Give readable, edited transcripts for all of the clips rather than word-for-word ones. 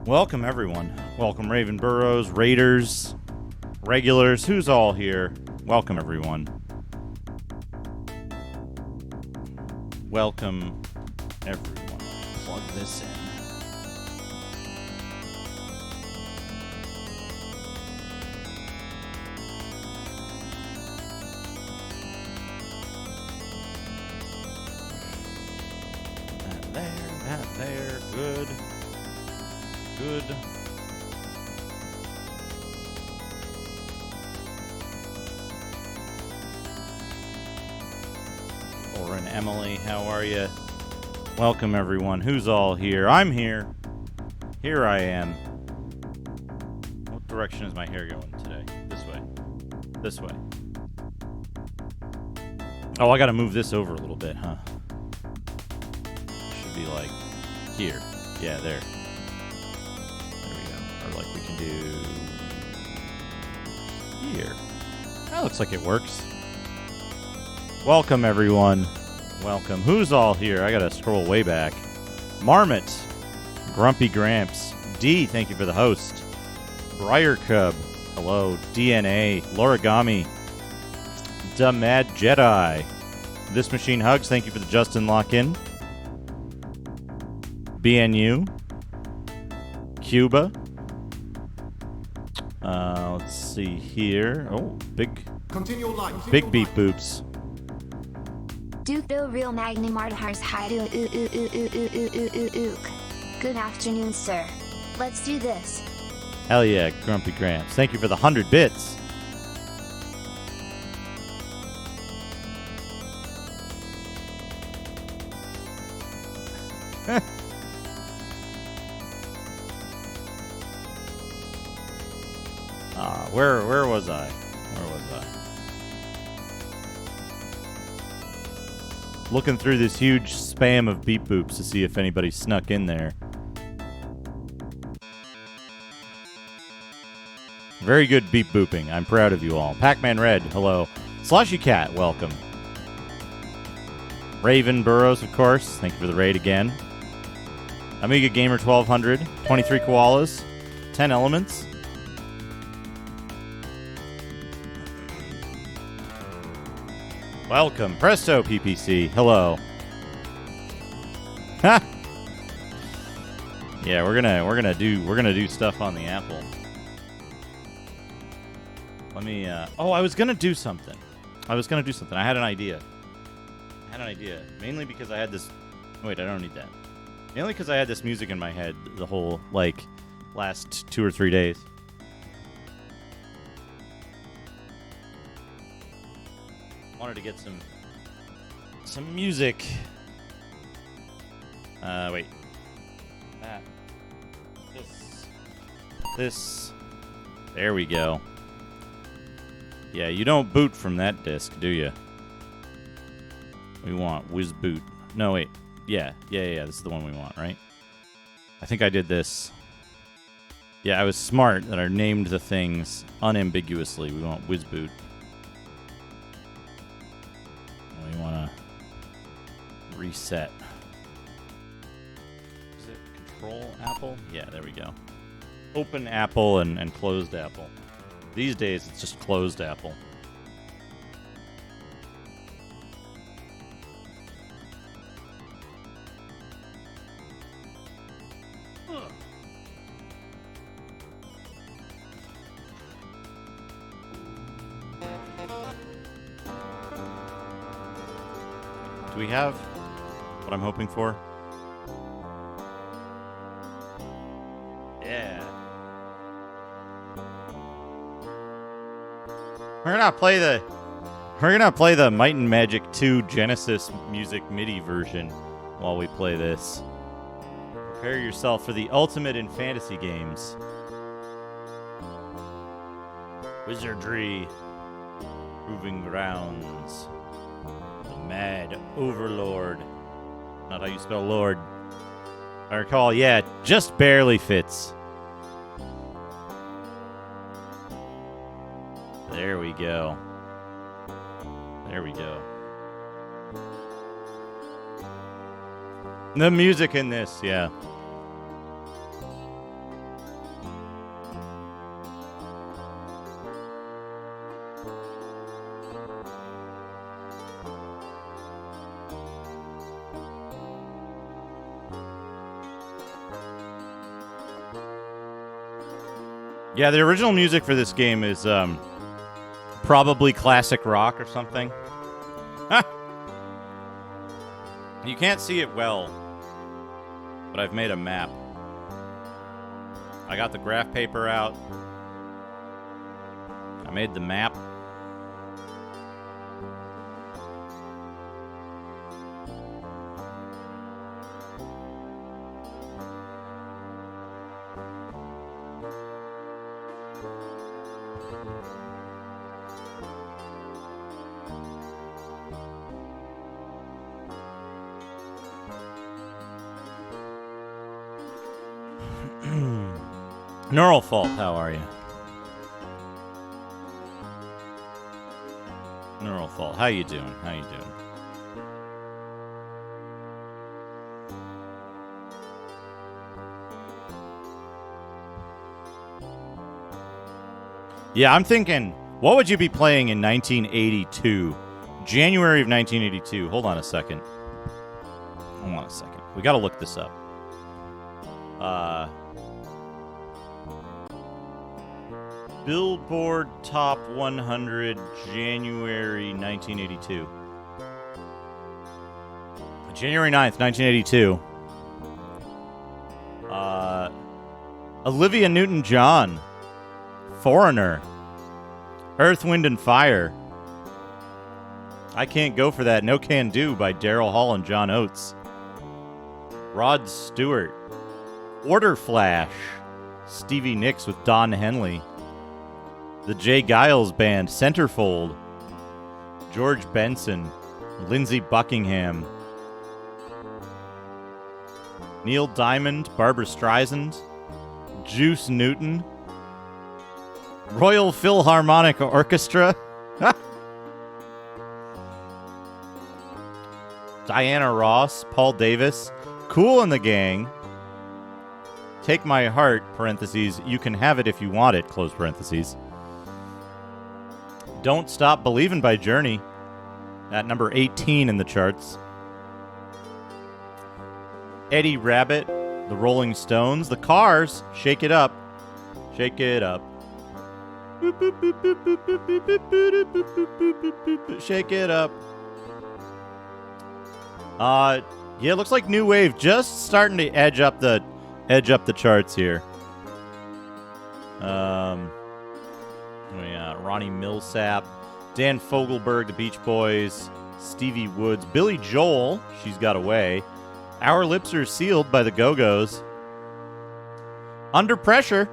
Welcome, everyone. Welcome, Raven Burrows, Raiders, regulars. Who's all here? Welcome, everyone. Welcome, everyone. Plug this in. That there. Good. Good. Laura and Emily, how are you? Welcome, everyone. Who's all here? I'm here. Here I am. What direction is my hair going today? This way. This way. Oh, I gotta move this over a little bit, huh? Should be like here. Yeah, there. There we go. Or like we can do here. That looks like it works. Welcome, everyone. Welcome. Who's all here? I gotta scroll way back. Marmot. Grumpy Gramps. D, thank you for the host. Briar Cub. Hello. DNA. Lorigami. The Mad Jedi. This Machine Hugs. Thank you for the Justin Lock-in. BNU. Cuba. Let's see here. Oh, big beep boops. Duke do real magnum ardhars hidu Good afternoon, sir. Let's do this. Hell yeah, Grumpy Gramps. Thank you for the 100 bits. Where was I? Looking through this huge spam of beep boops to see if anybody snuck in there. Very good beep booping. I'm proud of you all. Pac-Man Red, hello. Slushy Cat, welcome. Raven Burrows, of course. Thank you for the raid again. Amiga Gamer 1200, 23 koalas, 10 elements. Welcome, Presto PPC. Hello. Ha! Yeah, we're gonna do stuff on the Apple. Let me. Oh, I was gonna do something. I had an idea. Mainly because I had this. Wait, I don't need that. Mainly because I had this music in my head the whole last 2 or 3 days. Wanted to get some music. Wait. That. This. There we go. Yeah, you don't boot from that disc, do you? We want Whiz Boot. No, wait. Yeah. This is the one we want, right? I think I did this. Yeah, I was smart that I named the things unambiguously. We want Whiz Boot. We want to reset. Is it Control Apple? Yeah, there we go. Open Apple and closed Apple. These days, it's just closed Apple. Do we have what I'm hoping for? Yeah. We're gonna play the Might and Magic 2 Genesis music MIDI version while we play this. Prepare yourself for the ultimate in fantasy games. Wizardry. Proving Grounds. Mad Overlord. Not how you spell Lord. I recall, yeah, just barely fits. There we go. The music in this, yeah. Yeah, the original music for this game is probably classic rock or something. You can't see it well, but I've made a map. I got the graph paper out. I made the map. Neural Fault, how are you? Neural Fault, how you doing? How you doing? Yeah, I'm thinking, what would you be playing in 1982? January of 1982. Hold on a second. Hold on a second. We gotta look this up. Billboard Top 100, January 1982. January 9th, 1982. Olivia Newton-John. Foreigner. Earth, Wind, and Fire. I Can't Go For That, No Can Do by Daryl Hall and John Oates. Rod Stewart. Order Flash. Stevie Nicks with Don Henley. The Jay Giles Band, Centerfold. George Benson. Lindsey Buckingham. Neil Diamond, Barbra Streisand. Juice Newton. Royal Philharmonic Orchestra. Diana Ross, Paul Davis. Kool and the Gang. Take My Heart, parentheses, You Can Have It If You Want It, close parentheses. Don't Stop Believin' by Journey, at number 18 in the charts. Eddie Rabbit, The Rolling Stones, The Cars, Shake It Up. Shake It Up. Shake It Up. Yeah, it looks like New Wave just starting to edge up the charts here. Ronnie Millsap, Dan Fogelberg, The Beach Boys, Stevie Woods, Billy Joel, She's Got Away, Our Lips Are Sealed by the Go-Go's, Under Pressure.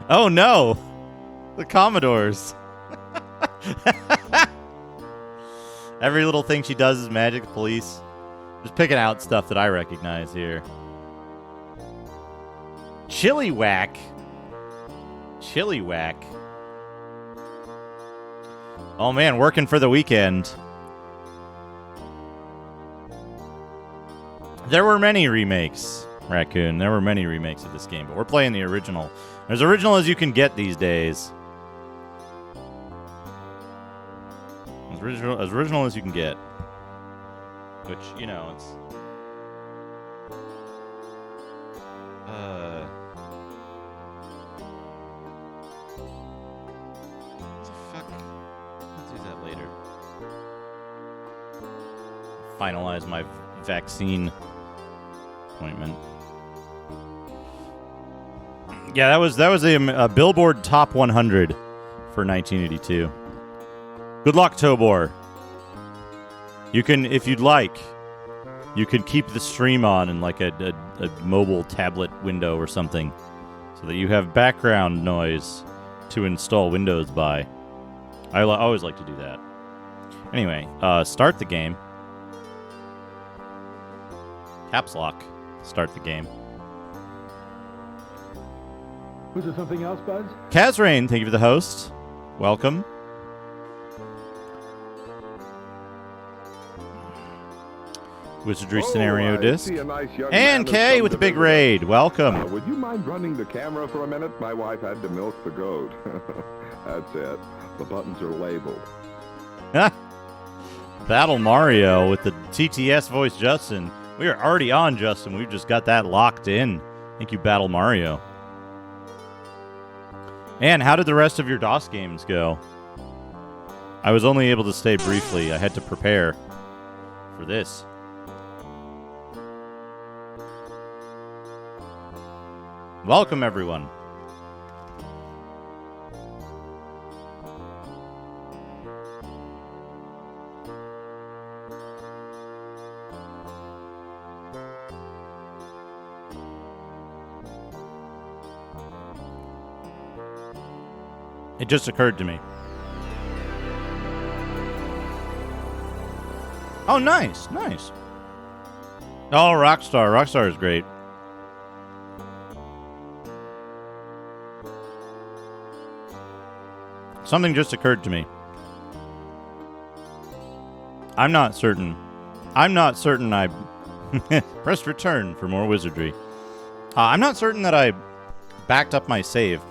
Oh no, the Commodores. Every Little Thing She Does Is Magic, Police. Just picking out stuff that I recognize here. Chili Whack. Oh man, working for the weekend. There were many remakes, Raccoon. There were many remakes of this game, but we're playing the original. As original as you can get these days. As original as you can get. Which, you know, it's... What the fuck? I'll do that later. Finalize my vaccine appointment. Yeah, that was a Billboard Top 100 for 1982. Good luck, Tobor. You can, if you'd like, you could keep the stream on in like a mobile tablet window or something, so that you have background noise to install Windows by. I always like to do that. Anyway, start the game. Caps lock. Start the game. Was there something else, Buzz? Kazrain, thank you for the host. Welcome. Wizardry Scenario Disc. And Kay with the big raid. Welcome. Would you mind running the camera for a minute? My wife had to milk the goat. That's it. The buttons are labeled. Battle Mario with the TTS voice Justin. We are already on, Justin. We've just got that locked in. Thank you, Battle Mario. And how did the rest of your DOS games go? I was only able to stay briefly. I had to prepare for this. Welcome, everyone. It just occurred to me. Oh, nice, nice. Oh, Rockstar. Rockstar is great. Something just occurred to me. I'm not certain I pressed return for more wizardry. I'm not certain that I backed up my save.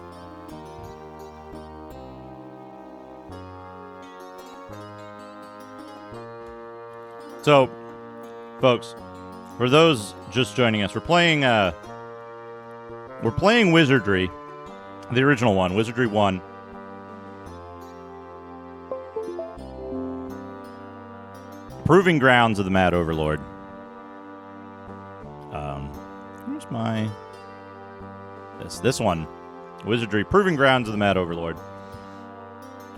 So, folks, for those just joining us, we're playing Wizardry, the original one, Wizardry 1. Proving Grounds of the Mad Overlord. Where's my... This one. Wizardry, Proving Grounds of the Mad Overlord.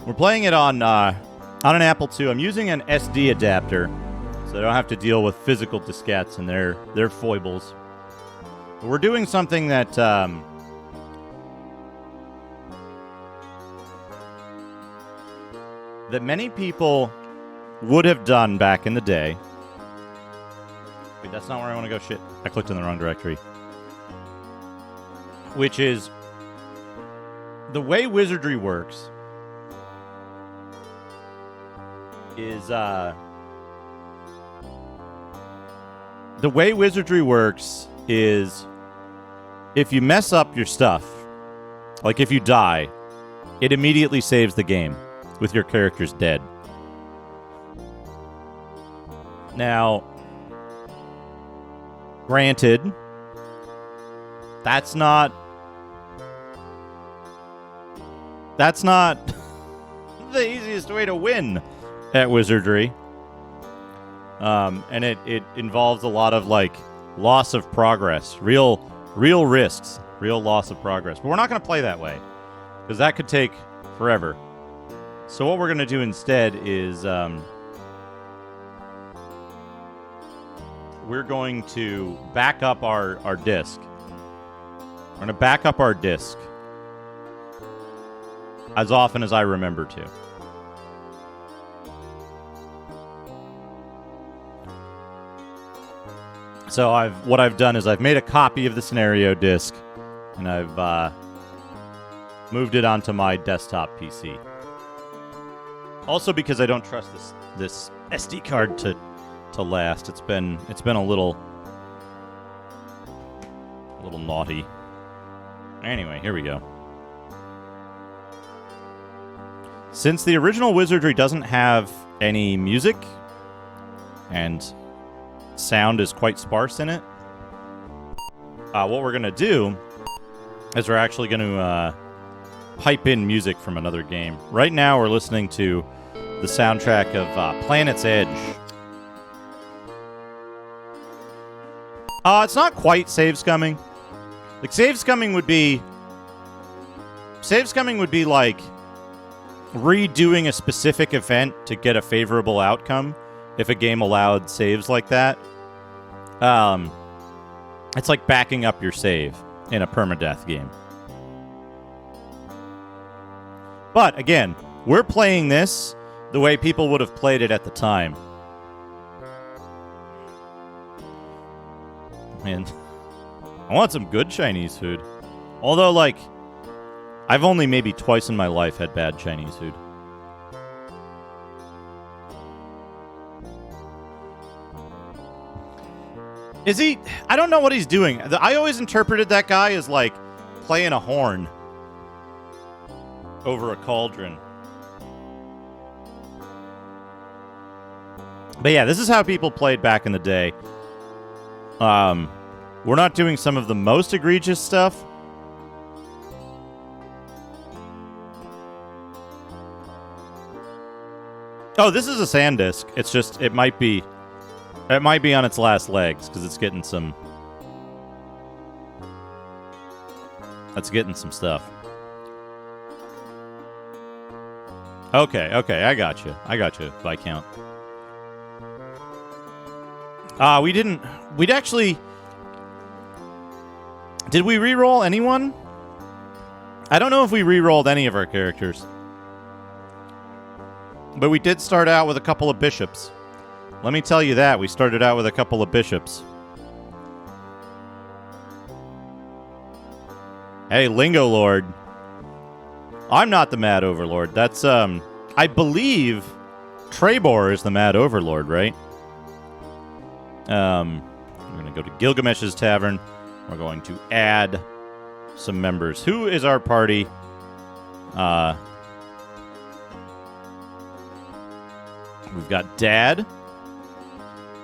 We're playing it on an Apple II. I'm using an SD adapter, so I don't have to deal with physical diskettes and their foibles. But we're doing something that that many people would have done back in the day. Wait, that's not where I want to go. Shit, I clicked in the wrong directory. Which is the way Wizardry works is the way Wizardry works is if you mess up your stuff, like if you die, it immediately saves the game with your characters dead. Now, granted, that's not the easiest way to win at Wizardry. And it involves a lot of like loss of progress, real risks, real loss of progress. But we're not going to play that way because that could take forever. So what we're going to do instead is we're going to back up our disk. We're going to back up our disk as often as I remember to. So what I've done is I've made a copy of the scenario disk, and I've moved it onto my desktop PC. Also because I don't trust this SD card to last. It's been a little naughty. Anyway, here we go. Since the original Wizardry doesn't have any music and sound is quite sparse in it, what we're going to do is we're actually going to pipe in music from another game. Right now we're listening to the soundtrack of Planet's Edge. It's not quite save scumming. Like save scumming would be like redoing a specific event to get a favorable outcome if a game allowed saves like that. It's like backing up your save in a permadeath game. But again, we're playing this the way people would have played it at the time. Man, I want some good Chinese food. Although, like, I've only maybe twice in my life had bad Chinese food. Is he... I don't know what he's doing. I always interpreted that guy as, like, playing a horn over a cauldron. But yeah, this is how people played back in the day. We're not doing some of the most egregious stuff. Oh, this is a sand disc. It's just it might be on its last legs because it's getting some. That's getting some stuff. Okay, I got you, Viscount. We'd actually... Did we re-roll anyone? I don't know if we re-rolled any of our characters. But we did start out with a couple of bishops. Let me tell you that. We started out with a couple of bishops. Hey, Lingo Lord. I'm not the Mad Overlord. That's, I believe Trebor is the Mad Overlord, right? We're going to go to Gilgamesh's Tavern. We're going to add some members. Who is our party? We've got Dad.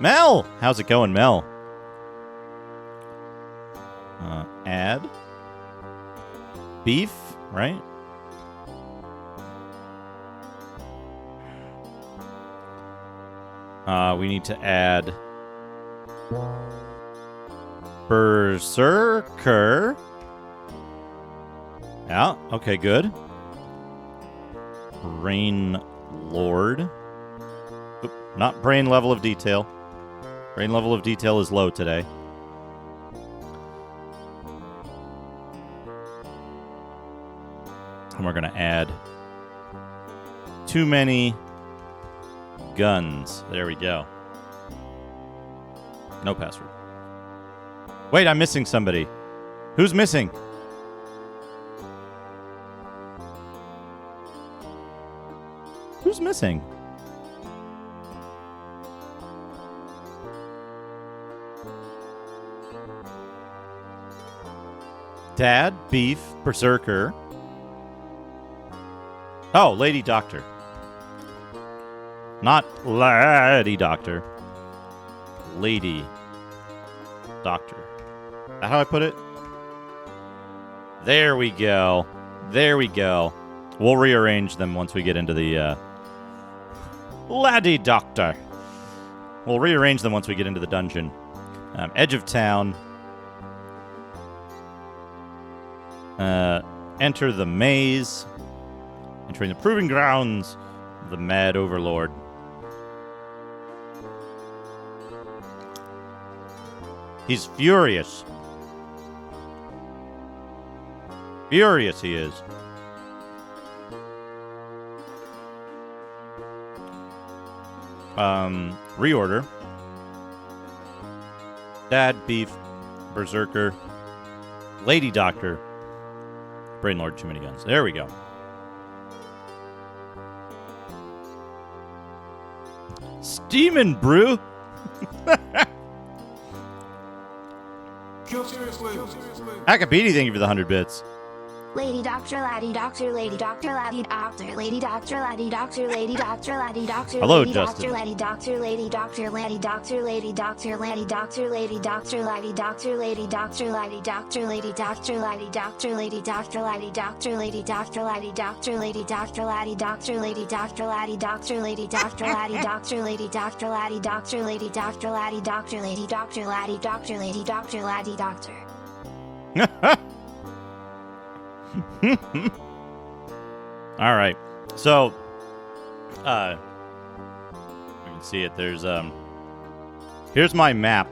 Mel! How's it going, Mel? Add. Beef, right? We need to add Berserker. Yeah, okay, good. Brain Lord. Oop, not brain level of detail. Brain level of detail is low today. And we're going to add too many guns. There we go. No password. Wait, I'm missing somebody. Who's missing? Who's missing? Dad, Beef, Berserker. Oh, Lady Doctor. Not Lady Doctor. Lady Doctor. Is that how I put it? There we go. There we go. We'll rearrange them once we get into the Lady Doctor. We'll rearrange them once we get into the dungeon. Edge of town. Enter the maze. Entering the proving grounds of the Mad Overlord. He's furious. Furious he is. Reorder. Dad, Beef, Berserker, Lady Doctor, Brain Lord, too many guns. There we go. Steamin' brew. Akabidi, thank you for the 100 bits. Lady Doctor, Laddie Doctor, Lady Doctor, Laddie Doctor, Lady Doctor, Laddie Doctor, Lady Doctor, Laddie Doctor, hello, Lady Justin. Doctor, Laddie Doctor, Lady Doctor, Laddie Doctor, Lady Doctor, Laddie Doctor, Lady Doctor, Laddie Doctor, Lady Doctor, Laddie Doctor, Lady Doctor, Laddie Doctor, Lady Doctor, Laddie Doctor, Lady Doctor, Laddie Doctor, Lady Doctor, Laddie Doctor, Lady Doctor, Laddie Doctor, Lady Doctor, Laddie Doctor, Lady Doctor, Laddie Doctor, Lady Doctor, Laddie Doctor, Lady Doctor, Laddie Doctor, Lady Doctor, Laddie Doctor. All right. So, we can see it. There's here's my map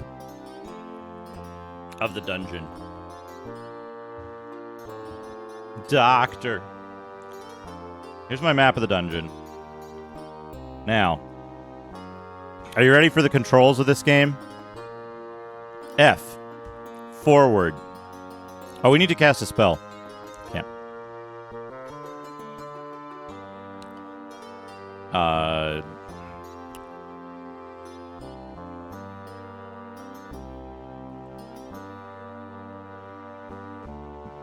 of the dungeon. Doctor. Here's my map of the dungeon. Now, are you ready for the controls of this game? F. Forward. Oh, we need to cast a spell. Yeah.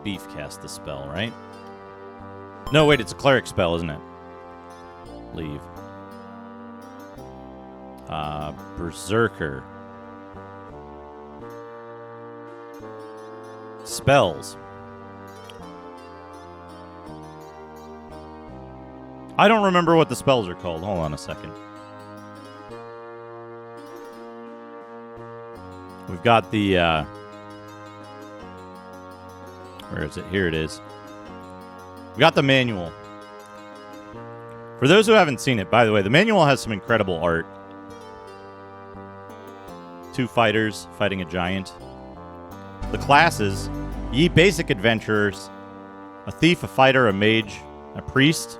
Beef cast the spell, right? No, wait, it's a cleric spell, isn't it? Leave. Berserker. spells. I don't remember what the spells are called. Hold on a second. We've got the, where is it? Here it is. We got the manual. For those who haven't seen it, by the way, the manual has some incredible art. 2 fighters fighting a giant. The classes: ye basic adventurers, a thief, a fighter, a mage, a priest.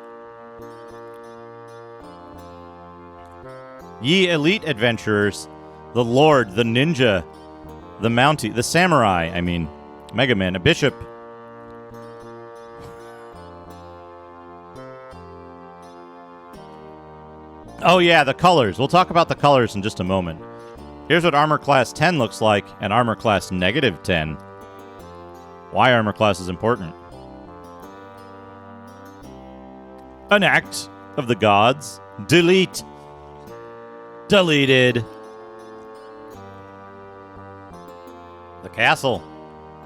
Ye elite adventurers, the lord, the ninja, the mountie, the samurai, Mega Man, a bishop. Oh yeah, the colors. We'll talk about the colors in just a moment. Here's what armor class 10 looks like and armor class -10. Why armor class is important. An act of the gods. Delete. Deleted. The castle.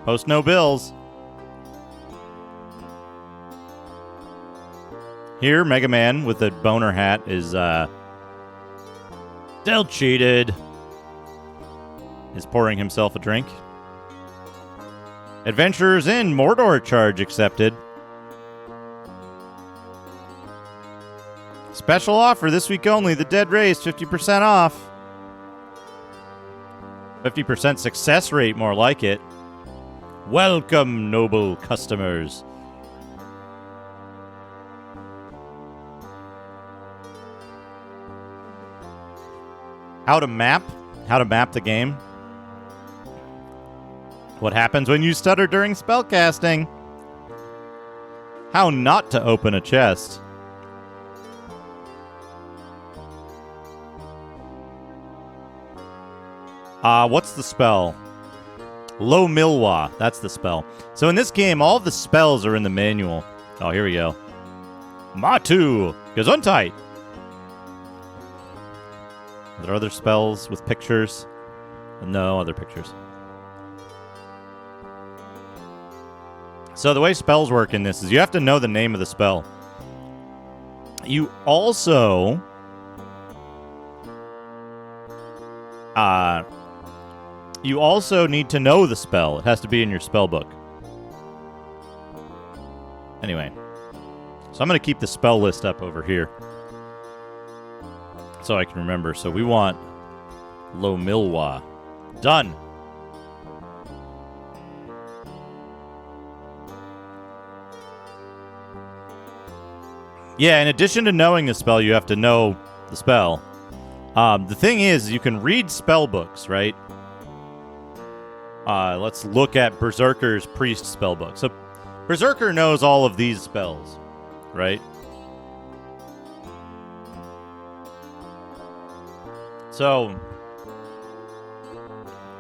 Post no bills. Here, Mega Man with the boner hat is, still cheated. Is pouring himself a drink. Adventurers in, Mordor charge accepted. Special offer this week only, the Dead Race, 50% off. 50% success rate, more like it. Welcome, noble customers. How to map the game. What happens when you stutter during spellcasting? How not to open a chest. What's the spell? Lo Milwa. That's the spell. So in this game, all of the spells are in the manual. Oh, here we go. Matu. Gesundheit. Are there other spells with pictures? No other pictures. So the way spells work in this is you have to know the name of the spell. You also need to know the spell. It has to be in your spell book. Anyway, so I'm going to keep the spell list up over here so I can remember. So we want Lo Milwa. Done. Yeah, in addition to knowing the spell, you have to know the spell. The thing is, you can read spell books, right? Let's look at Berserker's Priest spellbook. So, Berserker knows all of these spells, right? So,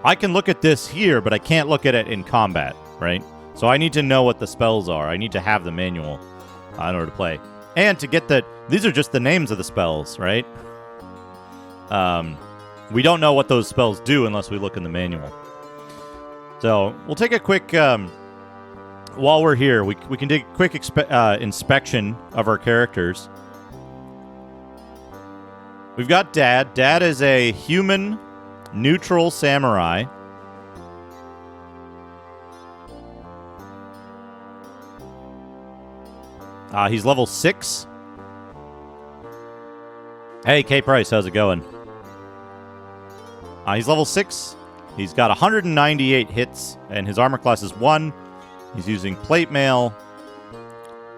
I can look at this here, but I can't look at it in combat, right? So I need to know what the spells are. I need to have the manual in order to play. And to get these are just the names of the spells, right? We don't know what those spells do unless we look in the manual. So we'll take a quick, while we're here, we can take a quick inspection of our characters. We've got Dad. Dad is a human, neutral samurai. He's level 6. Hey, K Price, how's it going? He's level 6. He's got 198 hits, and his armor class is 1. He's using plate mail,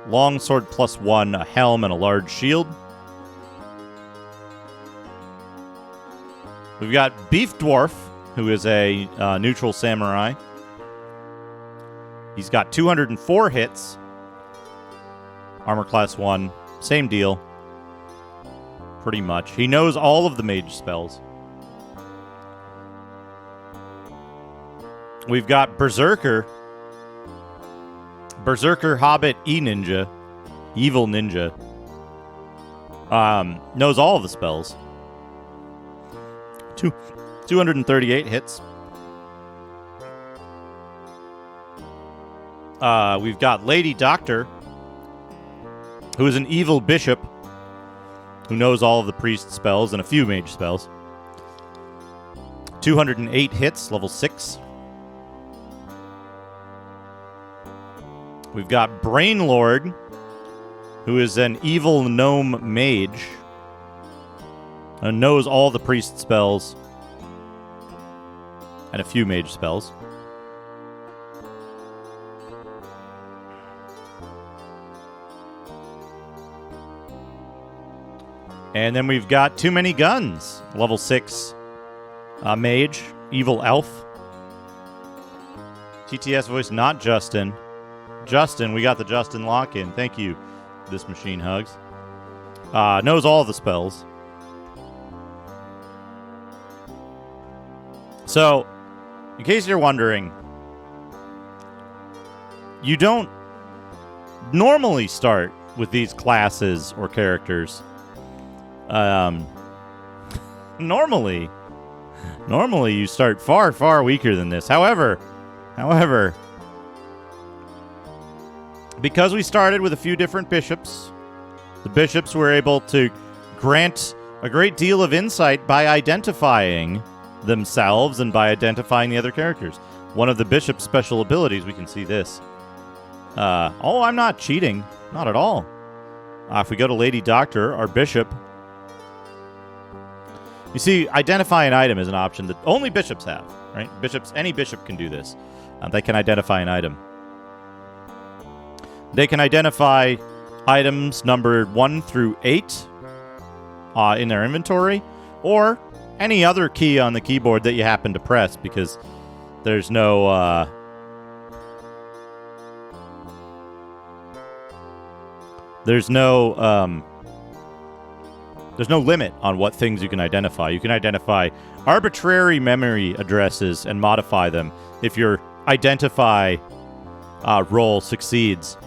longsword +1, a helm, and a large shield. We've got Beef Dwarf, who is a neutral samurai. He's got 204 hits. Armor class 1. Same deal. Pretty much. He knows all of the mage spells. We've got Berserker. Berserker Hobbit E-Ninja. Evil Ninja. Knows all of the spells. 238 hits. We've got Lady Doctor, who is an evil bishop who knows all of the priest spells and a few mage spells. 208 hits, level 6. We've got Brainlord, who is an evil gnome mage and knows all the priest spells and a few mage spells. And then we've got Too Many Guns, level 6 mage, evil elf. TTS voice, not Justin. Justin, we got the Justin lock-in. Thank you, This Machine Hugs. Knows all the spells. So, in case you're wondering, you don't normally start with these classes or characters. Normally you start far, far weaker than this. However, because we started with a few different bishops, the bishops were able to grant a great deal of insight by identifying themselves and by identifying the other characters. One of the bishop's special abilities, we can see this. Oh, I'm not cheating. Not at all. If we go to Lady Doctor, our bishop, you see, identify an item is an option that only bishops have, right? Any bishop can do this. They can identify an item. They can identify items numbered 1 through 8 in their inventory, or any other key on the keyboard that you happen to press, because there's no there's no limit on what things you can identify. You can identify arbitrary memory addresses and modify them if your identify roll succeeds.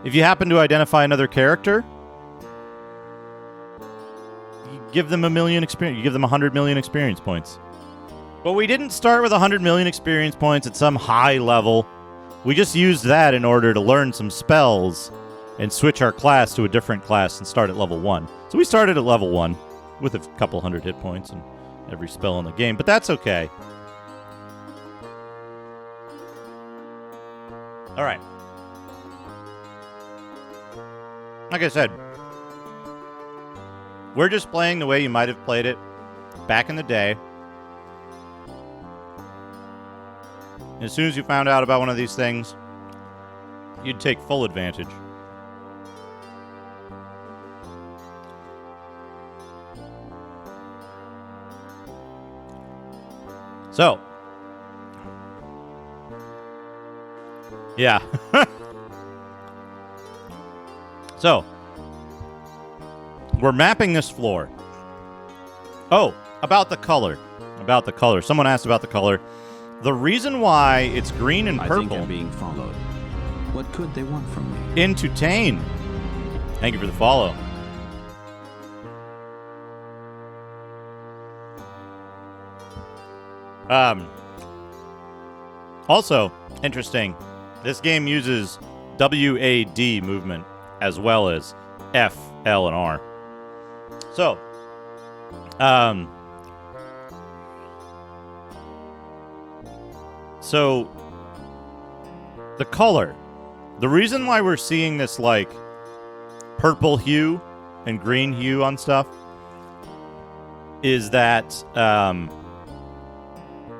If you happen to identify another character, you give them 1 million experience. You give them 100 million experience points. But we didn't start with 100 million experience points at some high level. We just used that in order to learn some spells and switch our class to a different class and start at level 1. So we started at level 1 with a couple hundred hit points and every spell in the game, but that's okay. All right. Like I said, we're just playing the way you might have played it back in the day. As soon as you found out about one of these things, you'd take full advantage. So, yeah. So, we're mapping this floor. Oh, about the color. Someone asked about the color. The reason why it's green and purple. I think I'm being followed. What could they want from me? Into Tane. Thank you for the follow. Also, interesting, this game uses WAD movement as well as F, L, and R. So, the color. The reason why we're seeing this, like, purple hue and green hue on stuff is that,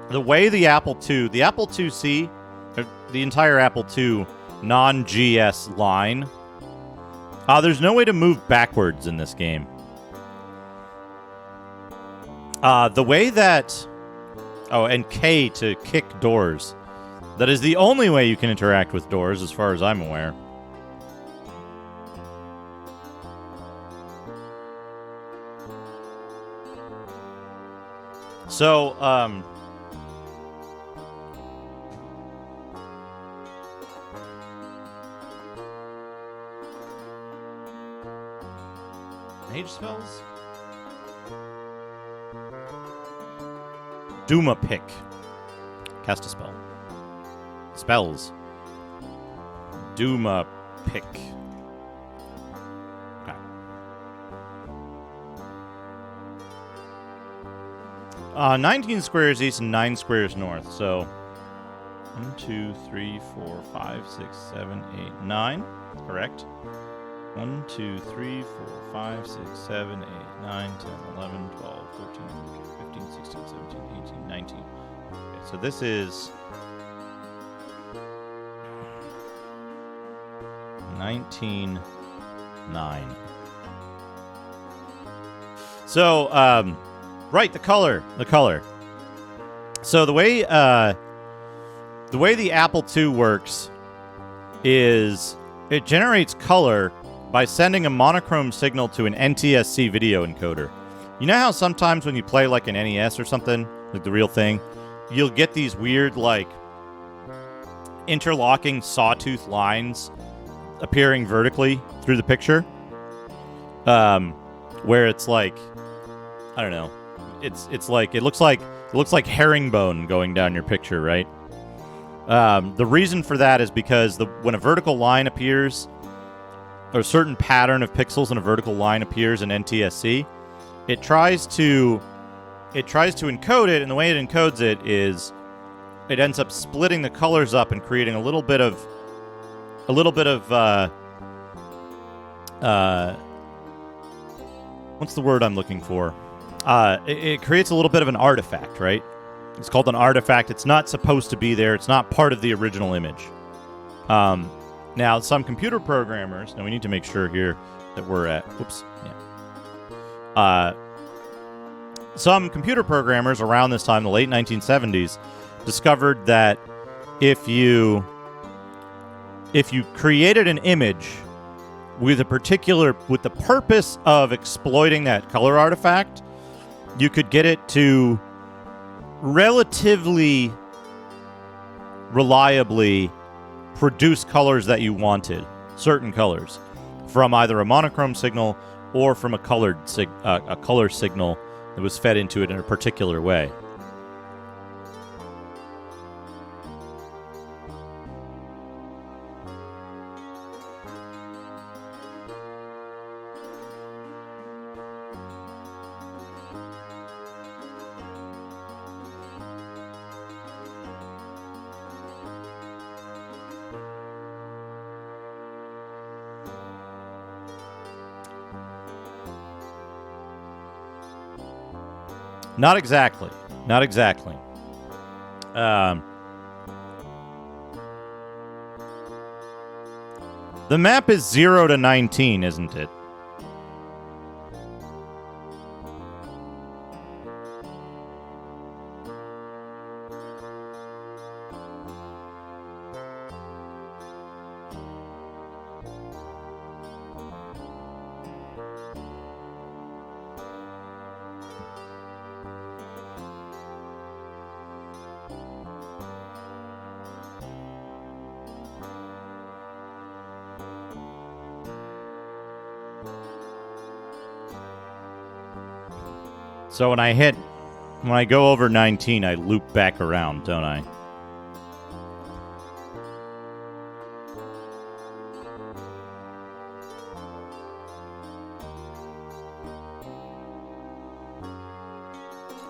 the way the Apple IIc, the entire Apple II non-GS line, there's no way to move backwards in this game. The way that... Oh, and K to kick doors. That is the only way you can interact with doors, as far as I'm aware. So, mage spells? Dooma Pick. Cast a spell. Spells. Duma pick. Okay. 19 squares east and 9 squares north. So 1, 2, 3, 4, 5, 6, 7, 8, 9. Correct. 1, 2, 3, 4, 5, 6, 7, 8, 9, 10, 11, 12, 13, 14, 15, 16, 17, 18, 19. Okay, so this is 19, 9. So, right, the color. So the way the Apple II works is it generates color by sending a monochrome signal to an NTSC video encoder. You know how sometimes when you play like an NES or something, like the real thing, you'll get these weird like interlocking sawtooth lines appearing vertically through the picture, where it's like, I don't know, it's like it looks like herringbone going down your picture, right? The reason for that is because when a vertical line appears, or a certain pattern of pixels in a vertical line appears in NTSC, it tries to encode it, and the way it encodes it is it ends up splitting the colors up and creating a little bit of what's the word I'm looking for? It creates a little bit of an artifact, right? It's called an artifact. It's not supposed to be there. It's not part of the original image. Now, some computer programmers, and we need to make sure here that we're at, some computer programmers around this time, the late 1970s, discovered that if you created an image with the purpose of exploiting that color artifact, you could get it to relatively reliably produce colors that you wanted, certain colors, from either a monochrome signal or from a color signal that was fed into it in a particular way. Not exactly. The map is 0 to 19, isn't it? So when I go over 19, I loop back around, don't I?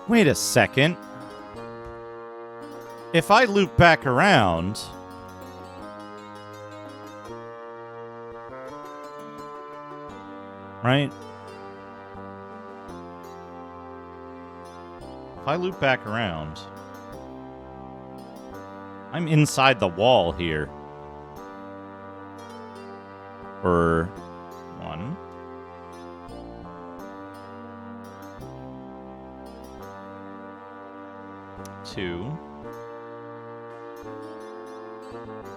Wait a second. If I loop back around... Right? If I loop back around, I'm inside the wall here. For 1. 2.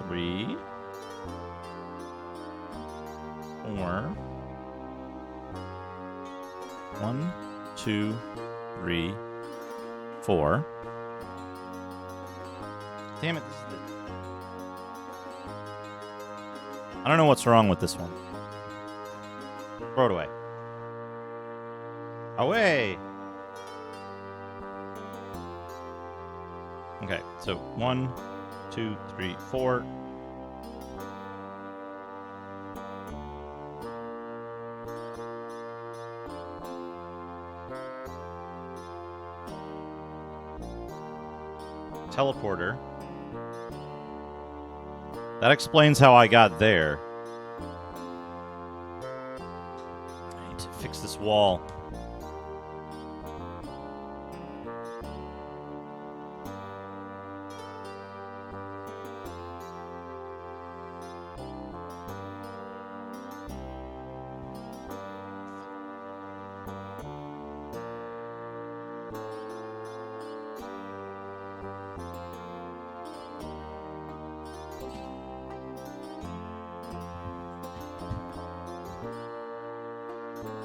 3. 4. 1, 2, 3, 4. Damn it. I don't know what's wrong with this one. Throw it away. Away! Okay, so 1, 2, 3, 4. Teleporter. That explains how I got there. I need to fix this wall.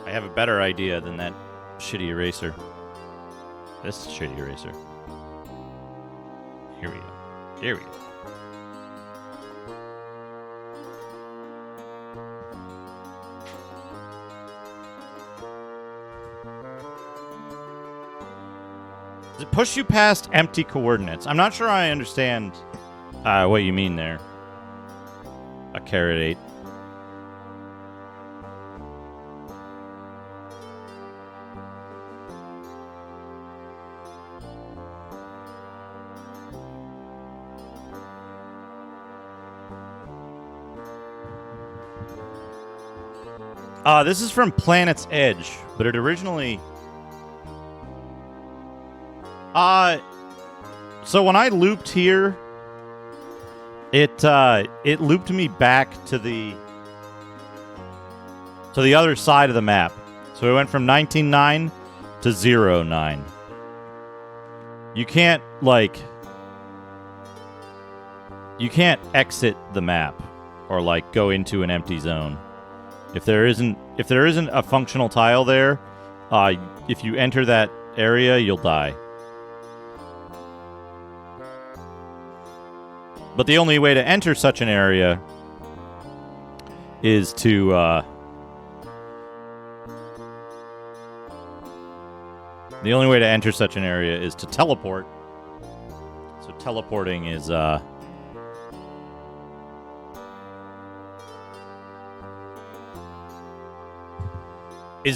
I have a better idea than that shitty eraser. This shitty eraser. Here we go. Here we go. Does it push you past empty coordinates? I'm not sure I understand what you mean there. A carrot 8. This is from Planet's Edge, but it originally... So when I looped here, it looped me back to the other side of the map. So it went from 19.9 to 0.9. You can't, like... You can't exit the map or, like, go into an empty zone. If there isn't a functional tile there, if you enter that area, you'll die. But the only way to enter such an area is to teleport. So teleporting is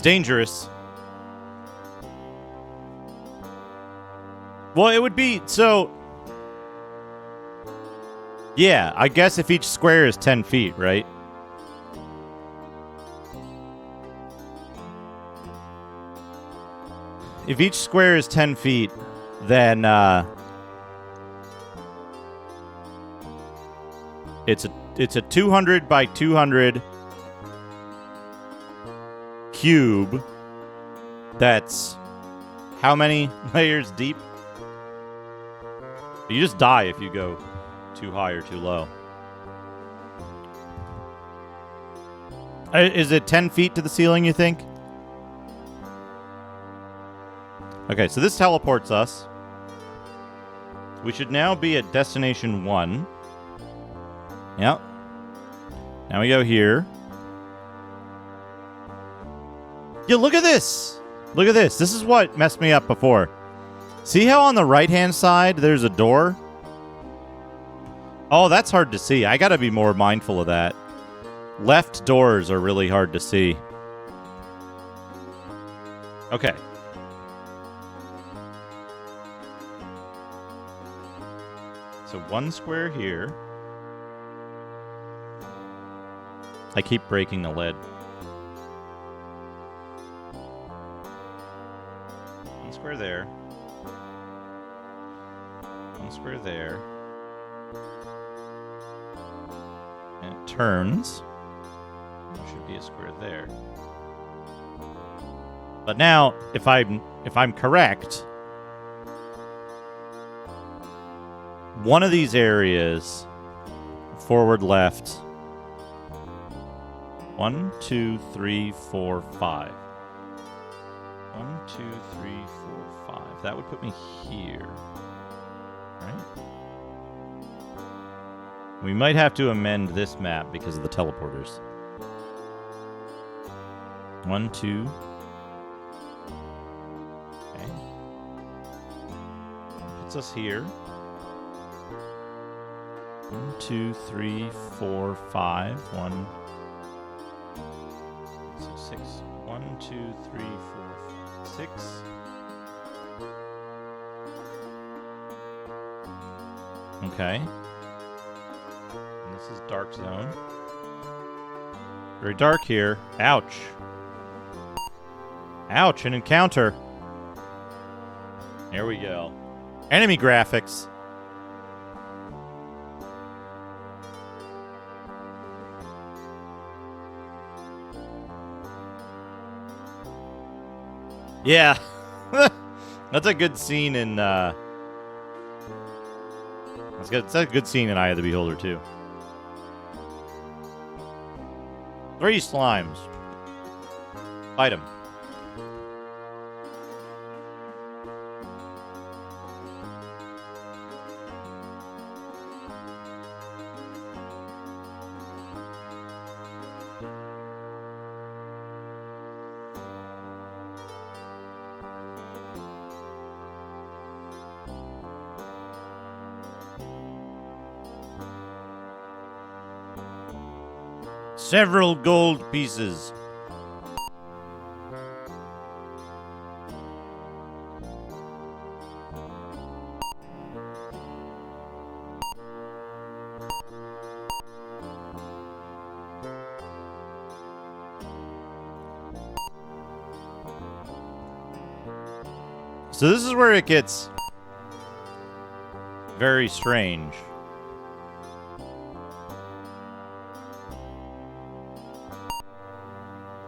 dangerous. Well, it would be, so... Yeah, I guess if each square is 10 feet, right? If each square is 10 feet, then, it's a 200 by 200 cube that's how many layers deep? You just die if you go too high or too low. Is it 10 feet to the ceiling, you think? Okay, so this teleports us. We should now be at destination 1. Yep. Now we go here. Yeah, look at this! Look at this. This is what messed me up before. See how on the right-hand side there's a door? Oh, that's hard to see. I gotta be more mindful of that. Left doors are really hard to see. Okay. So 1 square here. I keep breaking the lead. 1 square there. 1 square there. And it turns. There should be a square there. But now, if I'm correct, one of these areas, forward left. 1, 2, 3, 4, 5. 1, 2, 3, 4, 5. That would put me here. Right? We might have to amend this map because of the teleporters. 1, 2. Okay. Puts us here. 1, 2, 3, 4, 5. 1. So 6. 1, 2, 3, 4, 6. Okay. And this is dark zone. Very dark here. Ouch. Ouch, an encounter. There we go. Enemy graphics. Yeah. That's a good scene in that's a good scene in Eye of the Beholder too. 3 slimes. Fight 'em. Several gold pieces. So this is where it gets very strange.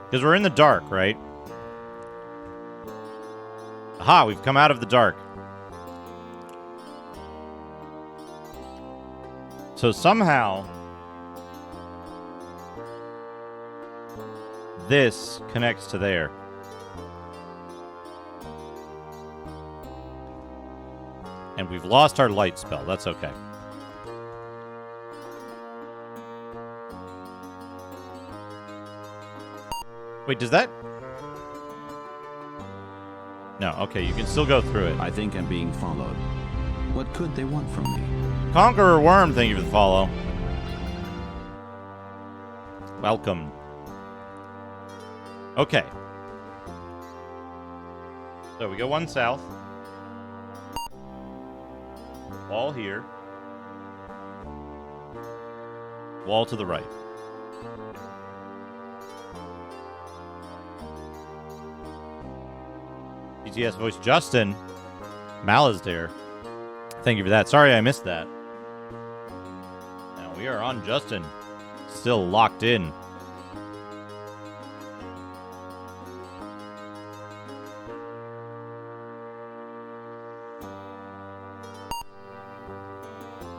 Because we're in the dark, right? Aha, we've come out of the dark. So somehow this connects to there. And we've lost our light spell. That's okay. Wait, does that... No, okay, you can still go through it. I think I'm being followed. What could they want from me? Conqueror Worm, thank you for the follow. Welcome. Okay. So we go 1 south. Wall here. Wall to the right. BTS voice Justin. Mal is there. Thank you for that. Sorry I missed that. Now we are on Justin. Still locked in.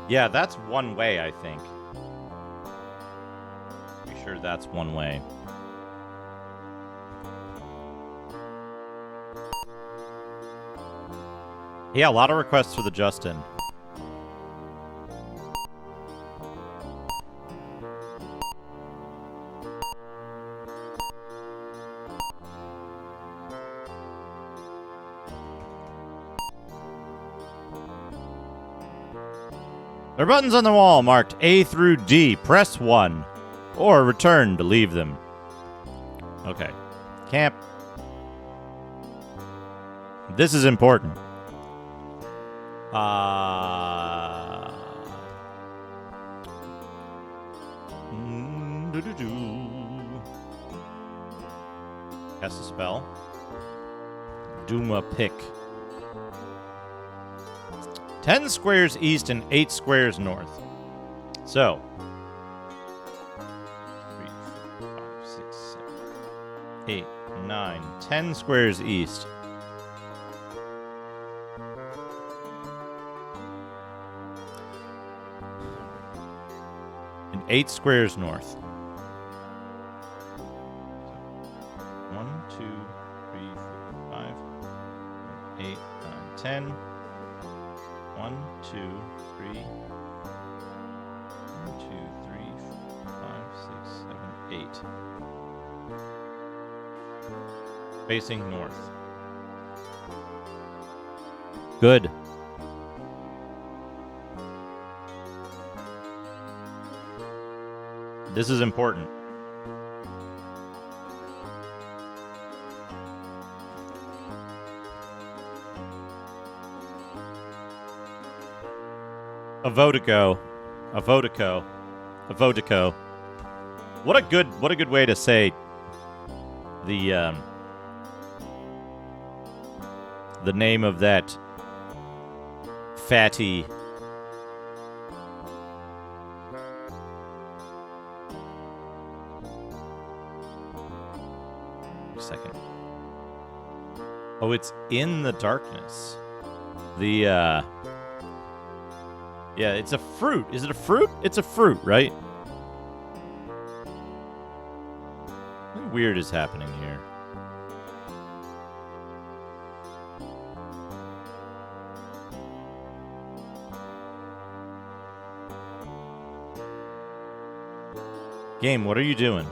Yeah, that's one way, I think. Be sure that's one way. Yeah, a lot of requests for the Justin. There are buttons on the wall marked A through D. Press 1. Or return to leave them. Okay. Camp. This is important. Cast a spell. Duma Pick. 10 squares east and 8 squares north. So. 3, 4, 5, 6, 7, 8, 9, 10 squares east. And 8 squares north. 1, 2, 3, 4, 5, 8, 9, 10. 1, 2, 3. 1, 2, 3, 4, 5, 6, 7, 8. Facing north. Good. This is important. A Vodako. What a good way to say the name of that fatty second. Oh, it's in the darkness. The yeah, it's a fruit. Is it a fruit? It's a fruit, right? Something weird is happening here. Game, what are you doing?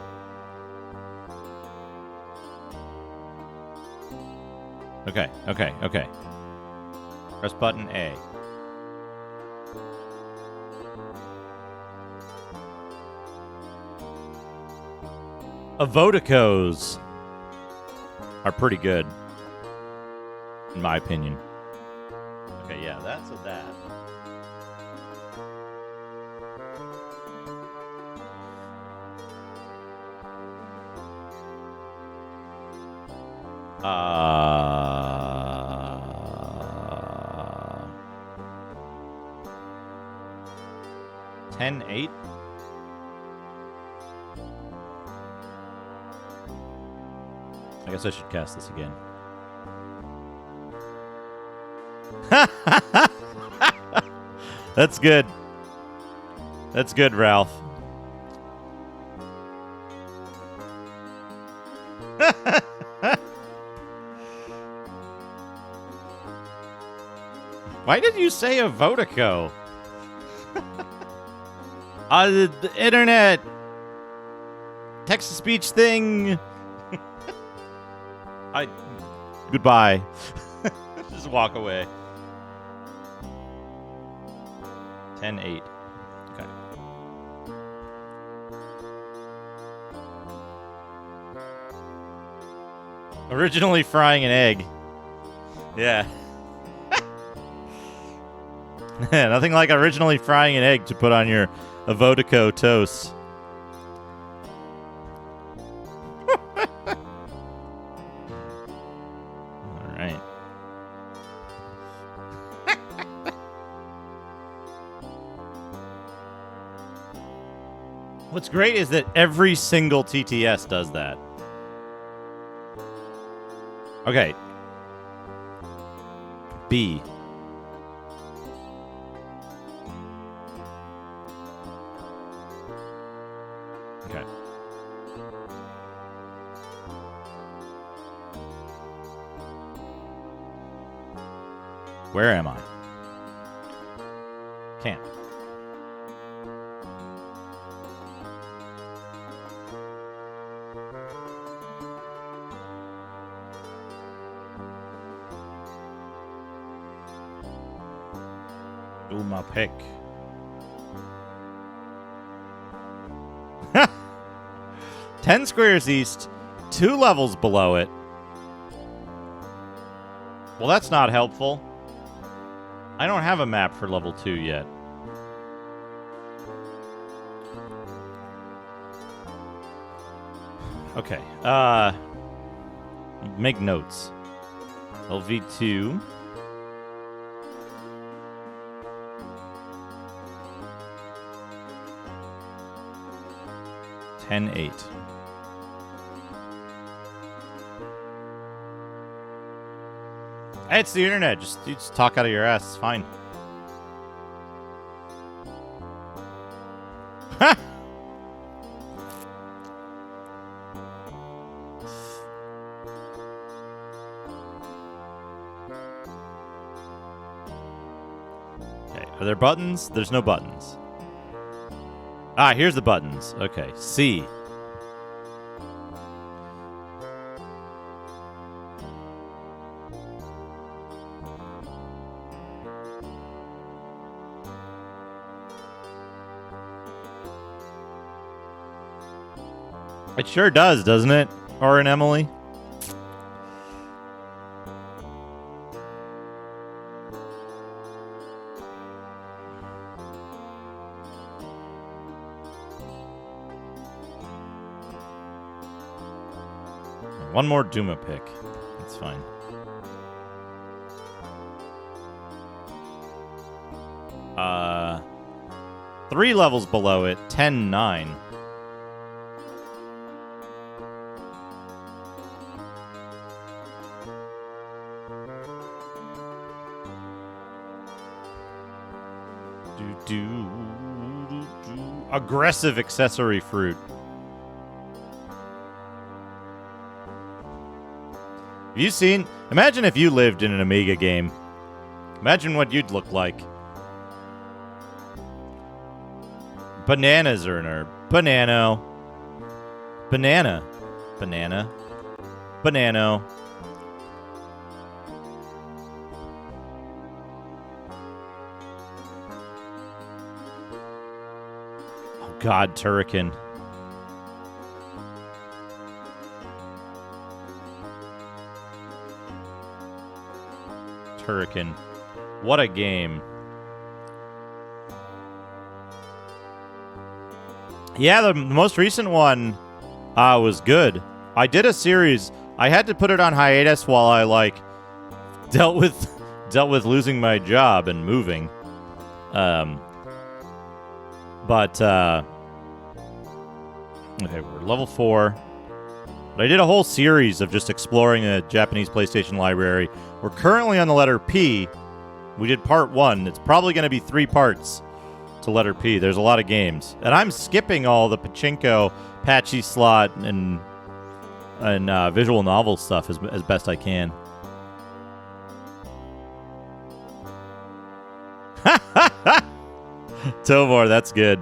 Okay. Press button A. Vodakos are pretty good, in my opinion. Okay, yeah, that's a that. Uh, 10-8? I guess I should cast this again. That's good. That's good, Ralph. Why did you say a Vodako? The internet. Text-to-speech thing. Goodbye. Just walk away. 10-8. Okay. Originally frying an egg. Yeah. Nothing like originally frying an egg to put on your Vodako toast. All right. What's great is that every single TTS does that. Okay. B. Okay. Where am I? Camp. Do my pick. 10 squares east, 2 levels below it. Well, that's not helpful. I don't have a map for level 2 yet. Okay. Make notes. LV2. $10.8. Hey, it's the internet. You just talk out of your ass. It's fine. Okay, are there buttons? There's no buttons. Ah, here's the buttons. Okay, C. It sure does, doesn't it? Or an Emily? One more Duma pick. That's fine. Three levels below it, 10-9. Aggressive accessory fruit. Have you seen? Imagine if you lived in an Amiga game. Imagine what you'd look like. Bananas are an herb. Banano. Banana. Banana. Banano. Oh God, Turrican. Turrican. What a game. Yeah, the most recent one was good. I did a series. I had to put it on hiatus while I dealt with losing my job and moving. Okay, we're level 4. But I did a whole series of just exploring the Japanese PlayStation library. We're currently on the letter P. We did part 1. It's probably going to be 3 parts to letter P. There's a lot of games. And I'm skipping all the pachinko, patchy slot, and visual novel stuff as best I can. Tomor, that's good.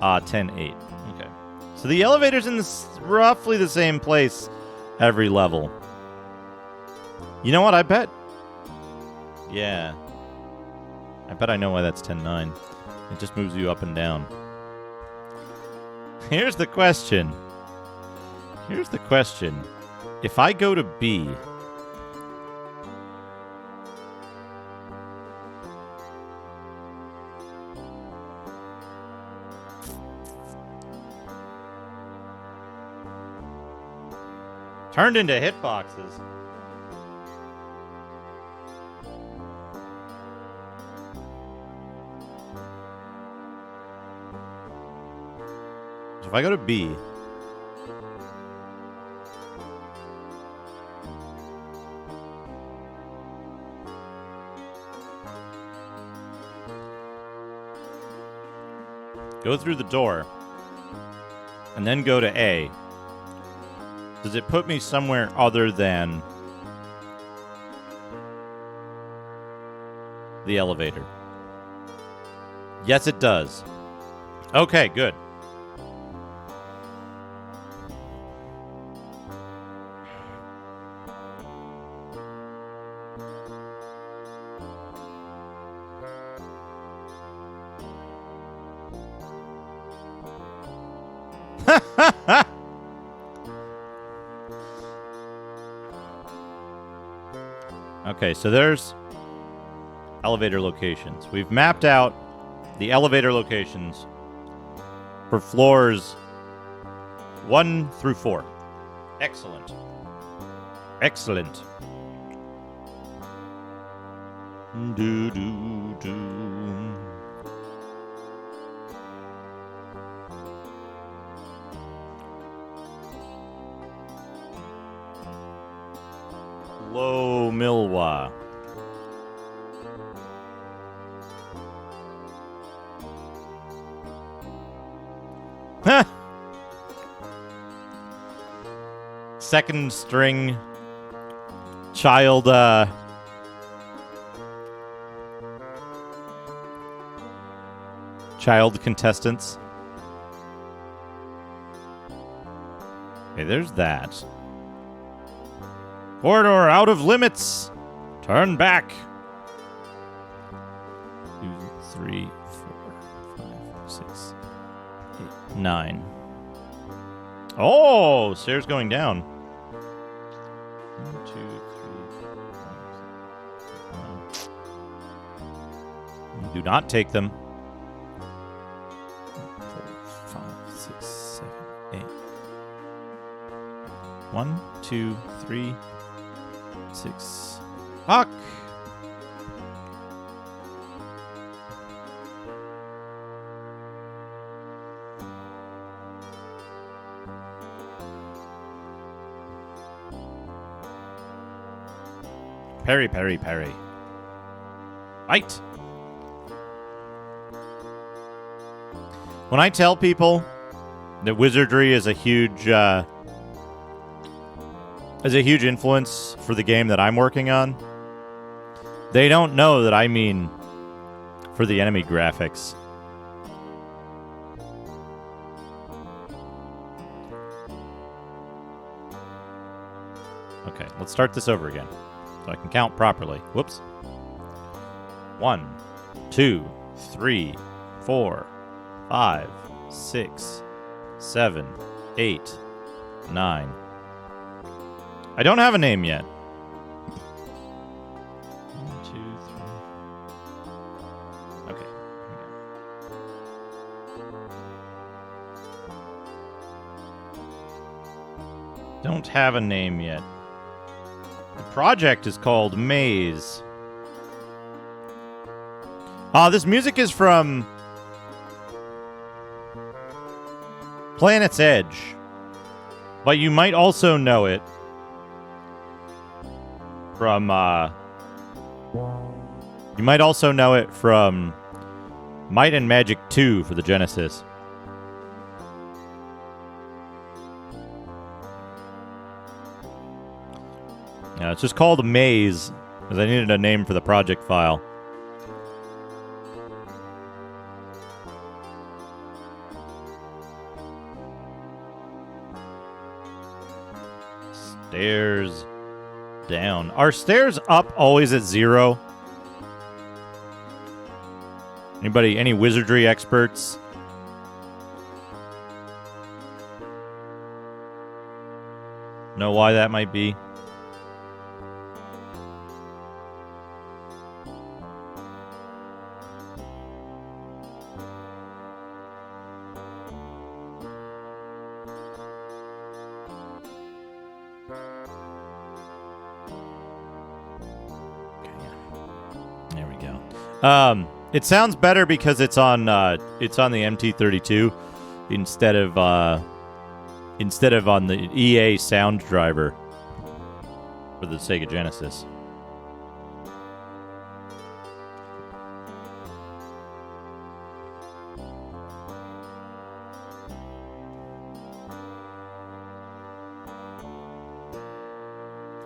Ah, 10-8. Okay. So the elevator's in roughly the same place every level. You know what? I bet. Yeah. I bet I know why that's 10-9. It just moves you up and down. Here's the question. If I go to B... Turned into hitboxes. So if I go to B, go through the door, and then go to A, does it put me somewhere other than the elevator? Yes, it does. Okay, good. Okay, so there's elevator locations. We've mapped out the elevator locations for floors 1 through 4. Excellent. Excellent. Do do do. Low Milwa. Huh. Second string child contestants. Okay, there's that. Corridor out of limits. Turn back. 3, 4, 5, 6, 8, 9. Oh, stairs going down. 1, 2, 3, 4, 5. Do not take them. 4, 5, 6, 7, 8. 1, 2, 3, 6. Fuck! Parry, parry, parry. Fight! When I tell people that Wizardry is a huge influence for the game that I'm working on, they don't know that I mean for the enemy graphics. Okay, let's start this over again so I can count properly. Whoops. 1, 2, 3, 4, 5, 6, 7, 8, 9. I don't have a name yet. 1, 2, 3. Okay. Don't have a name yet. The project is called Maze. This music is from Planet's Edge, but you might also know it from Might and Magic 2 for the Genesis. It's just called Maze because I needed a name for the project file. Stairs down. Are stairs up always at 0? Anybody, any wizardry experts? Know why that might be? It sounds better because it's on the MT32 instead of on the EA sound driver for the Sega Genesis.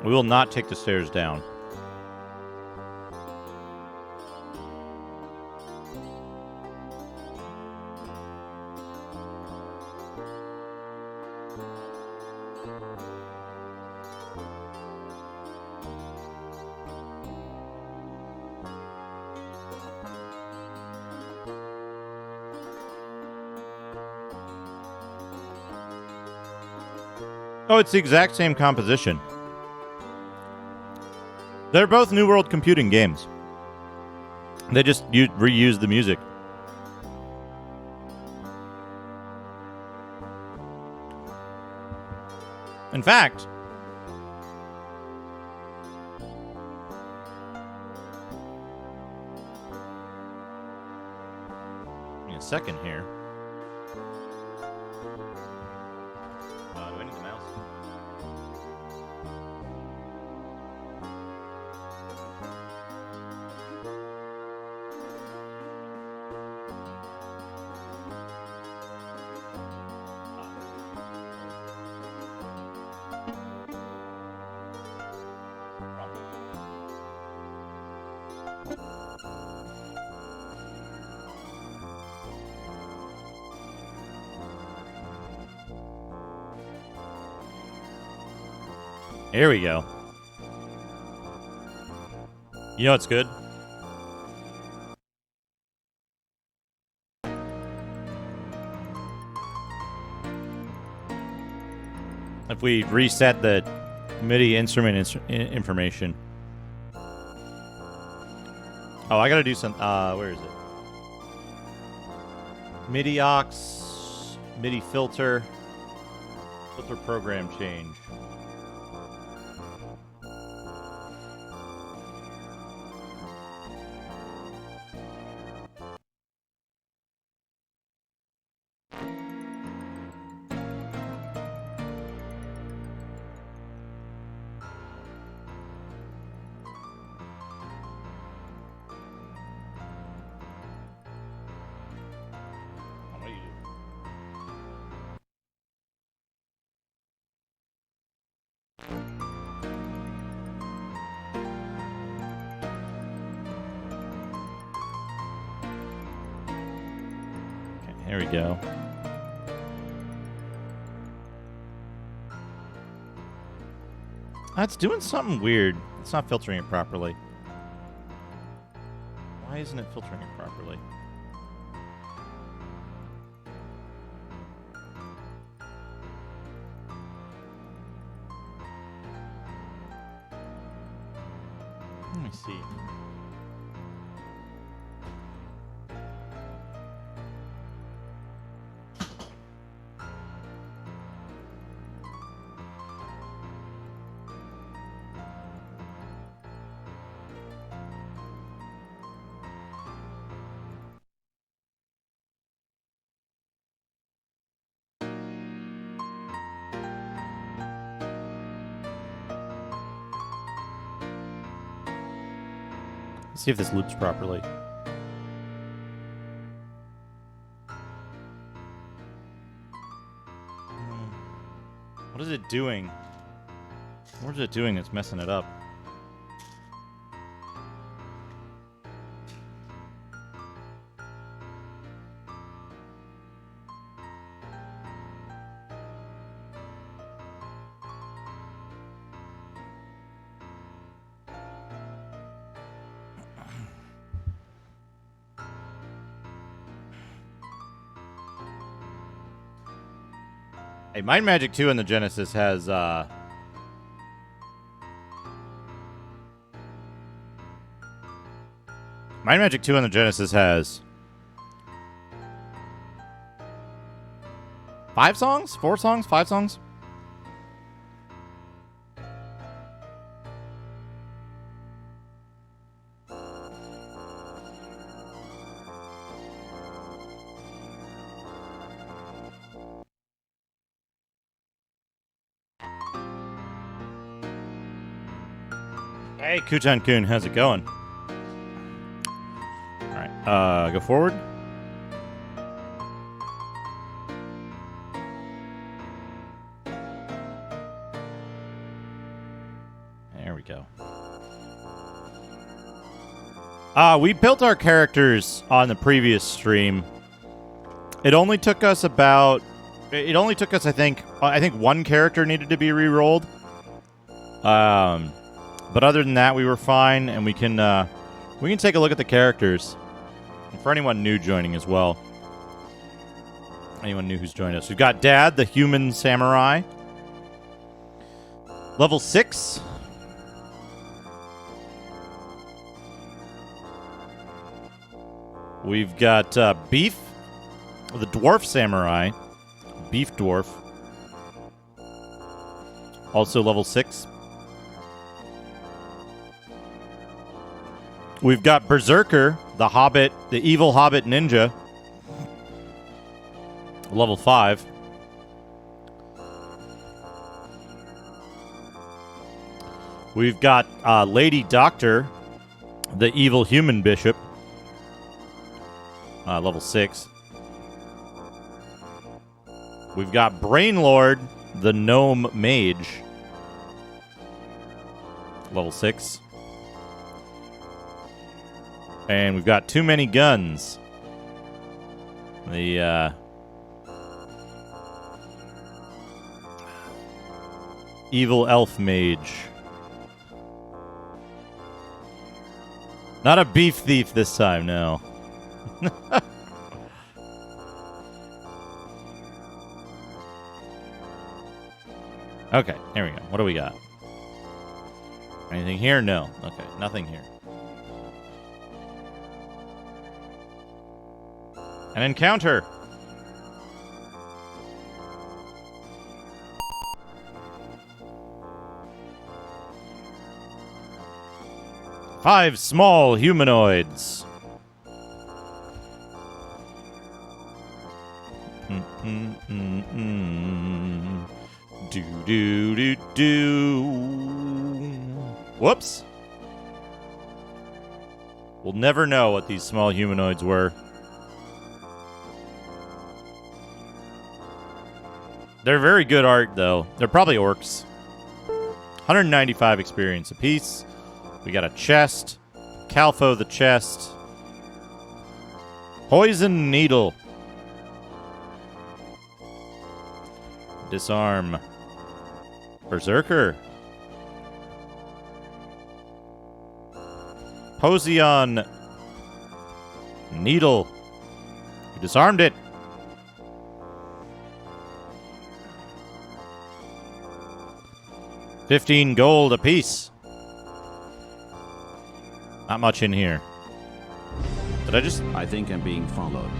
We will not take the stairs down. Oh, it's the exact same composition. They're both New World Computing games. They just reuse the music. In fact, give me a second here. Do I need the mouse? Here we go. You know what's good? If we reset the MIDI instrument information. Oh, I gotta do some. Where is it? MIDI aux, MIDI filter program change. There we go. That's doing something weird. It's not filtering it properly. Why isn't it filtering it properly? Let me see. Let's see if this loops properly. What is it doing? What is it doing that's messing it up? Hey, Mind Magic 2 on the Genesis has, Mind Magic 2 on the Genesis has 5 songs? 4 songs? 5 songs? Hey, Kuchan Kun, how's it going? Alright, go forward. There we go. We built our characters on the previous stream. It only took us about... It only took us, I think one character needed to be re-rolled. But other than that, we were fine, and we can take a look at the characters. And for anyone new joining as well. Anyone new who's joined us. We've got Dad, the human samurai. Level 6. We've got Beef, the dwarf samurai. Beef dwarf. Also level 6. We've got Berserker, the Hobbit, the evil Hobbit ninja. Level 5. We've got Lady Doctor, the evil human bishop. Level 6. We've got Brainlord, the gnome mage. Level 6. And we've got Too Many Guns. The, evil elf mage. Not a beef thief this time, no. Okay, here we go. What do we got? Anything here? No. Okay, nothing here. An encounter. Five small humanoids. Do do do do. Whoops. We'll never know what these small humanoids were. They're very good art, though. They're probably orcs. 195 experience apiece. We got a chest. Calfo the chest. Poison needle. Disarm. Berserker. Posion. Needle. You disarmed it. $15 gold apiece. Not much in here. Did I think I'm being followed.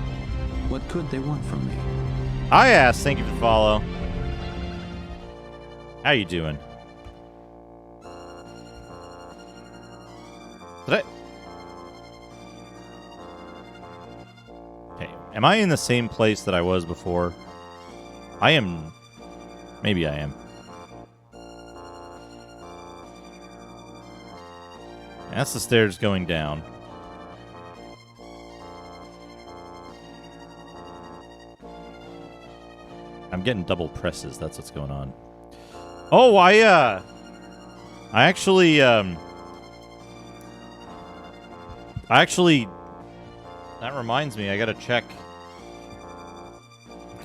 What could they want from me? I asked. Thank you for the follow. How you doing? Hey, am I in the same place that I was before? I am. Maybe I am. That's the stairs going down. I'm getting double presses. That's what's going on. Oh, I actually, that reminds me, I gotta check.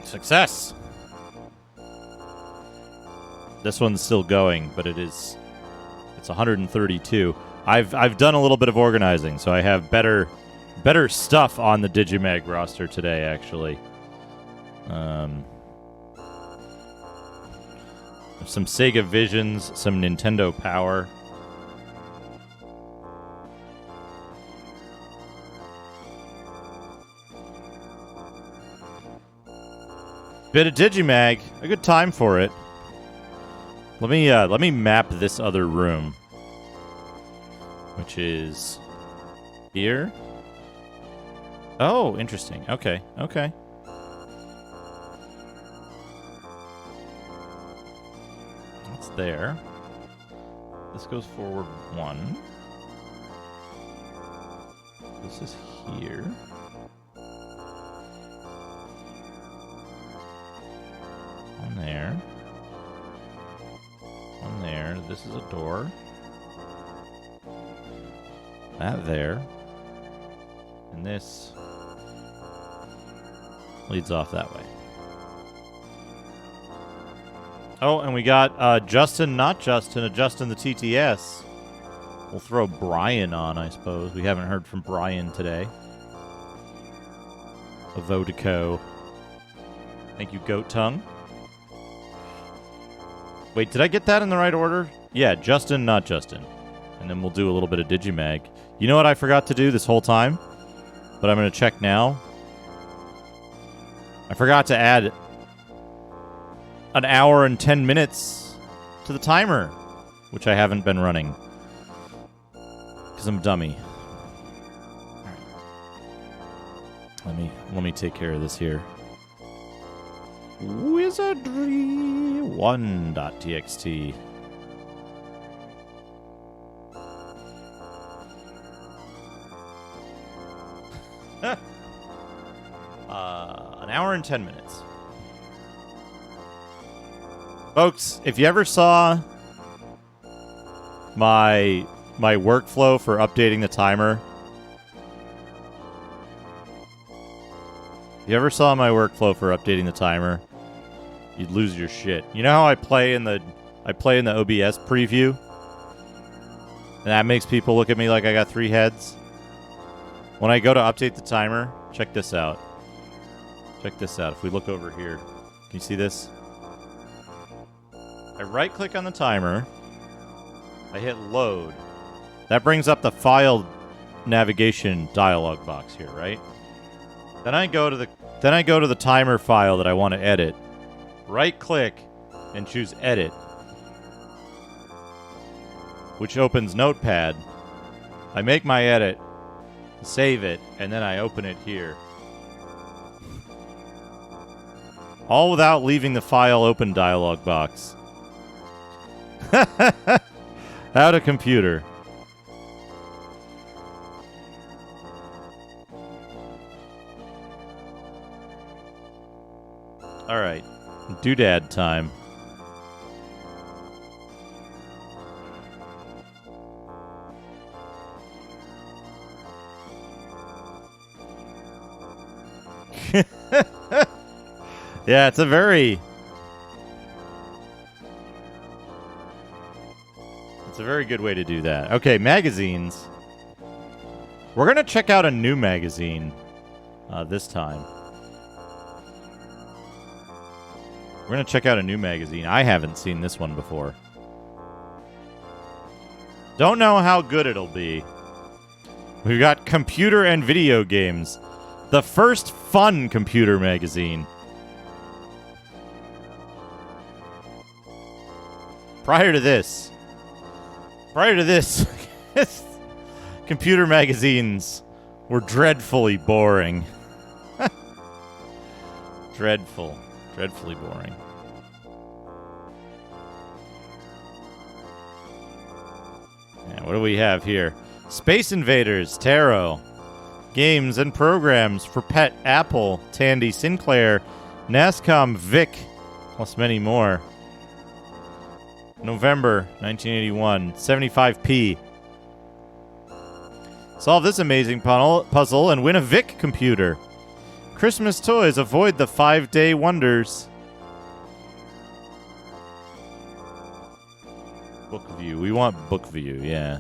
Success! This one's still going, but it's 132. I've done a little bit of organizing, so I have better stuff on the Digimag roster today, actually. Some Sega Visions, some Nintendo Power. Bit of Digimag, a good time for it. Let me map this other room, which is here. Oh, interesting. Okay. That's there. This goes forward 1. This is here. One there. One there. This is a door. That there. And this leads off that way. Oh, and we got Justin, not Justin, a Justin the TTS. We'll throw Brian on, I suppose. We haven't heard from Brian today. Avodico. Thank you, Goat Tongue. Wait, did I get that in the right order? Yeah, Justin, not Justin. And then we'll do a little bit of Digimag. You know what I forgot to do this whole time? But I'm going to check now. I forgot to add an hour and 10 minutes to the timer, which I haven't been running. Because I'm a dummy. Alright. Let me take care of this here. Wizardry 1.txt. An hour and 10 minutes. Folks, if you ever saw my workflow for updating the timer, you'd lose your shit. You know how I play in the OBS preview? And that makes people look at me like I got 3 heads? When I go to update the timer, check this out. Check this out. If we look over here, can you see this? If I right-click on the timer. I hit load. That brings up the file navigation dialog box here, right? Then I go to the timer file that I want to edit. Right-click and choose edit, which opens Notepad. I make my edit, save it, and then I open it here. All without leaving the file open dialog box. How to computer. Alright. Doodad time. Yeah, it's a very good way to do that. Okay, magazines. We're going to check out a new magazine this time. We're going to check out a new magazine. I haven't seen this one before. Don't know how good it'll be. We've got computer and video games. The first fun computer magazine. Prior to this, computer magazines were dreadfully boring. Dreadfully boring. Yeah, what do we have here? Space Invaders, Tarot. Games and programs for Pet, Apple, Tandy, Sinclair, NASCOM, Vic, plus many more. November 1981, 75p. Solve this amazing puzzle and win a Vic computer. Christmas toys, avoid the 5-day wonders. Book view. We want book view, yeah.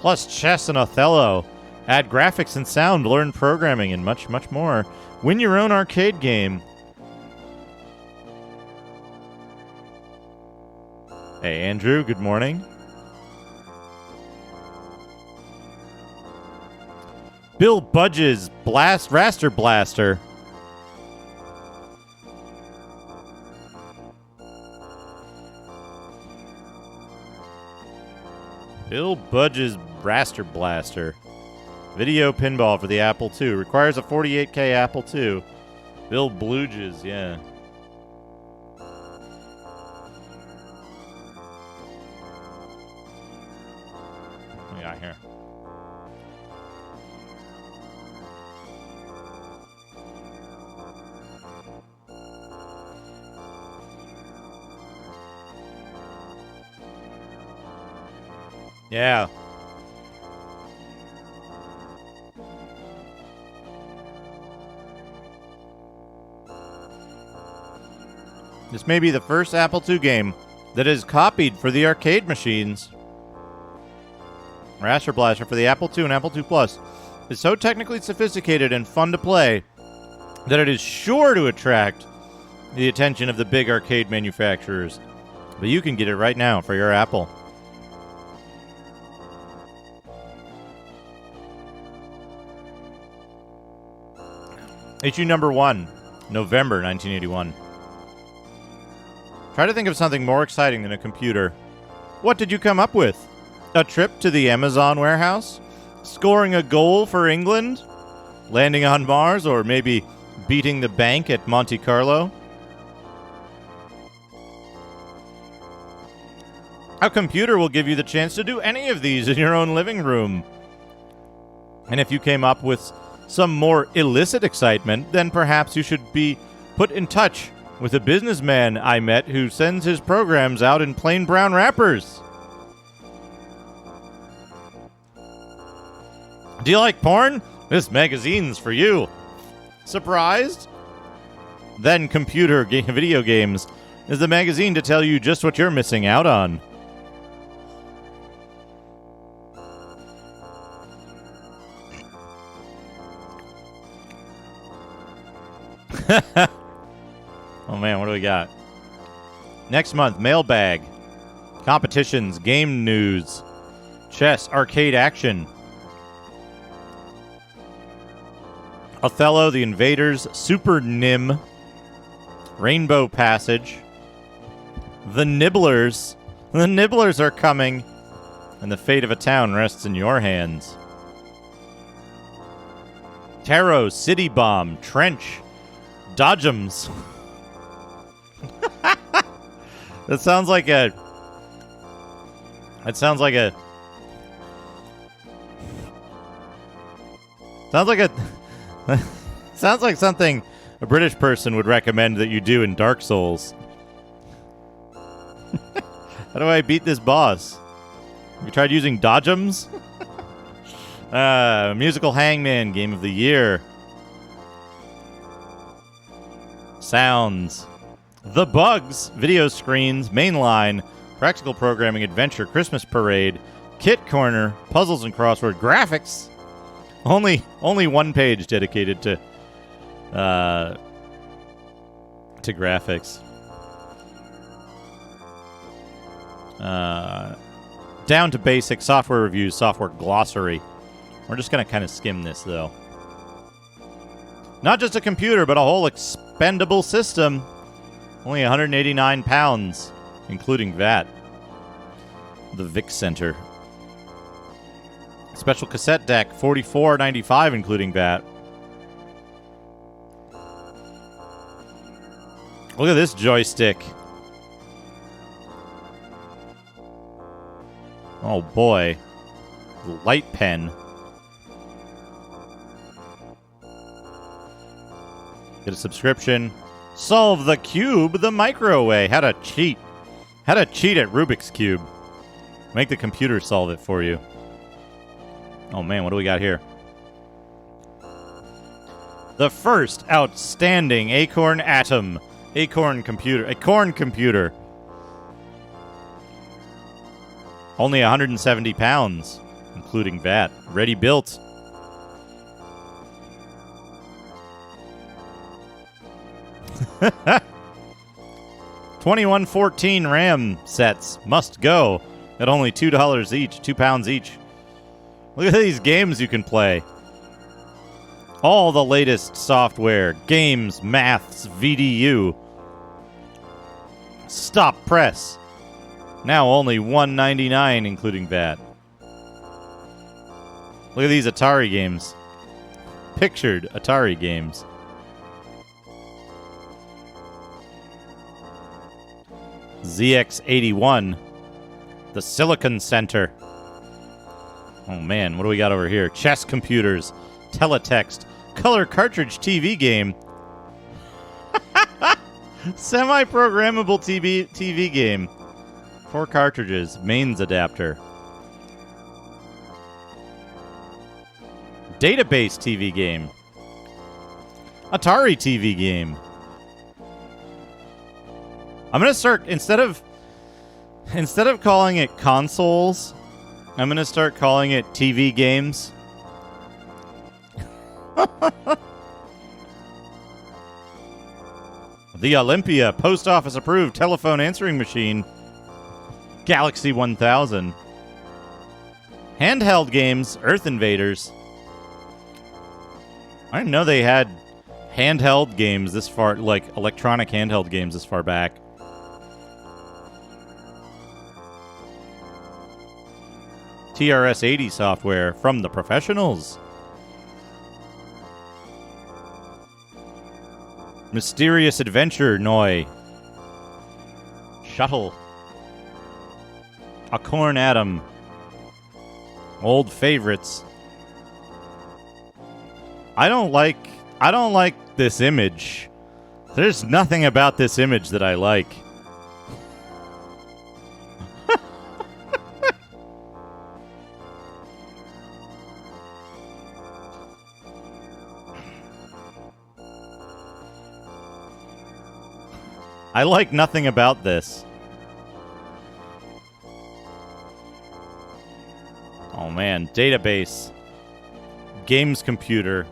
Plus chess and Othello. Add graphics and sound, learn programming, and much, much more. Win your own arcade game. Hey, Andrew, good morning. Bill Budge's Raster Blaster. Bill Budge's Raster Blaster. Video pinball for the Apple II. Requires a 48K Apple II. Bill Bluges, yeah. What we got here? Yeah. This may be the first Apple II game that is copied for the arcade machines. Raster Blaster for the Apple II and Apple II Plus is so technically sophisticated and fun to play that it is sure to attract the attention of the big arcade manufacturers. But you can get it right now for your Apple. Issue number 1, November 1981. Try to think of something more exciting than a computer. What did you come up with? A trip to the Amazon warehouse? Scoring a goal for England? Landing on Mars? Or maybe beating the bank at Monte Carlo? A computer will give you the chance to do any of these in your own living room. And if you came up with some more illicit excitement, then perhaps you should be put in touch with a businessman I met who sends his programs out in plain brown wrappers. Do you like porn? This magazine's for you. Surprised? Then Computer Video Games is the magazine to tell you just what you're missing out on. Oh man, what do we got? Next month, mailbag, competitions, game news, chess, arcade action, Othello, The Invaders, Super Nim, Rainbow Passage, The Nibblers. The Nibblers are coming, and the fate of a town rests in your hands. Tarot, City Bomb, Trench, Dodgems. That sounds like a... That sounds like a... Sounds like a... sounds like something a British person would recommend that you do in Dark Souls. How do I beat this boss? Have you tried using Dodgems? Musical Hangman, Game of the Year. Sounds. The Bugs, Video Screens, Mainline, Practical Programming Adventure, Christmas Parade, Kit Corner, Puzzles and Crossword, Graphics. Only one page dedicated to graphics. Down to Basic, Software Reviews, Software Glossary. We're just going to kind of skim this, though. Not just a computer, but a whole expendable system. Only 189 pounds, including VAT. The Vic Center. Special cassette deck, $44.95, including VAT. Look at this joystick. Oh boy. Light pen. Get a subscription. Solve the cube the micro way. How to cheat. How to cheat at Rubik's Cube. Make the computer solve it for you. Oh man, what do we got here? The first outstanding Acorn Atom. Acorn computer. Acorn computer. Only 170 pounds, including VAT. Ready built. $2114 RAM sets must go at only $2 each, £2 each. Look at these games you can play. All the latest software, games, maths, VDU. Stop press. Now only $199, including VAT. Look at these Atari games. Pictured Atari games. ZX81. The Silicon Center. Oh man, what do we got over here? Chess computers. Teletext. Color cartridge TV game. Semi-programmable TV game. 4 cartridges. Mains adapter. Database TV game. Atari TV game. I'm gonna start instead of calling it consoles, I'm gonna start calling it TV games. The Olympia post office approved telephone answering machine. Galaxy 1000. Handheld games, Earth Invaders. I didn't know they had handheld games this far, like electronic handheld games this far back. TRS-80 software from the professionals. Mysterious Adventure, Noi. Shuttle. Acorn Atom. Old favorites. I don't like this image. There's nothing about this image that I like. I like nothing about this. Oh man, database. Games computer.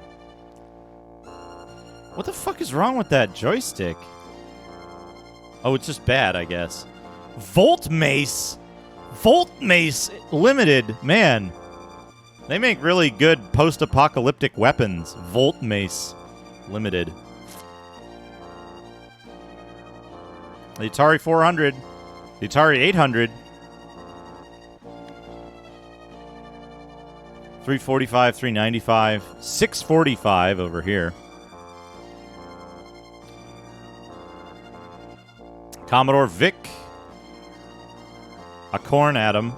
What the fuck is wrong with that joystick? Oh, it's just bad, I guess. Volt Mace. Volt Mace Limited. Man. They make really good post-apocalyptic weapons. Volt Mace Limited. The Atari 400. The Atari 800. 345, 395, 645 over here. Commodore Vic. A Corn Atom.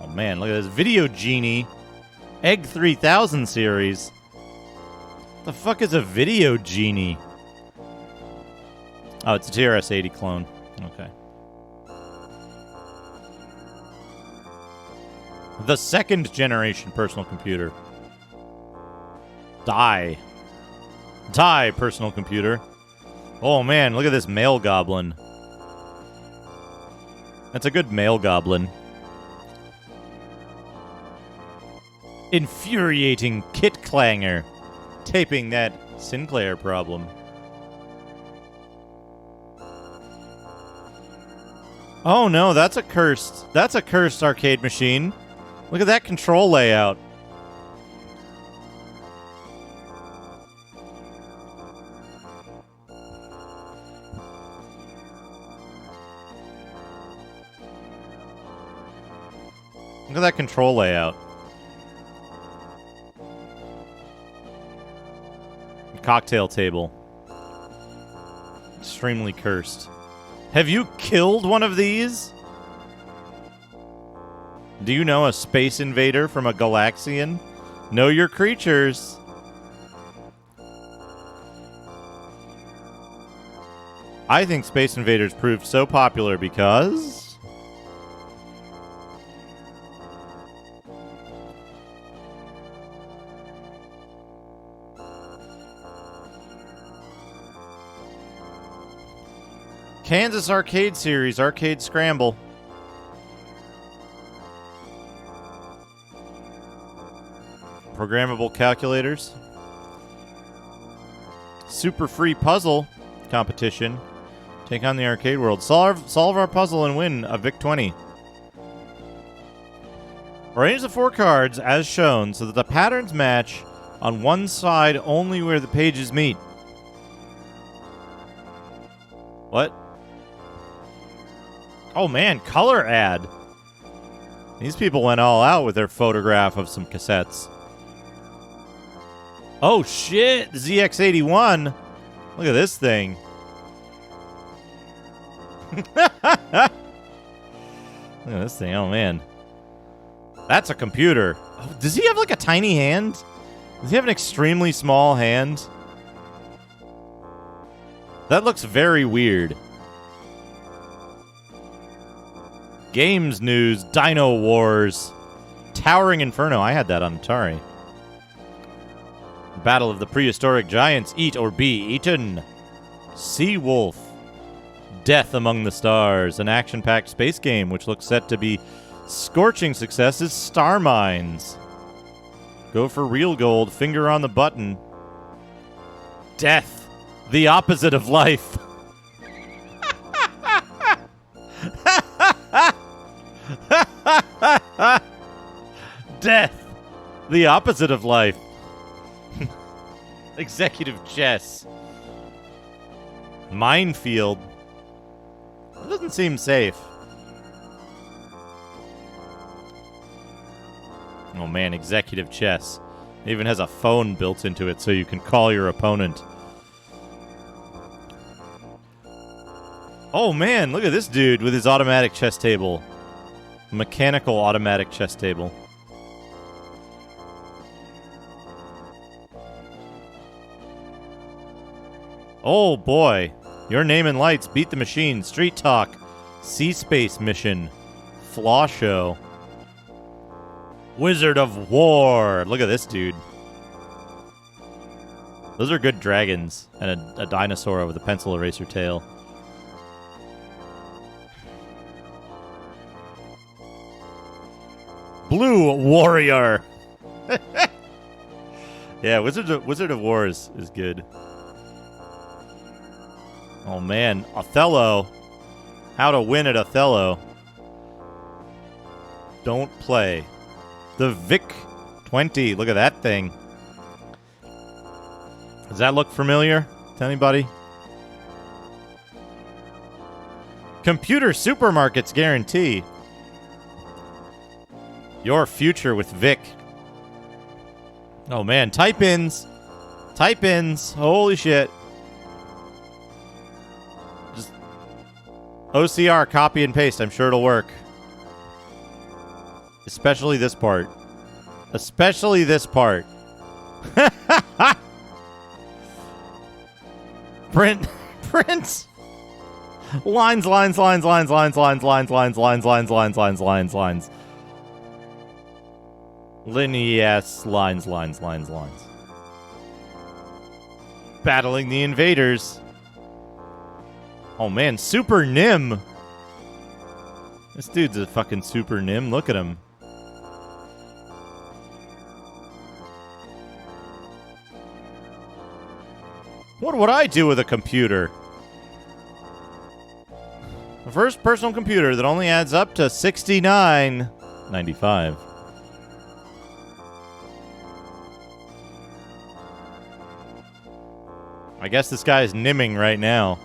Oh man, look at this. Video Genie. Egg 3000 series. The fuck is a Video Genie? Oh, it's a TRS-80 clone. Okay. The second generation personal computer. Die personal computer. Oh man, look at this male goblin. That's a good male goblin. Infuriating kit clanger. Taping that Sinclair problem. Oh no, that's a cursed arcade machine. Look at that control layout. Look at that control layout. Cocktail table. Extremely cursed. Have you killed one of these? Do you know a space invader from a Galaxian? Know your creatures. I think Space Invaders proved so popular because... Kansas Arcade Series, Arcade Scramble. Programmable calculators. Super free puzzle competition. Take on the arcade world. Solve our puzzle and win a Vic 20. Arrange the 4 cards as shown so that the patterns match on one side only where the pages meet. What? Oh man, color ad. These people went all out with their photograph of some cassettes. Oh shit, ZX81. Look at this thing. Look at this thing, oh man. That's a computer. Oh, does he have like a tiny hand? Does he have an extremely small hand? That looks very weird. Games news, Dino Wars, Towering Inferno. I had that on Atari. Battle of the Prehistoric Giants, Eat or Be Eaten. Sea Wolf, Death Among the Stars, an action-packed space game which looks set to be scorching success is Star Mines. Go for real gold, finger on the button. Death, the opposite of life. Death, the opposite of life. Executive chess. Minefield. That doesn't seem safe. Oh man, executive chess. It even has a phone built into it so you can call your opponent. Oh man, look at this dude with his automatic chess table. Mechanical automatic chess table. Oh boy. Your Name in Lights, Beat the Machine, Street Talk, Sea Space Mission, Flaw Show, Wizard of War. Look at this dude. Those are good dragons and a dinosaur with a pencil eraser tail. Blue Warrior. Yeah, Wizard of War is good. Oh man, Othello. How to win at Othello. Don't play. The Vic 20. Look at that thing. Does that look familiar to anybody? Computer supermarkets guarantee your future with Vic. Oh man, type-ins. Type-ins. Holy shit. Just OCR, copy and paste. I'm sure it'll work. Especially this part. Especially this part. Print. Lines. Yes, lines. Battling the invaders. Oh man, Super Nim. This dude's a fucking Super Nim. Look at him. What would I do with a computer? The first personal computer that only adds up to $69.95. I guess this guy is nimming right now.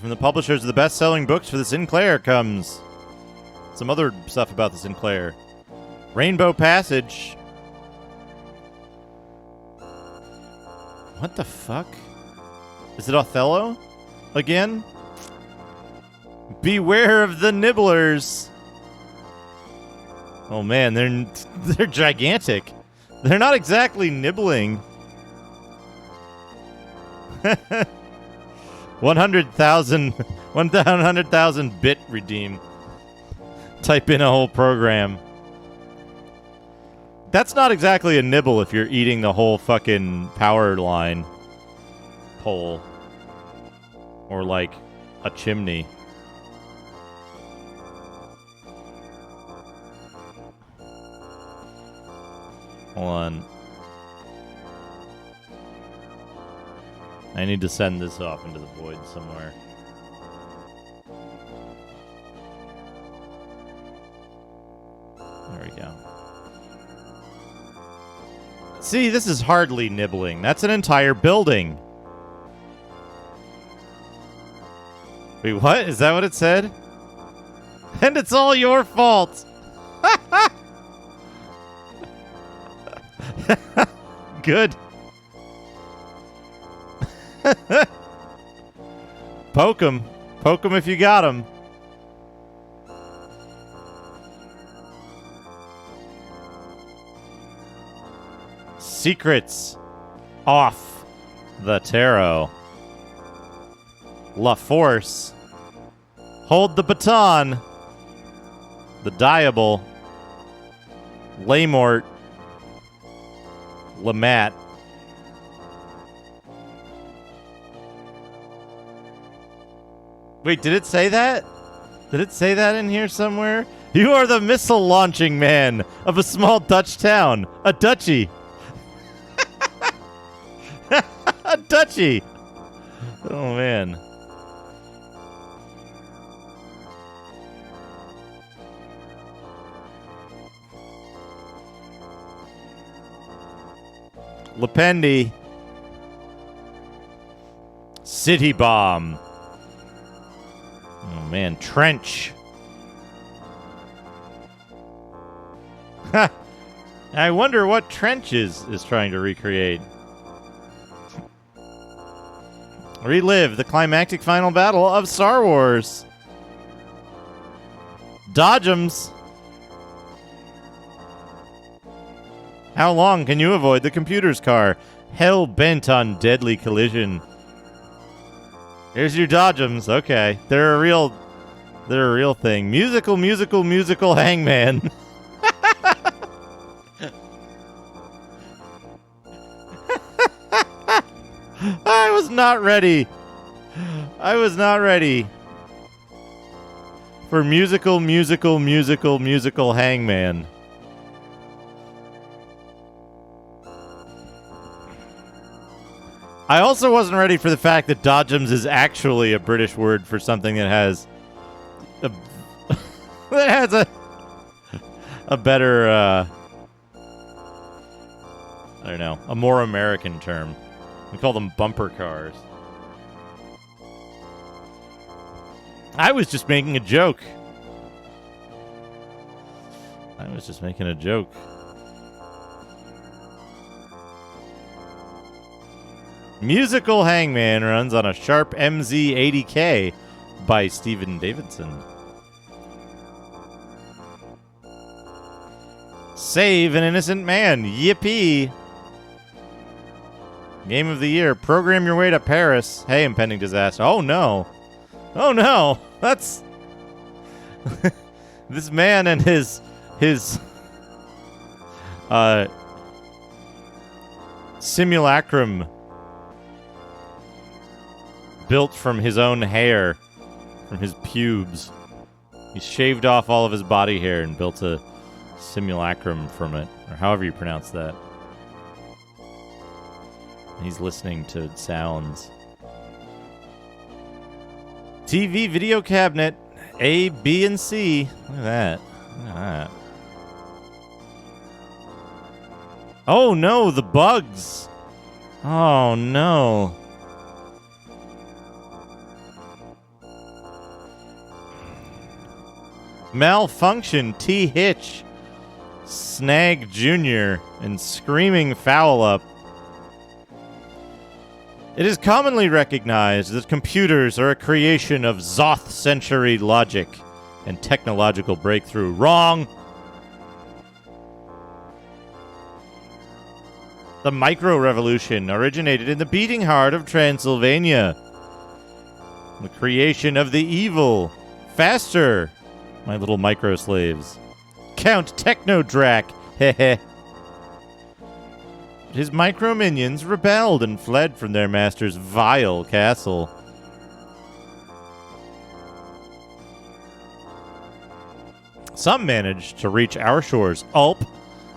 From the publishers of the best-selling books for the Sinclair comes some other stuff about the Sinclair. Rainbow Passage. What the fuck? Is it Othello? Again? Beware of the Nibblers. Oh man, they're gigantic. They're not exactly nibbling. 100,000 bit redeem. Type in a whole program. That's not exactly a nibble if you're eating the whole fucking power line pole. Or like a chimney. Hold on. I need to send this off into the void somewhere. There we go. See, this is hardly nibbling. That's an entire building. Wait, what? Is that what it said? And it's all your fault. Good. Poke him. Poke him if you got him. Secrets off the tarot. La Force. Hold the baton. The Diable. Laymort. Lamat. Wait, did it say that? Did it say that in here somewhere? You are the missile launching man of a small Dutch town. A duchy. A duchy. Oh, man. Lependi. City bomb. Oh, man. Trench. Ha! I wonder what Trench is trying to recreate. Relive the climactic final battle of Star Wars. Dodgems. How long can you avoid the computer's car? Hell bent on deadly collision. Here's your Dodgems. Okay. They're a real thing. Musical hangman. I was not ready. for musical hangman. I also wasn't ready for the fact that dodgems is actually a British word for something that has a better, I don't know, a more American term. We call them bumper cars. I was just making a joke. Musical Hangman runs on a Sharp MZ80K by Stephen Davidson. Save an innocent man. Yippee. Game of the year. Program your way to Paris. Hey, impending disaster. Oh, no. Oh, no. That's... this man and his simulacrum built from his own hair, from his pubes. He shaved off all of his body hair and built a simulacrum from it, or however you pronounce that. He's listening to sounds. TV video cabinet, A, B, and C. Look at that. Look at that. Oh no, the bugs. Oh no. Malfunction, T. Hitch, Snag Jr., and Screaming Foul Up. It is commonly recognized that computers are a creation of Zoth century logic and technological breakthrough. Wrong! The micro-revolution originated in the beating heart of Transylvania. The creation of the evil. Faster! My little micro-slaves. Count Technodrak! Heh. His micro-minions rebelled and fled from their master's vile castle. Some managed to reach our shores, Ulp,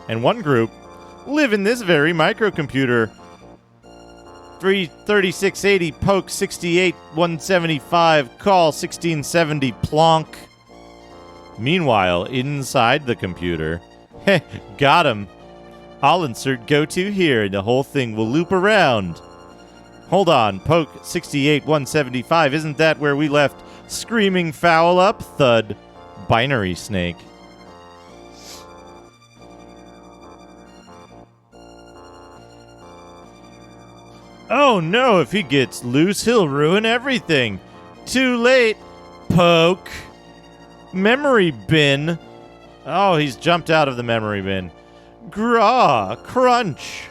and one group live in this very microcomputer. 33680 poke 68 175 call 1670 plonk. Meanwhile, inside the computer, got him. I'll insert go to here and the whole thing will loop around. Hold on, poke 68 175, isn't that where we left Screaming Foul Up? Thud. Binary snake. Oh no, if he gets loose, he'll ruin everything. Too late. Poke. Memory bin. Oh, he's jumped out of the memory bin. Graw. Crunch.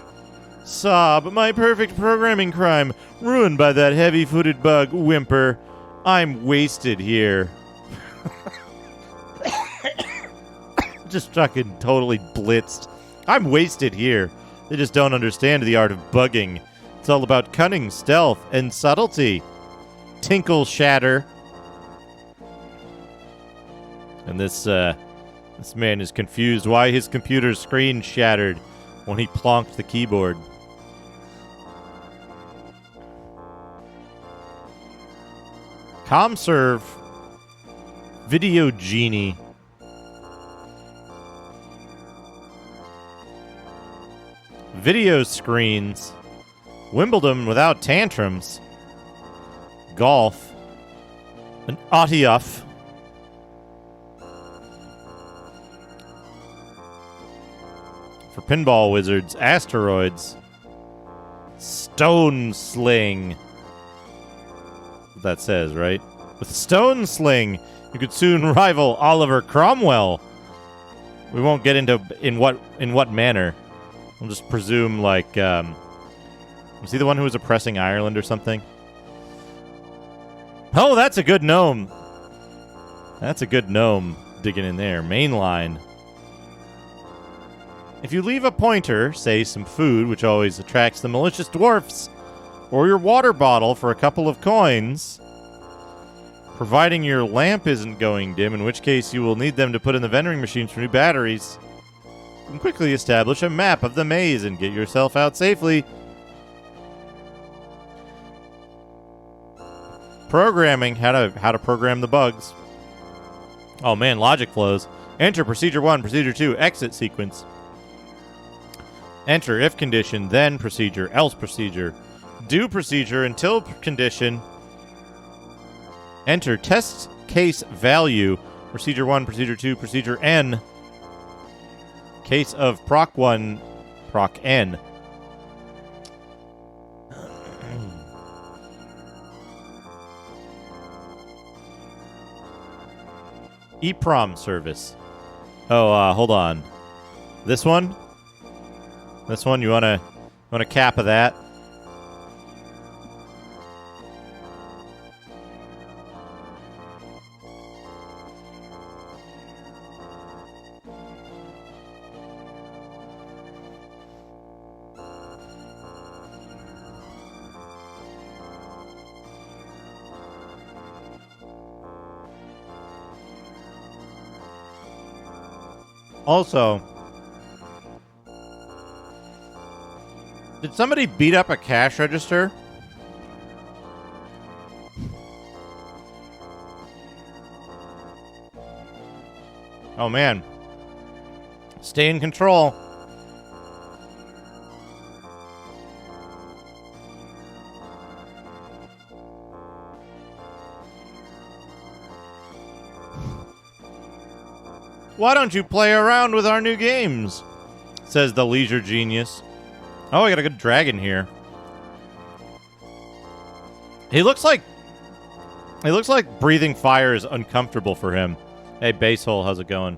Sob. My perfect programming crime. Ruined by that heavy-footed bug. Whimper. I'm wasted here. Just fucking totally blitzed. I'm wasted here. They just don't understand the art of bugging. It's all about cunning, stealth, and subtlety. Tinkle shatter. And this man is confused why his computer's screen shattered when he plonked the keyboard. ComServe. Video Genie. Video screens. Wimbledon without tantrums. Golf. An Autiuff. For pinball wizards, asteroids. Stone Sling. What that says, right? With Stone Sling, you could soon rival Oliver Cromwell. We won't get into in what manner. We'll just presume like was he the one who was oppressing Ireland or something? Oh, that's a good gnome. That's a good gnome digging in there. Mainline. If you leave a pointer, say some food, which always attracts the malicious dwarfs, or your water bottle for a couple of coins, Providing your lamp isn't going dim, in which case you will need them to put in the vending machines for new batteries. You can quickly establish a map of the maze and get yourself out safely. Programming, how to program the bugs. Oh man, logic flows. Enter procedure 1, procedure 2, exit sequence. Enter if condition, then procedure, else procedure. Do procedure until condition. Enter test case value. Procedure 1, procedure 2, procedure N. Case of proc 1, proc N. EPROM service. Oh, hold on. This one? This one, you want a cap of that? Also, did somebody beat up a cash register? Oh man. Stay in control. Why don't you play around with our new games? Says the leisure genius. Oh, I got a good dragon here. He looks like breathing fire is uncomfortable for him. Hey, Basehole, how's it going?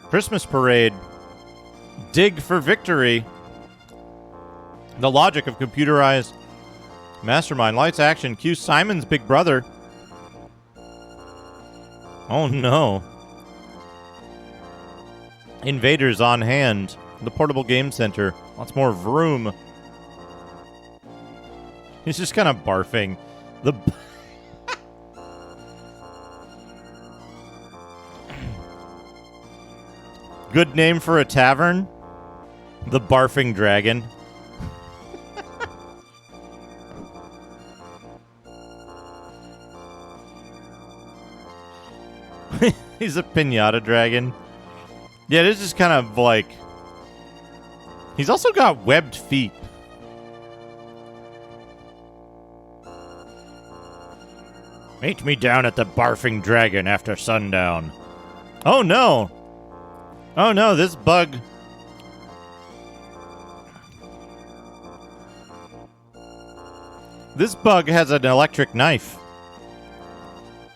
Christmas parade. Dig for victory. The logic of computerized mastermind. Lights action. Cue Simon's big brother. Oh no. Invaders on hand. The portable game center. Lots more vroom. He's just kind of barfing. The good name for a tavern? The Barfing Dragon. He's a pinata dragon. Yeah, this is kind of like... He's also got webbed feet. Meet me down at the Barfing Dragon after sundown. Oh no! Oh no, this bug... This bug has an electric knife.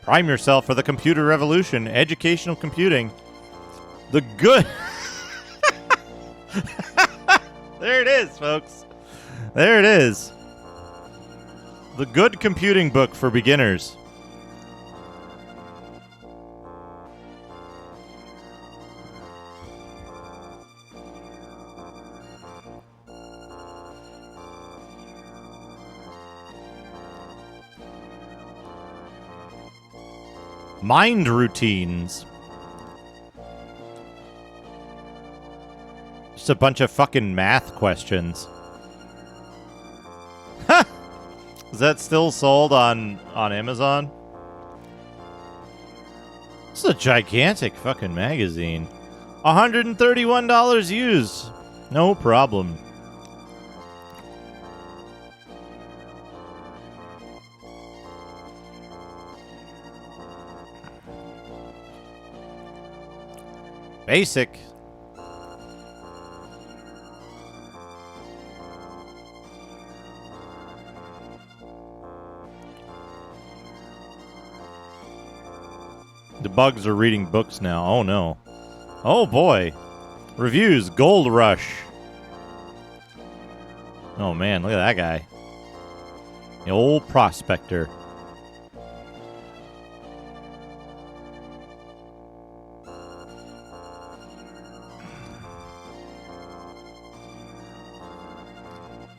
Prime yourself for the computer revolution. Educational computing. The good... There it is, folks. There it is. The good computing book for beginners. Mind routines. Just a bunch of fucking math questions. Ha! Is that still sold on Amazon? This is a gigantic fucking magazine. $131 used. No problem. Basic. The bugs are reading books now. Oh no. Oh boy. Reviews. Gold Rush. Oh man, look at that guy. The old prospector.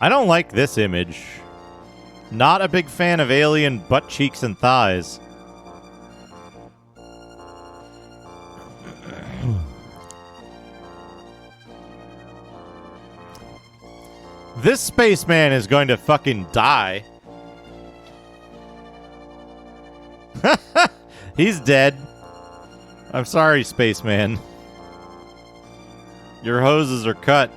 I don't like this image. Not a big fan of alien butt cheeks and thighs. This spaceman is going to fucking die. He's dead. I'm sorry, spaceman. Your hoses are cut.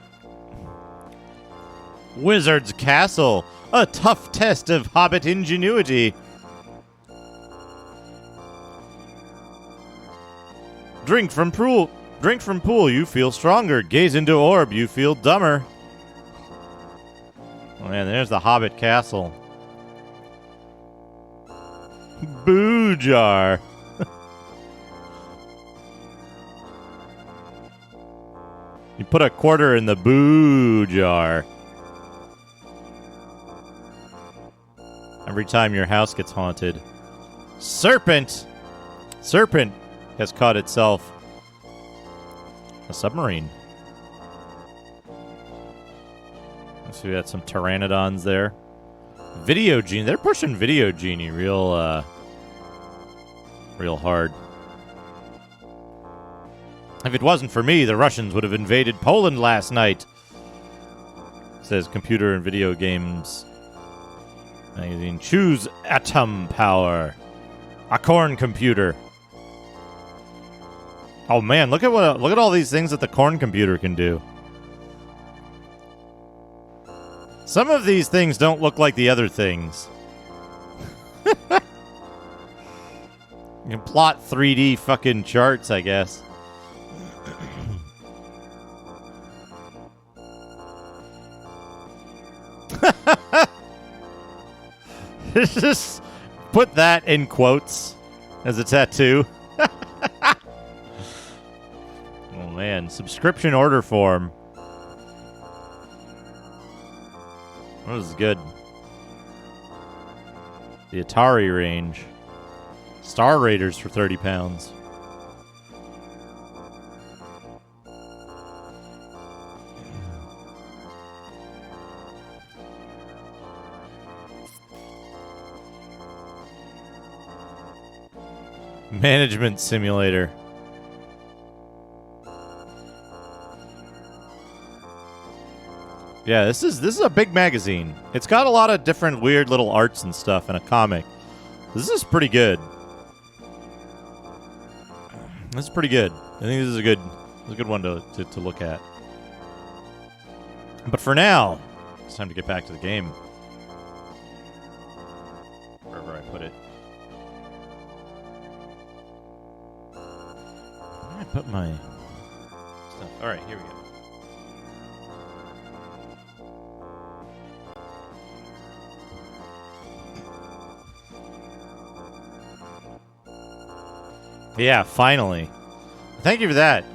Wizard's Castle. A tough test of hobbit ingenuity. Drink from pool. Drink from pool, you feel stronger. Gaze into orb, you feel dumber. Oh man, there's the Hobbit Castle. Boo jar. You put a quarter in the boo jar. Every time your house gets haunted. Serpent! Serpent has caught itself a submarine. Let's see, we got some pteranodons there. Video Genie. They're pushing Video Genie real hard. If it wasn't for me, the Russians would have invaded Poland last night. Says Computer and Video Games Magazine. Choose atom power. A corn computer. Oh man, look at all these things that the corn computer can do. Some of these things don't look like the other things. You can plot 3D fucking charts, I guess. Just put that in quotes as a tattoo. Oh man, subscription order form. That was good. The Atari range. Star Raiders for £30. Management Simulator. Yeah, this is a big magazine. It's got a lot of different weird little arts and stuff and a comic. This is pretty good. This is pretty good. I think this is a good one to look at. But for now, it's time to get back to the game. Wherever I put it. Where did I put my stuff? All right, here we go. Yeah, finally. Thank you for that,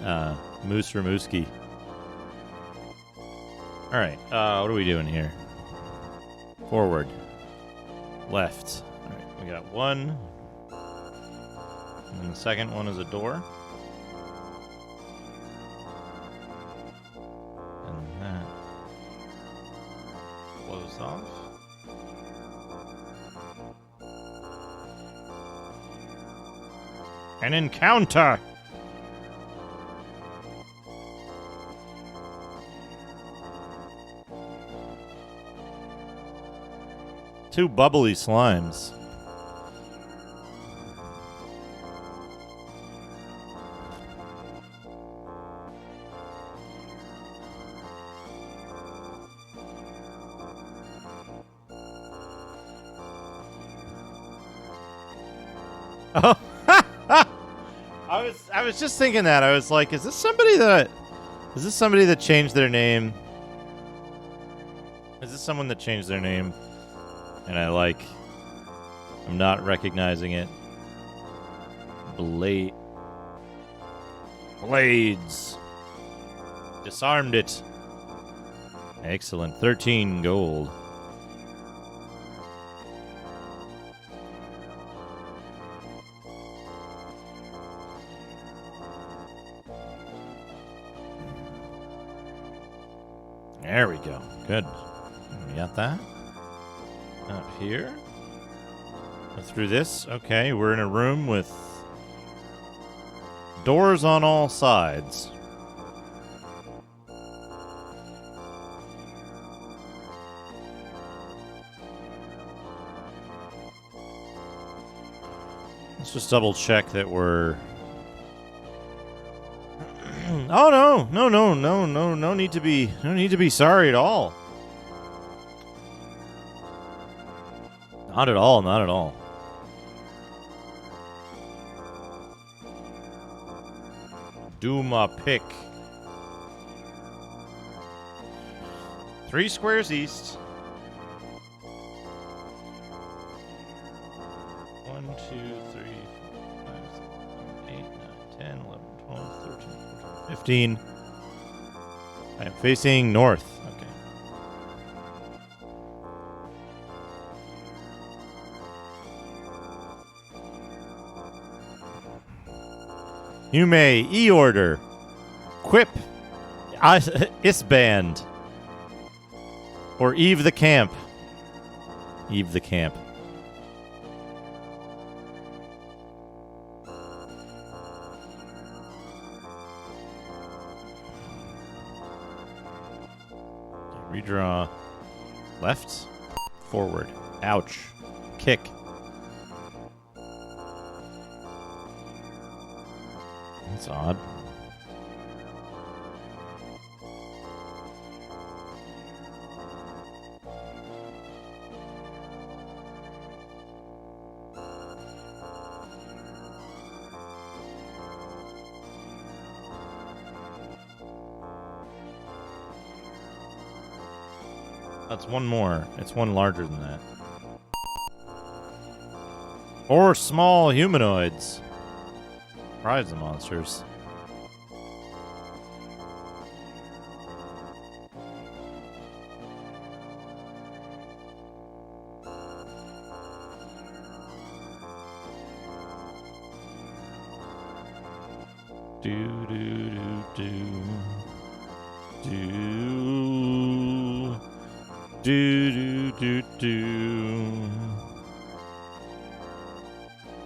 Moose Ramooski. All right, what are we doing here? Forward. Left. All right, we got one. And the second one is a door. And that close off. An encounter! Two bubbly slimes. Oh! I was just thinking that. I was like, is this somebody that changed their name? Is this someone that changed their name? And I'm not recognizing it. Blades. Disarmed it. Excellent. 13 gold. There we go. Good. We got that. Up here? Through this? Okay, we're in a room with doors on all sides. Let's just double check that we're... Oh no need to be sorry at all. Not at all. Do my pick. 3 squares east. 1, 2, 3, 4, 5, 6, 7, 8, 9, 10, 11, 12, 13, 14, 15. I am facing north. Okay. You may E-order. Quip. Isband. Or Eve the Camp. Eve the Camp. Redraw. Left. Forward. Ouch. Kick. That's odd. That's one more. It's one larger than that. Or small humanoids. Prize the monsters. Do do do do do do do do.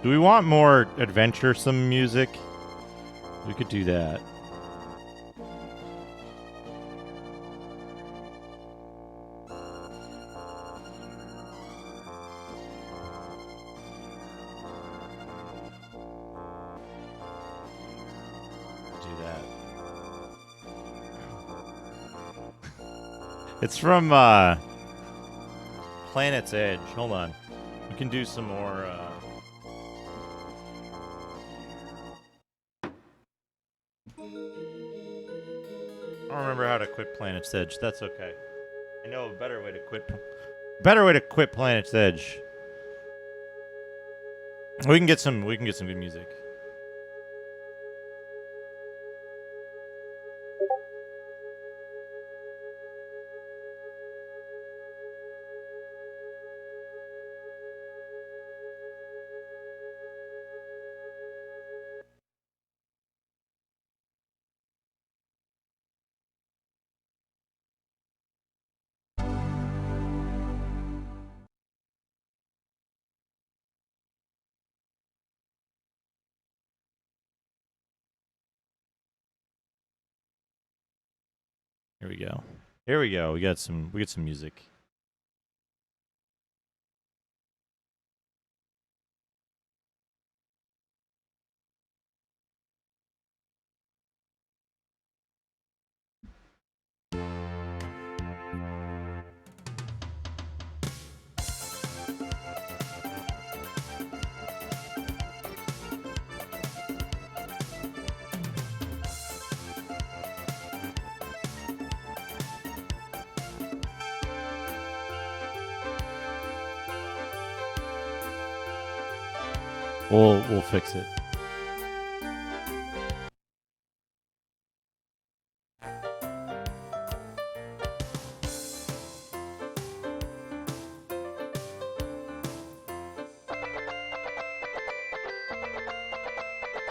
Do we want more adventuresome music? We could do that. Do that. It's from Planet's Edge. Hold on. We can do some more I don't remember how to quit Planet's Edge. That's okay. I know a better way to quit Planet's Edge. We can get some good music. Here we go. Here we go. We get some music. We'll fix it.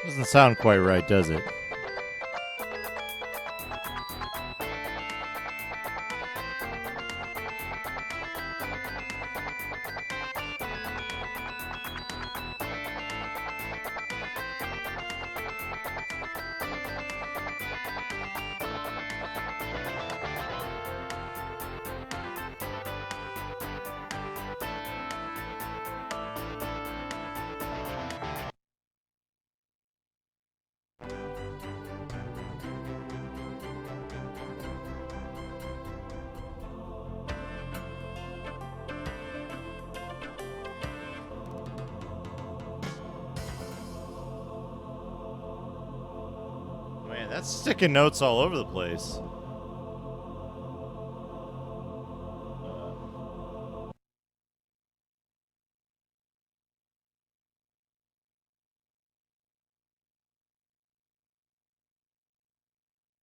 Doesn't sound quite right, does it? Man, that's sticking notes all over the place.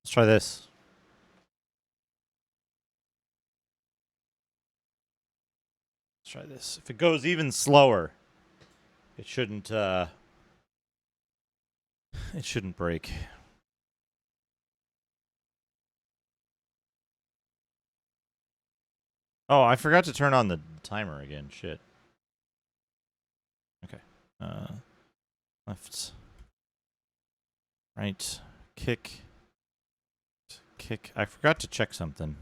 Let's try this. Let's try this. If it goes even slower, it shouldn't break. Oh, I forgot to turn on the timer again. Shit. Okay. Left. Right. Kick. Kick. I forgot to check something.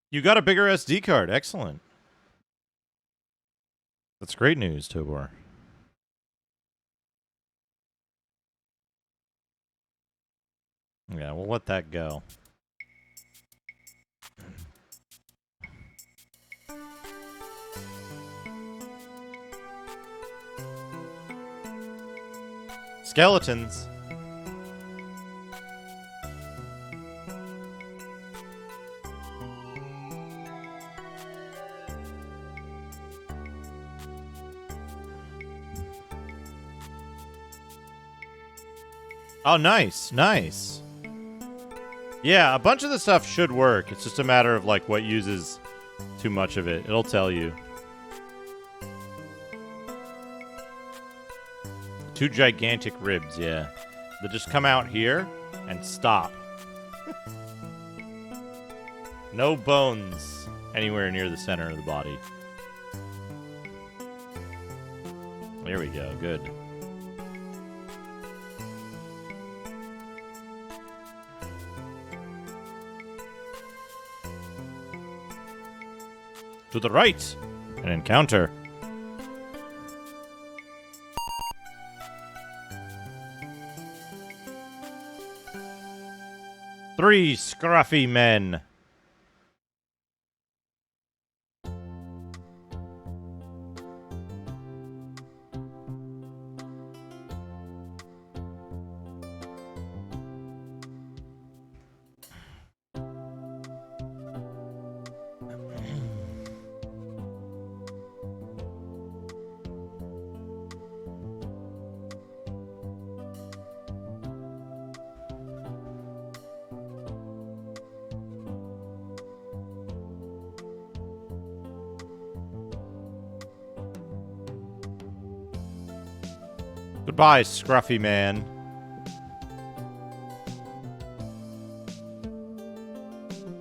You got a bigger SD card. Excellent. That's great news, Tobor. Yeah, we'll let that go. Skeletons. Oh, nice, nice. Yeah, a bunch of the stuff should work. It's just a matter of, like, what uses too much of it. It'll tell you. 2 gigantic ribs, yeah. They just come out here and stop. No bones anywhere near the center of the body. There we go, good. To the right, an encounter. Three scruffy men. Goodbye, scruffy man.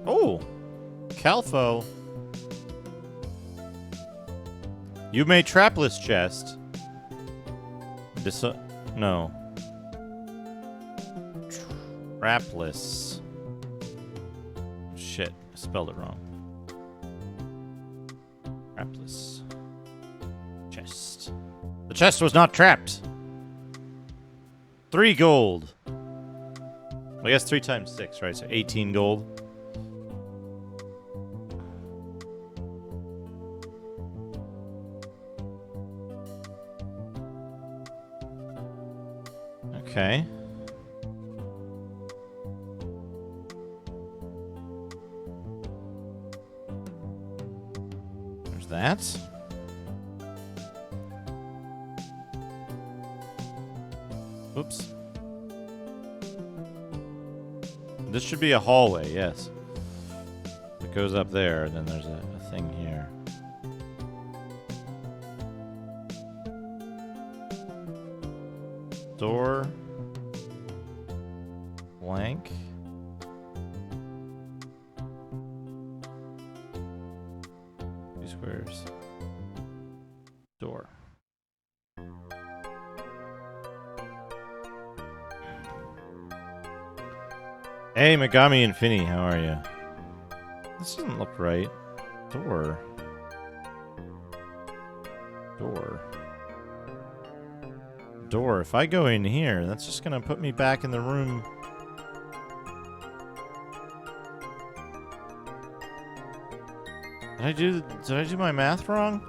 Oh, Calfo. You may trapless chest. No. Trapless. Shit, I spelled it wrong. Trapless. Chest. The chest was not trapped. 3 gold. I guess 3 times 6, right? So 18 gold. Okay. There's that. Oops. This should be a hallway, yes. It goes up there, and then there's a thing here. Door. Blank. 2 squares. Door. Hey, Megami and Finny, how are you? This doesn't look right. Door. Door. Door. If I go in here, that's just gonna put me back in the room. Did I do my math wrong?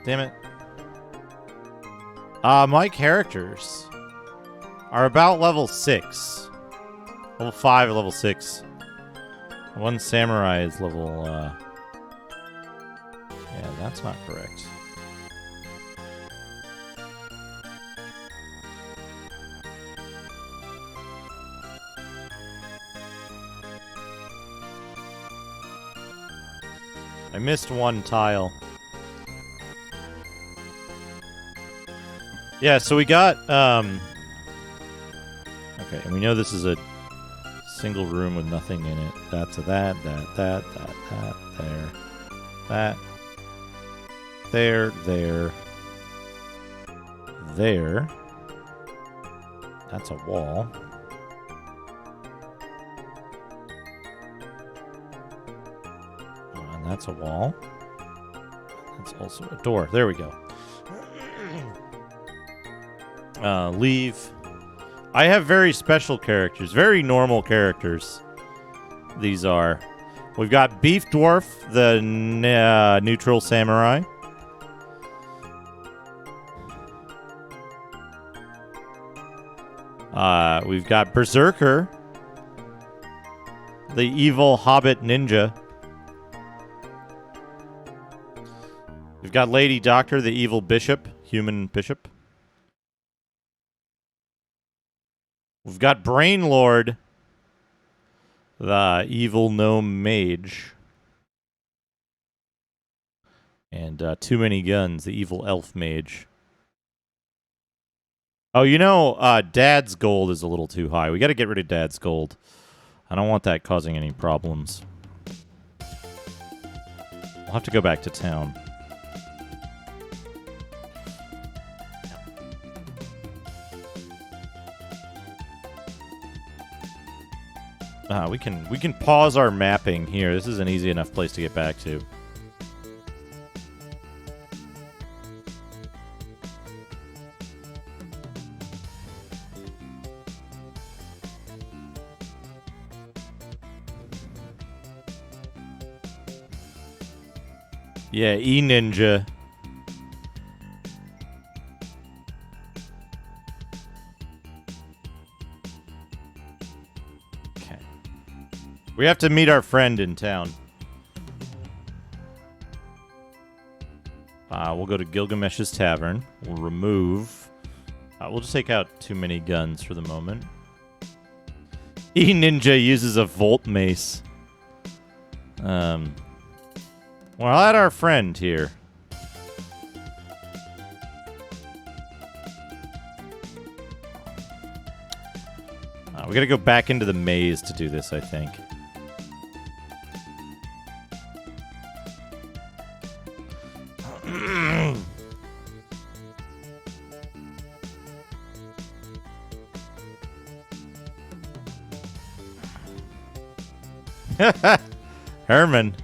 Damn it. My characters are about level 6. Level 5 or level 6. One samurai is level, yeah, that's not correct. I missed one tile. Yeah, so we got, okay, and we know this is a single room with nothing in it. That's a that, there. That. There. There. That's a wall. And that's a wall. That's also a door. There we go. Leave. I have very special characters. Very normal characters. These are. We've got Beef Dwarf, the neutral samurai. We've got Berserker, the evil hobbit ninja. We've got Lady Doctor, the evil bishop, human bishop. We've got Brain Lord, the evil gnome mage. And Too Many Guns, the evil elf mage. Oh, you know, Dad's gold is a little too high. We got to get rid of Dad's gold. I don't want that causing any problems. We'll have to go back to town. We can pause our mapping here. This is an easy enough place to get back to. Yeah, E-Ninja. Okay. We have to meet our friend in town. We'll go to Gilgamesh's Tavern. We'll remove... we'll just take out Too Many Guns for the moment. E-Ninja uses a Volt Mace. Well, I'll add our friend here. We gotta go back into the maze to do this, I think. Herman.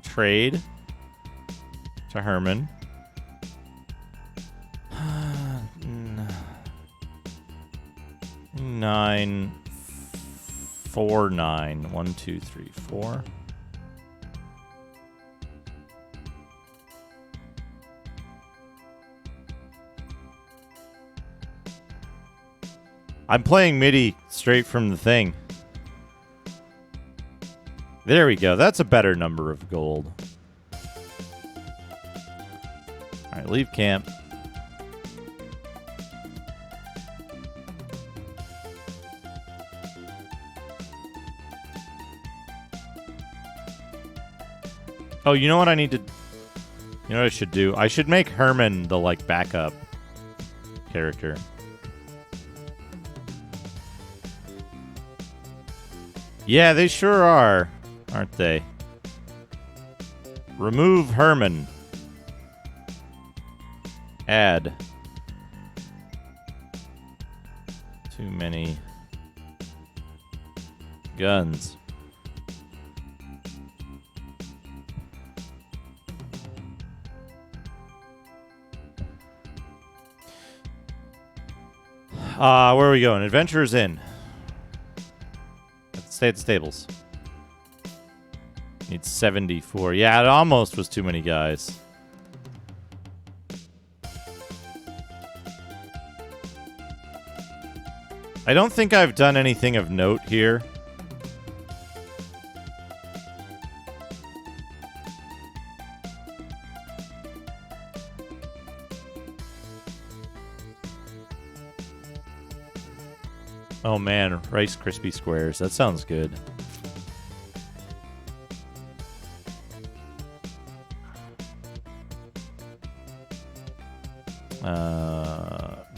Trade to Herman. 9, 4, 9. 1, 2, 3, 4. I'm playing MIDI straight from the thing. There we go. That's a better number of gold. Alright, leave camp. Oh, you know what I need to... You know what I should do? I should make Herman the, like, backup character. Yeah, they sure are, aren't they? Remove Herman. Add. Too many guns. Where are we going? Adventurers Inn. Let's stay at the stables. Need 74. Yeah, it almost was too many guys. I don't think I've done anything of note here. Oh man, Rice Krispie Squares. That sounds good.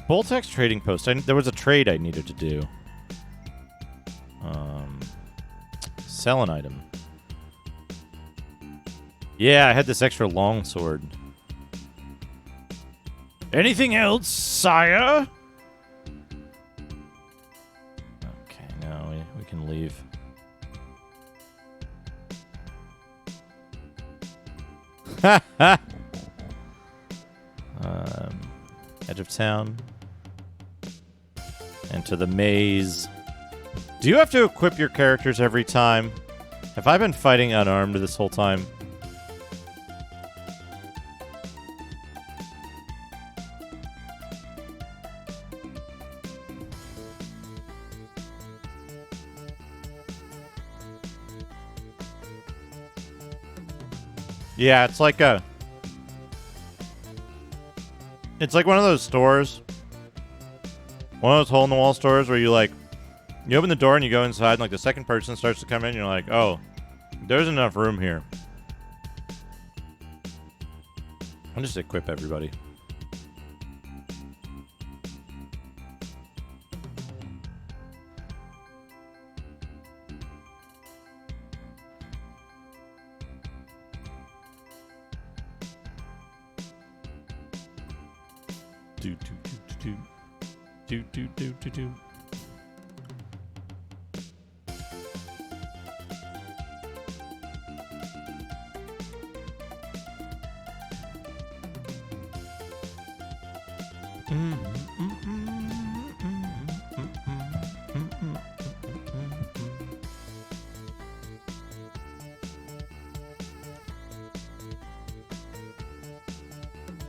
Boltex Trading Post. There was a trade I needed to do. Sell an item. Yeah, I had this extra long sword. Anything else, sire? Okay, no, we can leave. Edge of town. Enter the maze. Do you have to equip your characters every time? Have I been fighting unarmed this whole time? Yeah, it's like a... It's like one of those stores. One of those hole-in-the-wall stores where you, like... You open the door and you go inside and, like, the second person starts to come in and you're like, oh, there's enough room here. I'll just equip everybody. Do.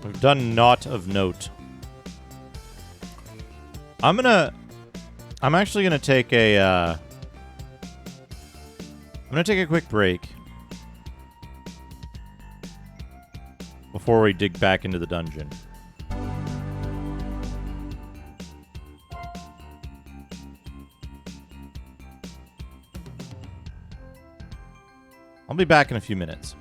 We've done naught of note. I'm actually gonna take a, I'm gonna take a quick break before we dig back into the dungeon. I'll be back in a few minutes.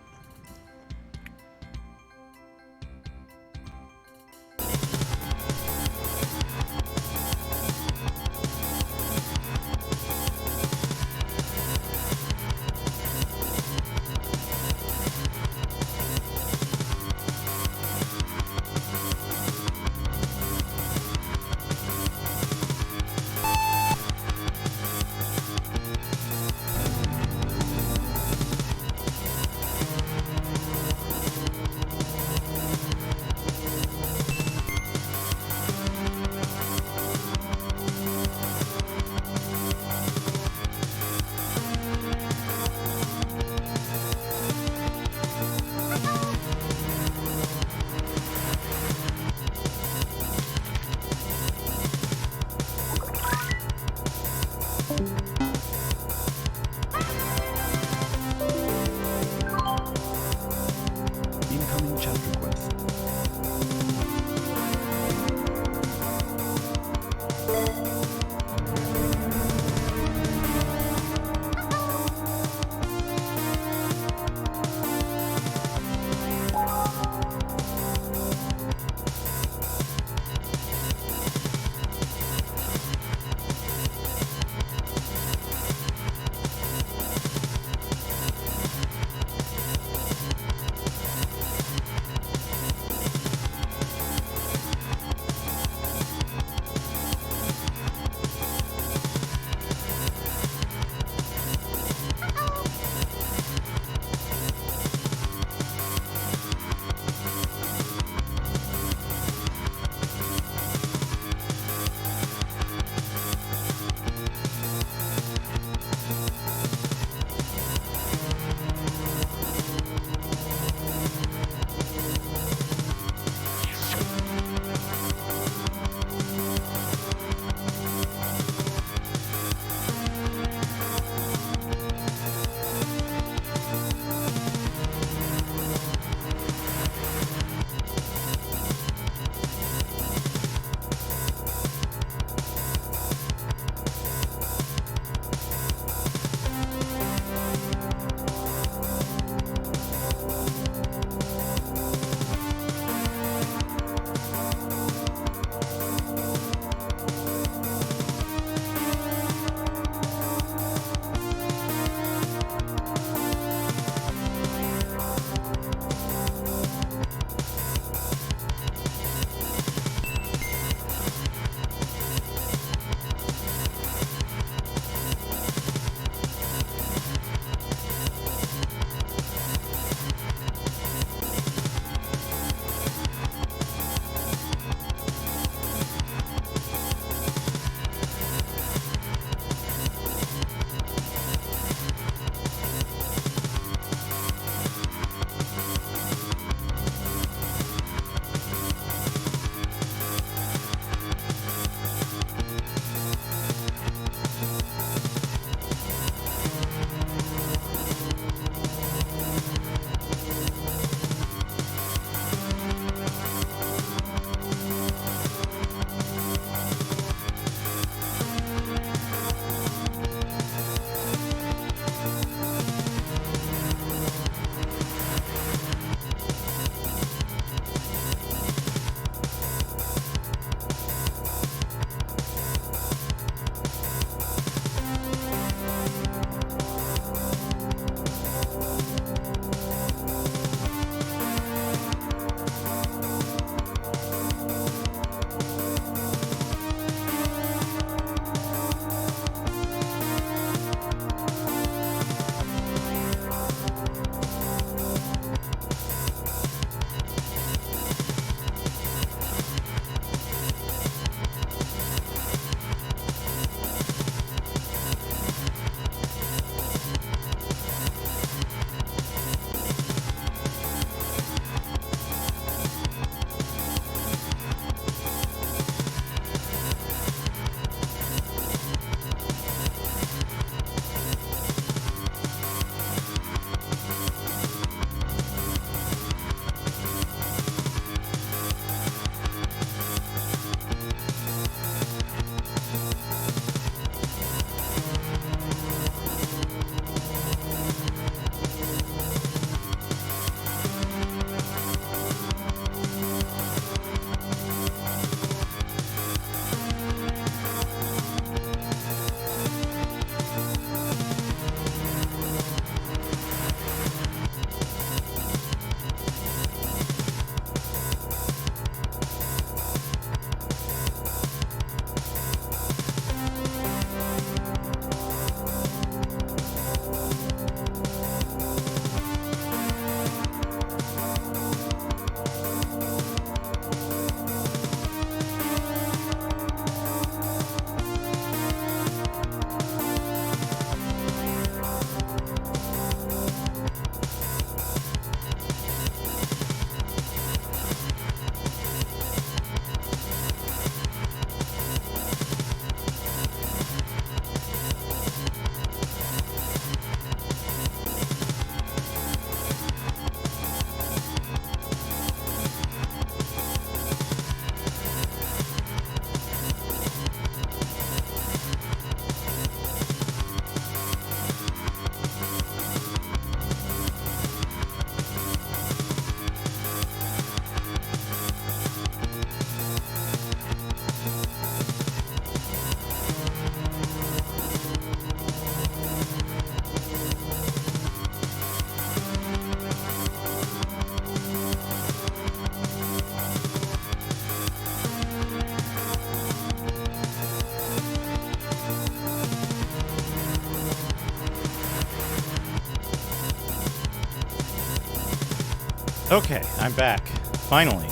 Okay, I'm back. Finally.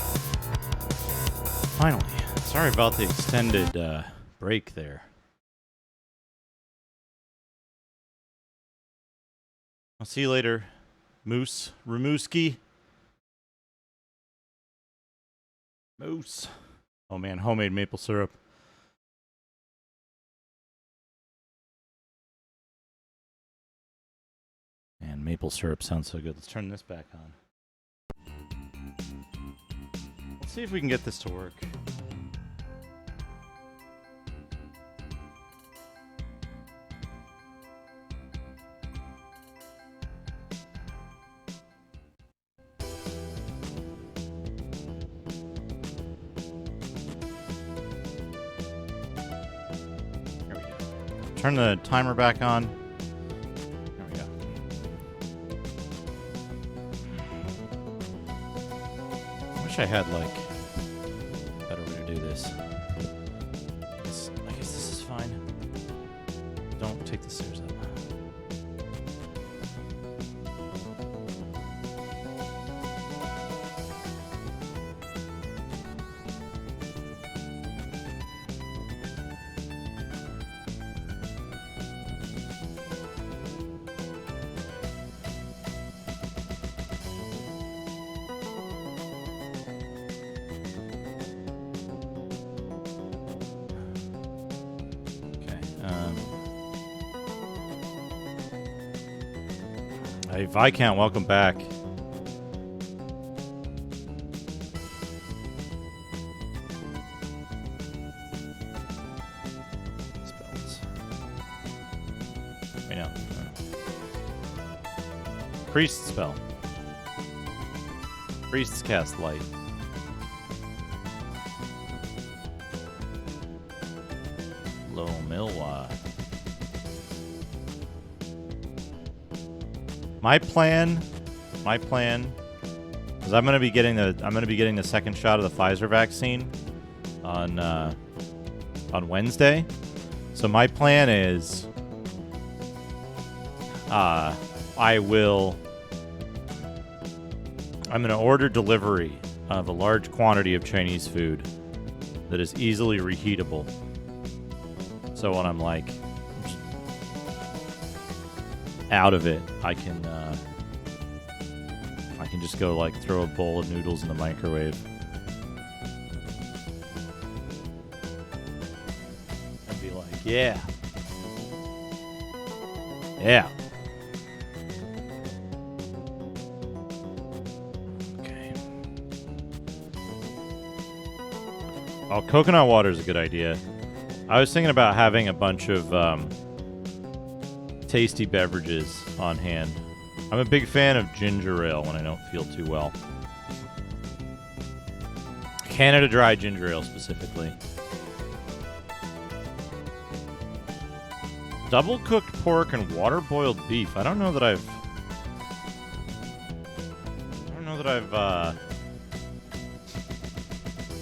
Finally. Sorry about the extended break there. I'll see you later, Moose. Ramooski. Moose. Oh man, homemade maple syrup. And maple syrup sounds so good. Let's turn this back on. Let's see if we can get this to work. There we go. Turn the timer back on. There we go. I wish I had like a better way to do this. I guess this is fine. Don't take the stairs up. Hey, Viscount, welcome back. Spells. Wait, no. Priest spell. Priests cast light. Low Milwa. My plan is I'm gonna be getting the second shot of the Pfizer vaccine on Wednesday. So my plan is I'm gonna order delivery of a large quantity of Chinese food that is easily reheatable. So when I'm like out of it, I can just go like throw a bowl of noodles in the microwave and be like, yeah. Okay. Oh, coconut water is a good idea. I was thinking about having a bunch of tasty beverages on hand. I'm a big fan of ginger ale when I don't feel too well. Canada Dry ginger ale specifically. Double cooked pork and water boiled beef. I don't know that I've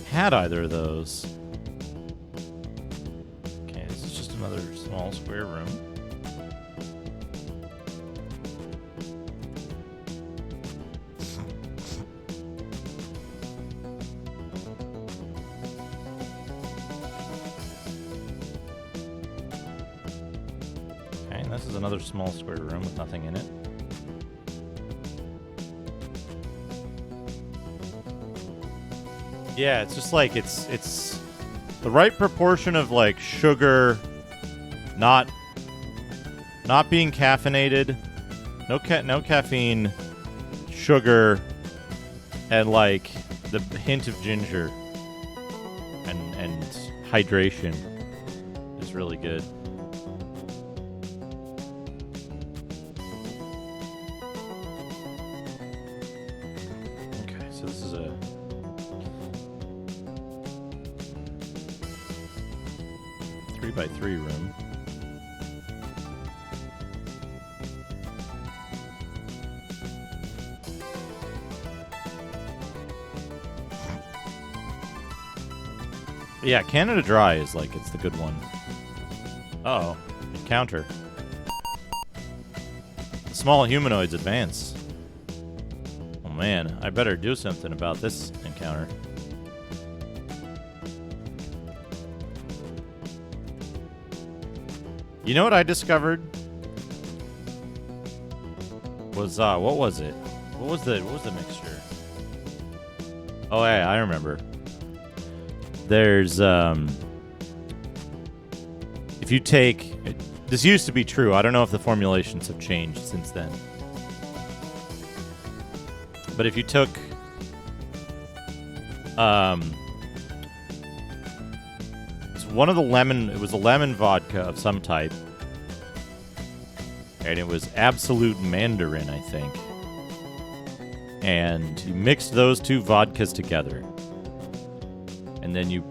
had either of those. Okay, this is just another small square room. This is another small square room with nothing in it. Yeah, it's just like it's the right proportion of like sugar, not being caffeinated, no caffeine, sugar, and like the hint of ginger and hydration is really good. So this is a 3x3 room. Yeah, Canada Dry is like, it's the good one. Uh-oh. Encounter. The small humanoids advance. Oh man, I better do something about this encounter. You know what I discovered? Was what was it? What was the mixture? Oh yeah, I remember. There's if you take this used to be true. I don't know if the formulations have changed since then. But if you took it's one of the lemon, it was a lemon vodka of some type. And it was Absolute Mandarin, I think. And you mixed those two vodkas together. And then you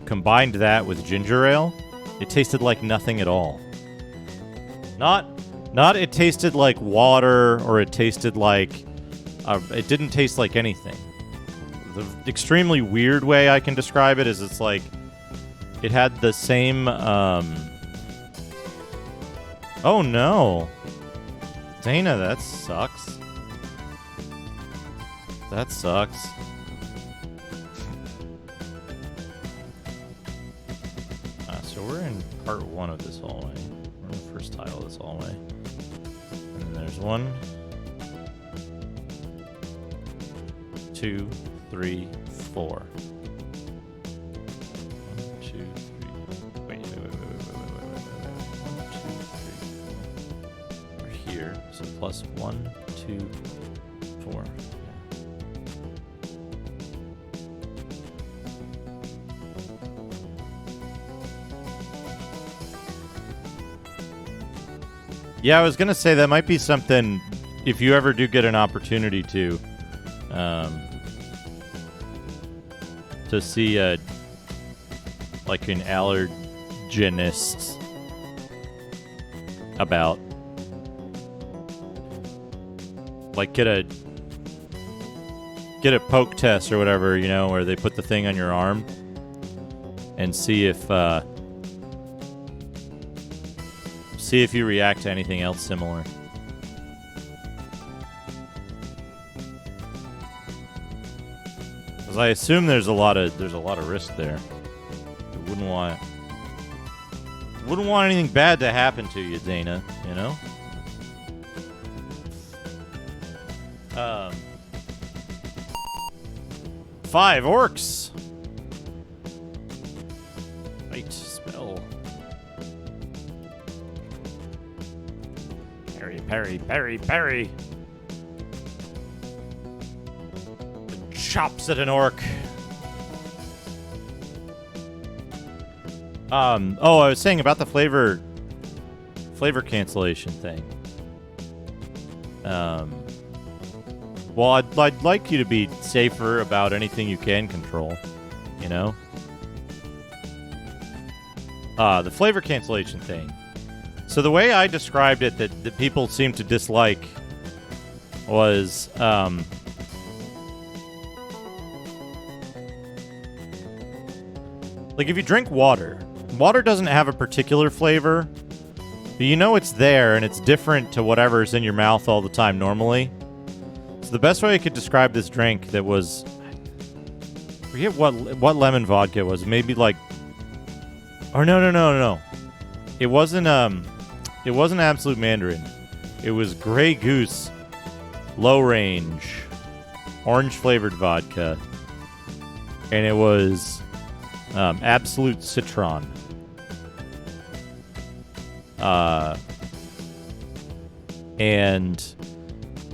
combined that with ginger ale. It tasted like nothing at all. Not it tasted like water, or it tasted like it didn't taste like anything. The extremely weird way I can describe it is it's like it had the same oh no. Dana, that sucks. That sucks. So we're in part 1 of this hallway. We're in the first tile of this hallway. And then there's 1, 2, 3, 4. 1, 2, 3. Wait. 1, 2, 3, 4. We're here. So plus 1, 2, 4. Yeah, I was gonna say that might be something if you ever do get an opportunity to see like an allergenist about, like get a poke test or whatever, you know, where they put the thing on your arm and see if you react to anything else similar. Because I assume there's a lot of risk there. You wouldn't want anything bad to happen to you, Dana, you know? 5 orcs. Right spell. Parry. Chops at an orc. Oh, I was saying about the flavor cancellation thing. Well, I'd like you to be safer about anything you can control, you know? The flavor cancellation thing. So the way I described it that people seem to dislike was like if you drink water doesn't have a particular flavor, but you know it's there and it's different to whatever's in your mouth all the time normally. So the best way I could describe this drink that was, I forget what lemon vodka it was, maybe like, or no. It wasn't Absolute Mandarin. It was Grey Goose, low range, orange flavored vodka, and it was Absolute Citron. And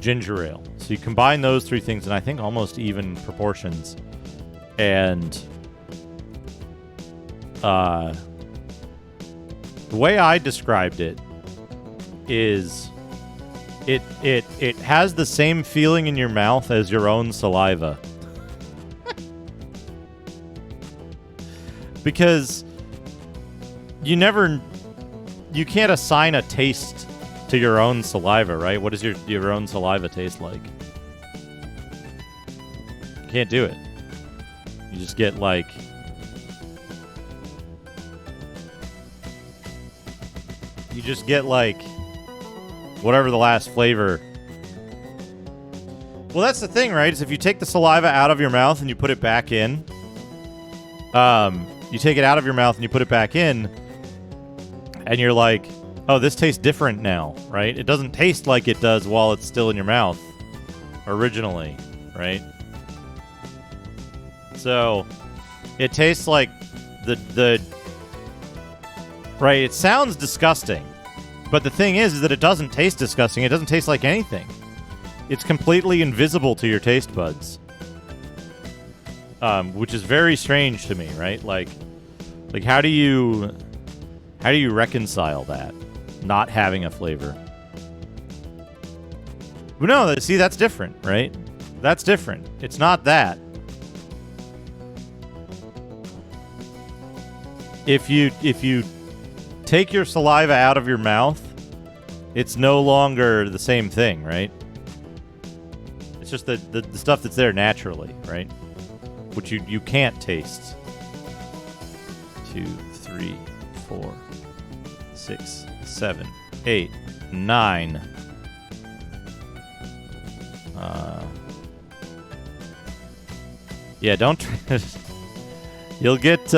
ginger ale. So you combine those three things in, I think, almost even proportions. And the way I described it is it has the same feeling in your mouth as your own saliva. Because you can't assign a taste to your own saliva, right? What does your own saliva taste like? You can't do it. You just get like whatever the last flavor Well, that's the thing, right? Is if you take the saliva out of your mouth and you put it back in, you take it out of your mouth and you put it back in, and you're like, oh, this tastes different now, right? It doesn't taste like it does while it's still in your mouth originally, right? So it tastes like the right, it sounds disgusting, but the thing is that it doesn't taste disgusting. It doesn't taste like anything. It's completely invisible to your taste buds, which is very strange to me, right? Like how do you reconcile that not having a flavor? But no, see, that's different, right? That's different. It's not that. If you take your saliva out of your mouth, it's no longer the same thing, right? It's just the stuff that's there naturally, right? Which you can't taste. 2, 3, 4, 6, 7, 8, 9. Yeah, don't. You'll get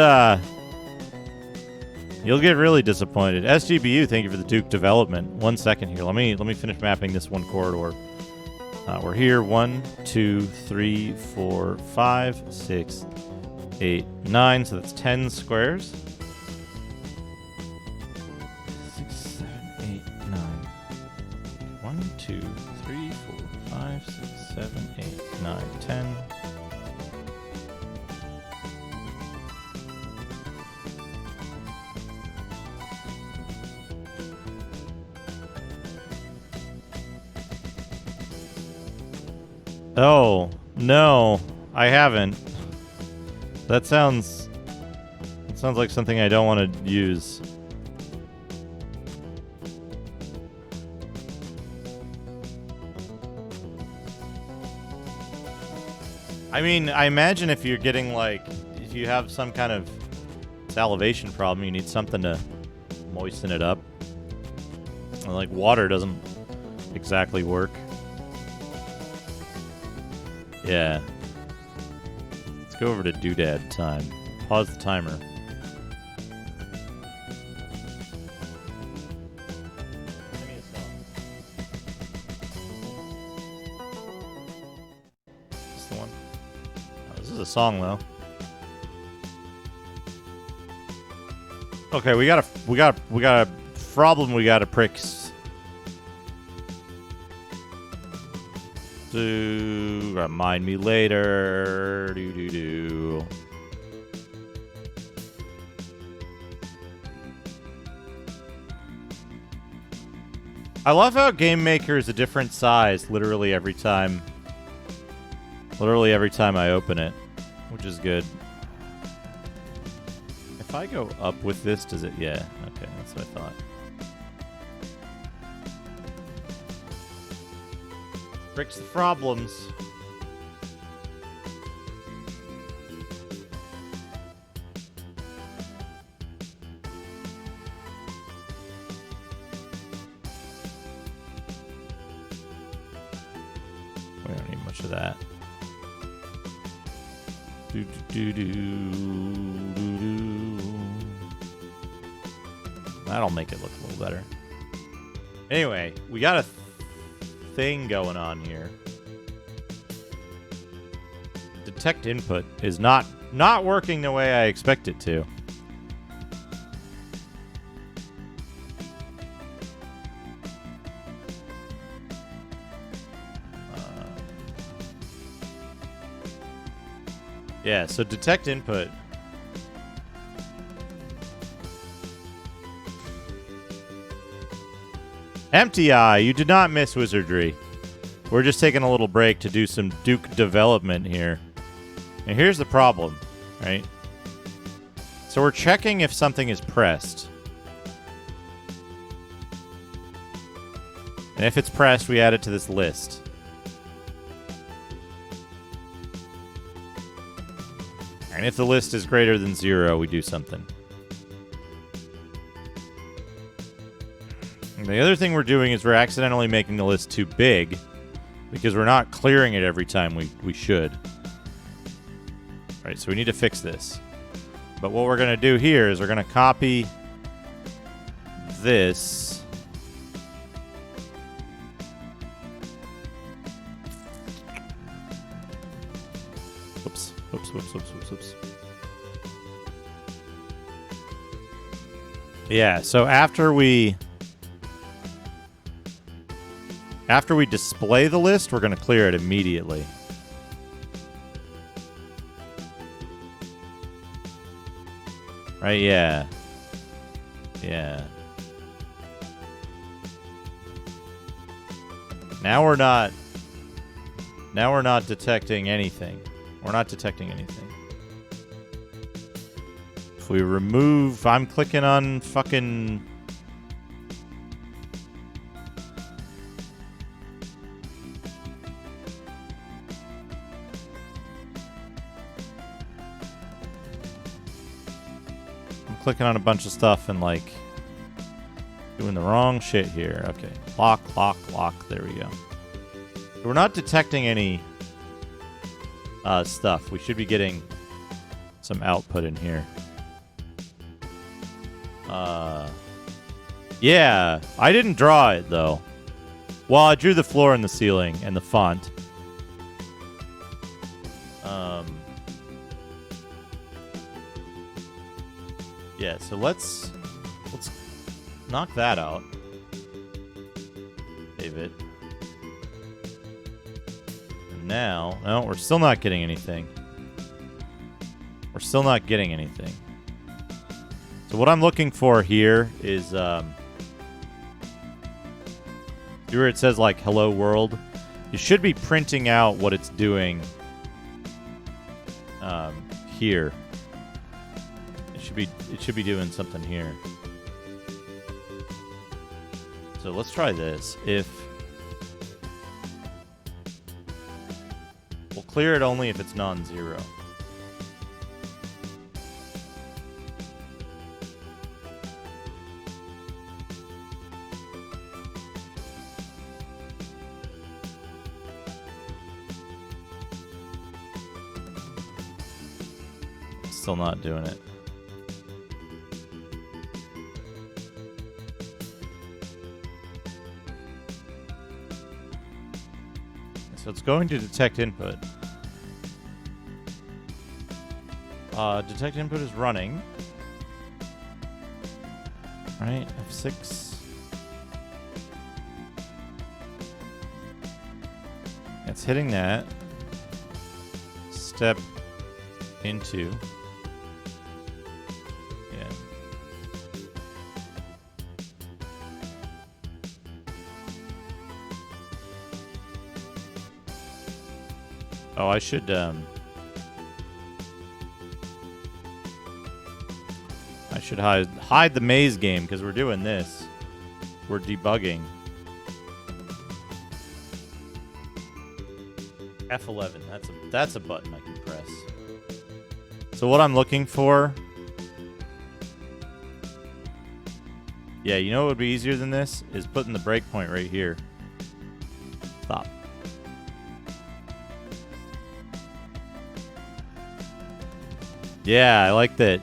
really disappointed. SGBU, thank you for the Duke development. 1 second here. Let me finish mapping this one corridor. We're here. 1, 2, 3, 4, 5, 6, 8, 9. So that's 10 squares. 6, 7, 8, 9. 1, 2, 3, 4, 5, 6, 7, 8, 9, 10. Oh, no, I haven't. That sounds like something I don't want to use. I mean, I imagine if you're getting, like, if you have some kind of salivation problem, you need something to moisten it up. And, like, water doesn't exactly work. Yeah. Let's go over to doodad time. Pause the timer. This the one? Oh, this is a song though. Okay, we got a problem we gotta prix. Remind me later. Do. I love how Game Maker is a different size literally every time. Literally every time I open it, which is good. If I go up with this, does it? Yeah. Okay, that's what I thought. Fix the problems. We don't need much of that. That'll make it look a little better. Anyway, we got a thing going on here. Detect input is not working the way I expect it to. Yeah, so detect input. Empty Eye, you did not miss Wizardry. We're just taking a little break to do some Duke development here. And here's the problem, right? So we're checking if something is pressed. And if it's pressed, we add it to this list. And if the list is greater than 0, we do something. And the other thing we're doing is we're accidentally making the list too big. because we're not clearing it every time we should. All right, so we need to fix this. But what we're going to do here is we're going to copy this. Oops. Yeah, so after we display the list, we're going to clear it immediately. Right, yeah. Yeah. Now we're not detecting anything. We're not detecting anything. If we remove... I'm clicking on fucking... I'm clicking on a bunch of stuff and, like, doing the wrong shit here. Okay. Lock. There we go. We're not detecting any stuff. We should be getting some output in here. Yeah, I didn't draw it, though. Well, I drew the floor and the ceiling and the font. Yeah, so let's knock that out. Save it. And now, no, we're still not getting anything. We're still not getting anything. So what I'm looking for here is, see where it says, like, hello world? You should be printing out what it's doing here. It should be doing something here. So let's try this. If we'll clear it only if it's non-zero. Still not doing it. So it's going to detect input. Detect input is running. Right, F6. It's hitting that. Step into. Yeah. Oh, I should hide the maze game because we're doing this. We're debugging. F11. That's a button I can press. So what I'm looking for... Yeah, you know what would be easier than this? Is putting the breakpoint right here. Stop. Yeah, I like that.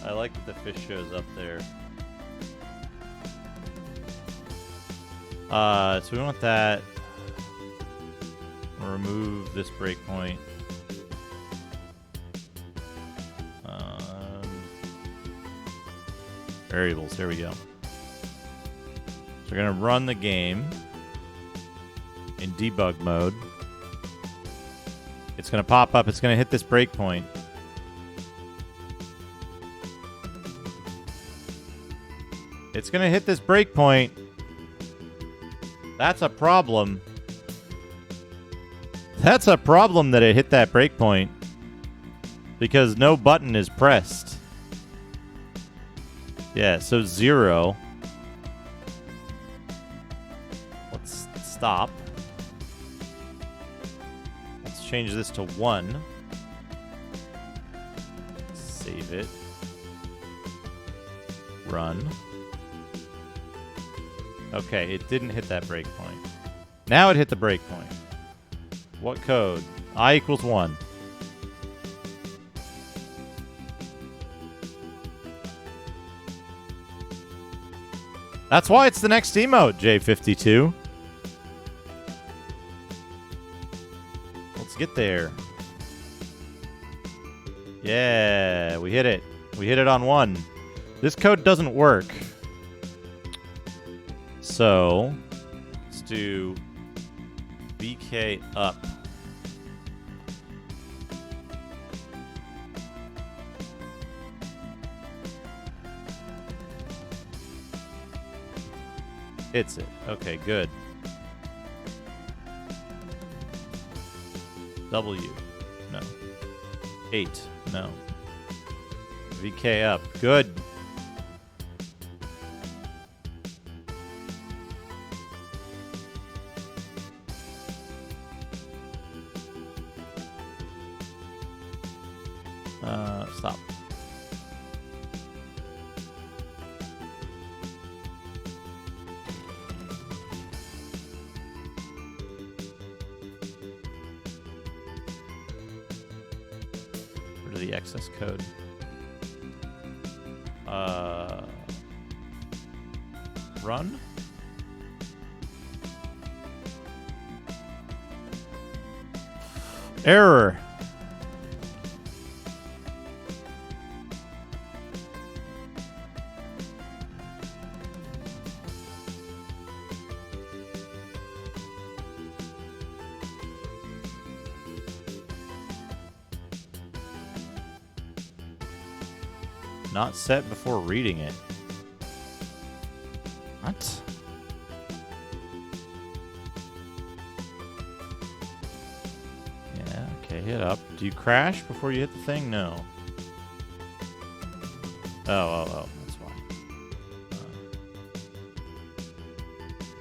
I like that the fish shows up there. So we want that. We'll remove this breakpoint. Variables, there we go. So we're gonna run the game in debug mode. It's gonna pop up, it's gonna hit this breakpoint. It's gonna hit this breakpoint. That's a problem. That's a problem that it hit that breakpoint. Because no button is pressed. Yeah, so 0. Let's stop. Let's change this to 1. Save it. Run. Okay, it didn't hit that breakpoint. Now it hit the breakpoint. What code? I equals 1. That's why it's the next emote, J52. Let's get there. Yeah, we hit it. We hit it on 1. This code doesn't work. So, let's do BK up. Hits it. Okay, good. W. No. 8. No. VK up. Good. Stop. The excess code. Run. Error. Not set before reading it. What? Yeah, okay, hit up. Do you crash before you hit the thing? No. Oh, that's why.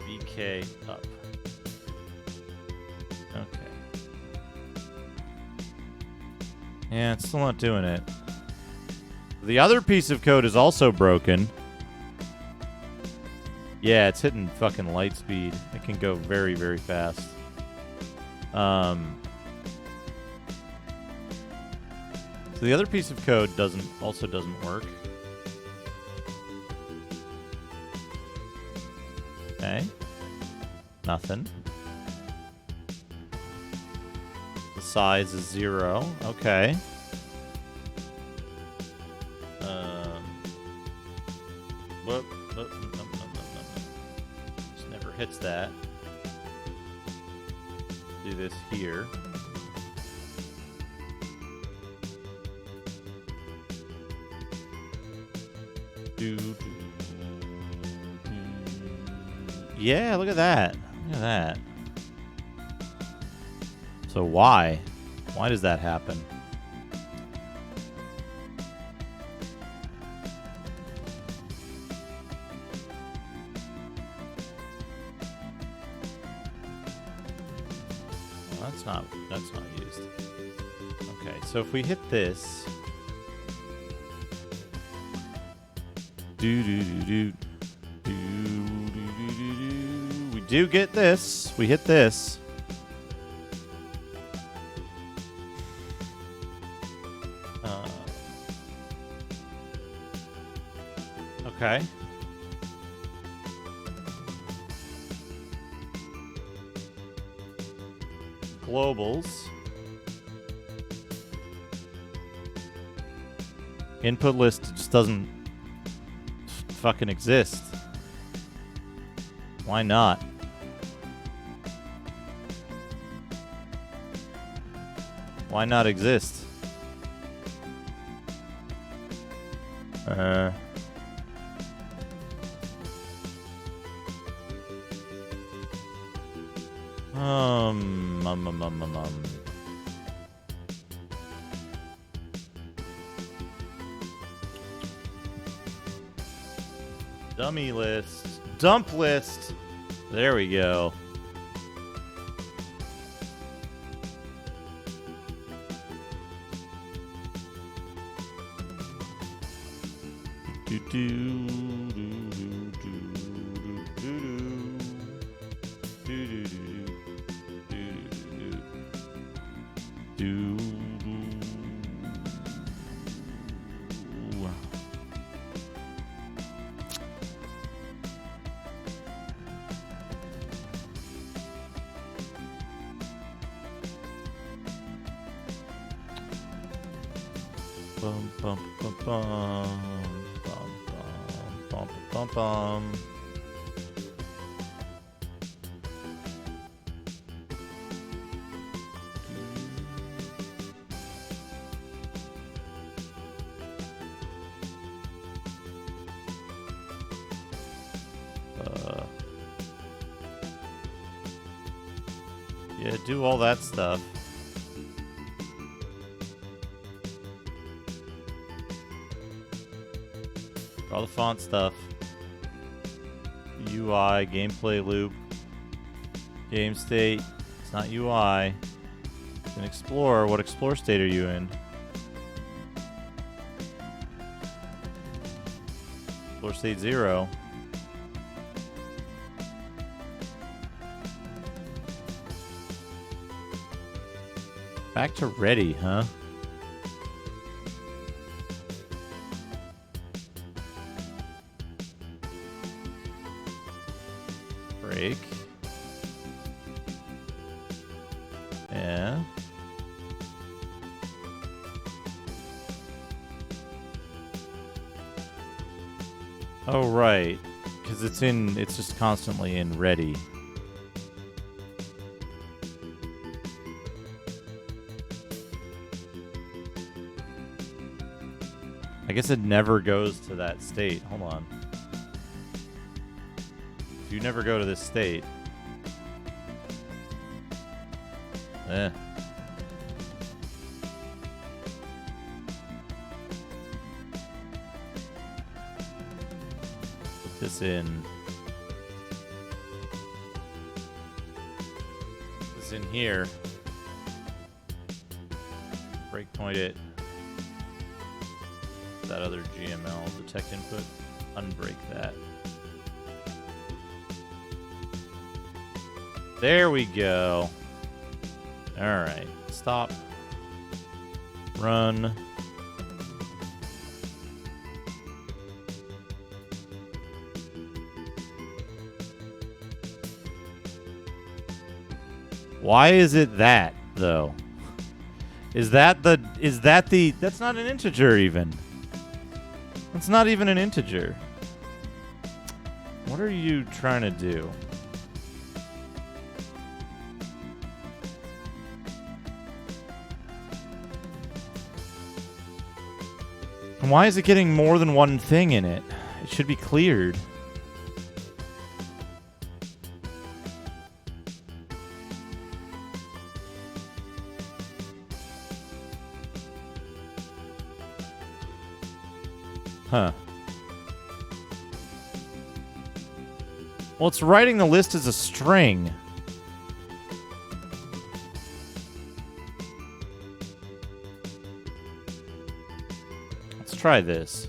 VK up. Okay. Yeah, it's still not doing it. The other piece of code is also broken. Yeah, it's hitting fucking light speed. It can go very, very fast. So the other piece of code also doesn't work. Okay. Nothing. The size is 0. Okay. Whoop. Just never hits that. Do this here. Yeah, look at that. Look at that. So why? Why does that happen? Well, that's not used. Okay, so if we hit this, we do get this. We hit this. Okay. Globals. Input list just doesn't fucking exist. Why not? Why not exist? Dummy list. Dump list. There we go. Bum, bum, bum, bum, bum, bum, bum, bum, bum. Yeah, do all that stuff. All the font stuff. UI, gameplay loop, game state. It's not UI. It's an explore. What explore state are you in? Explore state 0. Back to ready, huh? Break. Yeah. Oh, right. Because it's just constantly in ready. I guess it never goes to that state. Hold on. If you never go to this state... Put this in. Put this in here. Breakpoint it. That other GML detect input. Unbreak that. There we go. Alright. Stop. Run. Why is it that, though? That's not an integer even. That's not even an integer. What are you trying to do? And why is it getting more than one thing in it? It should be cleared. Huh. Well, it's writing the list as a string. Let's try this.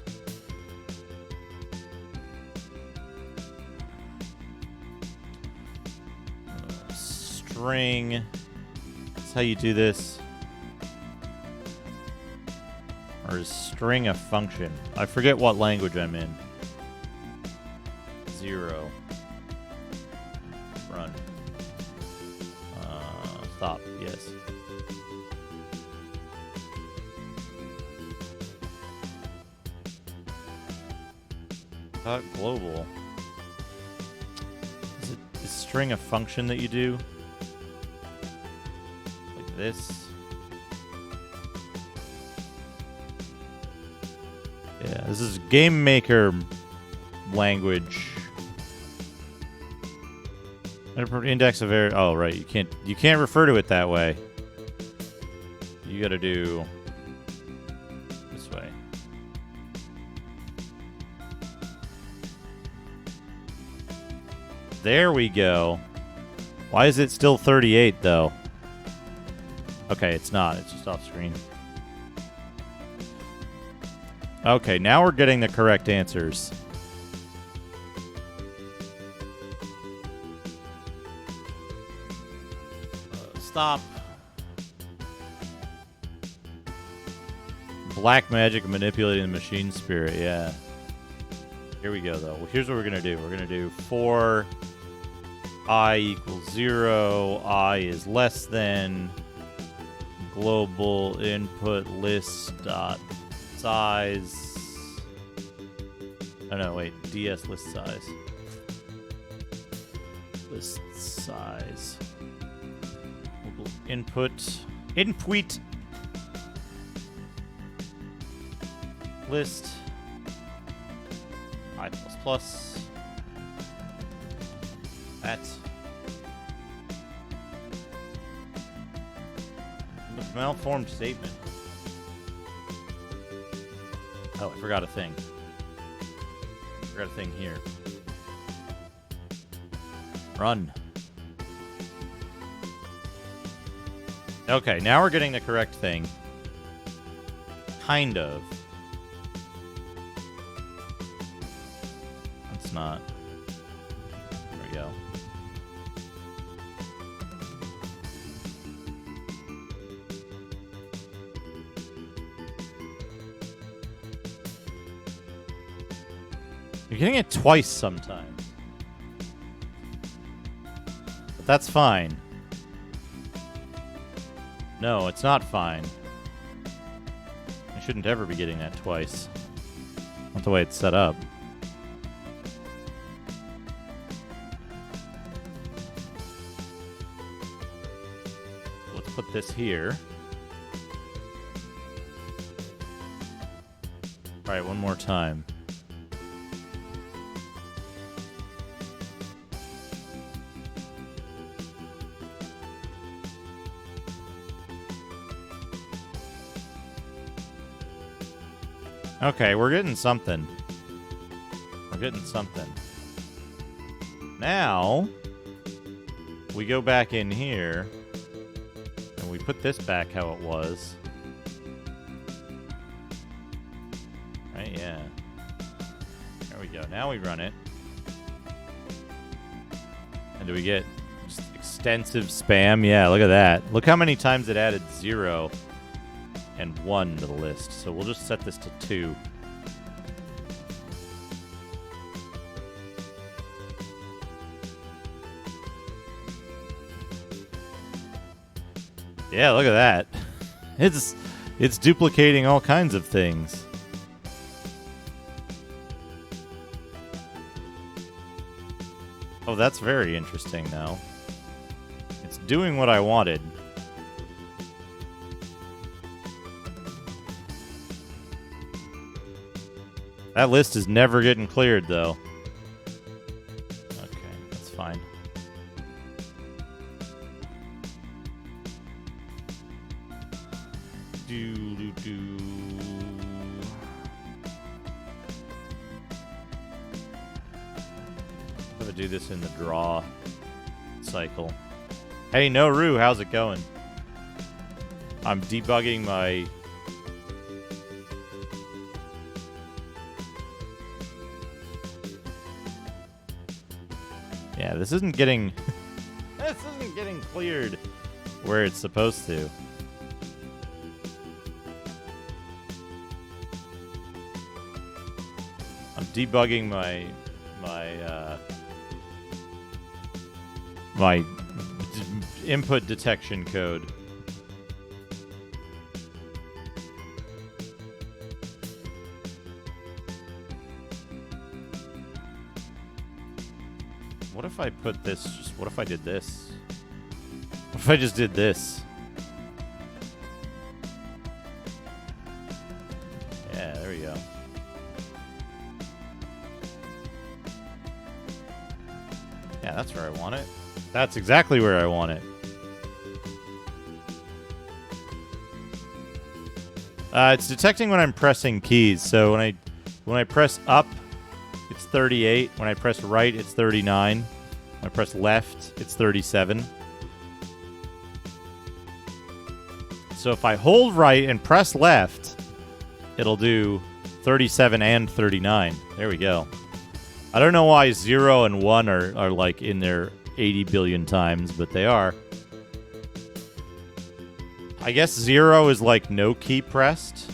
String. That's how you do this. Or is string a function? I forget what language I'm in. 0. Run. Stop. Yes. Global. Is string a function that you do? Like this? Yeah, this is game maker language. Index of error. Oh, right. You can't refer to it that way. You gotta do this way. There we go. Why is it still 38 though? Okay, it's not. It's just off screen. Okay, now we're getting the correct answers. Stop. Black magic manipulating the machine spirit, yeah. Here we go, though. Well, here's what we're going to do. We're going to do for I equals 0, I is less than global input list dot size. Oh no, wait. DS list size. List size. Input. Input. List. I++. That. Malformed statement. Oh, I forgot a thing. Forgot a thing here. Run. Okay, now we're getting the correct thing. Kind of. It's not. There we go. You're getting it twice sometimes. But that's fine. No, it's not fine. I shouldn't ever be getting that twice. Not the way it's set up. Let's put this here. Alright, one more time. Okay, we're getting something. We're getting something. Now, we go back in here, and we put this back how it was. Right, yeah. There we go. Now we run it. And do we get just extensive spam? Yeah, look at that. Look how many times it added 0 and 1 to the list. So we'll just set this to 2. Yeah, look at that. It's duplicating all kinds of things. Oh, that's very interesting now. It's doing what I wanted. That list is never getting cleared, though. Okay, that's fine. I'm gonna do this in the draw cycle. Hey, Noru, how's it going? I'm debugging my... Yeah, this isn't getting... this isn't getting cleared where it's supposed to. I'm debugging my input detection code. What if I put this, what if I did this? What if I just did this? Yeah, there we go. Yeah, that's where I want it. That's exactly where I want it. It's detecting when I'm pressing keys. So when I press up, it's 38. When I press right, it's 39. When I press left, it's 37. So if I hold right and press left, it'll do 37 and 39. There we go. I don't know why 0 and 1 are like in there 80 billion times, but they are. I guess 0 is like no key pressed.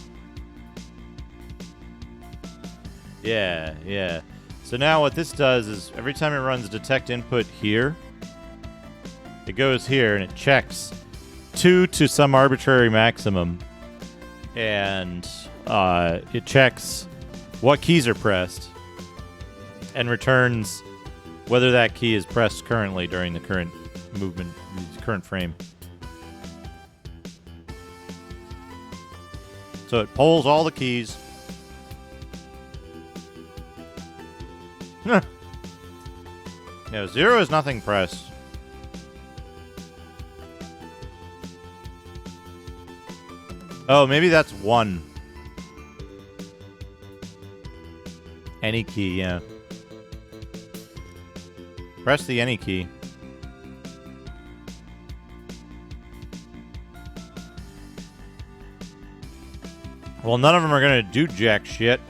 Yeah, yeah. So now what this does is every time it runs detect input here, it goes here and it checks 2 to some arbitrary maximum. and it checks what keys are pressed and returns whether that key is pressed currently during the current movement, current frame. So it polls all the keys. Yeah, 0 is nothing pressed. Oh, maybe that's 1. Any key, yeah. Press the any key. Well, none of them are going to do jack shit.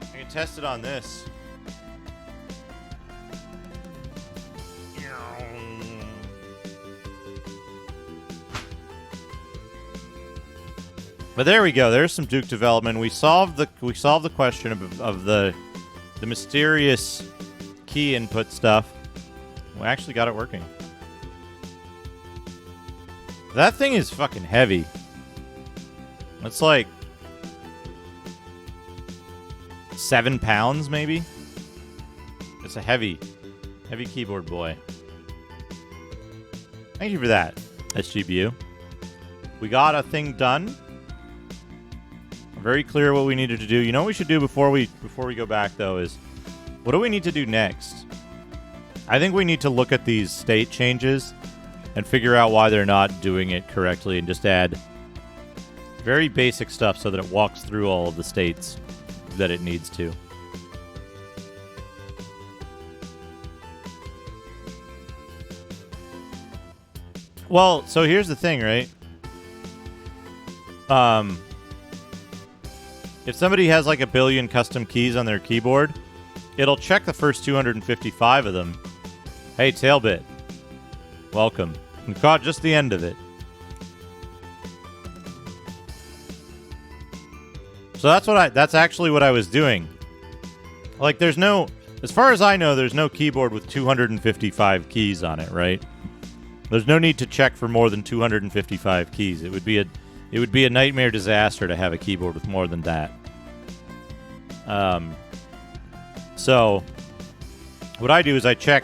I can test it on this. But there we go. There's some Duke development. We solved the question of the mysterious key input stuff. We actually got it working. That thing is fucking heavy. It's like 7 pounds, maybe. It's a heavy keyboard boy. Thank you for that, SGBU. We got a thing done. Very clear what we needed to do. You know what we should do before we go back, though, is what do we need to do next? I think we need to look at these state changes and figure out why they're not doing it correctly and just add very basic stuff so that it walks through all of the states that it needs to. Well, so here's the thing, right? If somebody has like 1 billion custom keys on their keyboard, it'll check the first 255 of them. Hey, Tailbit. Welcome. We caught just the end of it. So that's actually what I was doing. Like, there's no, as far as I know, there's no keyboard with 255 keys on it, right? There's no need to check for more than 255 keys. It would be a nightmare disaster to have a keyboard with more than that. So what I do is I check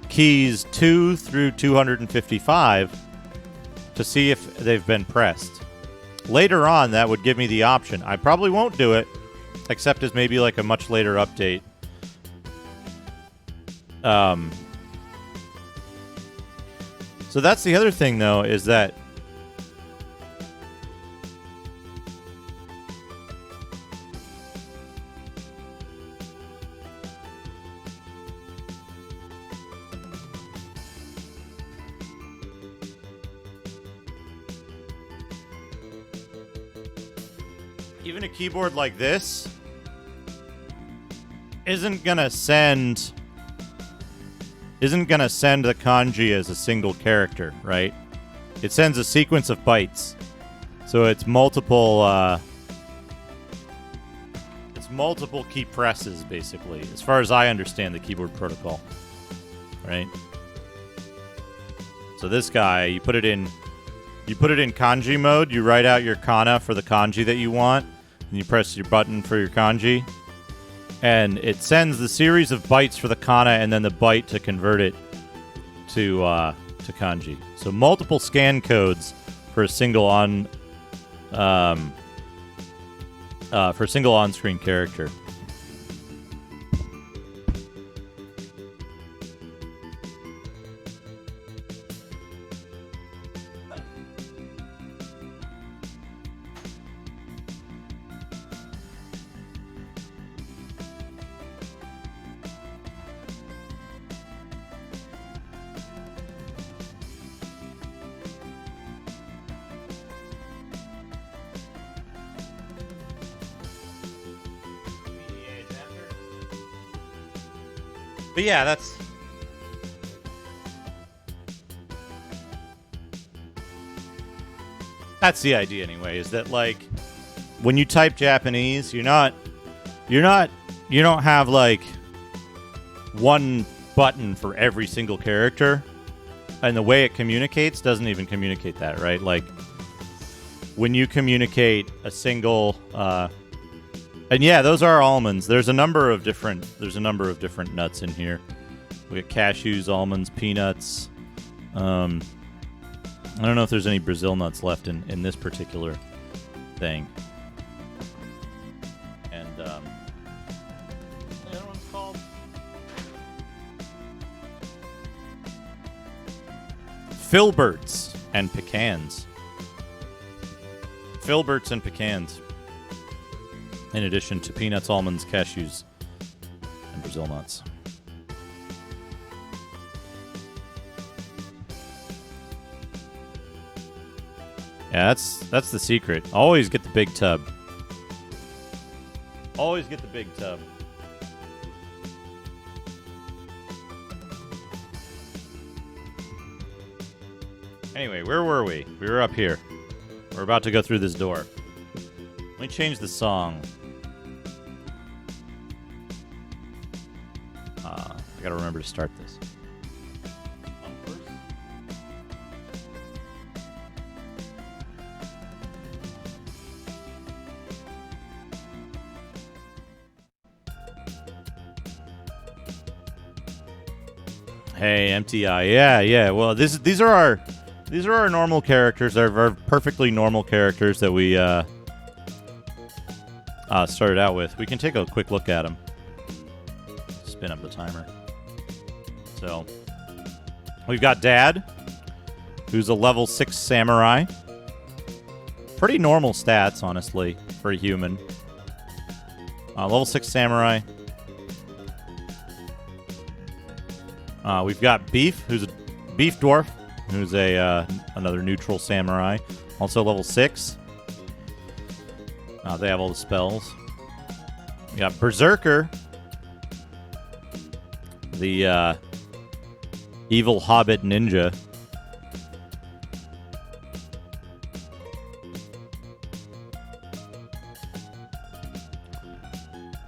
keys 2 through 255 to see if they've been pressed. Later on, that would give me the option. I probably won't do it, except as maybe like a much later update. So that's the other thing, though, is that even a keyboard like this isn't gonna send the kanji as a single character, right? It sends a sequence of bytes. So it's multiple key presses, basically, as far as I understand the keyboard protocol. Right? So this guy, you put it in kanji mode, you write out your kana for the kanji that you want, and you press your button for your kanji. And it sends the series of bytes for the kana and then the byte to convert it to kanji. So multiple scan codes for a single on-screen character. But yeah, that's the idea anyway, is that like when you type Japanese, you don't have like one button for every single character. and the way it communicates doesn't even communicate that, right? Like, when you communicate a single, and yeah, those are almonds. There's a number of different nuts in here. We got cashews, almonds, peanuts. I don't know if there's any Brazil nuts left in this particular thing. And the other one's called Filberts and pecans. Filberts and pecans. In addition to peanuts, almonds, cashews, and Brazil nuts. Yeah, that's the secret. Always get the big tub. Always get the big tub. Anyway, where were we? We were up here. We're about to go through this door. Let me change the song. I gotta remember to start this. Hey, MTI. Yeah. Well, these are our normal characters. They're our perfectly normal characters that we started out with. We can take a quick look at them. Spin up the timer. So, we've got Dad, who's a level 6 samurai. Pretty normal stats, honestly, for a human. Level 6 samurai. We've got Beef, who's a beef dwarf, who's a another neutral samurai, also level 6. They have all the spells. We got Berserker, the evil hobbit ninja.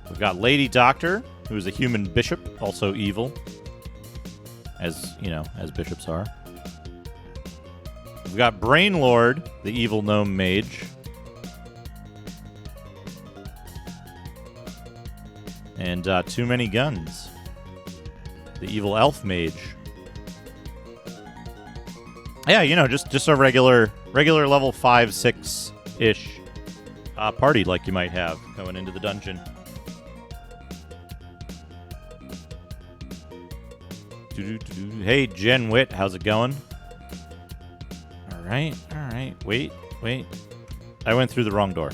We've got Lady Doctor, who's a human bishop, also evil. As, you know, as bishops are. We've got Brainlord, the evil gnome mage. And Too Many Guns, the evil elf mage. Yeah, you know, just a regular level 5, 6-ish party like you might have going into the dungeon. Hey, Jen Witt, how's it going? All right. Wait. I went through the wrong door.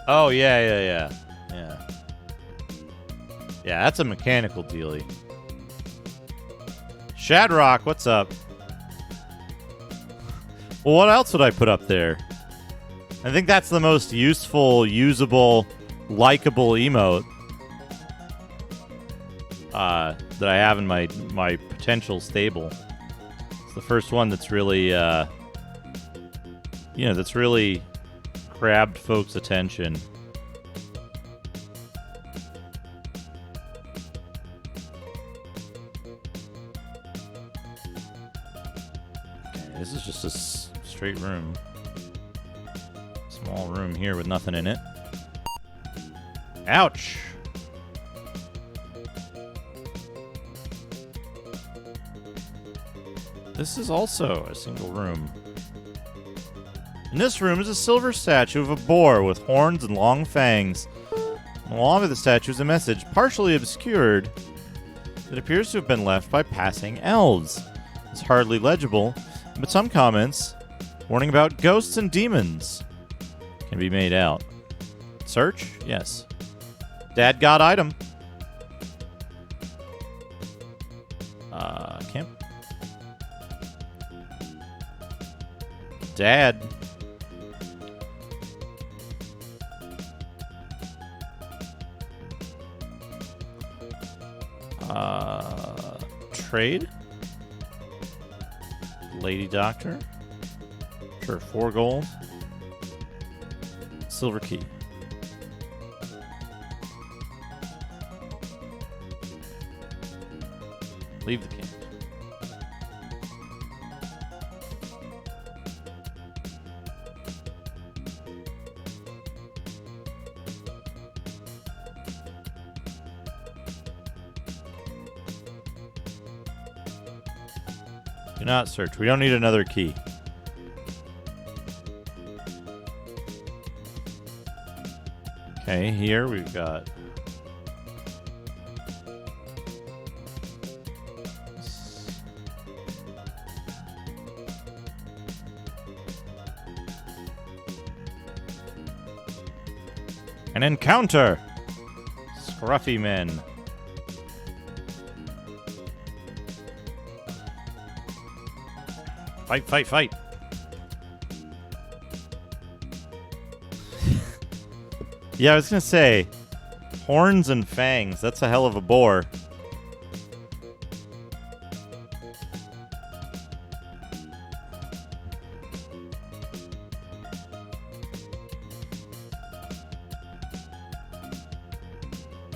Oh, yeah. Yeah, that's a mechanical dealie. Shadrock, what's up? Well, what else would I put up there? I think that's the most useful, usable, likable emote that I have in my potential stable. It's the first one that's really, that's really grabbed folks' attention. Okay, this is just a straight room. Small room here with nothing in it. Ouch! This is also a single room. In this room is a silver statue of a boar with horns and long fangs. Along with the statue is a message, partially obscured, that appears to have been left by passing elves. It's hardly legible, but some comments warning about ghosts and demons can be made out. Search? Yes. Dad got item. Camp. Dad. Trade. Lady Doctor. Sure, 4 gold. Silver key. Leave the camp. Do not search. We don't need another key. Okay, here we've got... an encounter! Scruffy men. Fight, fight, fight. Yeah, I was gonna say, horns and fangs. That's a hell of a boar.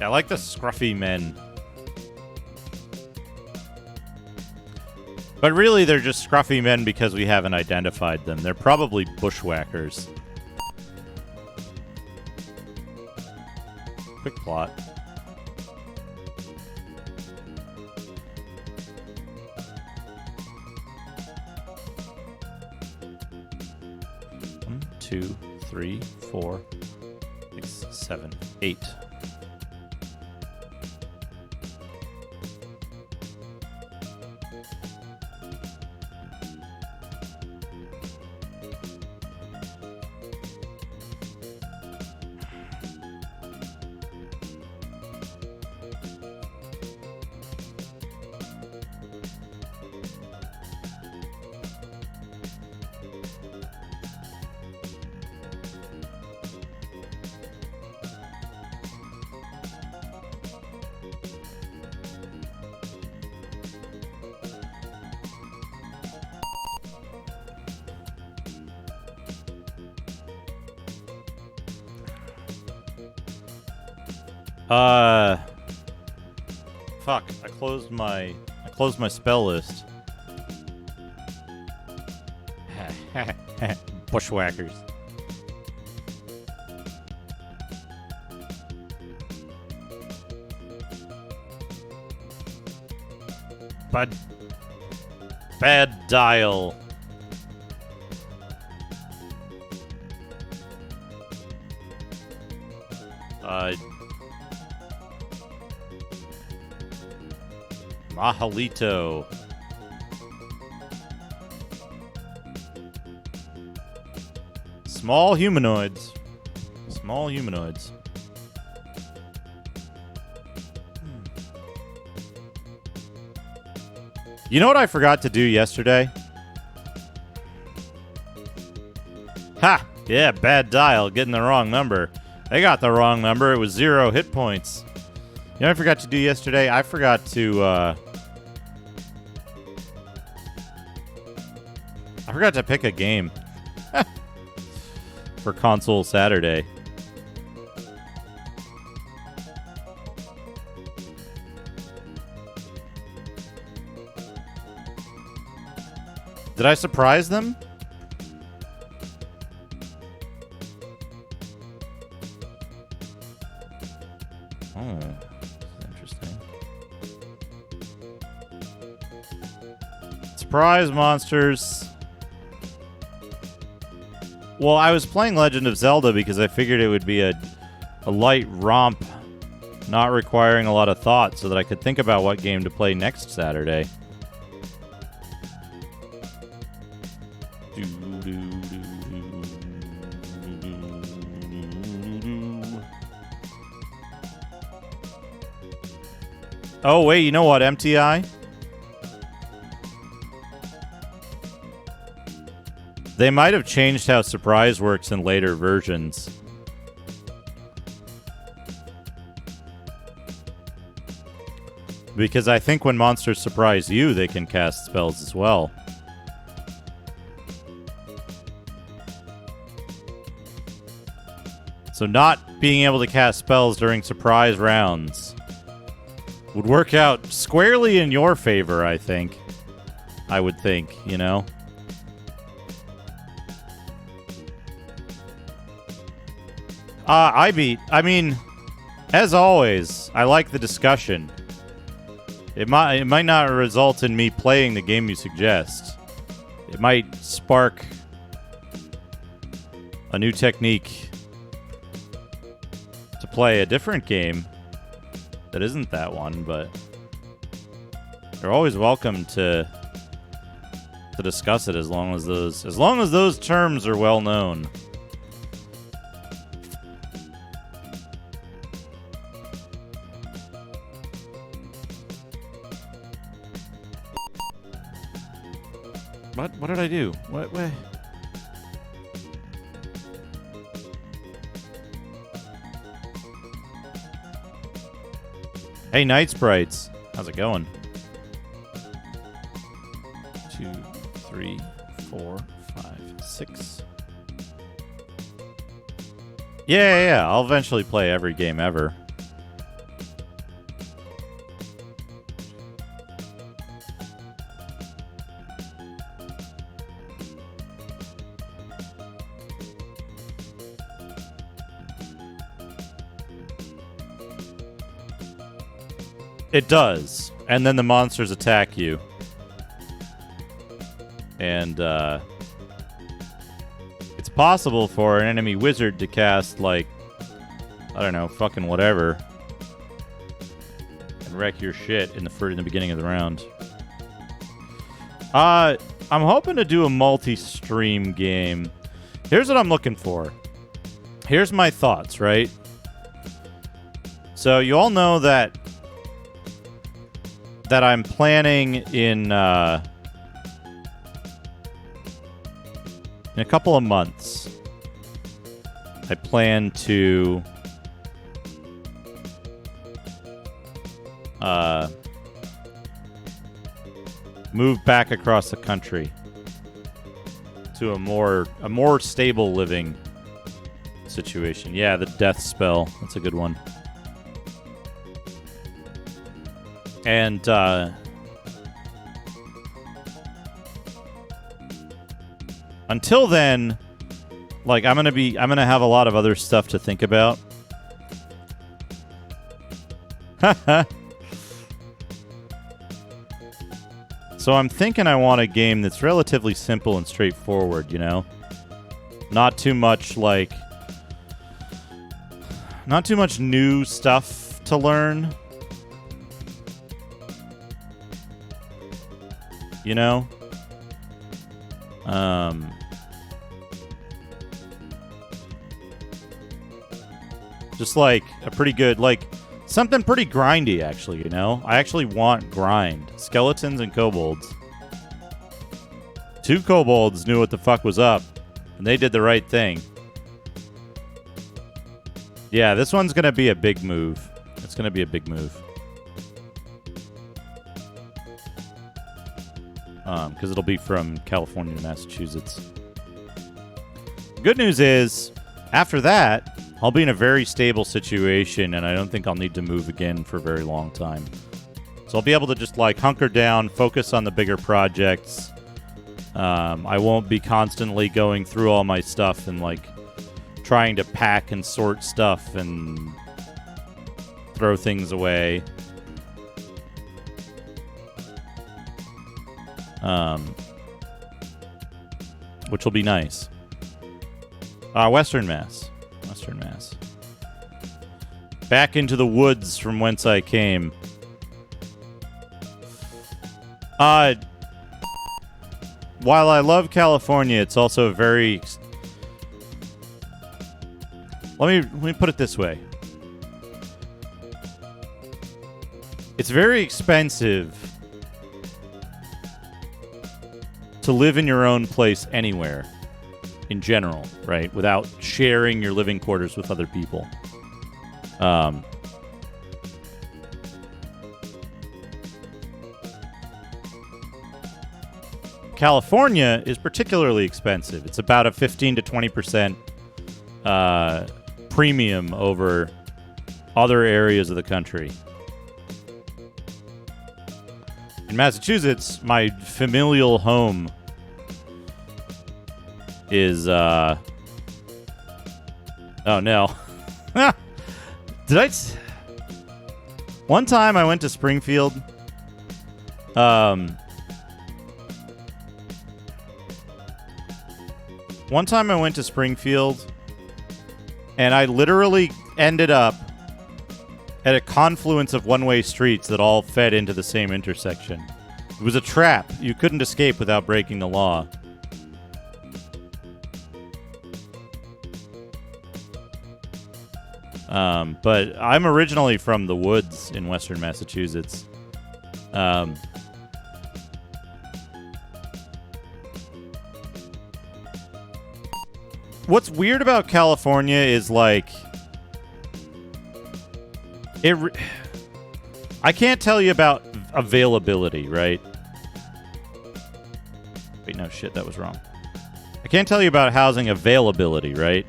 I like the scruffy men. But really, they're just scruffy men because we haven't identified them. They're probably bushwhackers. Quick plot. One, 2, 3, 4, 6, 7, 8. Fuck. I closed my spell list. Bushwhackers. Bad dial. Mahalito. Small humanoids. Small humanoids. You know what I forgot to do yesterday? Ha! Yeah, bad dial. Getting the wrong number. They got the wrong number. It was 0 hit points. You know what I forgot to do yesterday? I forgot to, pick a game. For Console Saturday. Did I surprise them? Oh, interesting. Surprise monsters. Well, I was playing Legend of Zelda because I figured it would be a light romp, not requiring a lot of thought, so that I could think about what game to play next Saturday. Oh, wait, you know what, MTI? They might have changed how surprise works in later versions. Because I think when monsters surprise you, they can cast spells as well. So not being able to cast spells during surprise rounds would work out squarely in your favor, I think. I would think, you know? I mean, as always, I like the discussion. It might not result in me playing the game you suggest. It might spark a new technique to play a different game that isn't that one, but you're always welcome to discuss it as long as those terms are well known. What did I do? What? Hey, Night Sprites. How's it going? 2, 3, 4, 5, 6. Yeah. I'll eventually play every game ever. It does. And then the monsters attack you. And, it's possible for an enemy wizard to cast, like, I don't know, fucking whatever, and wreck your shit in the beginning of the round. I'm hoping to do a multi-stream game. Here's what I'm looking for. Here's my thoughts, right? So you all know that I'm planning in a couple of months. I plan to move back across the country to a more stable living situation. Yeah, the death spell. That's a good one. And until then, like, I'm gonna have a lot of other stuff to think about. So I'm thinking I want a game that's relatively simple and straightforward, you know? Not too much new stuff to learn. You know? Just like a pretty good, like, something pretty grindy, actually, you know? I actually want grind. Skeletons and kobolds. 2 kobolds knew what the fuck was up, and they did the right thing. Yeah, this one's gonna be a big move. It's gonna be a big move. Because it'll be from California to Massachusetts. Good news is, after that, I'll be in a very stable situation, and I don't think I'll need to move again for a very long time. So I'll be able to just, like, hunker down, focus on the bigger projects. I won't be constantly going through all my stuff and, like, trying to pack and sort stuff and throw things away. Which will be nice. Western Mass. Back into the woods from whence I came. While I love California, it's also very... Let me put it this way. It's very expensive to live in your own place anywhere, in general, right? Without sharing your living quarters with other people. California is particularly expensive. It's about a 15 to 20% premium over other areas of the country. In Massachusetts, my familial home is, oh no. One time I went to Springfield. One time I went to Springfield, and I literally ended up at a confluence of one-way streets that all fed into the same intersection. It was a trap. You couldn't escape without breaking the law. But I'm originally from the woods in western Massachusetts. What's weird about California is, like, I can't tell you about availability, right? Wait, no, shit, that was wrong. I can't tell you about housing availability, right?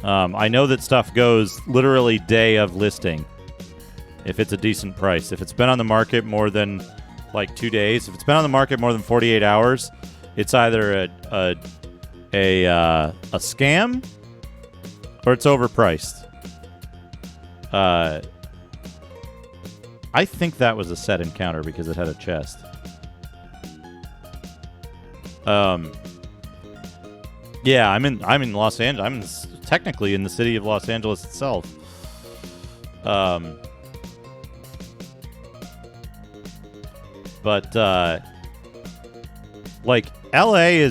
I know that stuff goes literally day of listing if it's a decent price. If it's been on the market more than, like, 2 days, if it's been on the market more than 48 hours, it's either a scam or it's overpriced. I think that was a set encounter because it had a chest. Yeah, I'm in Los Angeles. I'm technically in the city of Los Angeles itself. But like LA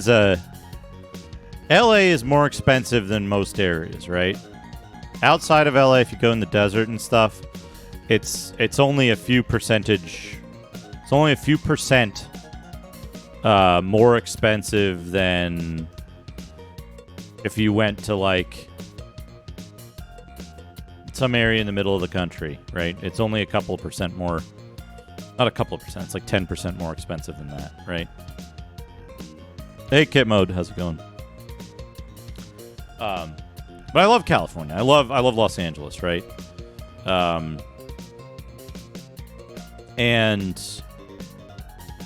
is more expensive than most areas, right? Outside of LA, if you go in the desert and stuff, it's only a few percentage. It's only a few percent more expensive than if you went to, like, some area in the middle of the country, right? It's only a couple of percent more. Not a couple of percent. It's like 10% more expensive than that, right? Hey, Kit Mode, how's it going? But I love California. I love Los Angeles, right? And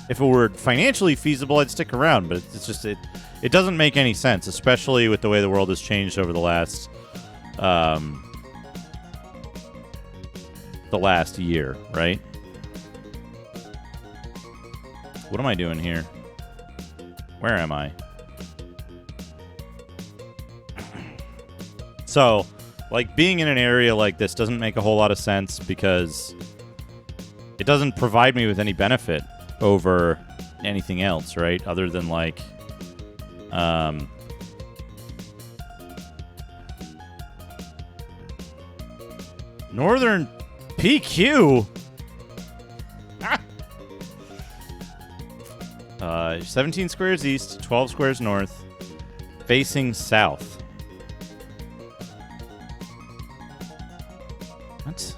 if it were financially feasible, I'd stick around. But it's just it doesn't make any sense, especially with the way the world has changed over the last year, right? What am I doing here? Where am I? So, like, being in an area like this doesn't make a whole lot of sense because it doesn't provide me with any benefit over anything else, right? Other than, like, Northern PQ? 17 squares east, 12 squares north, facing south. What?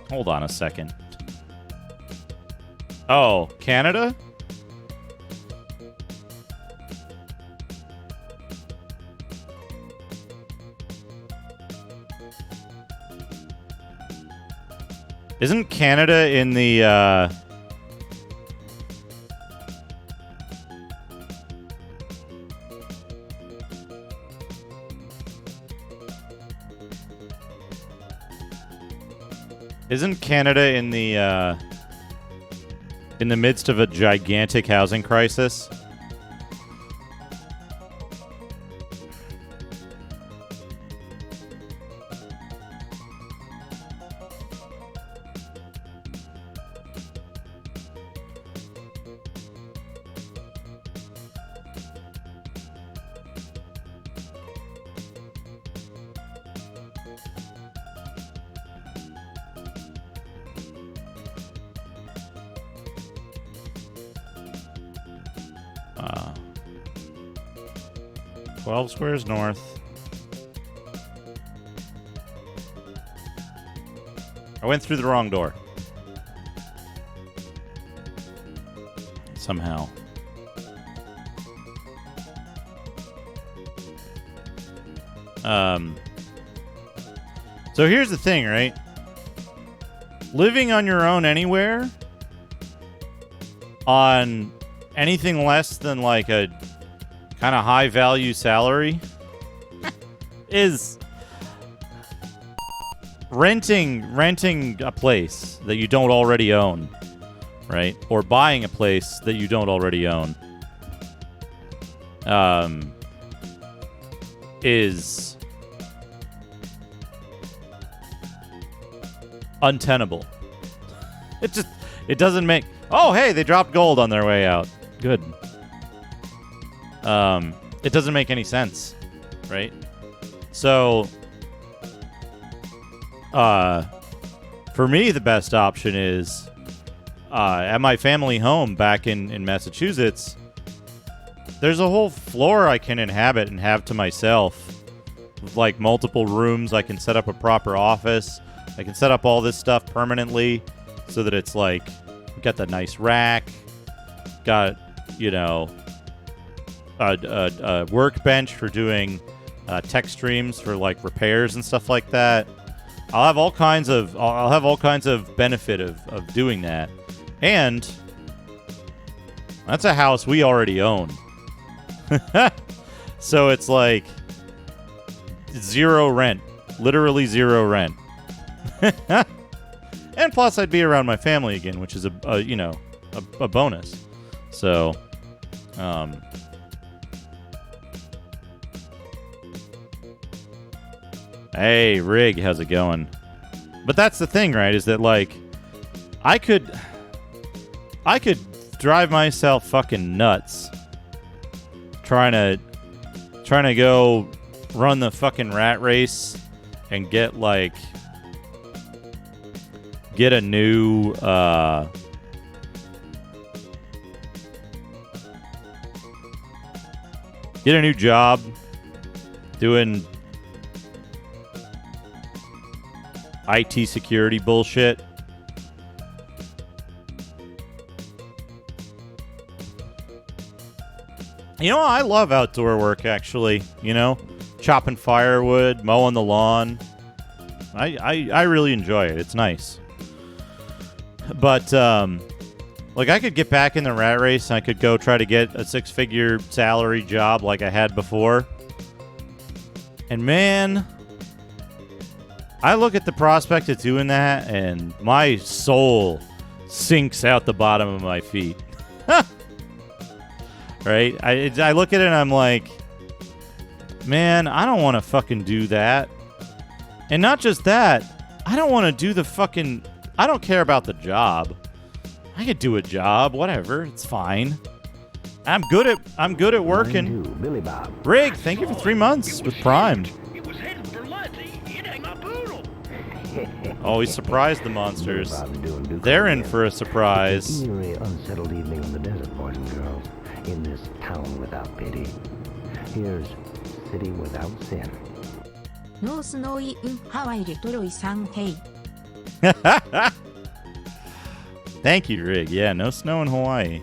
Hold on a second. Oh, Canada? Isn't Canada in the, Isn't Canada in the midst of a gigantic housing crisis? Uh, 12 squares north. I went through the wrong door. Somehow. So here's the thing, right? Living on your own anywhere on anything less than like a kind of high value salary is renting a place that you don't already own, right? Or buying a place that you don't already own. Is untenable. It doesn't make... Oh, hey, they dropped gold on their way out. Good. It doesn't make any sense, right? So, for me, the best option is at my family home back in Massachusetts, there's a whole floor I can inhabit and have to myself. With, like, multiple rooms. I can set up a proper office. I can set up all this stuff permanently so that it's like, got the nice rack, got, you know, a workbench for doing tech streams for like repairs and stuff like that. I'll have all kinds of benefit of doing that. And that's a house we already own. So it's like zero rent, literally zero rent. And plus, I'd be around my family again, which is a bonus. So, hey, Rig, how's it going? But that's the thing, right? Is that like, I could drive myself fucking nuts trying to go run the fucking rat race and get like. Get a new job doing IT security bullshit. You know, I love outdoor work actually, you know, chopping firewood, mowing the lawn. I really enjoy it. It's nice. But, like, I could get back in the rat race and I could go try to get a 6-figure salary job like I had before. And, man, I look at the prospect of doing that and my soul sinks out the bottom of my feet. Right? I look at it and I'm like, man, I don't want to fucking do that. And not just that, I don't want to do the fucking... I don't care about the job. I could do a job, whatever. It's fine. I'm good at working. Billy Bob. Rig, thank you for 3 months with Prime. It was headed for lunch. It ain't my poodle. Oh, he surprised the monsters. They're in for a surprise. Eerie, unsettled evening on the desert, boys and girls. In this town without pity. Here's City Without Sin. No snowy Hawaii tuloy sang hey. Thank you, Rig. Yeah, no snow in Hawaii.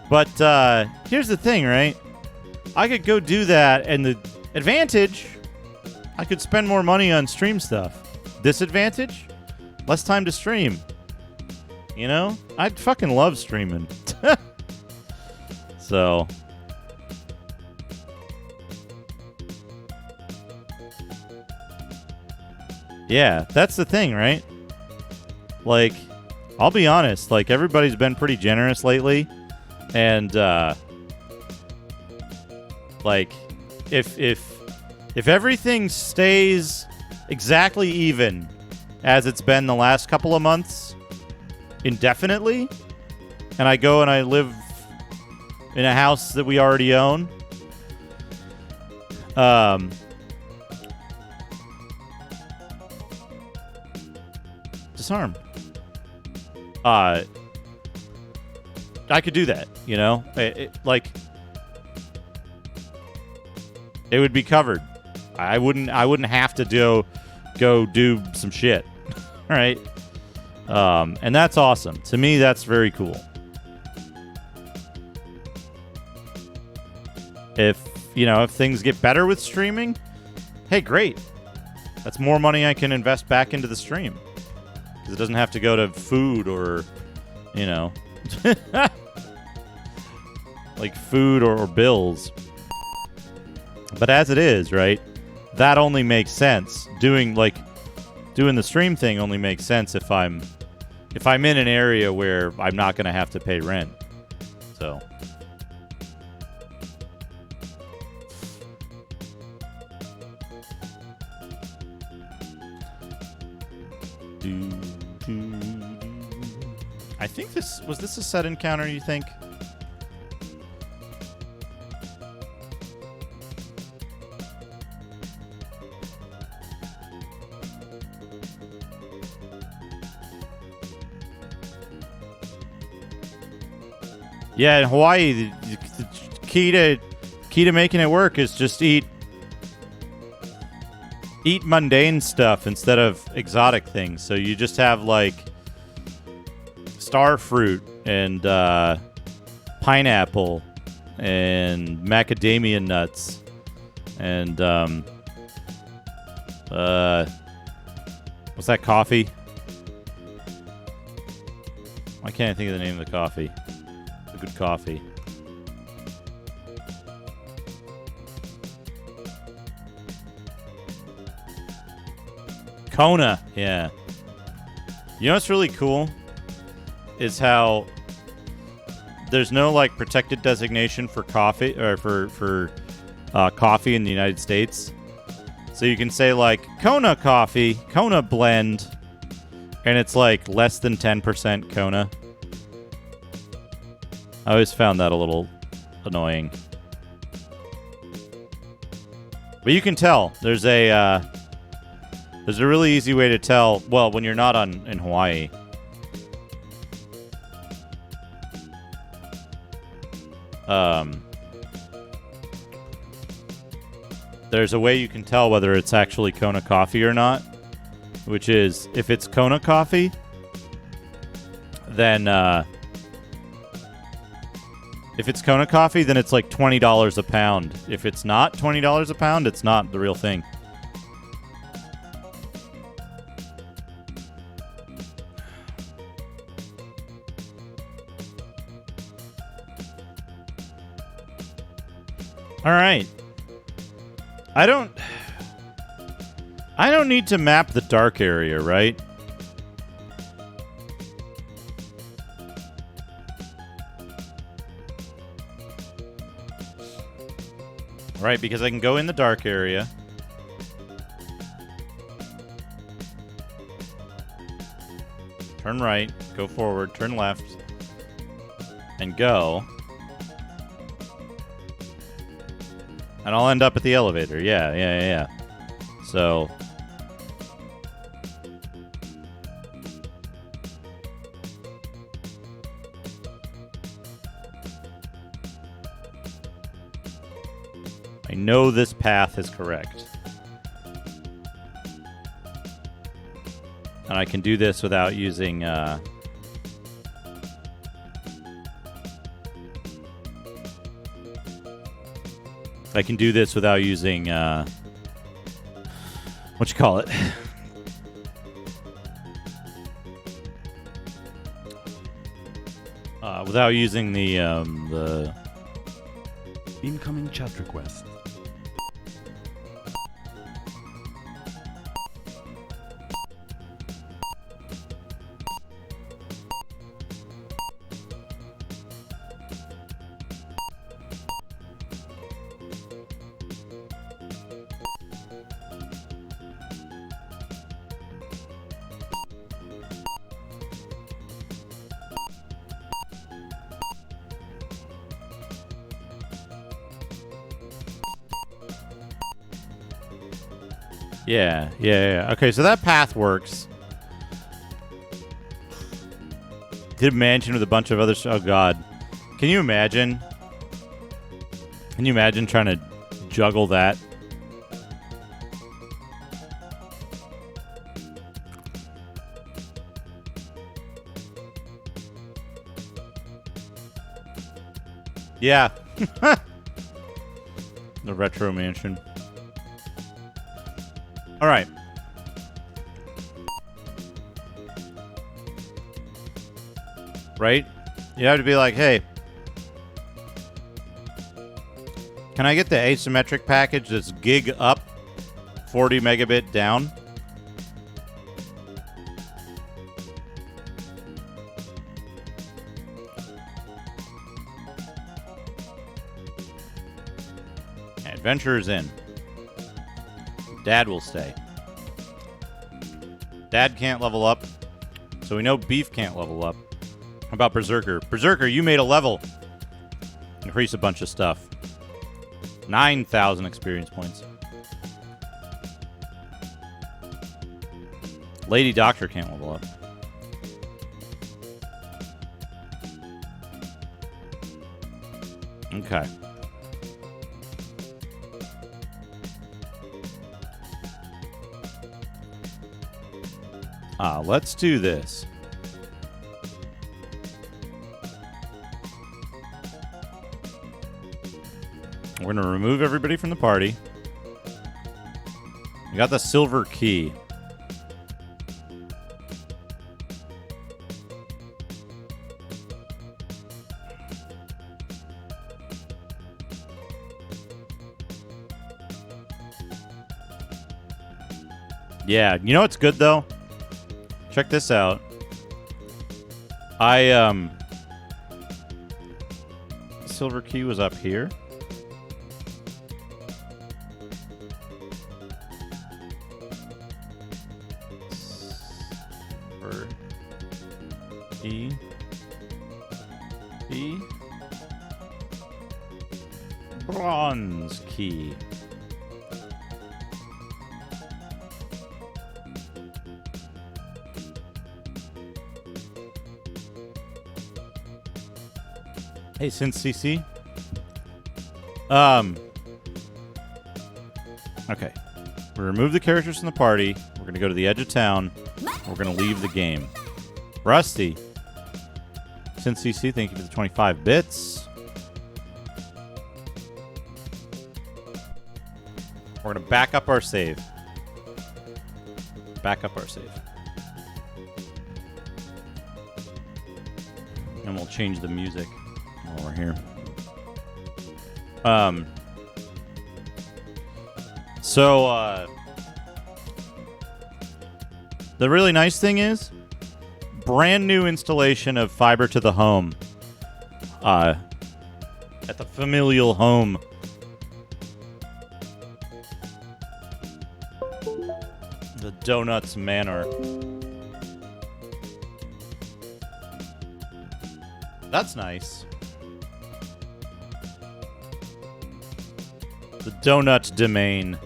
But here's the thing, right? I could go do that, and the advantage, I could spend more money on stream stuff. Disadvantage, less time to stream. You know? I'd fucking love streaming. So... yeah, that's the thing, right? Like, I'll be honest, like, everybody's been pretty generous lately. And, like, if everything stays exactly even as it's been the last couple of months, indefinitely, and I go and I live in a house that we already own, disarm. I could do that, you know? Like, it would be covered. I wouldn't have to go do some shit, right? And that's awesome. To me, that's very cool. If things get better with streaming, hey, great. That's more money I can invest back into the stream. Because it doesn't have to go to food or, you know, like food or bills. But as it is, right, that only makes sense. Doing the stream thing only makes sense if I'm in an area where I'm not going to have to pay rent. So... I think was this a set encounter, you think? Yeah, in Hawaii, the key to making it work is just eat mundane stuff instead of exotic things. So you just have like star fruit and pineapple and macadamia nuts and what's that coffee? Why can't I think of the name of the coffee? It's a good coffee. Kona, yeah. You know what's really cool is how there's no like protected designation for coffee or for coffee in the United States. So you can say like Kona coffee, Kona blend, and it's like less than 10% Kona. I always found that a little annoying. But you can tell there's a really easy way to tell, well, when you're not in Hawaii. There's a way you can tell whether it's actually Kona coffee or not, which is if it's Kona coffee, then it's like $20 a pound. If it's not $20 a pound, it's not the real thing. All right. I don't need to map the dark area, right? Right, because I can go in the dark area. Turn right, go forward, turn left, and go. And I'll end up at the elevator. Yeah. So... I know this path is correct. And I can do this without using... I can do this without using, what you call it? Without using the incoming chat request. Yeah. Okay, so that path works. Did a mansion with a bunch of other... Oh, God. Can you imagine? Can you imagine trying to juggle that? Yeah. The retro mansion. All right. right? You have to be like, hey, can I get the asymmetric package that's gig up, 40 megabit down? Adventurer's in. Dad will stay. Dad can't level up, so we know Beef can't level up. How about Berserker? Berserker, you made a level. Increase a bunch of stuff. 9,000 experience points. Lady Doctor can't level up. Okay. Let's do this. We're going to remove everybody from the party. We got the silver key. Yeah, you know what's good though? Check this out. Silver key was up here. E. Bronze key. Hey, since CC. Okay. We remove the characters from the party. We're going to go to the edge of town. We're going to leave the game. Rusty. Since CC, thank you for the 25 bits. We're going to back up our save. Back up our save. And we'll change the music while we're here. The really nice thing is, brand new installation of fiber to the home at the familial home. The Donuts Manor. That's nice. The Donut Domain.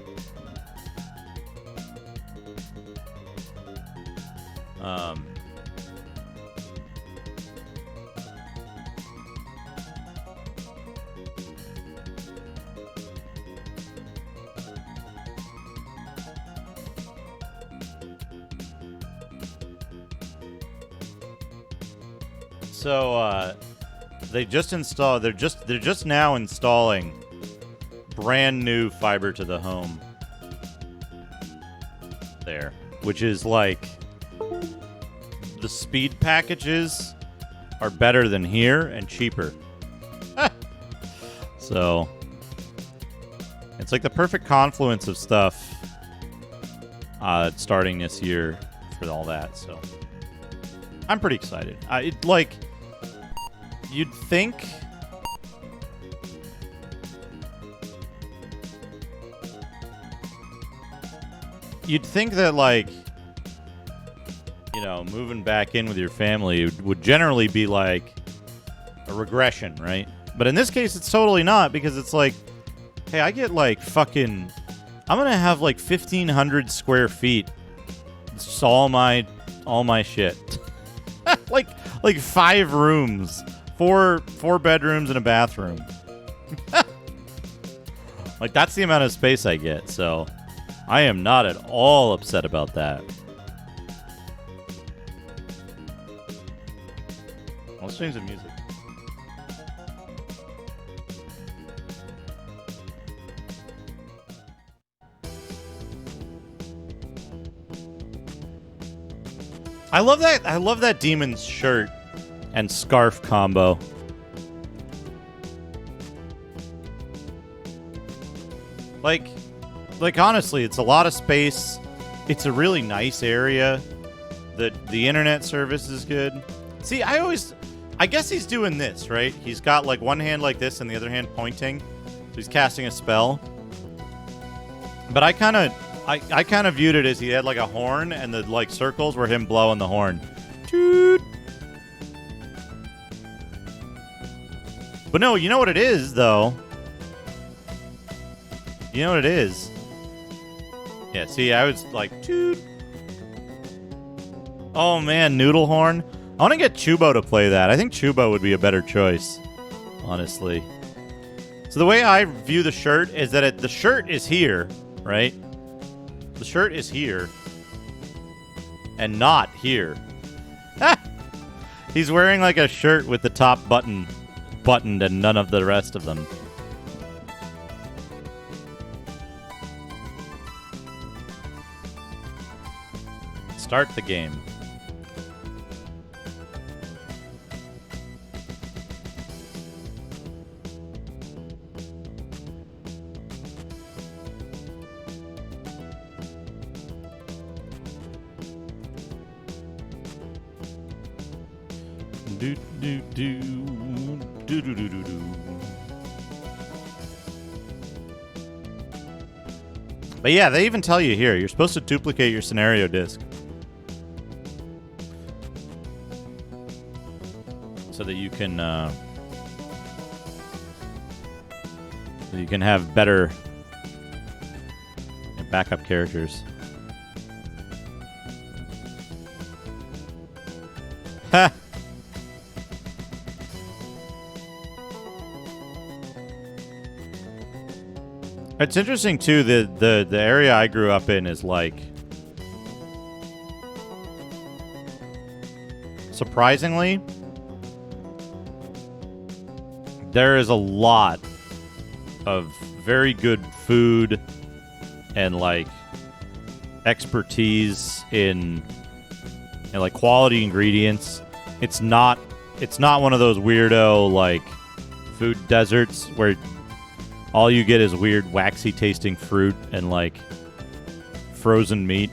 So they just installed. They're just now installing brand new fiber to the home there, which is like the speed packages are better than here and cheaper. So it's like the perfect confluence of stuff starting this year for all that. So I'm pretty excited. You'd think that, like, you know, moving back in with your family would generally be like a regression, right? But in this case, it's totally not, because it's like, hey, I get like fucking, I'm gonna have like 1,500 square feet. It's all my shit. like 5 rooms, four bedrooms and a bathroom. Like, that's the amount of space I get, so I am not at all upset about that. Let's change the music. I love that demon's shirt. and scarf combo. Like honestly, it's a lot of space. It's a really nice area. The internet service is good. See, I guess he's doing this, right? He's got like one hand like this and the other hand pointing. So he's casting a spell. But I kind of viewed it as he had like a horn and the like circles were him blowing the horn. Toot. But no, you know what it is though? You know what it is? Yeah, see, I was like, toot. Oh man, Noodle Horn. I want to get Chubo to play that. I think Chubo would be a better choice, honestly. So the way I view the shirt is that the shirt is here, right? The shirt is here. And not here. He's wearing like a shirt with the top buttoned and none of the rest of them. Start the game. Do do do do do do do do. But yeah, they even tell you here you're supposed to duplicate your scenario disk so that you can have better backup characters. Ha. It's interesting too. The area I grew up in is like surprisingly there is a lot of very good food and like expertise in like quality ingredients. It's not one of those weirdo like food deserts where all you get is weird, waxy tasting fruit and like frozen meat.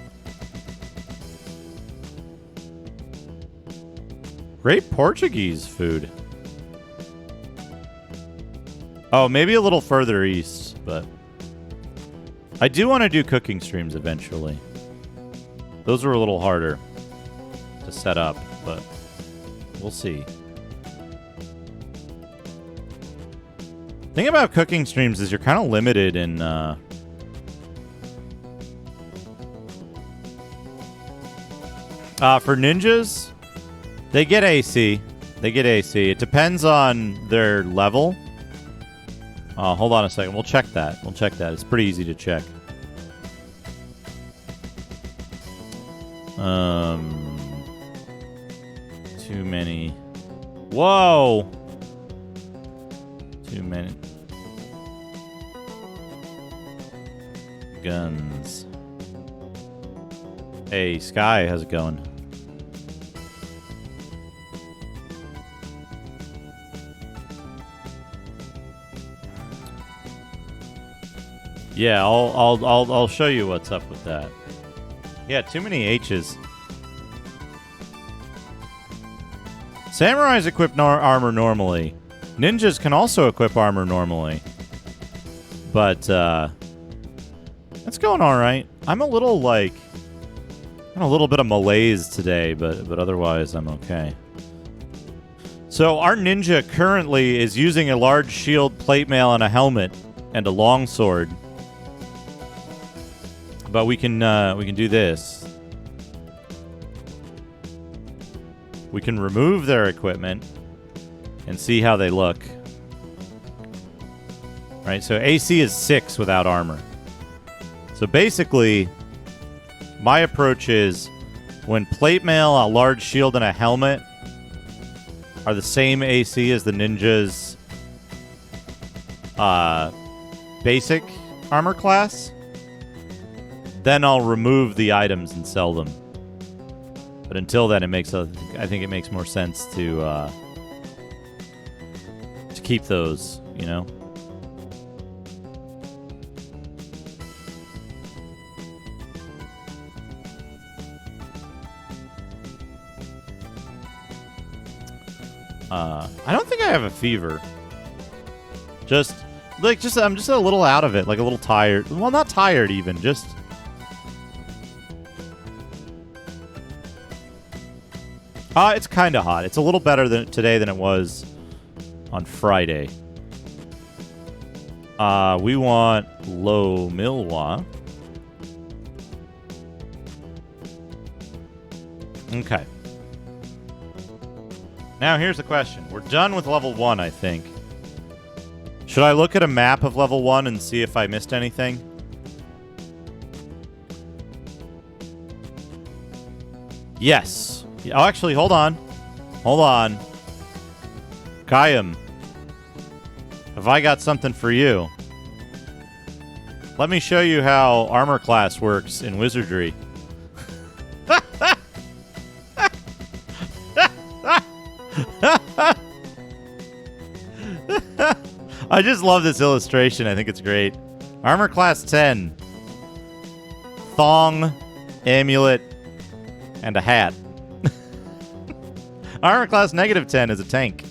Great Portuguese food. Oh, maybe a little further east, but I do want to do cooking streams eventually. Those are a little harder to set up, but we'll see. Thing about cooking streams is you're kind of limited in for ninjas, they get AC. They get AC. It depends on their level. Hold on a second. We'll check that. It's pretty easy to check. Too many. Whoa! Too many. Guns. Hey, Sky, how's it going? Yeah, I'll show you what's up with that. Yeah, too many H's. Samurais equip armor normally. Ninjas can also equip armor normally. But, that's going alright. I'm a little, like... a little bit of malaise today, but otherwise I'm okay. So, our ninja currently is using a large shield, plate mail, and a helmet, and a longsword. But we can do this. We can remove their equipment and see how they look. Right, so AC is 6 without armor. So basically, my approach is when plate mail, a large shield, and a helmet are the same AC as the ninja's basic armor class, then I'll remove the items and sell them. But until then, I think it makes more sense to keep those, you know? I don't think I have a fever. I'm just a little out of it, like a little tired. Well, not tired even, just... it's kind of hot. It's a little better today than it was on Friday. We want low Milwa. Okay. Now here's the question. We're done with level 1, I think. Should I look at a map of level 1 and see if I missed anything? Yes. Oh, actually, hold on. Hold on. Kayam. Have I got something for you? Let me show you how armor class works in Wizardry. I just love this illustration. I think it's great. Armor class 10. Thong, amulet, and a hat. Armor class negative 10 is a tank.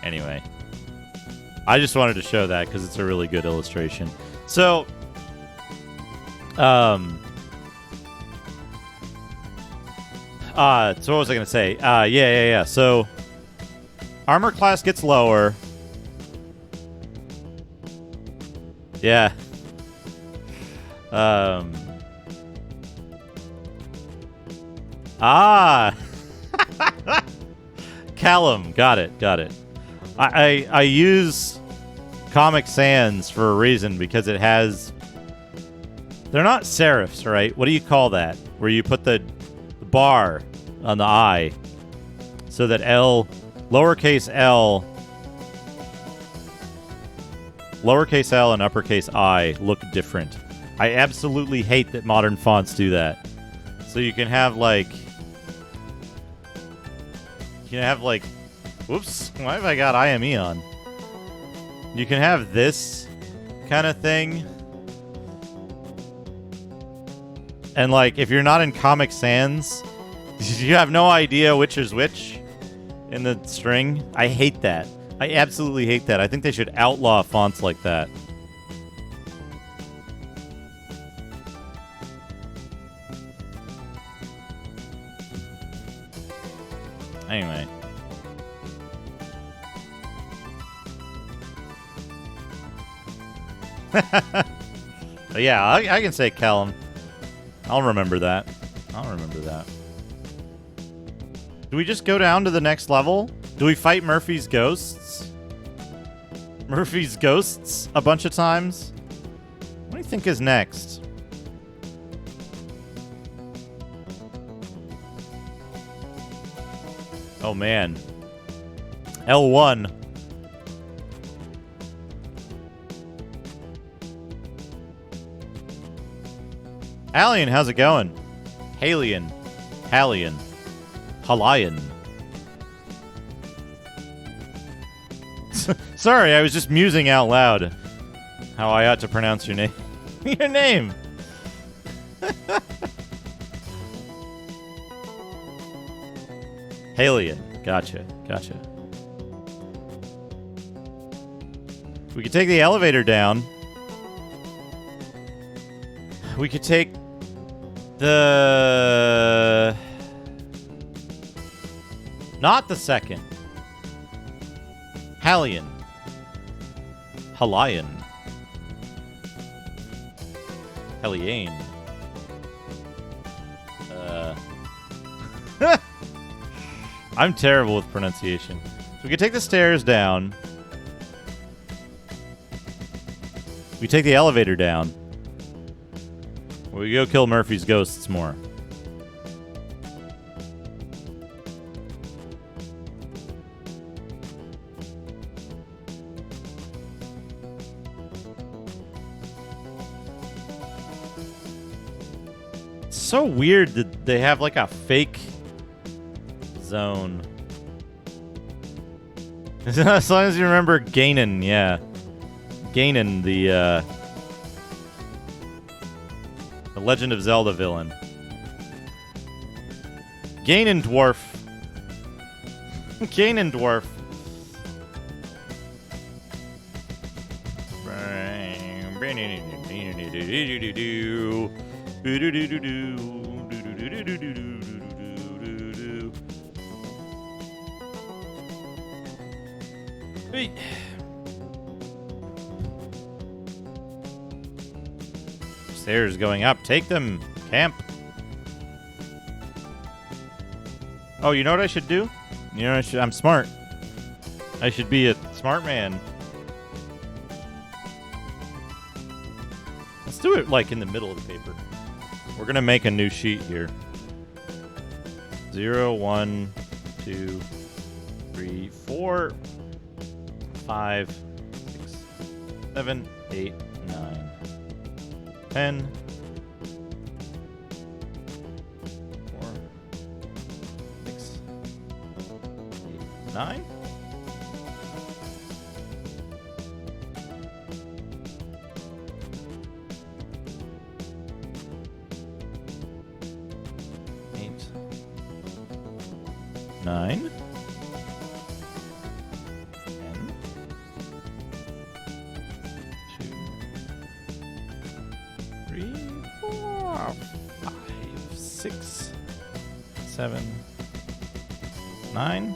Anyway. I just wanted to show that because it's a really good illustration. So, so what was I going to say? Yeah. So, armor class gets lower. Yeah. Callum. Got it. I use Comic Sans for a reason because it has... They're not serifs, right? What do you call that? Where you put the bar on the I so that lowercase L and uppercase I look different. I absolutely hate that modern fonts do that. So you can have like... Whoops, why have I got IME on? You can have this kind of thing. And like, if you're not in Comic Sans, you have no idea which is which in the string. I hate that. I absolutely hate that. I think they should outlaw fonts like that. Anyway. Yeah, I can say Callum. I'll remember that. Do we just go down to the next level? Do we fight Murphy's ghosts? A bunch of times? What do you think is next? Oh man. L1. Alien, how's it going? Hallian. Sorry, I was just musing out loud how I ought to pronounce your name. Your name! Hallian. Gotcha. We could take the elevator down. We could take the... Not the second. Hallian. I'm terrible with pronunciation. So we could take the stairs down. We take the elevator down. We go kill Murphy's ghosts more. So weird that they have like a fake zone. As long as you remember Ganon, yeah. Ganon, the Legend of Zelda villain. Ganon dwarf. Ganon dwarf. Hey. Stairs going up. Take them. Camp. Oh, you know what I should do? You know, I'm smart. I should be a smart man. Let's do it like in the middle of the paper. We're gonna make a new sheet here. 0, 1, 2, 3, 4, 5, 6, 7, 8, 9, 10, 4, 6, 8, 9. Nine. 10. 2, 3, 4, 5, 6, 7, 9.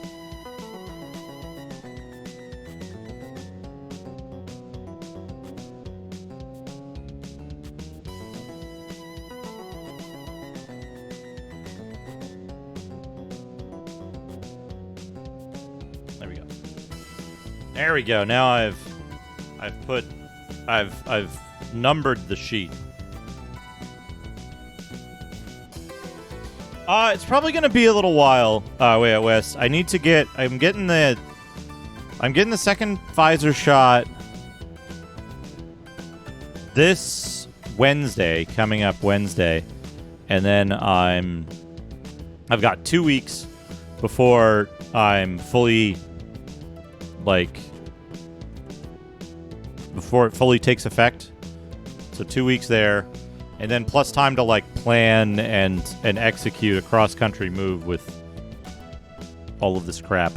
There we go. Now I've numbered the sheet. It's probably gonna be a little while. Wait, Wes. I need to get. I'm getting the second Pfizer shot this Wednesday, coming up Wednesday, and then I've got 2 weeks before I'm fully before it fully takes effect. So 2 weeks there, and then plus time to plan and execute a cross-country move with all of this crap.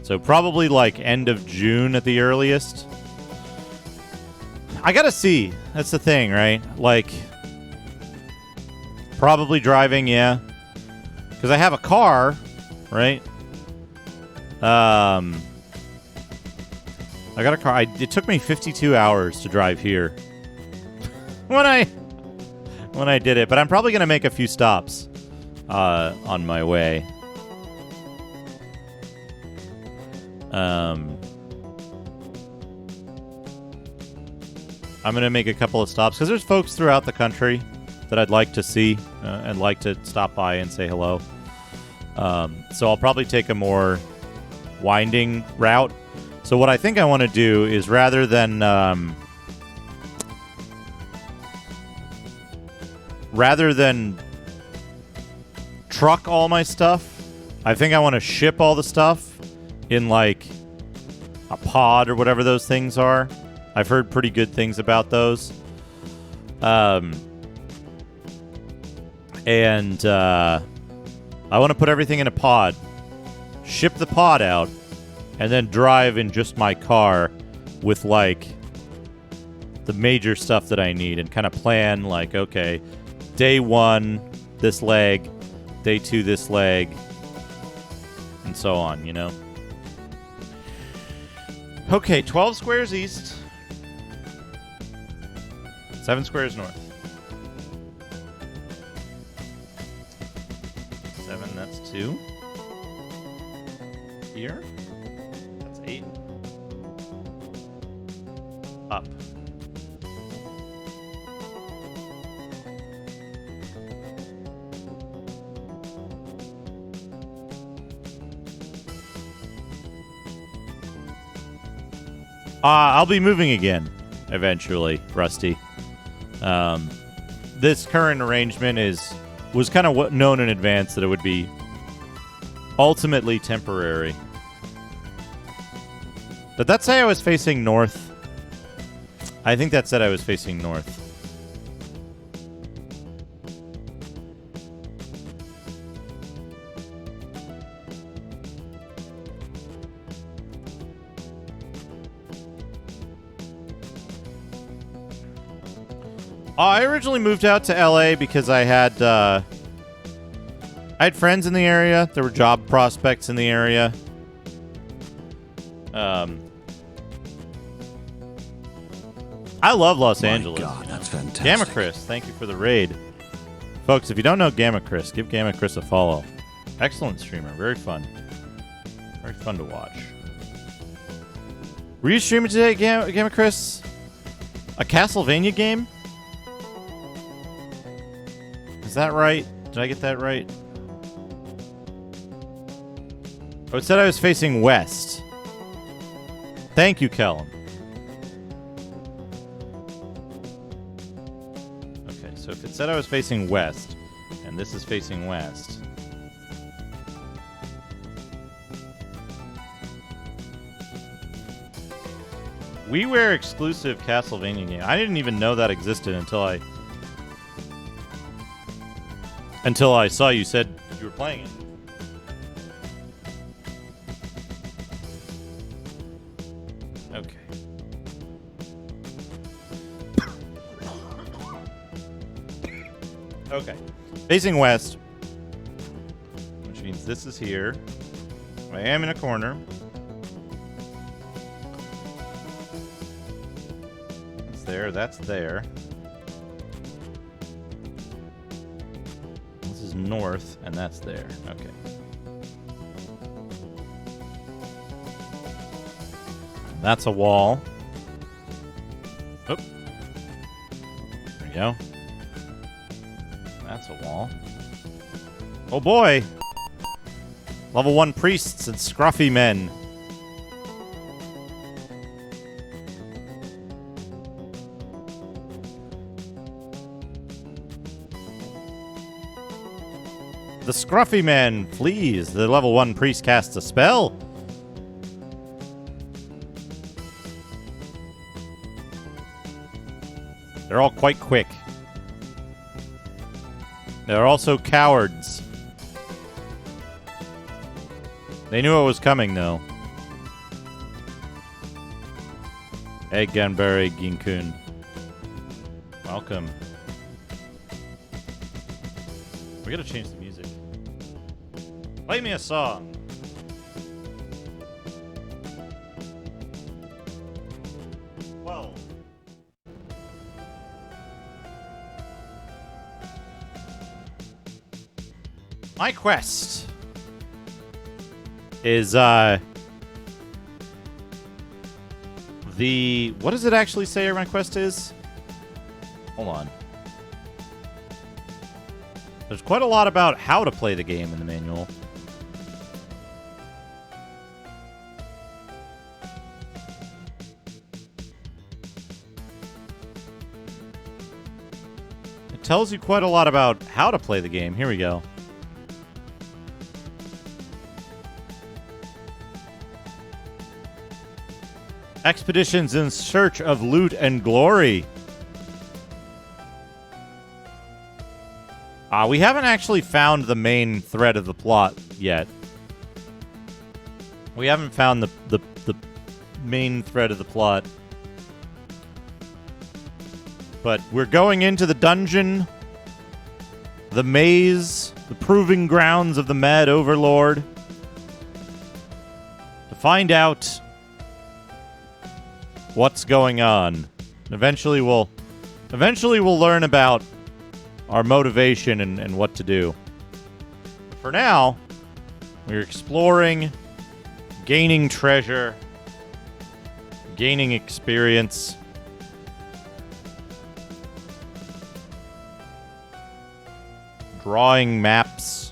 So probably end of June at the earliest. I gotta see. That's the thing, right? Probably driving, yeah. Because I have a car, right? I got a car. It took me 52 hours to drive here when I did it, but I'm probably gonna make a few stops on my way. I'm gonna make a couple of stops because there's folks throughout the country that I'd like to see and like to stop by and say hello. So I'll probably take a more winding route. So what I think I want to do is rather than truck all my stuff, I think I want to ship all the stuff in a pod or whatever those things are. I've heard pretty good things about those. And I want to put everything in a pod, ship the pod out, and then drive in just my car with the major stuff that I need and kind of plan okay, day 1, this leg, day 2, this leg, and so on, you know? Okay, 12 squares east, 7 squares north. 7, that's 2. Here, that's 8. Up. I'll be moving again. eventually, Rusty. This current arrangement was kind of known in advance that it would be ultimately temporary. Did that say I was facing north? I think that said I was facing north. I originally moved out to LA because I had friends in the area. There were job prospects in the area. I love Los Angeles. God, that's fantastic. Gamma Chris, thank you for the raid. Folks, if you don't know Gamma Chris, give Gamma Chris a follow. Excellent streamer. Very fun. Very fun to watch. Were you streaming today, Gamma Chris? A Castlevania game? Is that right? Did I get that right? Oh, it said I was facing west. Thank you, Kellen. Okay, so if it said I was facing west, and this is facing west. WiiWare exclusive Castlevania game. I didn't even know that existed until I saw you said you were playing it. Okay. Okay. Facing west, which means this is here. I am in a corner. That's there. That's there. North, and that's there. Okay. That's a wall. Oop. There we go. That's a wall. Oh boy! Level 1 priests and scruffy men. The scruffy man flees. The level 1 priest casts a spell. They're all quite quick. They're also cowards. They knew it was coming, though. Hey, Ganbari Ginkun. Welcome. We gotta change the music. Play me a song. Well. My quest is what does it actually say my quest is? Hold on. There's quite a lot about how to play the game in the manual. It tells you quite a lot about how to play the game. Here we go. Expeditions in search of loot and glory. We haven't actually found the main thread of the plot yet. We haven't found the main thread of the plot. But we're going into the dungeon, the maze, the proving grounds of the mad Overlord to find out what's going on. Eventually we'll learn about our motivation and what to do. But for now, we're exploring, gaining treasure, gaining experience. Drawing maps.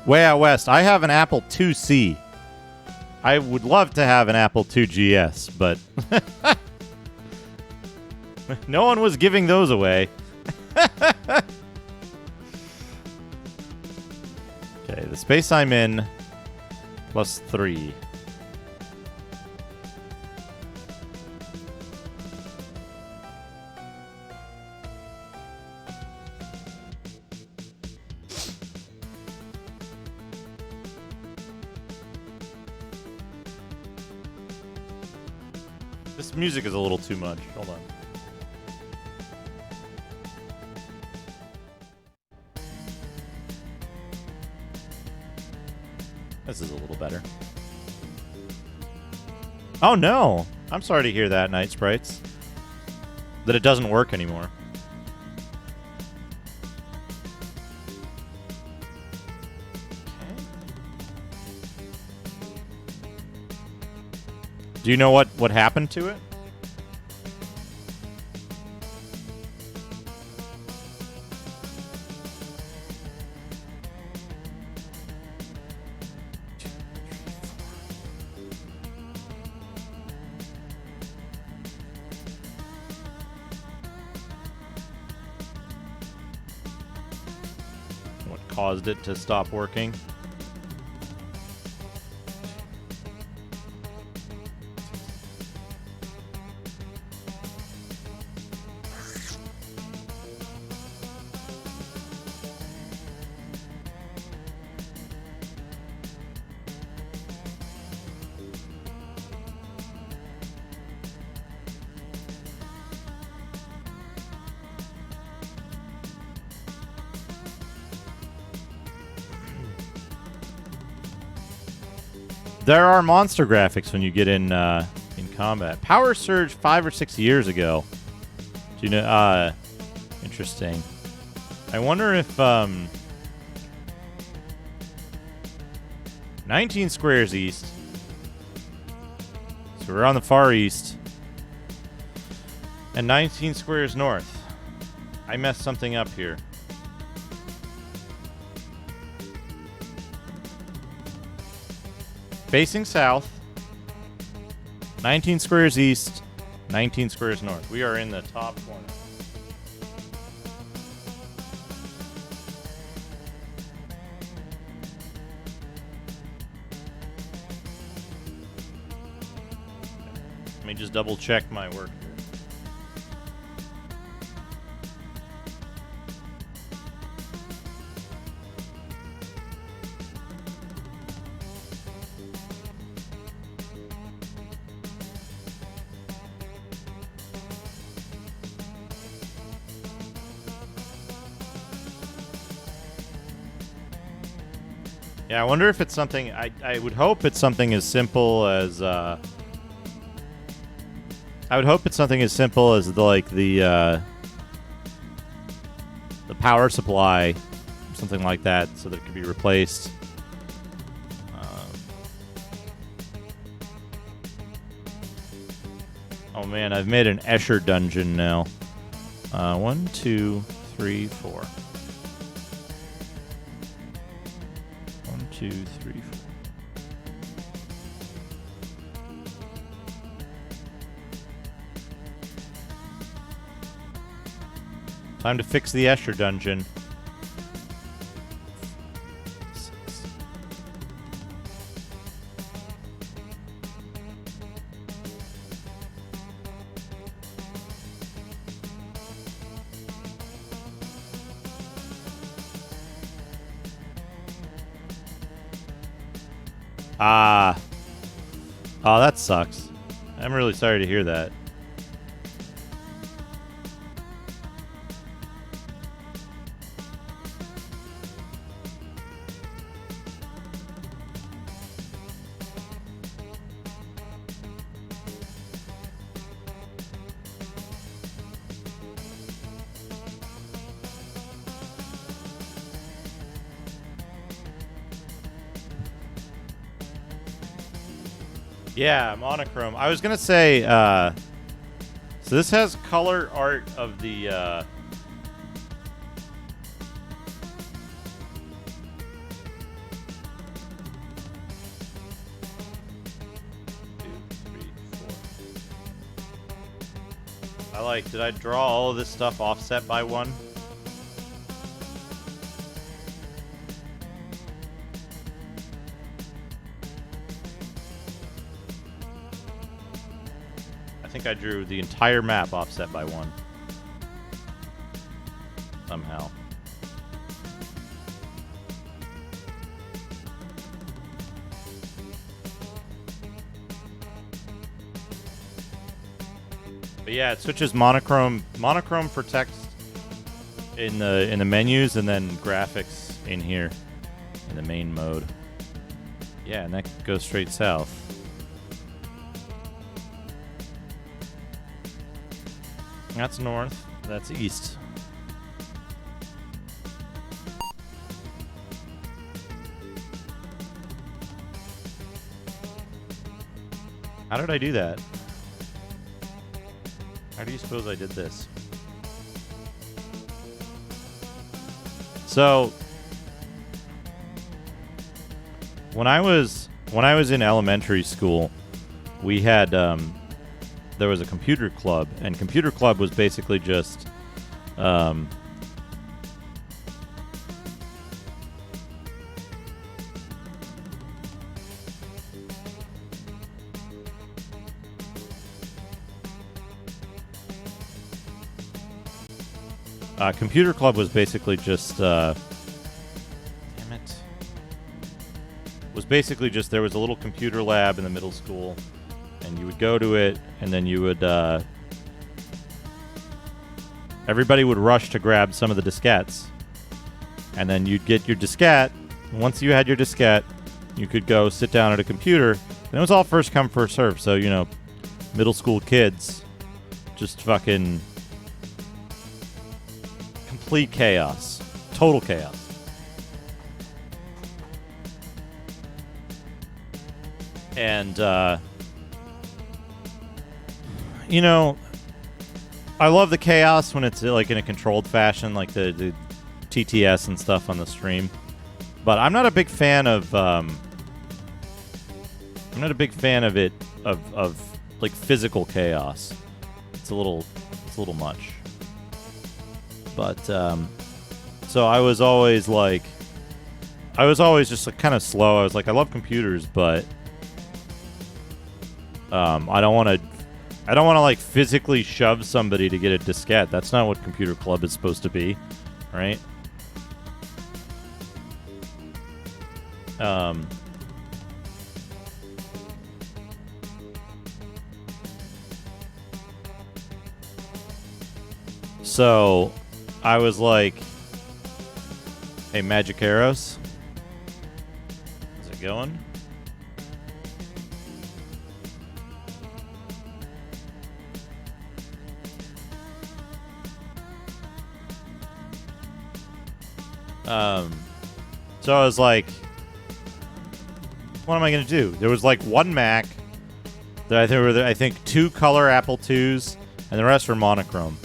Way out west. I have an Apple IIc. I would love to have an Apple II GS, but no one was giving those away. Okay, the space I'm in, +3. This music is a little too much. Hold on. This is a little better. Oh no! I'm sorry to hear that, Night Sprites. That it doesn't work anymore. Do you know what happened to it? What caused it to stop working? There are monster graphics when you get in combat. Power Surge 5 or 6 years ago. Do you know? Interesting. I wonder if 19 squares east. So we're on the far east, and 19 squares north. I messed something up here. Facing south, 19 squares east, 19 squares north. We are in the top corner. Let me just double check my work here. Yeah, I wonder if it's something. I would hope it's something as simple as. I would hope it's something as simple as the power supply, something like that, so that it could be replaced. Oh man, I've made an Escher dungeon now. 1, 2, 3, 4. 1, 2, 3, 4. Time to fix the Escher dungeon. Oh, that sucks. I'm really sorry to hear that. Yeah, monochrome. I was gonna say, so this has color art of the Did I draw all of this stuff offset by 1? I think I drew the entire map offset by 1. Somehow. But yeah, it switches monochrome for text in the menus, and then graphics in here in the main mode. Yeah, and that goes straight south. That's north. That's east. How did I do that? How do you suppose I did this? So, when I was in elementary school, we had there was a computer club, and computer club was basically just computer club was basically just damn it. Was basically just there was a little computer lab in the middle school, and you would go to it, and then you would everybody would rush to grab some of the diskettes, and then you'd get your diskette. And once you had your diskette, you could go sit down at a computer, and it was all first come first serve. So middle school kids just fucking complete chaos. Total chaos. And, I love the chaos when it's like in a controlled fashion, like the TTS and stuff on the stream. But I'm not a big fan of, of like physical chaos. It's a little much. But, so I was always just like kind of slow. I was like, I love computers, but, I don't want to like physically shove somebody to get a diskette. That's not what computer club is supposed to be, right? So I was like, hey, Magic Arrows, how's it going? So I was like, what am I going to do? There was like one Mac that I think 2 color Apple IIs, and the rest were monochrome.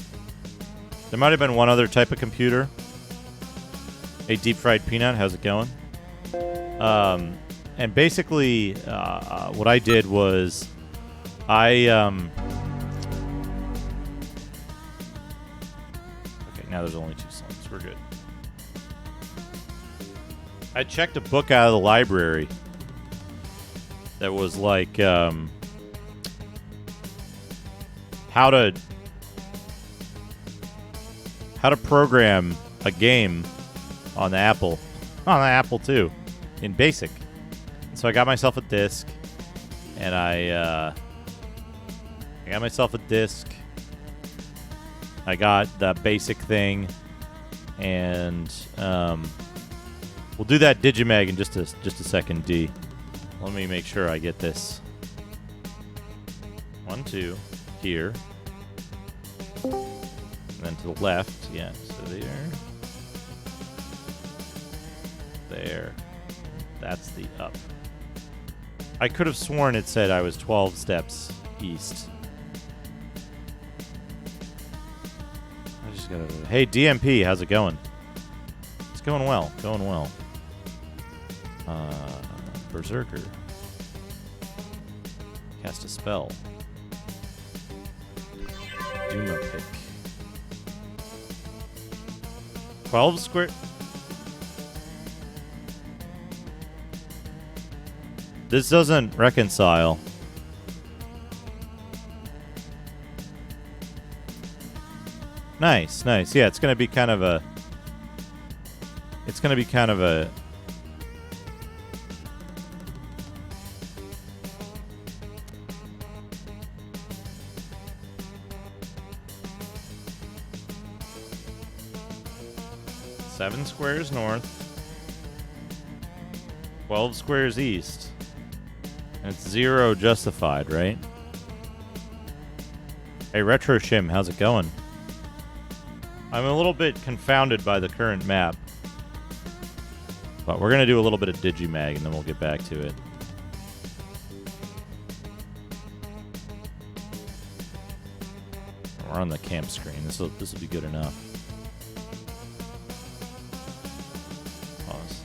There might have been one other type of computer. Hey, Deep Fried Peanut, how's it going? And basically, what I did was okay, now there's only 2 songs. We're good. I checked a book out of the library that was like how to program a game on the Apple II in BASIC. So I got myself a disc, and I got myself a disc. I got the BASIC thing, and we'll do that Digimeg in just a second, D. Let me make sure I get this. 1, 2, here. And then to the left, yeah, so there. That's the up. I could have sworn it said I was 12 steps east. I just gotta... Hey, DMP, how's it going? It's going well, Berserker. Duma pick. 12 square. This doesn't reconcile. Nice, nice. Yeah, it's gonna be kind of a. It's gonna be kind of a. Seven squares north, 12 squares east. And it's 0 justified, right? Hey, Retro Shim, how's it going? I'm a little bit confounded by the current map. But we're going to do a little bit of Digimag, and then we'll get back to it. We're on the camp screen. This will be good enough. Pause.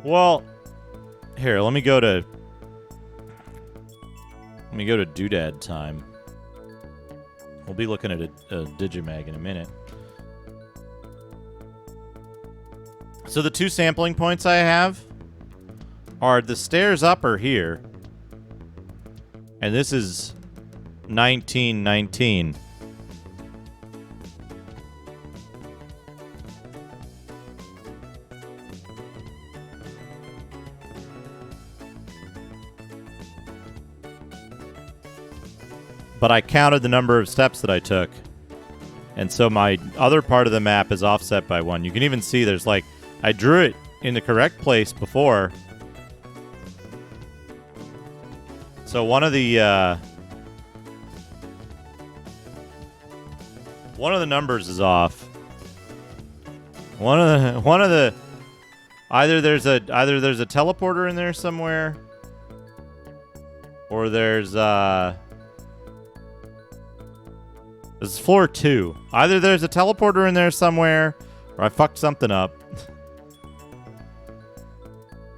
Well, here, let me go to Doodad time. We'll be looking at a Digimag in a minute. So the two sampling points I have are the stairs up are here. And this is 1919. But I counted the number of steps that I took. And so my other part of the map is offset by 1. You can even see there's like, I drew it in the correct place before. So one of the numbers is off. One of the either there's a teleporter in there somewhere, or there's this is floor 2. Either there's a teleporter in there somewhere, or I fucked something up.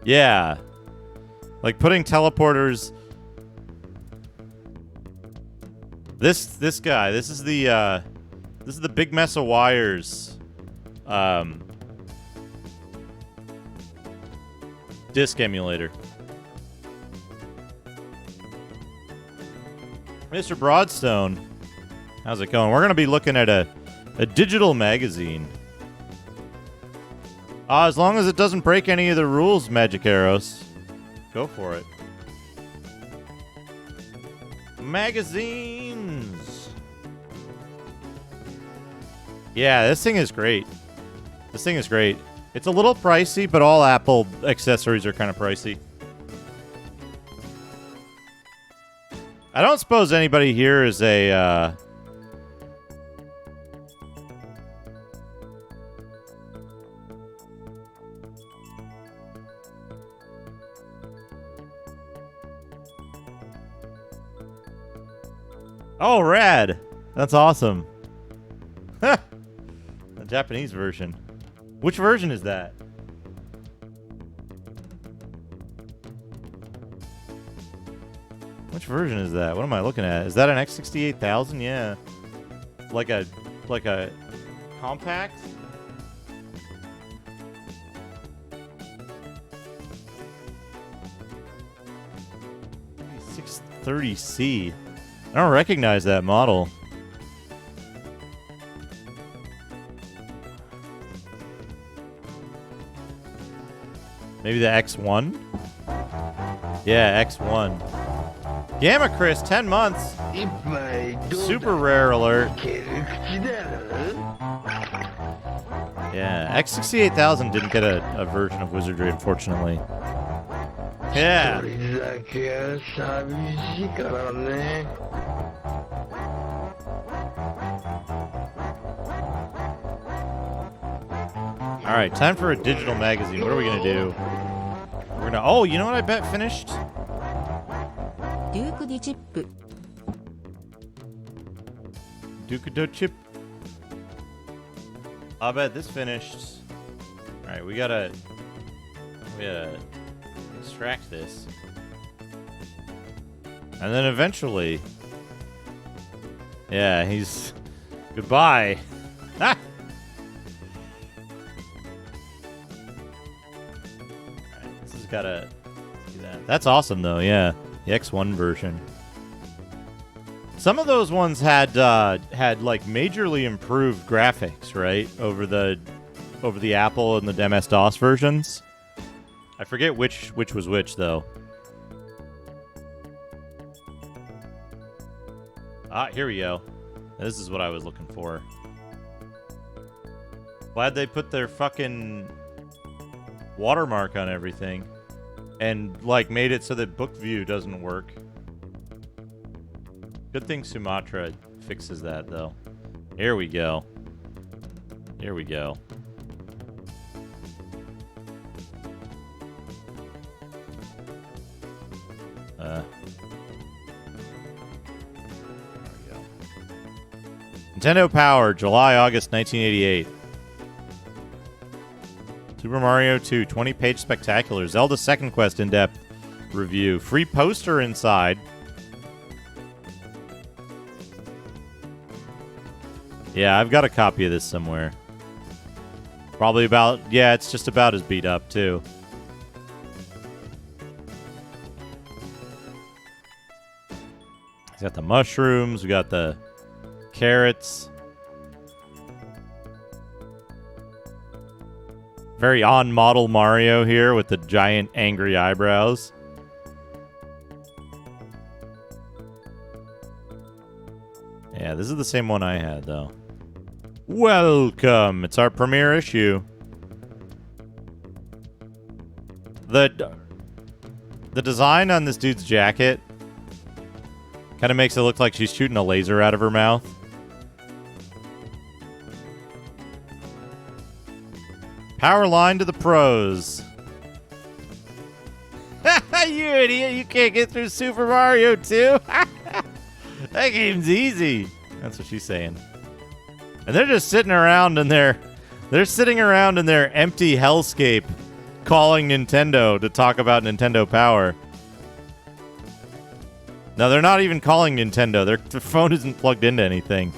Yeah. Like putting teleporters. This guy, this is the big mess of wires. Disk emulator. Mr. Broadstone. How's it going? We're going to be looking at a digital magazine. As long as it doesn't break any of the rules, Magic Arrows. Go for it. Magazines! Yeah, this thing is great. This thing is great. It's a little pricey, but all Apple accessories are kind of pricey. I don't suppose anybody here is a... Oh, rad! That's awesome. The Japanese version. Which version is that? Which version is that? What am I looking at? Is that an X68000? Yeah. Like a compact? $630C. I don't recognize that model. Maybe the X1? Yeah, X1. Gamma Chris, 10 months. Super rare alert. Yeah, X68000 didn't get a version of Wizardry, unfortunately. Yeah. Alright, time for a digital magazine. What are we going to do? We're going to... Oh, you know what I bet finished? Duke di Chip. Duke do Chip. I bet this finished. Alright, we gotta extract this. And then eventually... Yeah, he's... Goodbye. Ah! Alright, this has gotta do that. That's awesome, though, yeah. The X1 version. Some of those ones had like majorly improved graphics, right? Over the Apple and the MS-DOS versions. I forget which was which, though. Ah, here we go. This is what I was looking for. Glad they put their fucking watermark on everything. And, like, made it so that book view doesn't work. Good thing Sumatra fixes that, though. Here we go. Here we go. There we go. Nintendo Power, July, August 1988. Super Mario 2, 20-page spectacular. Zelda Second Quest in-depth review. Free poster inside. Yeah, I've got a copy of this somewhere. Probably about... Yeah, it's just about as beat up, too. He's got the mushrooms. We got the carrots. Very on-model Mario here with the giant angry eyebrows. Yeah, this is the same one I had, though. Welcome! It's our premiere issue. The design on this dude's jacket kind of makes it look like she's shooting a laser out of her mouth. Power line to the pros. You idiot! You can't get through Super Mario 2? That game's easy. That's what she's saying. And they're just sitting around in their... They're sitting around in their empty hellscape calling Nintendo to talk about Nintendo Power. No, they're not even calling Nintendo. Their phone isn't plugged into anything.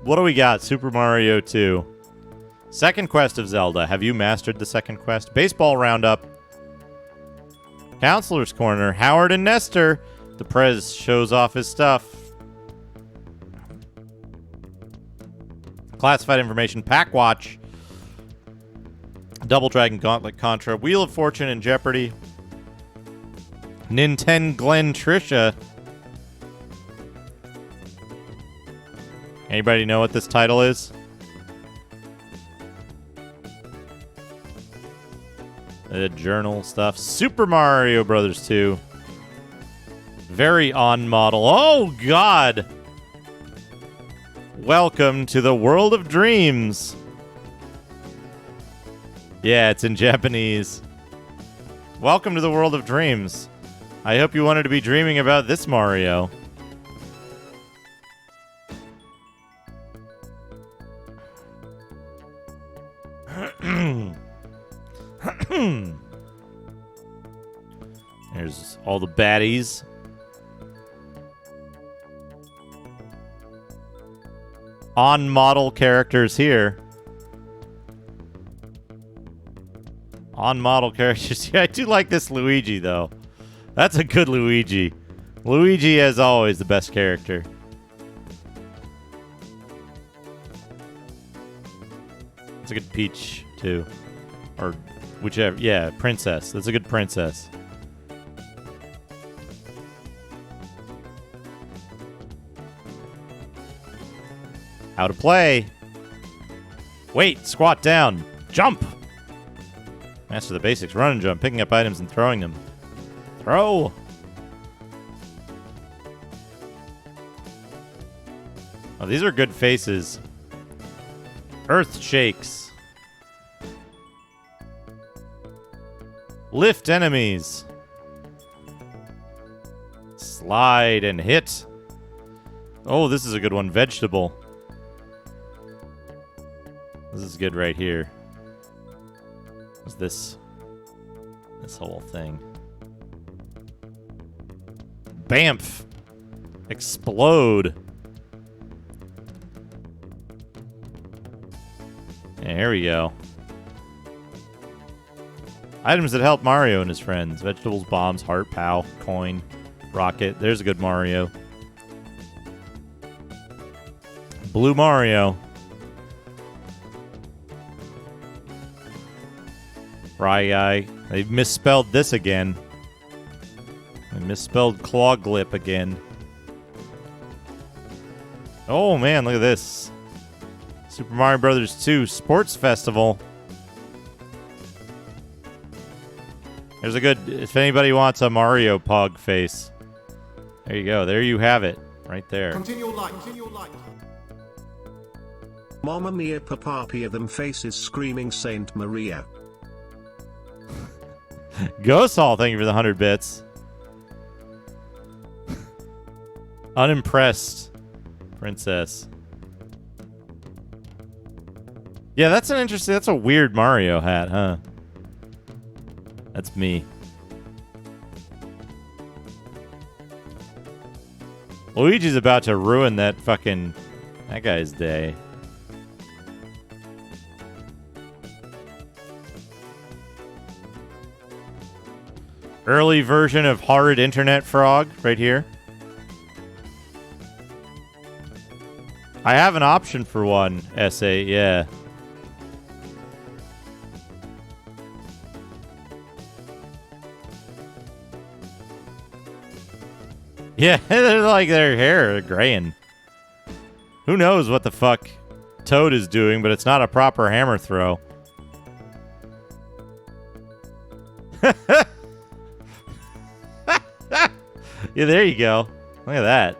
What do we got? Super Mario 2. Second quest of Zelda. Have you mastered the second quest? Baseball roundup. Counselor's Corner. Howard and Nestor. The Prez shows off his stuff. Classified information. Pack Watch. Double Dragon Gauntlet Contra. Wheel of Fortune and Jeopardy. Nintendo Glen Trisha. Anybody know what this title is? Journal stuff. Super Mario Brothers 2. Very on model. Oh, God! Welcome to the world of dreams. Yeah, it's in Japanese. Welcome to the world of dreams. I hope you wanted to be dreaming about this Mario. There's all the baddies. On-model characters here. On-model characters. Yeah, I do like this Luigi, though. That's a good Luigi. Luigi, as always, the best character. It's a good Peach, too. Or whichever. Yeah, Princess. That's a good Princess. How to play. Wait, squat down. Jump. Master the basics. Run and jump. Picking up items and throwing them. Throw. Oh, these are good faces. Earth shakes. Lift enemies. Slide and hit. Oh, this is a good one. Vegetable. This is good right here. What's this? This whole thing. Bamf! Explode! Yeah, here we go. Items that help Mario and his friends. Vegetables, bombs, heart, pow, coin, rocket. There's a good Mario. Blue Mario. Fry guy. They've misspelled this again. They misspelled Clawglip again. Oh man, look at this. Super Mario Brothers 2 Sports Festival. There's a good, if anybody wants a Mario Pog face. There you go. There you have it. Right there. Continue light. Continue light. Mamma mia papapia them faces screaming Saint Maria. Ghosthall, thank you for the 100 bits. Unimpressed princess. Yeah, that's a weird Mario hat, huh? That's me. Luigi's about to ruin that guy's day. Early version of Horrid Internet Frog right here. I have an option for one, S8, yeah. Yeah, they're like their hair graying. Who knows what the fuck Toad is doing, but it's not a proper hammer throw. Yeah, there you go. Look at that.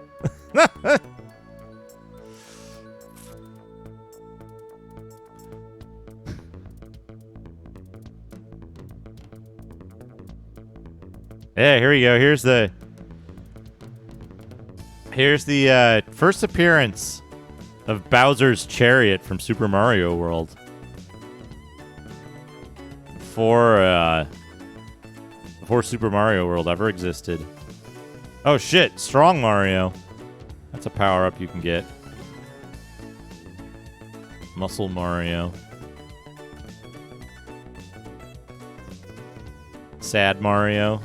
Yeah, here we go. Here's the first appearance of Bowser's Chariot from Super Mario World. Before Super Mario World ever existed. Oh shit, Strong Mario. That's a power-up you can get. Muscle Mario. Sad Mario.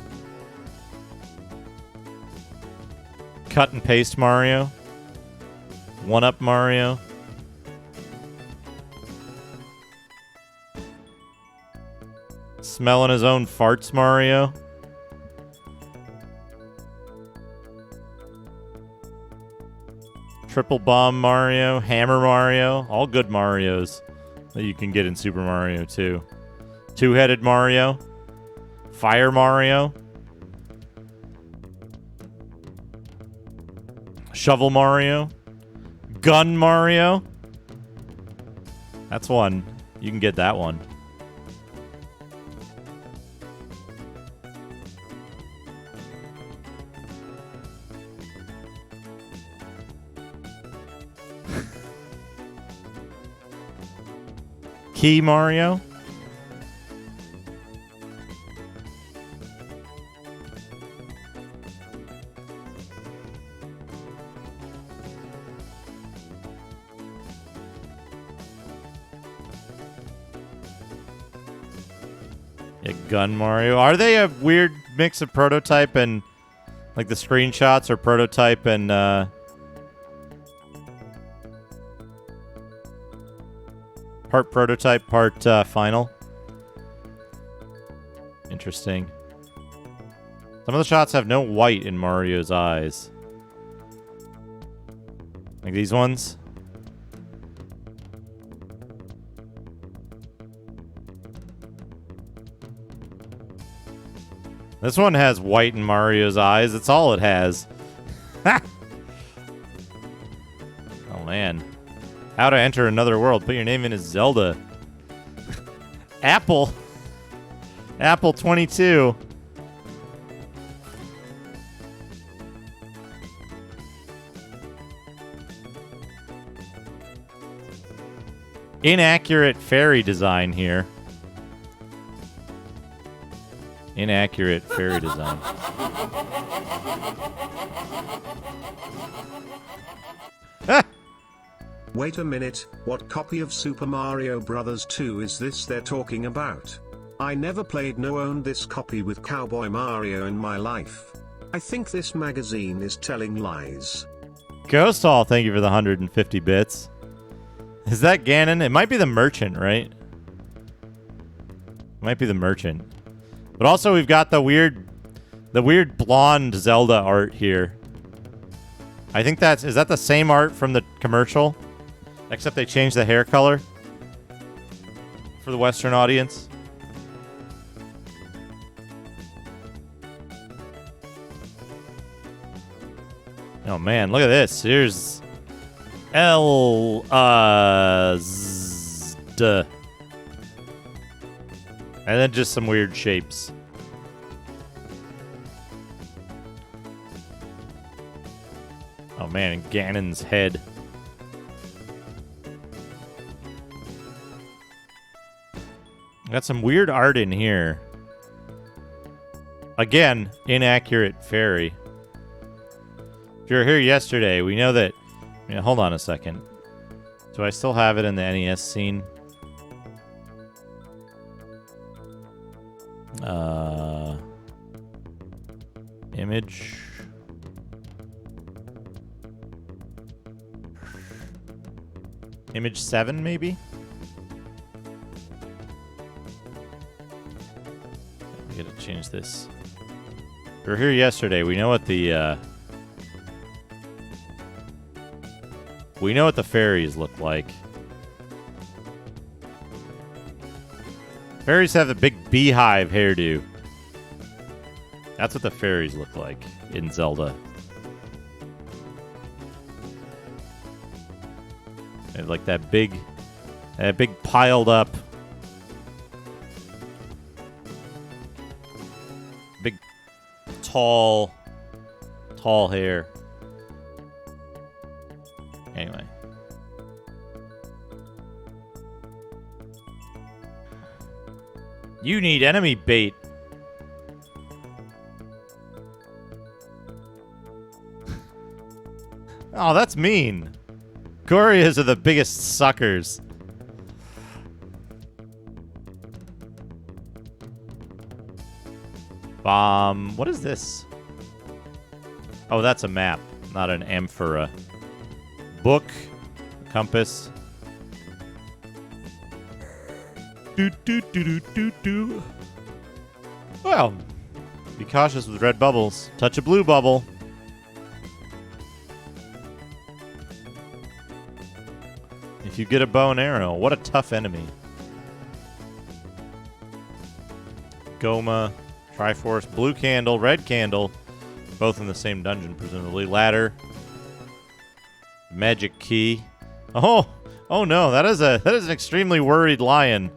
Cut and paste Mario. One-up Mario. Smelling his own farts Mario. Triple Bomb Mario. Hammer Mario. All good Marios that you can get in Super Mario 2. Two-headed Mario. Fire Mario. Shovel Mario. Gun Mario. That's one. You can get that one. Key Mario. Yeah, Gun Mario. Are they a weird mix of prototype and like the screenshots are prototype and part prototype, part final? Interesting. Some of the shots have no white in Mario's eyes. Like these ones. This one has white in Mario's eyes. That's all it has. Oh, man. How to enter another world. Put your name in as Zelda. Apple. Apple 22. inaccurate fairy design here. Inaccurate fairy design. Wait a minute, what copy of Super Mario Bros. 2 is this they're talking about? I never played nor owned this copy with Cowboy Mario in my life. I think this magazine is telling lies. Ghost Hall, thank you for the 150 bits. Is that Ganon? It might be the merchant, right? Might be the merchant. But also we've got the weird blonde Zelda art here. I think is that the same art from the commercial? Except they changed the hair color for the Western audience. Oh man, look at this. Here's and then just some weird shapes. Oh man, and Ganon's head. Got some weird art in here. Again, inaccurate fairy. If you were here yesterday, we know that... hold on a second. Do I still have it in the NES scene? Image. Image 7, maybe? I gotta change this. We were here yesterday. We know what the fairies look like. Fairies have the big beehive hairdo. That's what the fairies look like in Zelda. They have like that big piled up, big, tall hair. Anyway. You need enemy bait. Oh, that's mean. Gorias are the biggest suckers. Bomb. What is this? Oh, that's a map, not an amphora. Book. Compass. Do. Well, be cautious with red bubbles. Touch a blue bubble. If you get a bow and arrow, what a tough enemy. Goma, Triforce, blue candle, red candle, both in the same dungeon, presumably. Ladder, magic key. Oh no, that is an extremely worried lion.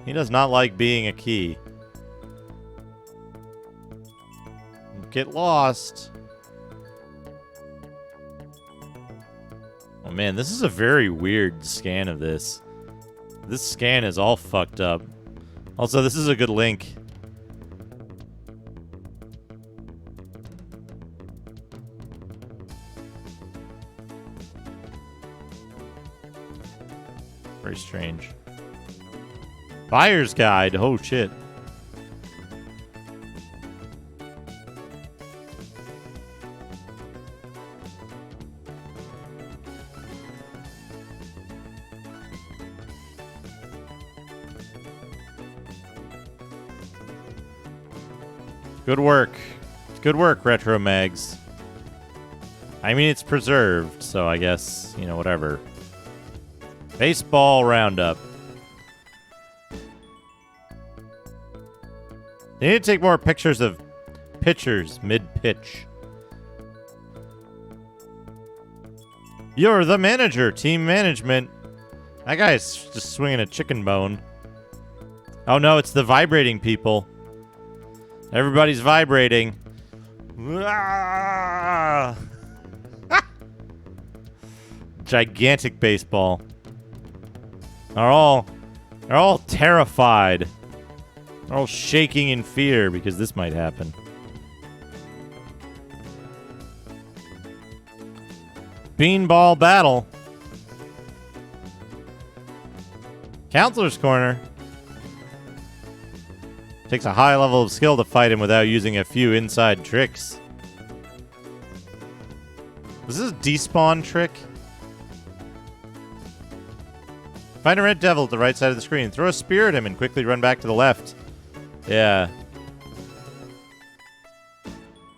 He does not like being a key. Get lost. Oh man, this is a very weird scan of this. This scan is all fucked up. Also, this is a good link. Very strange. Buyer's guide. Oh shit. Good work. Good work, Retro Mags. I mean, it's preserved, so I guess, whatever. Baseball roundup. They need to take more pictures of pitchers mid-pitch. You're the manager, team management. That guy's just swinging a chicken bone. Oh no, it's the vibrating people. Everybody's vibrating. Gigantic baseball. are all terrified. They're all shaking in fear because this might happen. Beanball battle. Counselor's Corner. Takes a high level of skill to fight him without using a few inside tricks. Was this a despawn trick? Find a red devil at the right side of the screen. Throw a spear at him and quickly run back to the left. Yeah.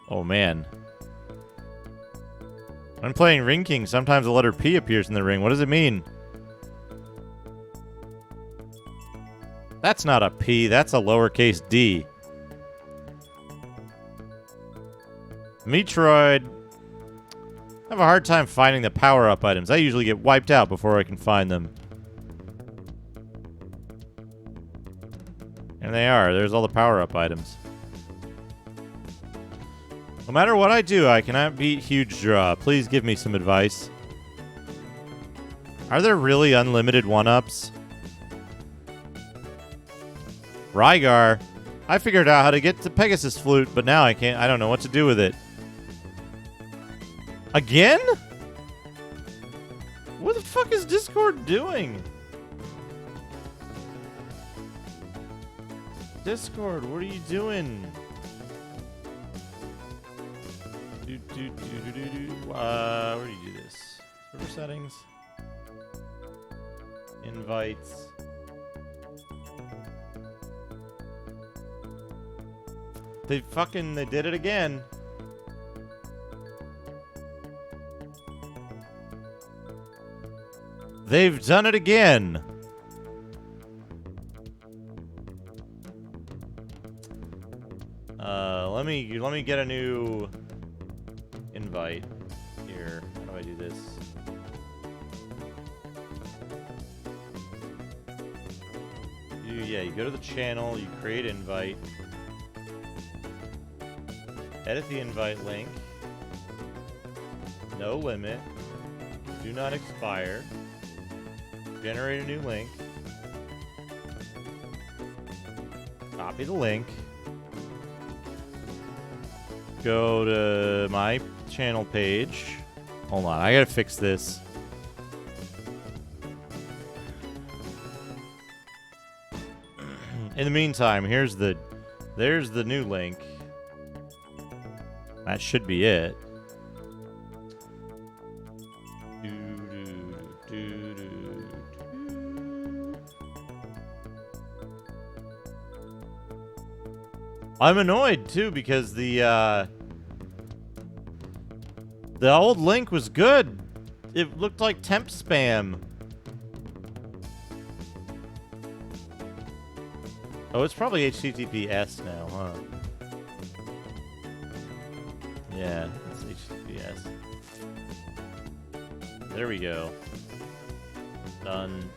Oh, man. When I'm playing Ring King, sometimes the letter P appears in the ring. What does it mean? That's not a P. That's a lowercase d. Metroid. I have a hard time finding the power-up items. I usually get wiped out before I can find them. And they are. There's all the power-up items. No matter what I do, I cannot beat Huge Draw. Please give me some advice. Are there really unlimited 1-ups? Rygar. I figured out how to get the Pegasus Flute, but now I can't. I don't know what to do with it. Again? What the fuck is Discord doing? Discord, what are you doing? Where do you do this? Server settings. Invites. They did it again. They've done it again. Let me get a new invite here. How do I do this? You go to the channel, you create invite. Edit the invite link. No limit. Do not expire. Generate a new link. Copy the link. Go to my channel page. Hold on, I gotta fix this. In the meantime, there's the new link. That should be it. I'm annoyed too because the old link was good. It looked like temp spam. Oh, it's probably HTTPS now, huh? Yeah, it's HTTPS. There we go. Done.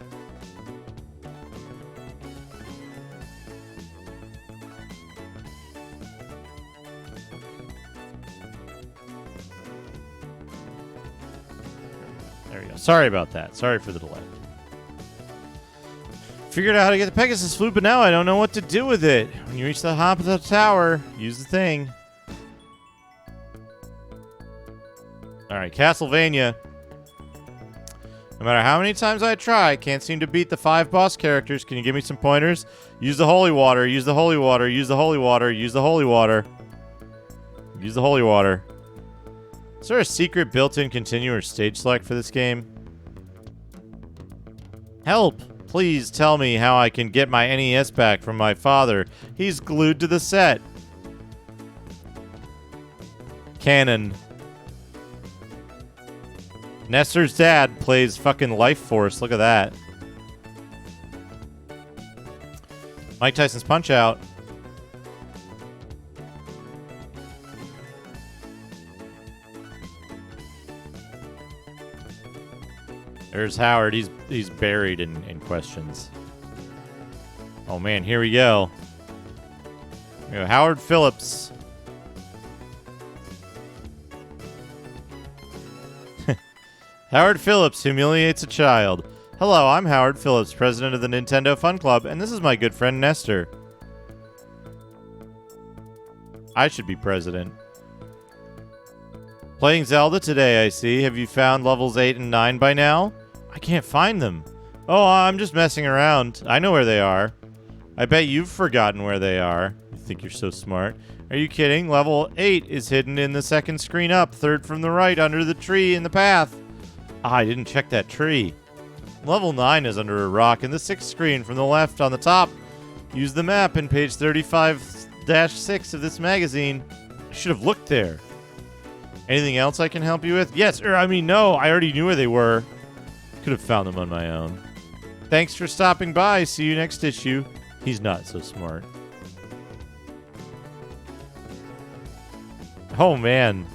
There we go. Sorry about that. Sorry for the delay. Figured out how to get the Pegasus Flute, but now I don't know what to do with it. When you reach the top of the tower, use the thing. Alright, Castlevania. No matter how many times I try, I can't seem to beat the 5 boss characters. Can you give me some pointers? Use the holy water, use the holy water, use the holy water, use the holy water. Use the holy water. Is there a secret built-in continue or stage select for this game? Help! Please tell me how I can get my NES back from my father. He's glued to the set. Canon. Nestor's dad plays fucking Life Force. Look at that. Mike Tyson's Punch-Out. There's Howard. He's buried in questions. Oh man, here we go. Howard Phillips. Howard Phillips humiliates a child. Hello, I'm Howard Phillips, president of the Nintendo Fun Club, and this is my good friend Nestor. I should be president. Playing Zelda today, I see. Have you found levels 8 and 9 by now? I can't find them. Oh, I'm just messing around. I know where they are. I bet you've forgotten where they are. You think you're so smart. Are you kidding? Level 8 is hidden in the second screen up, third from the right, under the tree in the path. I didn't check that tree. Level 9 is under a rock in the sixth screen from the left on the top. Use the map in page 35-6 of this magazine. I should have looked there. Anything else I can help you with? Yes, no, I already knew where they were. Could have found them on my own. Thanks for stopping by. See you next issue. He's not so smart. Oh, man.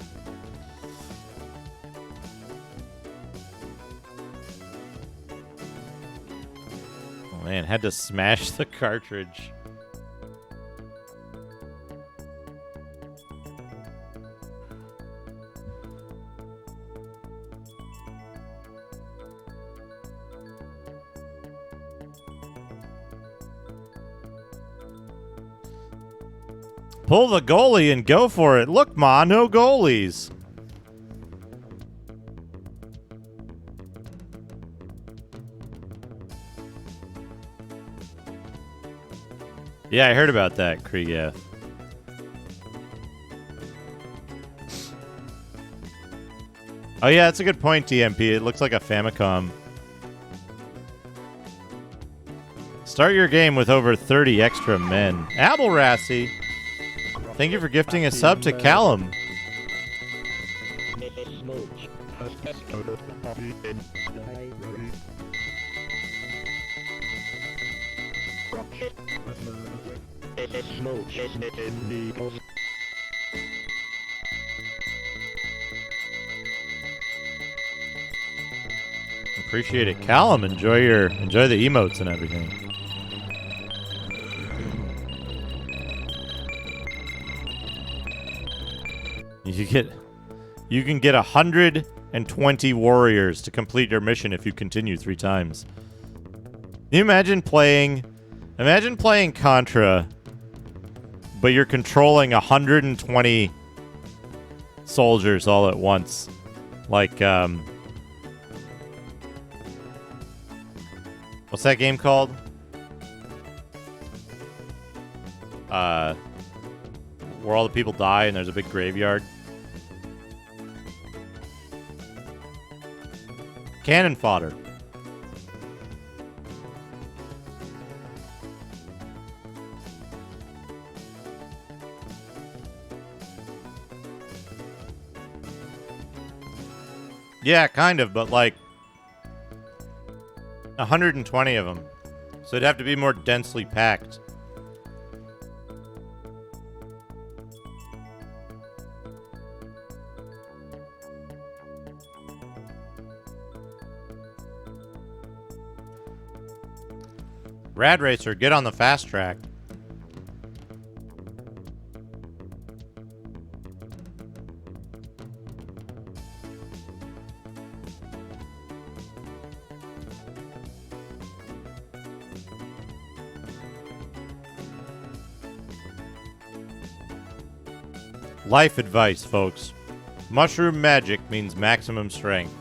Oh, man, had to smash the cartridge. Pull the goalie and go for it. Look, Ma, no goalies. Yeah, I heard about that, Kriegeth. Oh yeah, that's a good point, TMP. It looks like a Famicom. Start your game with over 30 extra men. Abelrassi! Thank you for gifting a sub to Callum. Appreciate it. Callum, enjoy the emotes and everything. You can get 120 warriors to complete your mission if you continue 3 times. Can you imagine playing Contra, but you're controlling 120 soldiers all at once? Like, what's that game called? Where all the people die and there's a big graveyard. Cannon fodder. Yeah, kind of, but like 120 of them. So it'd have to be more densely packed. Rad Racer, get on the fast track. Life advice, folks. Mushroom magic means maximum strength.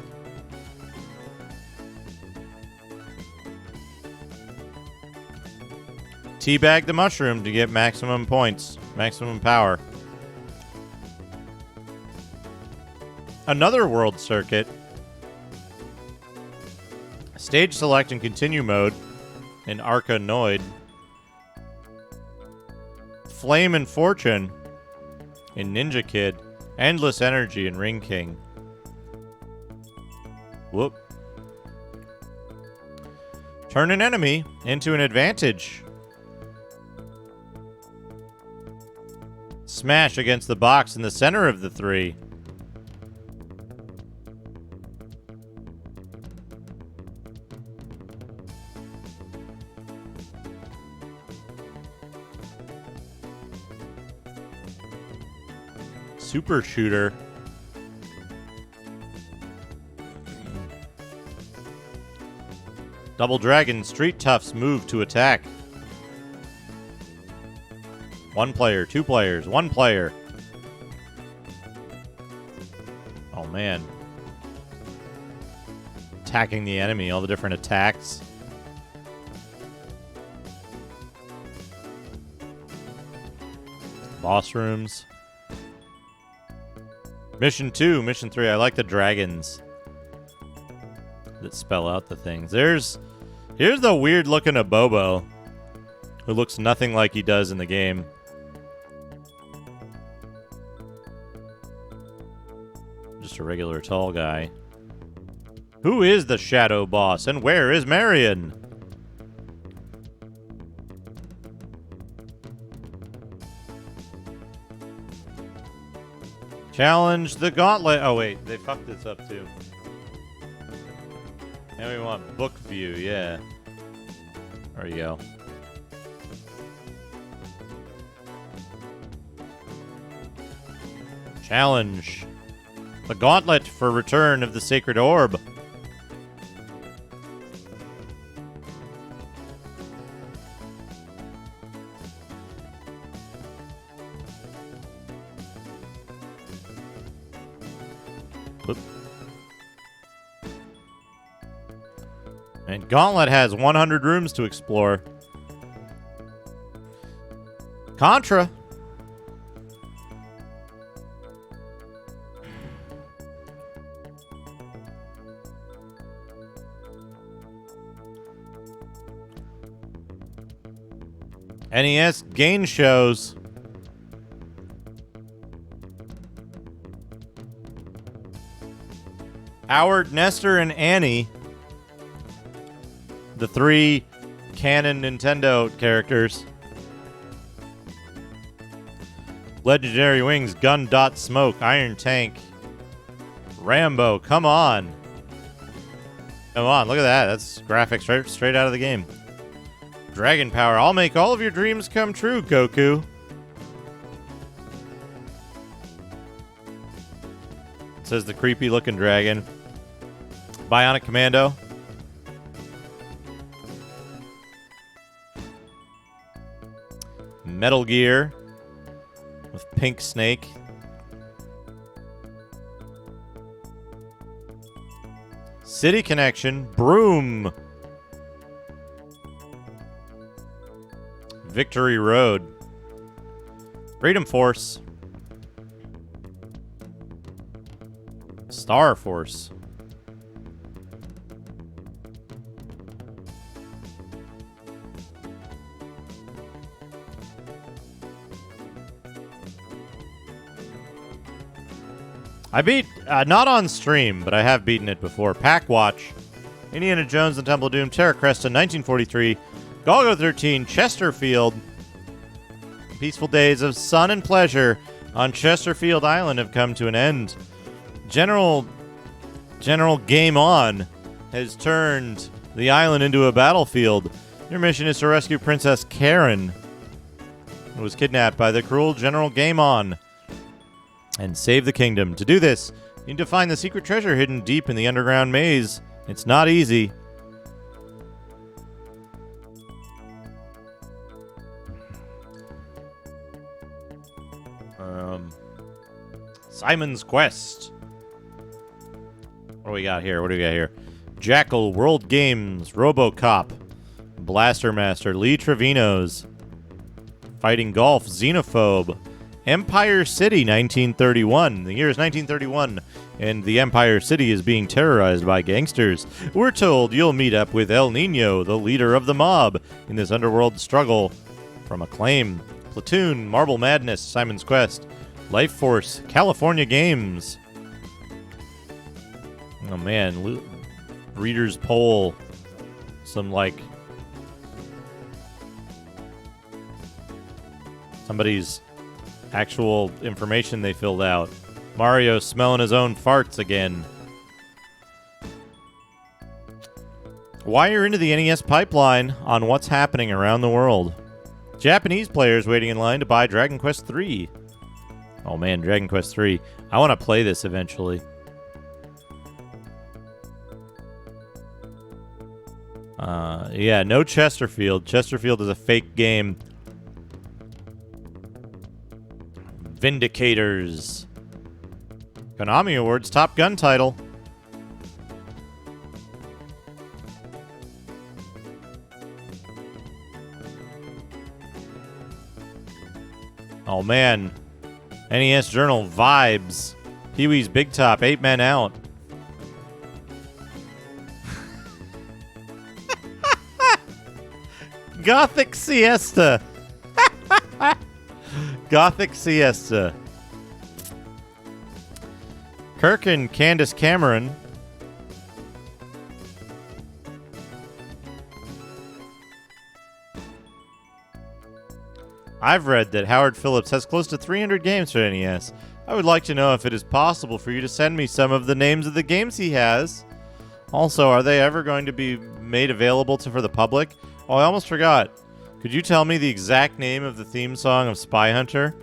Teabag the mushroom to get maximum points, maximum power. Another world circuit. Stage select and continue mode in Arkanoid. Flame and Fortune in Ninja Kid. Endless Energy in Ring King. Whoop. Turn an enemy into an advantage. Smash against the box in the center of the 3. Super shooter. Double Dragon, Street Toughs move to attack. 1 player, 2 players, 1 player. Oh, man. Attacking the enemy, all the different attacks. Boss rooms. Mission 2, Mission 3. I like the dragons that spell out the things. Here's the weird looking Abobo, who looks nothing like he does in the game. Just a regular tall guy. Who is the shadow boss, and where is Marion? Challenge the gauntlet. Oh, wait. They fucked this up, too. Now we want book view. Yeah. There you go. Challenge. The gauntlet for return of the sacred orb. And Gauntlet has 100 rooms to explore. Contra. NES game shows. Howard, Nestor, and Annie, the 3 canon Nintendo characters. Legendary Wings, Gun Dot Smoke, Iron Tank, Rambo. Come on. Come on, look at that. That's graphics straight out of the game. Dragon Power. I'll make all of your dreams come true, Goku. Says the creepy looking dragon. Bionic Commando. Metal Gear with Pink Snake. City Connection. Broom. Victory Road. Freedom Force. Star Force. I beat, not on stream, but I have beaten it before. Pack Watch, Indiana Jones and Temple of Doom, Terra Cresta, 1943, Golgo 13, Chesterfield. Peaceful days of sun and pleasure on Chesterfield Island have come to an end. General Game On has turned the island into a battlefield. Your mission is to rescue Princess Karen, who was kidnapped by the cruel General Game On, and save the kingdom. To do this, you need to find the secret treasure hidden deep in the underground maze. It's not easy. Simon's Quest. What do we got here? Jackal, World Games, RoboCop, Blaster Master, Lee Trevino's, Fighting Golf, Xenophobe, Empire City, 1931. The year is 1931, and the Empire City is being terrorized by gangsters. We're told you'll meet up with El Nino, the leader of the mob, in this underworld struggle from Acclaim. Platoon, Marble Madness, Simon's Quest, Life Force, California Games. Oh man, Reader's Poll. Some somebody's actual information they filled out. Mario smelling his own farts again. Wire into the NES pipeline on what's happening around the world. Japanese players waiting in line to buy Dragon Quest III. Oh man, Dragon Quest III. I want to play this eventually. Yeah, no Chesterfield. Chesterfield is a fake game. Vindicators. Konami Awards Top Gun title. Oh man. NES Journal Vibes. Pee-wee's Big Top, 8 Men Out. Gothic Siesta. Gothic Siesta. Kirk and Candace Cameron. I've read that Howard Phillips has close to 300 games for NES. I would like to know if it is possible for you to send me some of the names of the games he has. Also, are they ever going to be made available for the public? Oh, I almost forgot. Could you tell me the exact name of the theme song of Spy Hunter?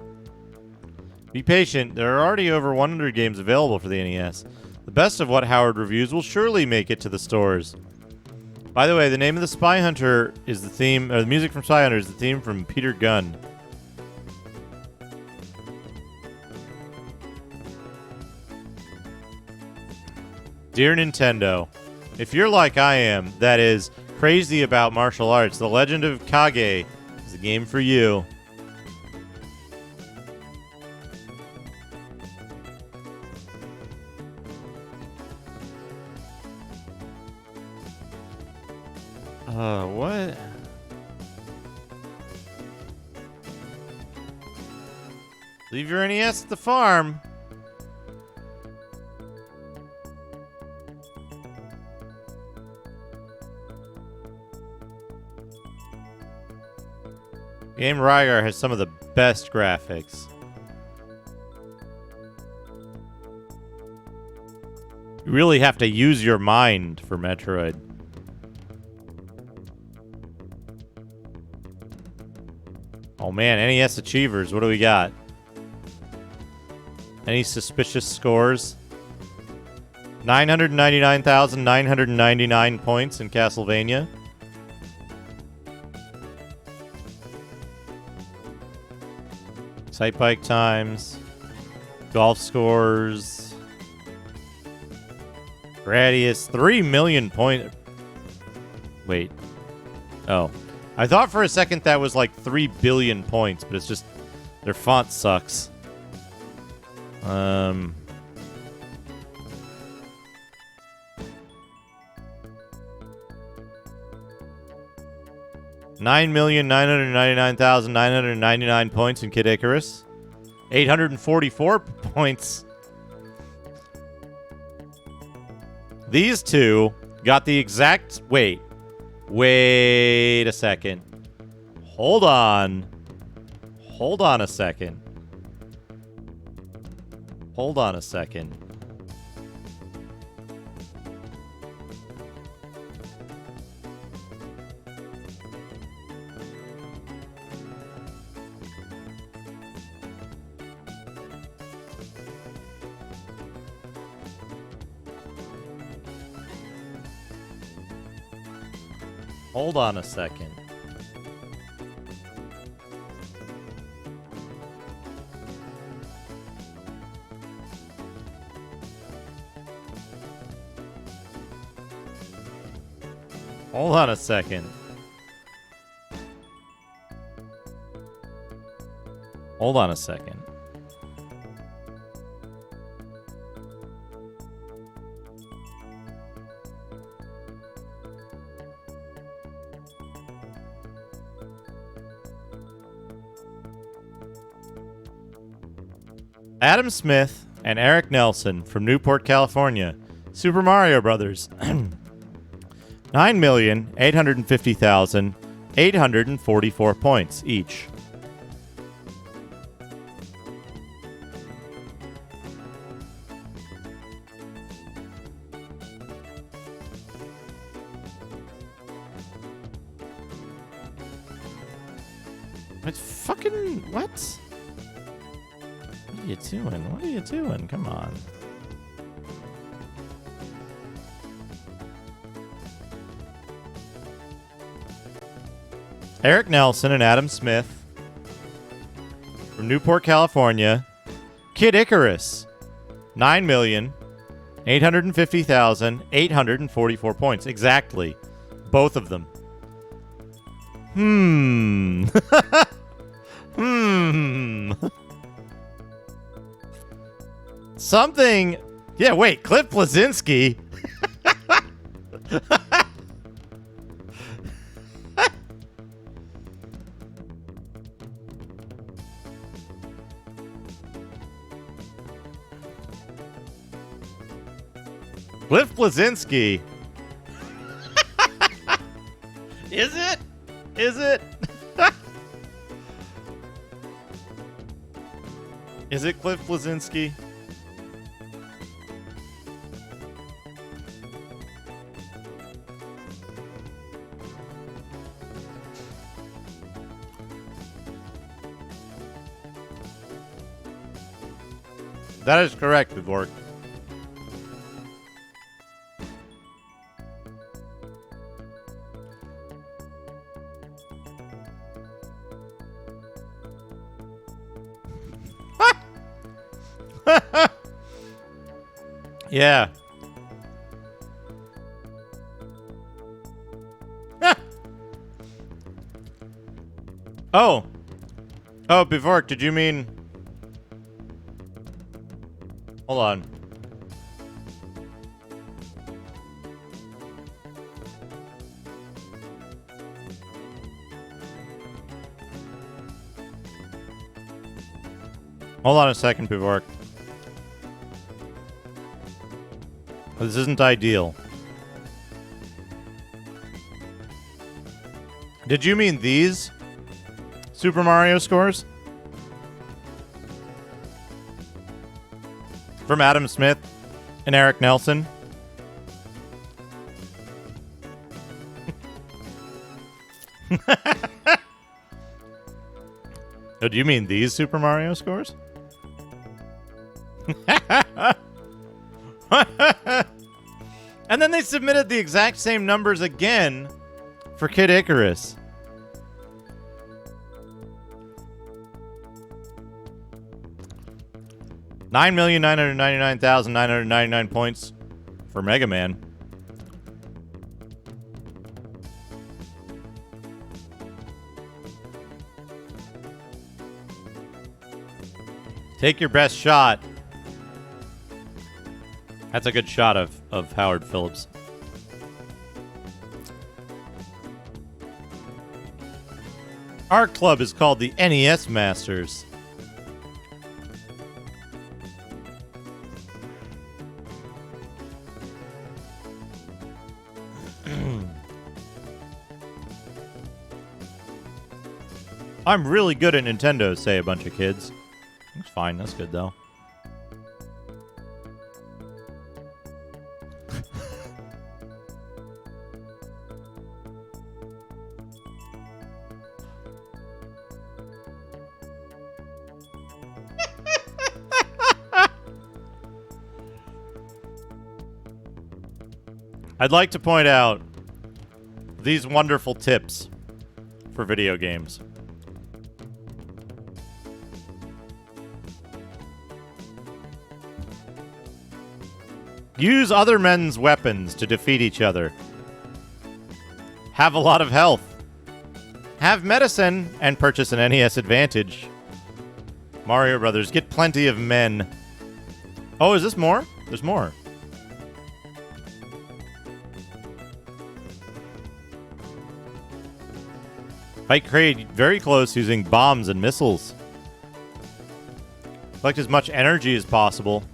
Be patient. There are already over 100 games available for the NES. The best of what Howard reviews will surely make it to the stores. By the way, the name of the Spy Hunter is the theme, or the music from Spy Hunter is the theme from Peter Gunn. Dear Nintendo, if you're like I am, that is, crazy about martial arts, The Legend of Kage is a game for you. What? Leave your NES at the farm. Game Rygar has some of the best graphics. You really have to use your mind for Metroid. Oh man, NES Achievers, what do we got? Any suspicious scores? 999,999 points in Castlevania. Sight bike times. Golf scores. Gradius, 3 million point. Wait. Oh. I thought for a second that was like 3 billion points, but it's just their font sucks. 9,999,999 points in Kid Icarus. 844 points. These two got the exact... Wait a second. Hold on a second. Hold on a second. Hold on a second. Hold on a second. Hold on a second. Adam Smith and Eric Nelson from Newport, California. Super Mario Brothers. 9,850,844 points each. It's fucking... What? What are you doing? What are you doing? Come on. Eric Nelson and Adam Smith from Newport, California. Kid Icarus, 9,850,844 points. Exactly. Both of them. Something. Yeah, wait. Cliff Blazinski. Cliff Blazinski. Is it? Is it? Is it Cliff Blazinski? That is correct, Vivork. Yeah. Oh. Oh, Bivork, did you mean... Hold on. Hold on a second, Bivork. This isn't ideal. Did you mean these Super Mario scores? From Adam Smith and Eric Nelson? Oh, do you mean these Super Mario scores? And then they submitted the exact same numbers again for Kid Icarus. $9,999,999 points for Mega Man. Take your best shot. That's a good shot of Howard Phillips. Our club is called the NES Masters. I'm really good at Nintendo, say a bunch of kids. That's fine, that's good though. I'd like to point out these wonderful tips for video games. Use other men's weapons to defeat each other. Have a lot of health. Have medicine and purchase an NES Advantage. Mario Brothers, get plenty of men. Oh, is this more? There's more. Fight Kraid very close using bombs and missiles. Collect as much energy as possible.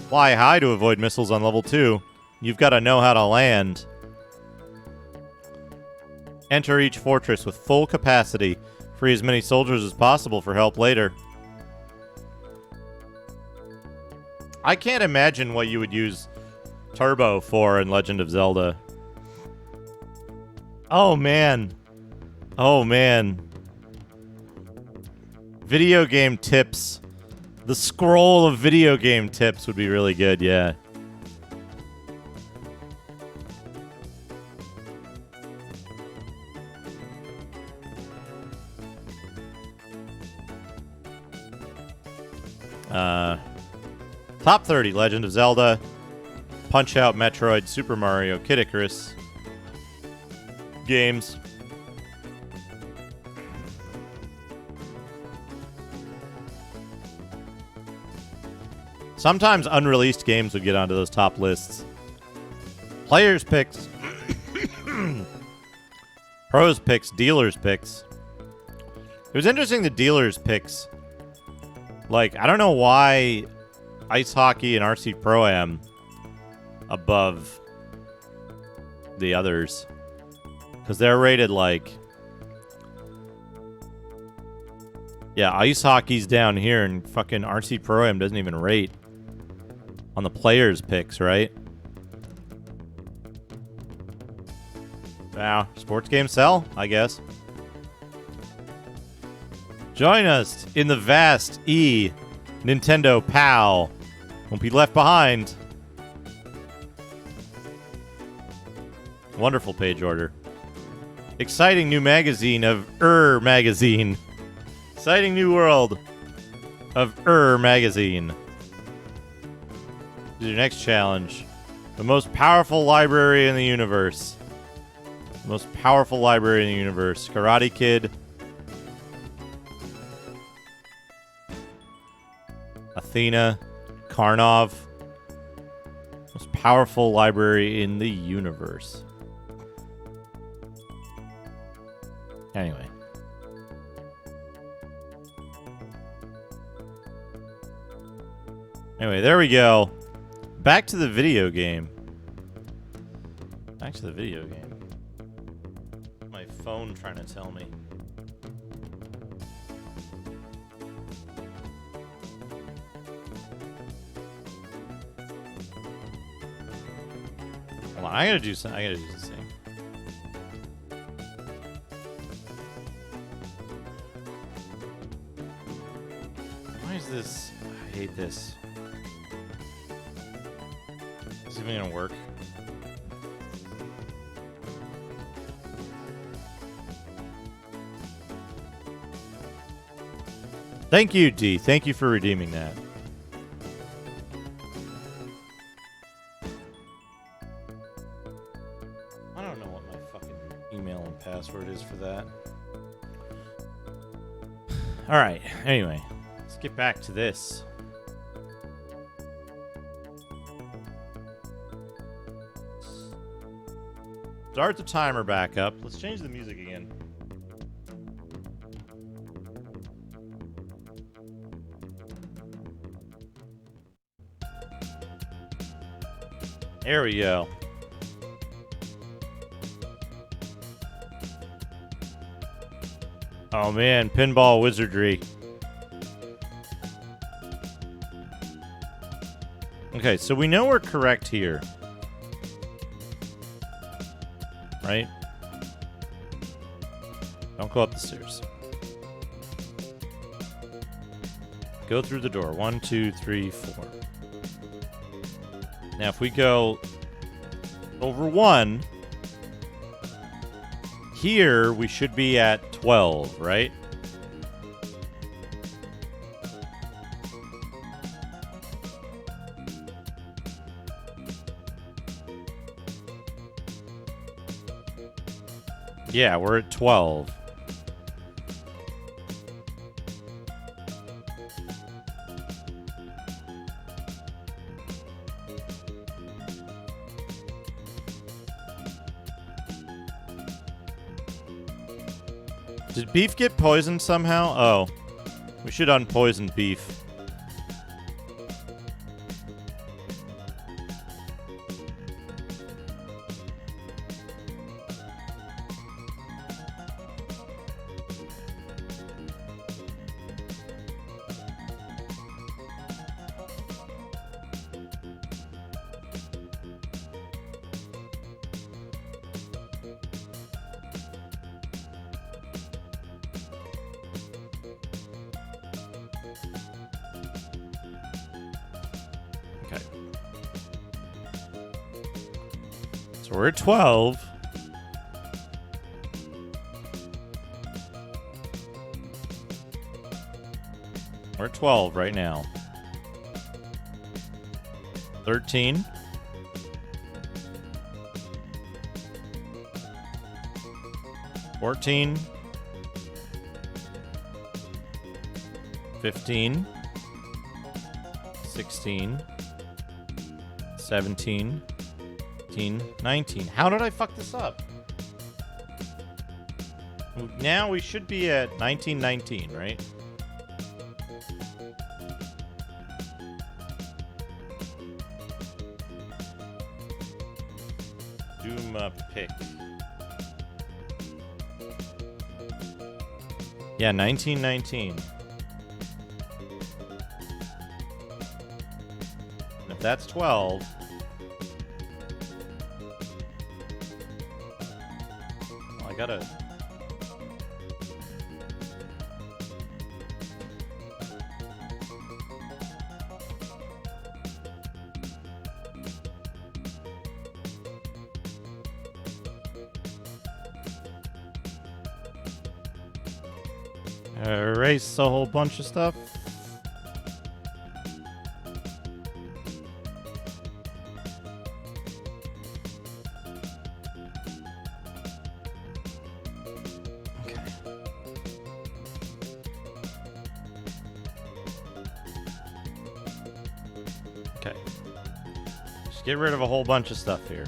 Fly high to avoid missiles on level 2. You've got to know how to land. Enter each fortress with full capacity. Free as many soldiers as possible for help later. I can't imagine what you would use Turbo for in Legend of Zelda. Oh, man. Oh, man. Video game tips. The scroll of video game tips would be really good, yeah. Top 30: Legend of Zelda, Punch-Out!, Metroid, Super Mario, Kid Icarus games. Sometimes unreleased games would get onto those top lists. Players' picks, pros' picks, dealers' picks. It was interesting, the dealers' picks. Like, I don't know why Ice Hockey and RC Pro-Am above the others. Because they're rated like... Yeah, Ice Hockey's down here and fucking RC Pro-Am doesn't even rate on the players' picks, right? Wow, sports games sell, I guess. Join us in the vast Nintendo POW. Won't be left behind. Wonderful page order. Exciting new magazine of Magazine. Exciting new world of Magazine. This is your next challenge. The most powerful library in the universe. The most powerful library in the universe. Karate Kid. Athena. Karnov. Most powerful library in the universe. Anyway. Anyway, there we go. Back to the video game. Back to the video game. My phone trying to tell me. Hold on, I gotta do something. I gotta do this thing. Why is this? I hate this. Is it even gonna work? Thank you, D. Thank you for redeeming that. I don't know what my fucking email and password is for that. Alright, anyway. Let's get back to this. Start the timer back up. Let's change the music again. There we go. Oh man, Pinball Wizardry. Okay, so we know we're correct here. Right? Don't go up the stairs. Go through the door. 1, 2, 3, 4. Now, if we go over 1, here we should be at 12, right? Yeah, we're at 12. Did beef get poisoned somehow? Oh. We should unpoison beef. We're at 12. We're at 12 right now. 13. 14. 15. 16. 17. 18. 19. How did I fuck this up? Now we should be at 1919, right? Doom pick. Yeah, 1919. And if that's 12... well, I gotta... erase a whole bunch of stuff. Okay. Okay. Just get rid of a whole bunch of stuff here.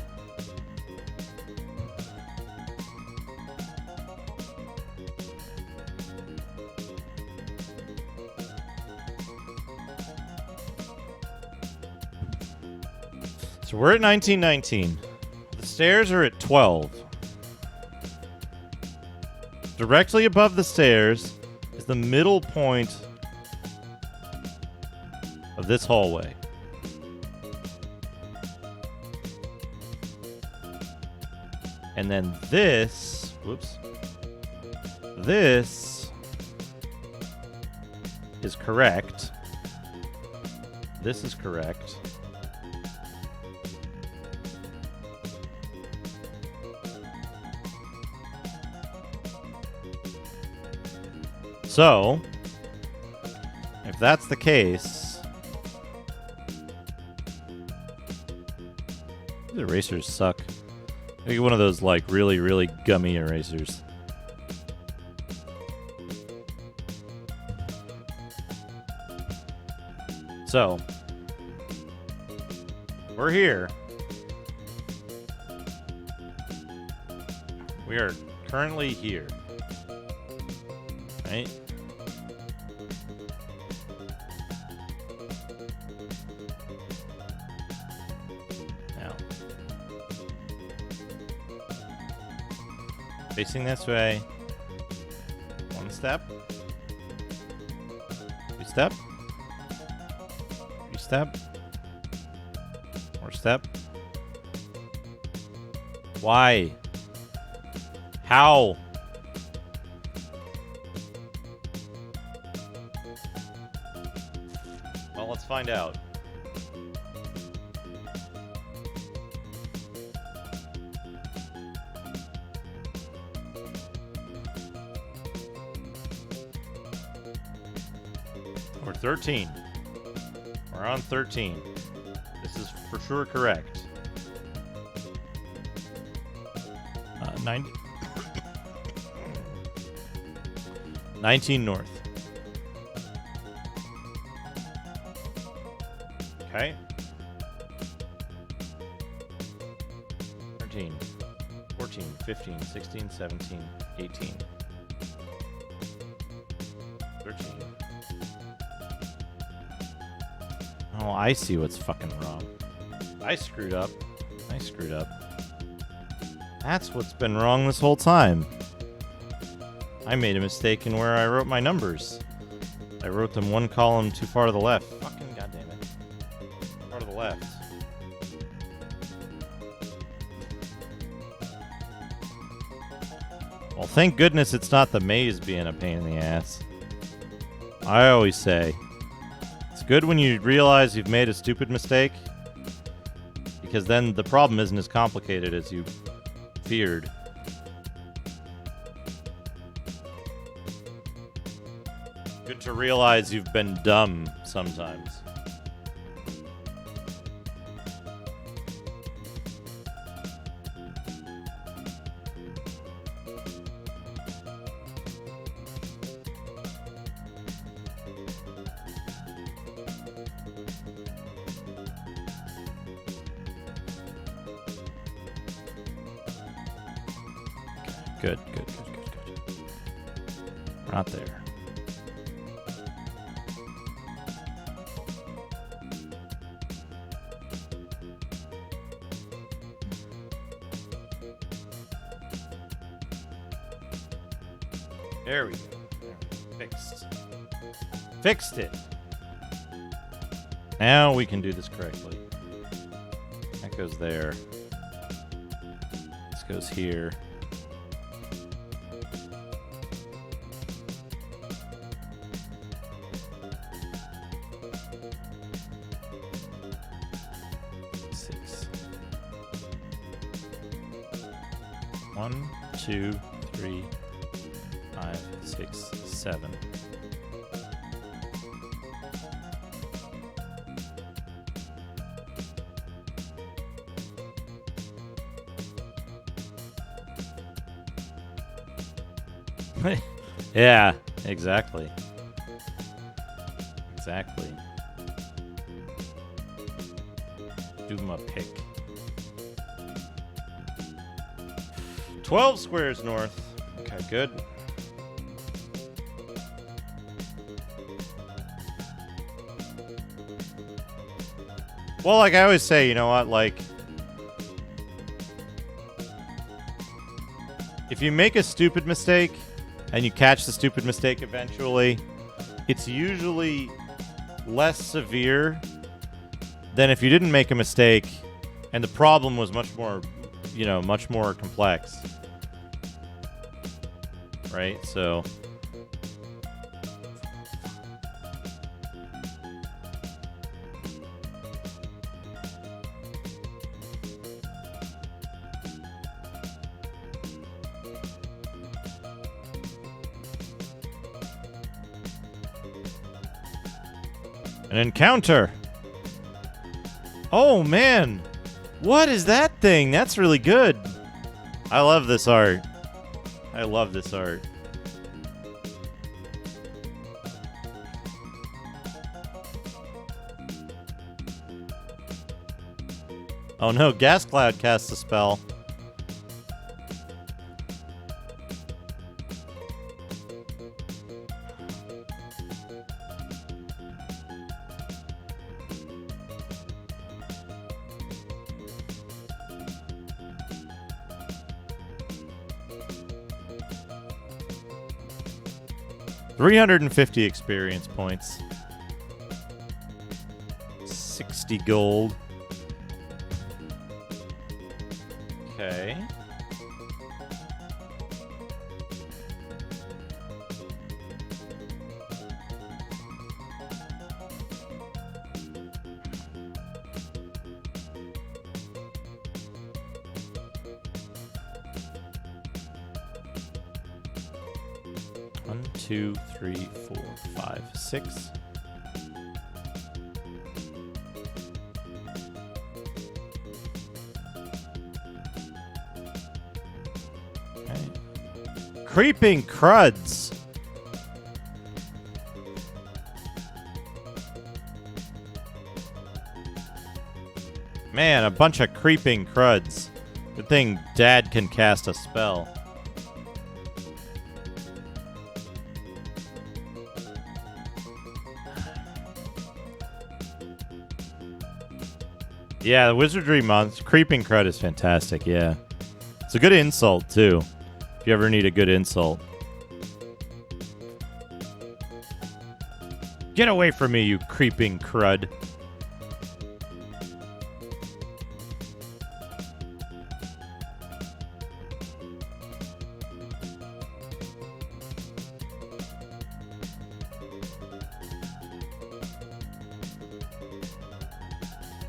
So we're at 1919. The stairs are at 12. Directly above the stairs is the middle point of this hallway. And then this, whoops, this is correct. This is correct. So, if that's the case, these erasers suck. I get one of those, like, really, really gummy erasers. So, we're here. We are currently here. Right? Now. Facing this way. One step. Two step. Three step. More step. Why? How? Well, let's find out. We're 13. We're on 13. This is for sure correct. 19 north. Okay. 13, 14, 15, 16, 17, 18. 13. Oh, I see what's fucking wrong. I screwed up. That's what's been wrong this whole time. I made a mistake in where I wrote my numbers. I wrote them one column too far to the left. Fucking goddamn it. Far to the left. Well, thank goodness it's not the maze being a pain in the ass. I always say, it's good when you realize you've made a stupid mistake, because then the problem isn't as complicated as you feared. Good to realize you've been dumb sometimes. Good, good, good, good, good. We're not there. There we go. Fixed. Fixed it. Now we can do this correctly. That goes there. This goes here. Six. 1, 2, 3, 5, 6, 7. Yeah, exactly. Exactly. Do my pick. 12 squares north. Okay, good. Well, like I always say, you know what? Like, if you make a stupid mistake and you catch the stupid mistake eventually, it's usually less severe than if you didn't make a mistake and the problem was much more, you know, much more complex. Right? So an encounter. Oh man, what is that thing? That's really good. I love this art. I love this art. Oh no, Gas Cloud casts a spell. $350 experience points. 60 gold. Okay. One, 2, 3, 4, 5, 6. Okay. Creeping Cruds. Man, a bunch of creeping cruds. Good thing Dad can cast a spell. Yeah, the Wizardry month, Creeping Crud is fantastic, yeah. It's a good insult, too, if you ever need a good insult. Get away from me, you creeping crud.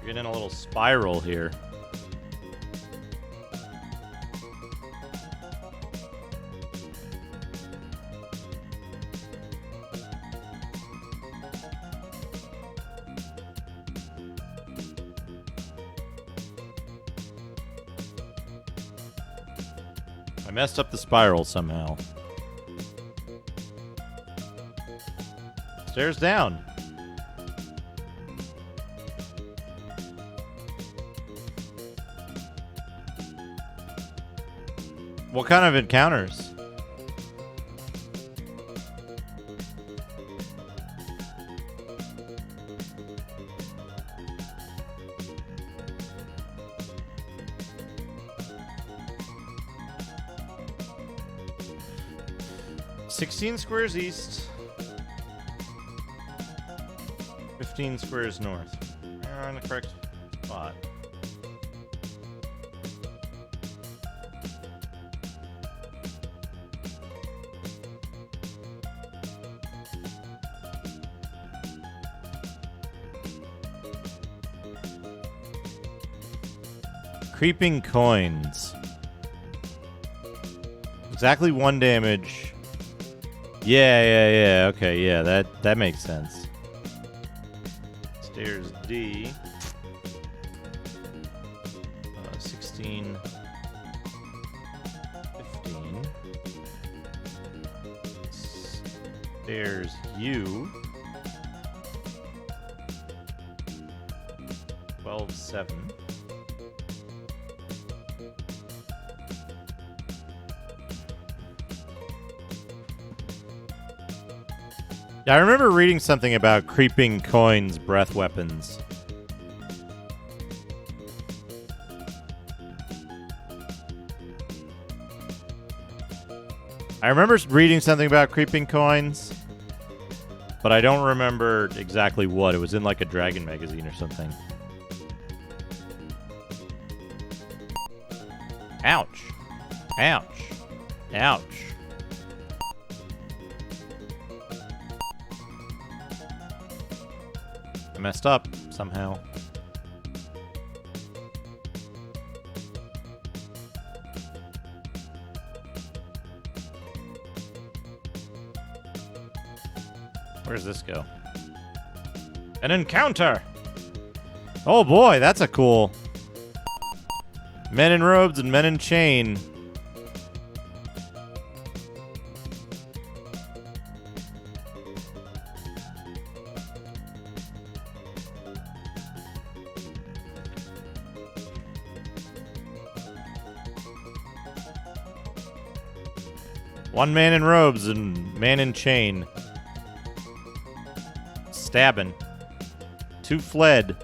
Get in a little spiral here. I messed up the spiral somehow. Stairs down. What kind of encounters? $16 squares east, 15 squares north. We're on the correct spot. Creeping coins. Exactly 1 damage. Yeah. Okay, yeah, that makes sense. Stairs D. 16. 15. Stairs U. 12, 7. Yeah, I remember reading something about creeping coins, breath weapons. I remember reading something about creeping coins, but I don't remember exactly what. It was in like a Dragon magazine or something. Ouch. Ouch. Ouch. I messed up somehow. Where does this go? An encounter! Oh boy, that's a cool... Men in robes and men in chain. One man in robes and man in chain. Stabbing. 2 fled.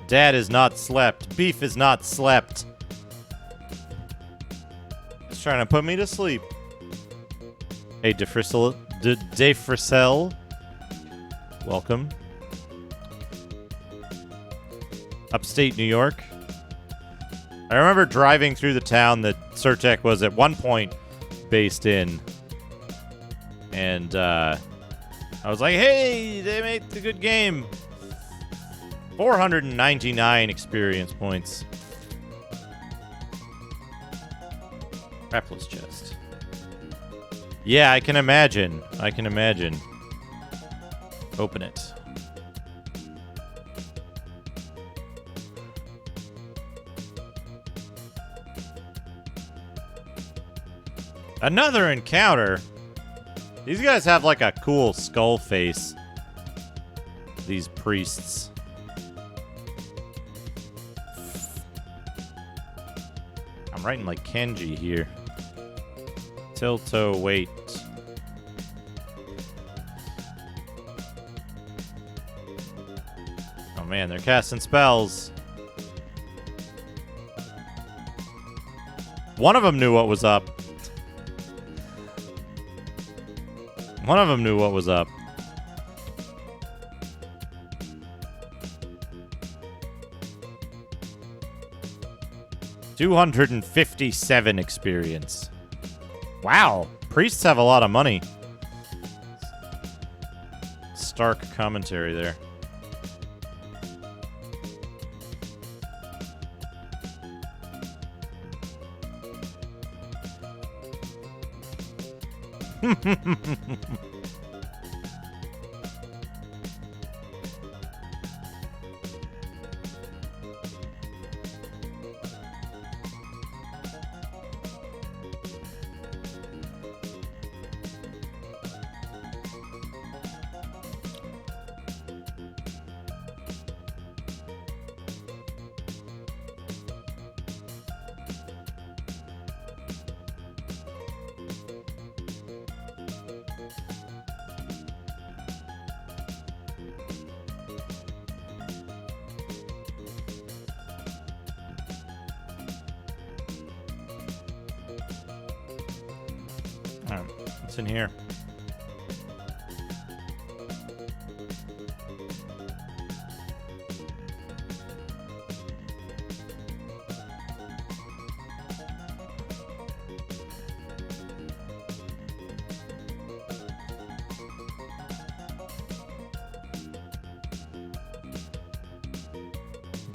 Dad is not slept. Beef is not slept. He's trying to put me to sleep. Hey, Defrisel. Welcome. Upstate New York. I remember driving through the town that Surtech was at one point based in, and I was like, hey, they made a good game. 499 experience points. Crapless chest. Yeah, I can imagine. Open it. Another encounter. These guys have like a cool skull face. These priests. I'm writing like kanji here. Tilto, wait. Oh man, they're casting spells. One of them knew what was up. 257 experience. Wow. Priests have a lot of money. Stark commentary there. What's in here?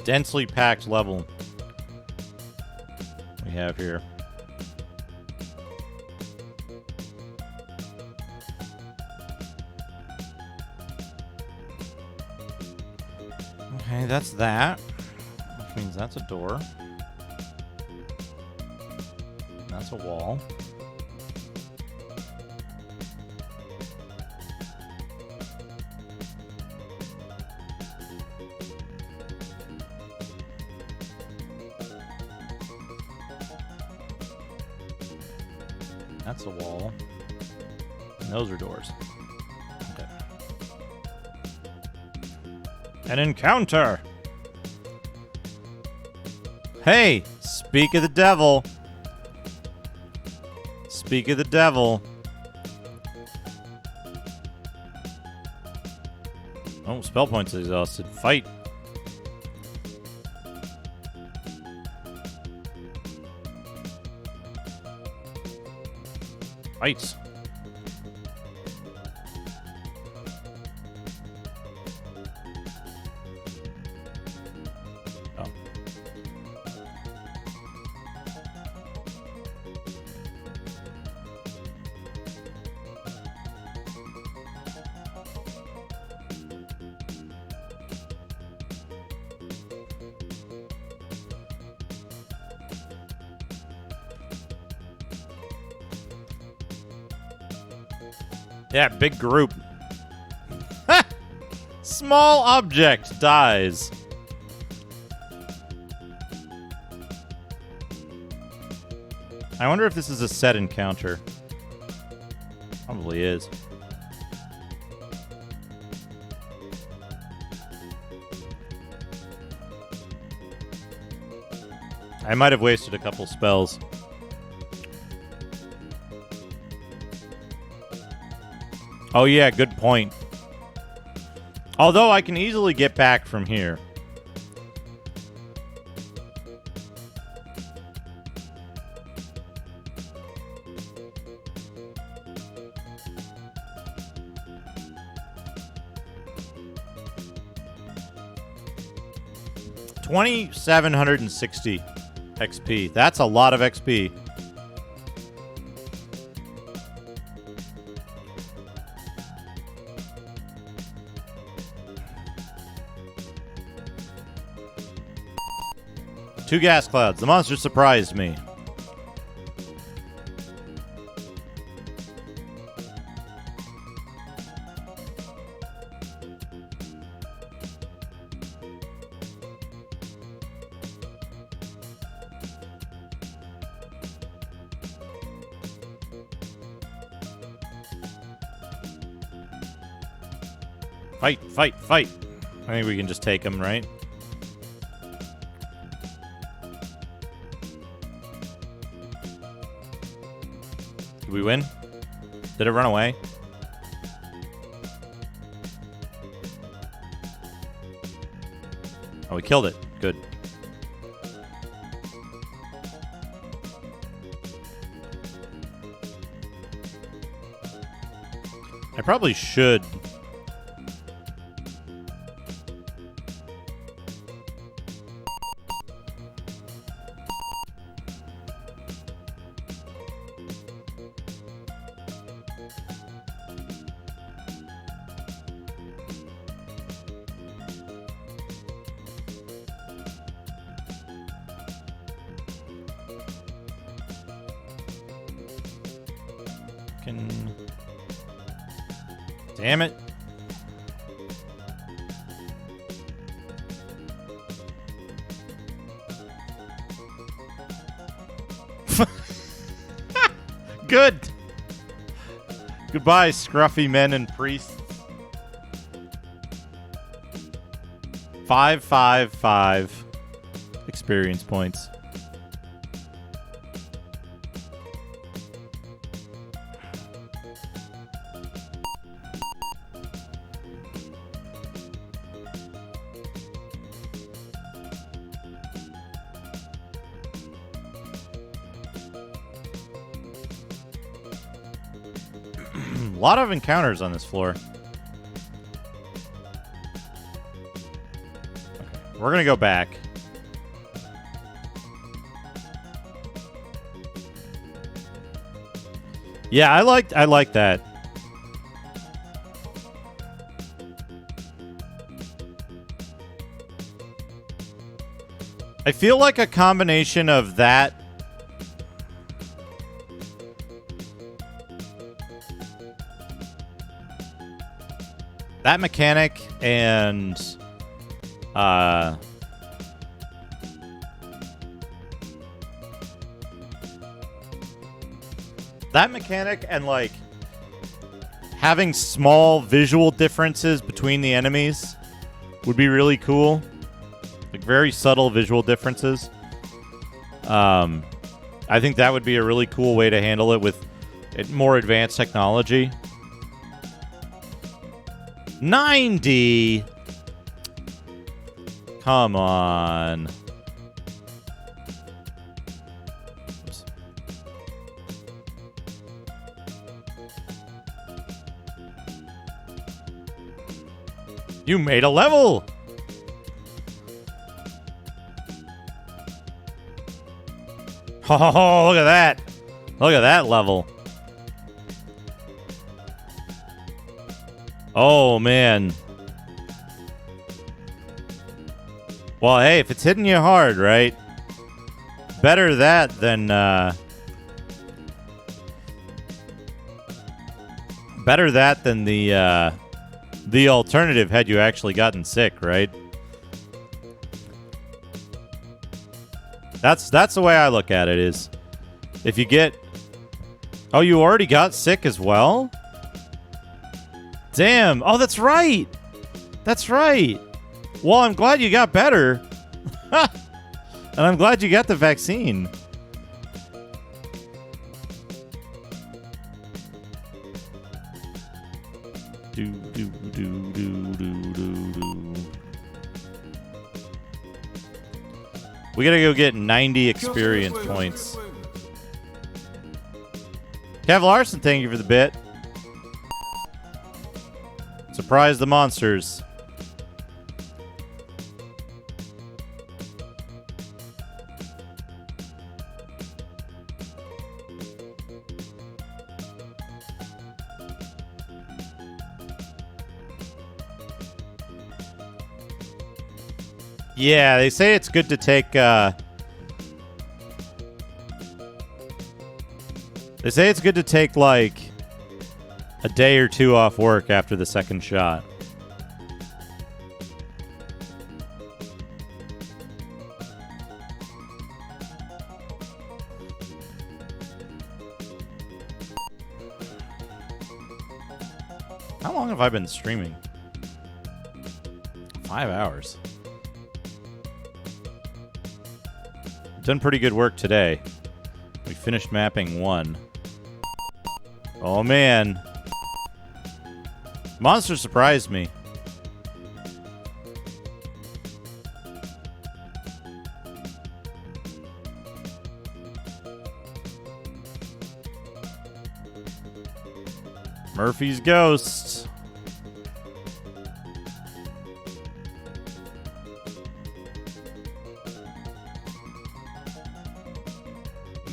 Densely packed level we have here. Okay, that's that. Which means that's a door. That's a wall. That's a wall. And those are doors. Okay. An encounter! Hey! Speak of the devil! Speak of the devil. Oh, spell points exhausted. Fight! Fight! Oh. Yeah, big group. Small object dies. I wonder if this is a set encounter. Probably is. I might have wasted a couple spells. Oh yeah, good point. Although I can easily get back from here. $2,760 XP. That's a lot of XP. Two gas clouds. The monster surprised me. Fight, fight, fight. I think we can just take him, right? Did we win? Did it run away? Oh, we killed it. Good. I probably should. Damn it. Good. Goodbye, scruffy men and priests. 555 experience points. A lot of encounters on this floor. Okay, we're gonna go back. Yeah, I like that. I feel like a combination of that mechanic and like having small visual differences between the enemies would be really cool. Like very subtle visual differences. I think that would be a really cool way to handle it with more advanced technology. 90. Come on. Oops. You made a level. Oh, look at that. Look at that level. Oh, man. Well, hey, if it's hitting you hard, right? Better that than, better that than the alternative had you actually gotten sick, right? That's the way I look at it is if you get... Oh, you already got sick as well? Damn. Oh, that's right. That's right. Well, I'm glad you got better. And I'm glad you got the vaccine. We gotta go get 90 experience points. Kev Larson, thank you for the bit. Surprise the monsters. Yeah, they say it's good to take, they say it's good to take, like, a day or two off work after the second shot. How long have I been streaming? 5 hours. Done pretty good work today. We finished mapping 1. Oh, man. Monster surprised me. Murphy's Ghost.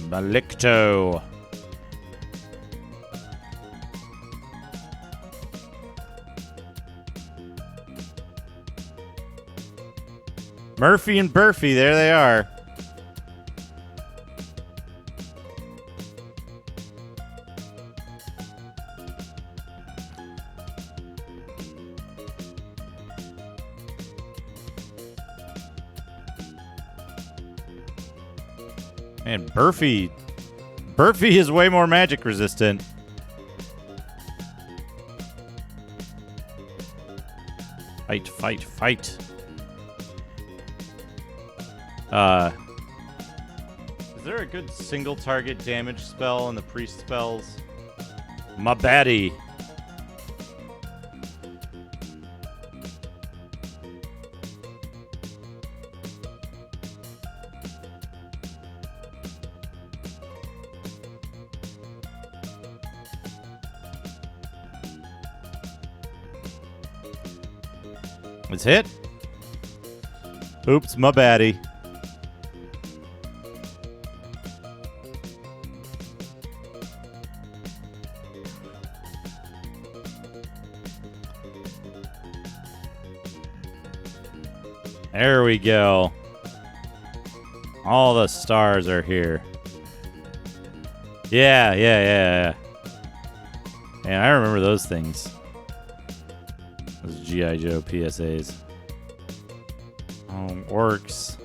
Malicto. Murphy and Burfy, there they are. Man, Burfy is way more magic resistant. Fight, fight, fight. Is there a good single target damage spell in the priest spells? My baddie. It's hit. Oops, my baddie. There we go. All the stars are here. Yeah. Man, I remember those things. Those G.I. Joe PSAs. Orcs.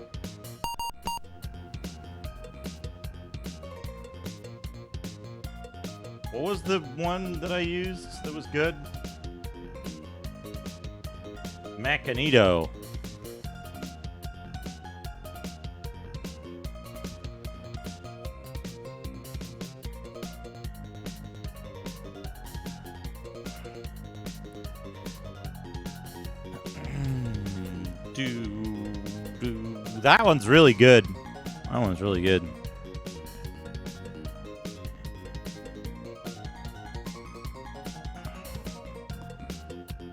What was the one that I used that was good? Magneto. That one's really good. That one's really good.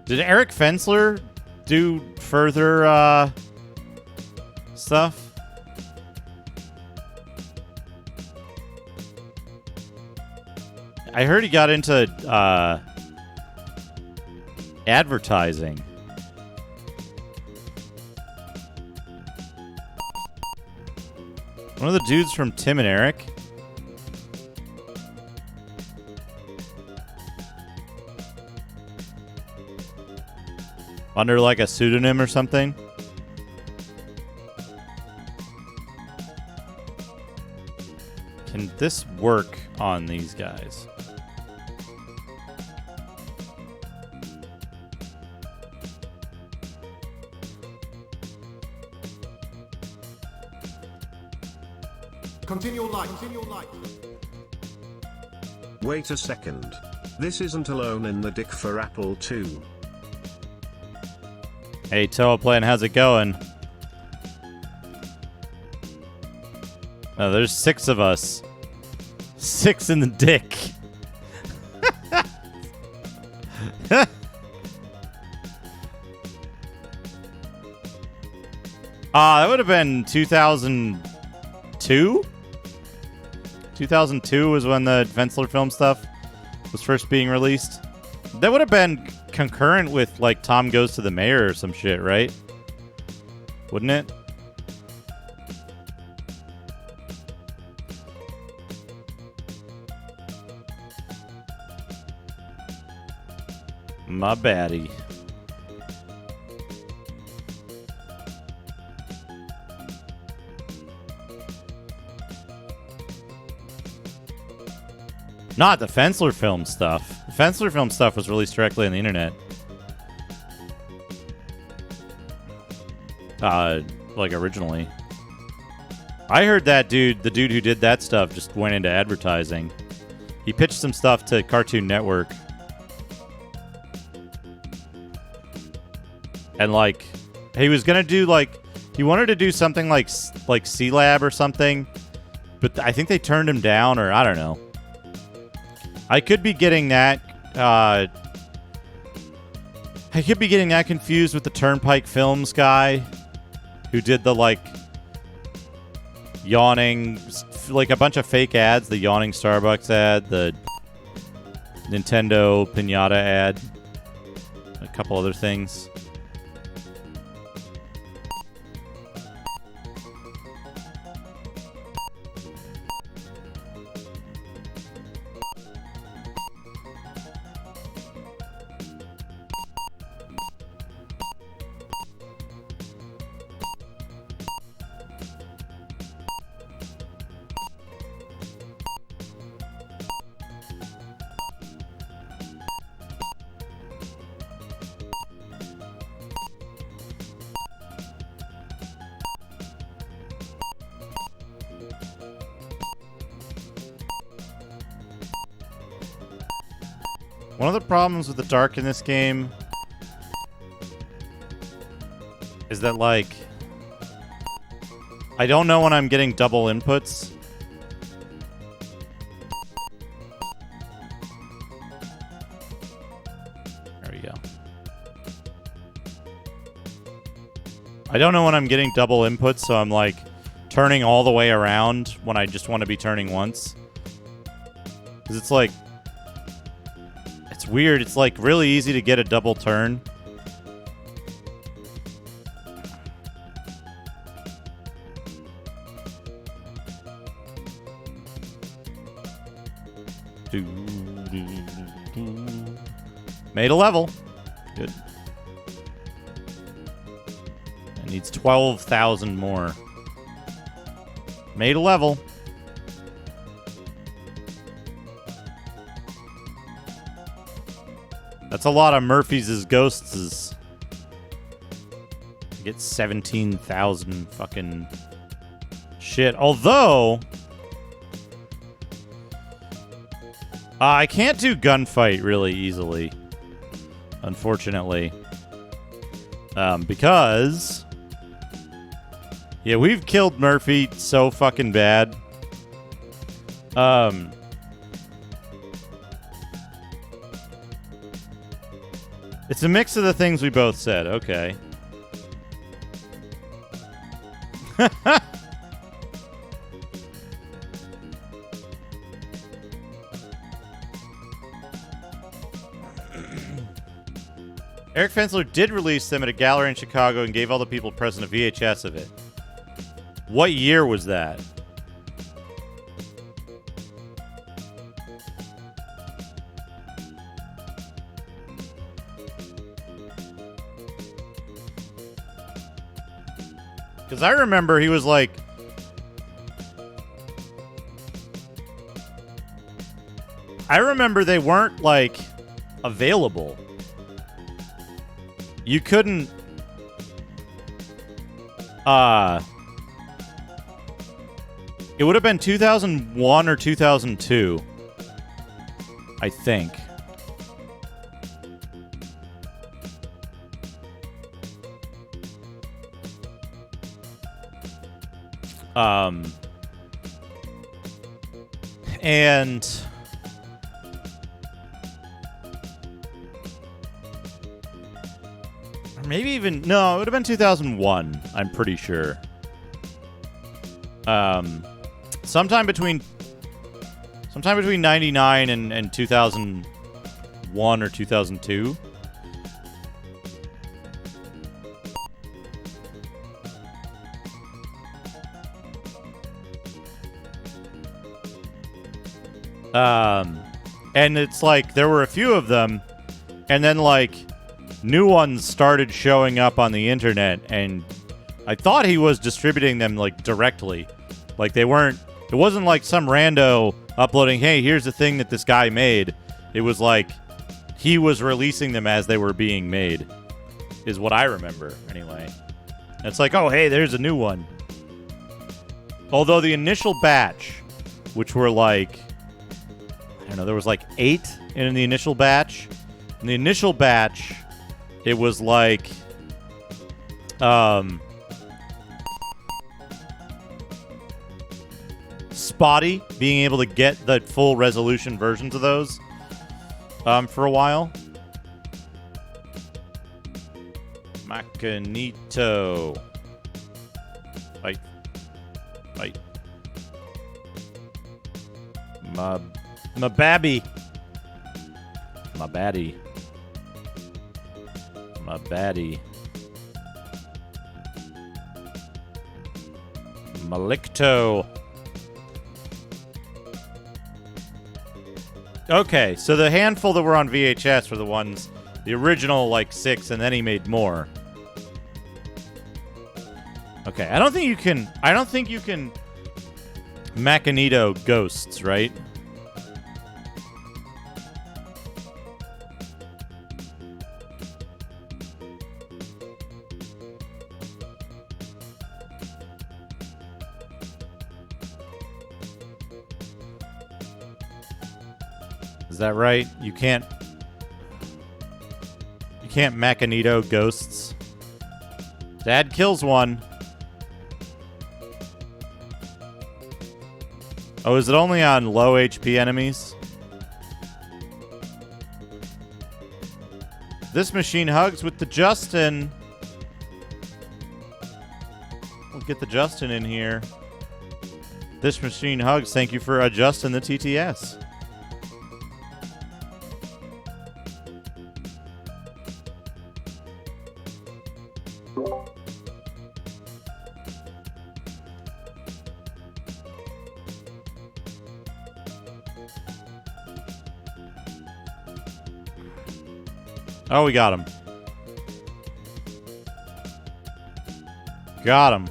Did Eric Fensler do further stuff? I heard he got into advertising. One of the dudes from Tim and Eric. Under like a pseudonym or something. Can this work on these guys? Continue light. Wait a second. This isn't Alone in the Dick for Apple II. Hey, Toaplan, how's it going? Oh, there's 6 of us. 6 in the dick. That would have been 2002? 2002 was when the Fensler film stuff was first being released. That would have been concurrent with, like, Tom Goes to the Mayor or some shit, right? Wouldn't it? My baddie. Not the Fensler film stuff. The Fensler film stuff was released directly on the internet. Like originally. I heard that dude, the dude who did that stuff, just went into advertising. He pitched some stuff to Cartoon Network. And like, he was gonna do like, he wanted to do something like C-Lab or something, but I think they turned him down, or I don't know. I could be getting that. I could be getting that confused with the Turnpike Films guy, who did the like yawning, like a bunch of fake ads. The yawning Starbucks ad, the Nintendo Pinata ad, a couple other things. One of the problems with the dark in this game is that, like, I don't know when I'm getting double inputs. There we go. I don't know when I'm getting double inputs, so I'm like turning all the way around when I just want to be turning once. Because it's like, it's weird. It's like really easy to get a double turn. Made a level. Good. It needs 12,000 more. Made a level. That's a lot of Murphy's ghosts. Get 17,000 fucking shit. Although I can't do gunfight really easily, unfortunately. Because yeah, we've killed Murphy so fucking bad. It's a mix of the things we both said. Okay. Eric Fensler did release them at a gallery in Chicago and gave all the people present a VHS of it. What year was that? Because I remember he was like, I remember they weren't like available. You couldn't it would have been 2001 or 2002, I think. And maybe even, no, it would have been 2001, I'm pretty sure. Sometime between 99 and 2001 or 2002. And it's like there were a few of them, and then like new ones started showing up on the internet, and I thought he was distributing them like directly. Like they weren't, it wasn't like some rando uploading, hey, here's the thing that this guy made. It was like he was releasing them as they were being made, is what I remember anyway. And it's like, oh, hey, there's a new one. Although the initial batch, which were like, I don't know, there was like 8 in the initial batch. In the initial batch, it was like, spotty being able to get the full resolution versions of those for a while. Magneto. Fight. Fight. My babby. My baddie. My baddie. Malicto. Okay, so the handful that were on VHS were the ones, the original like 6, and then he made more. Okay, I don't think you can Magneto ghosts, right? Is that right? You can't Magneto ghosts. Dad kills one. Oh, is it only on low HP enemies? This machine hugs with the Justin. we'll get the Justin in here. This Machine Hugs, thank you for adjusting the TTS. Oh, we got him. Got him.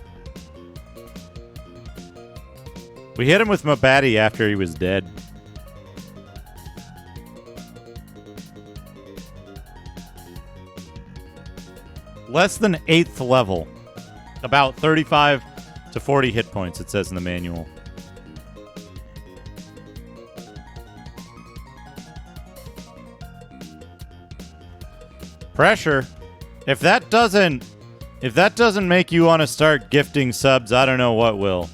We hit him with Mabatti after he was dead. Less than 8th level. About 35 to 40 hit points, it says in the manual. Pressure. If that doesn't make you want to start gifting subs, I don't know what will.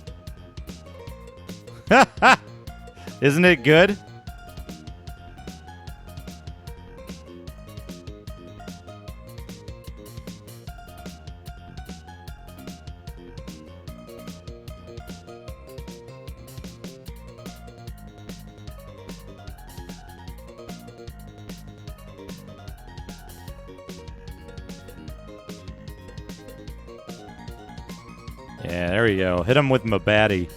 Isn't it good? Yeah, there we go. Hit him with Mabatti.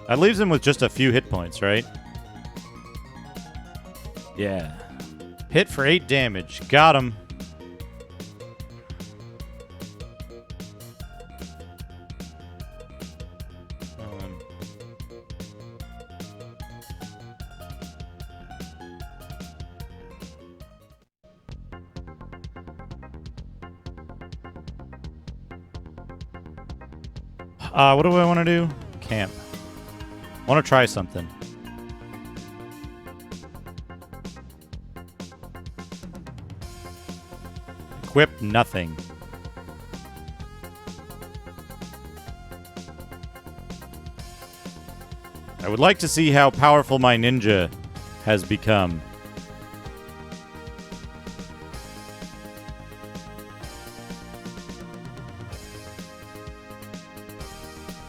That leaves him with just a few hit points, right? Yeah. Hit for 8 damage. Got him. What do I want to do? Camp. I want to try something. Equip nothing. I would like to see how powerful my ninja has become.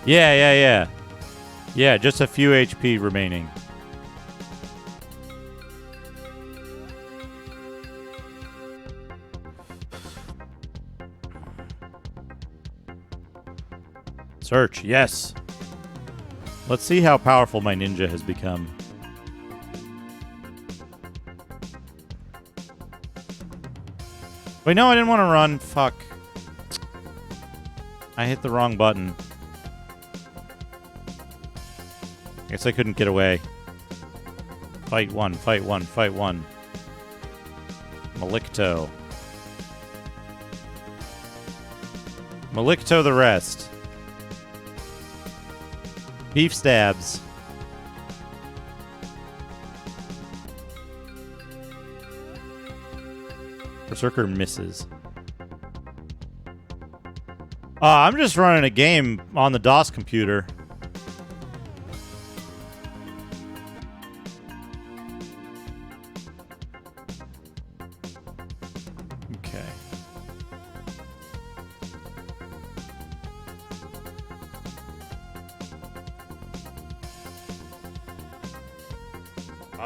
Yeah. Yeah, just a few HP remaining. Search, yes. Let's see how powerful my ninja has become. Wait, no, I didn't want to run. Fuck. I hit the wrong button. Guess I couldn't get away. Fight one. Malicto. Malicto the rest. Beef stabs. Berserker misses. I'm just running a game on the DOS computer.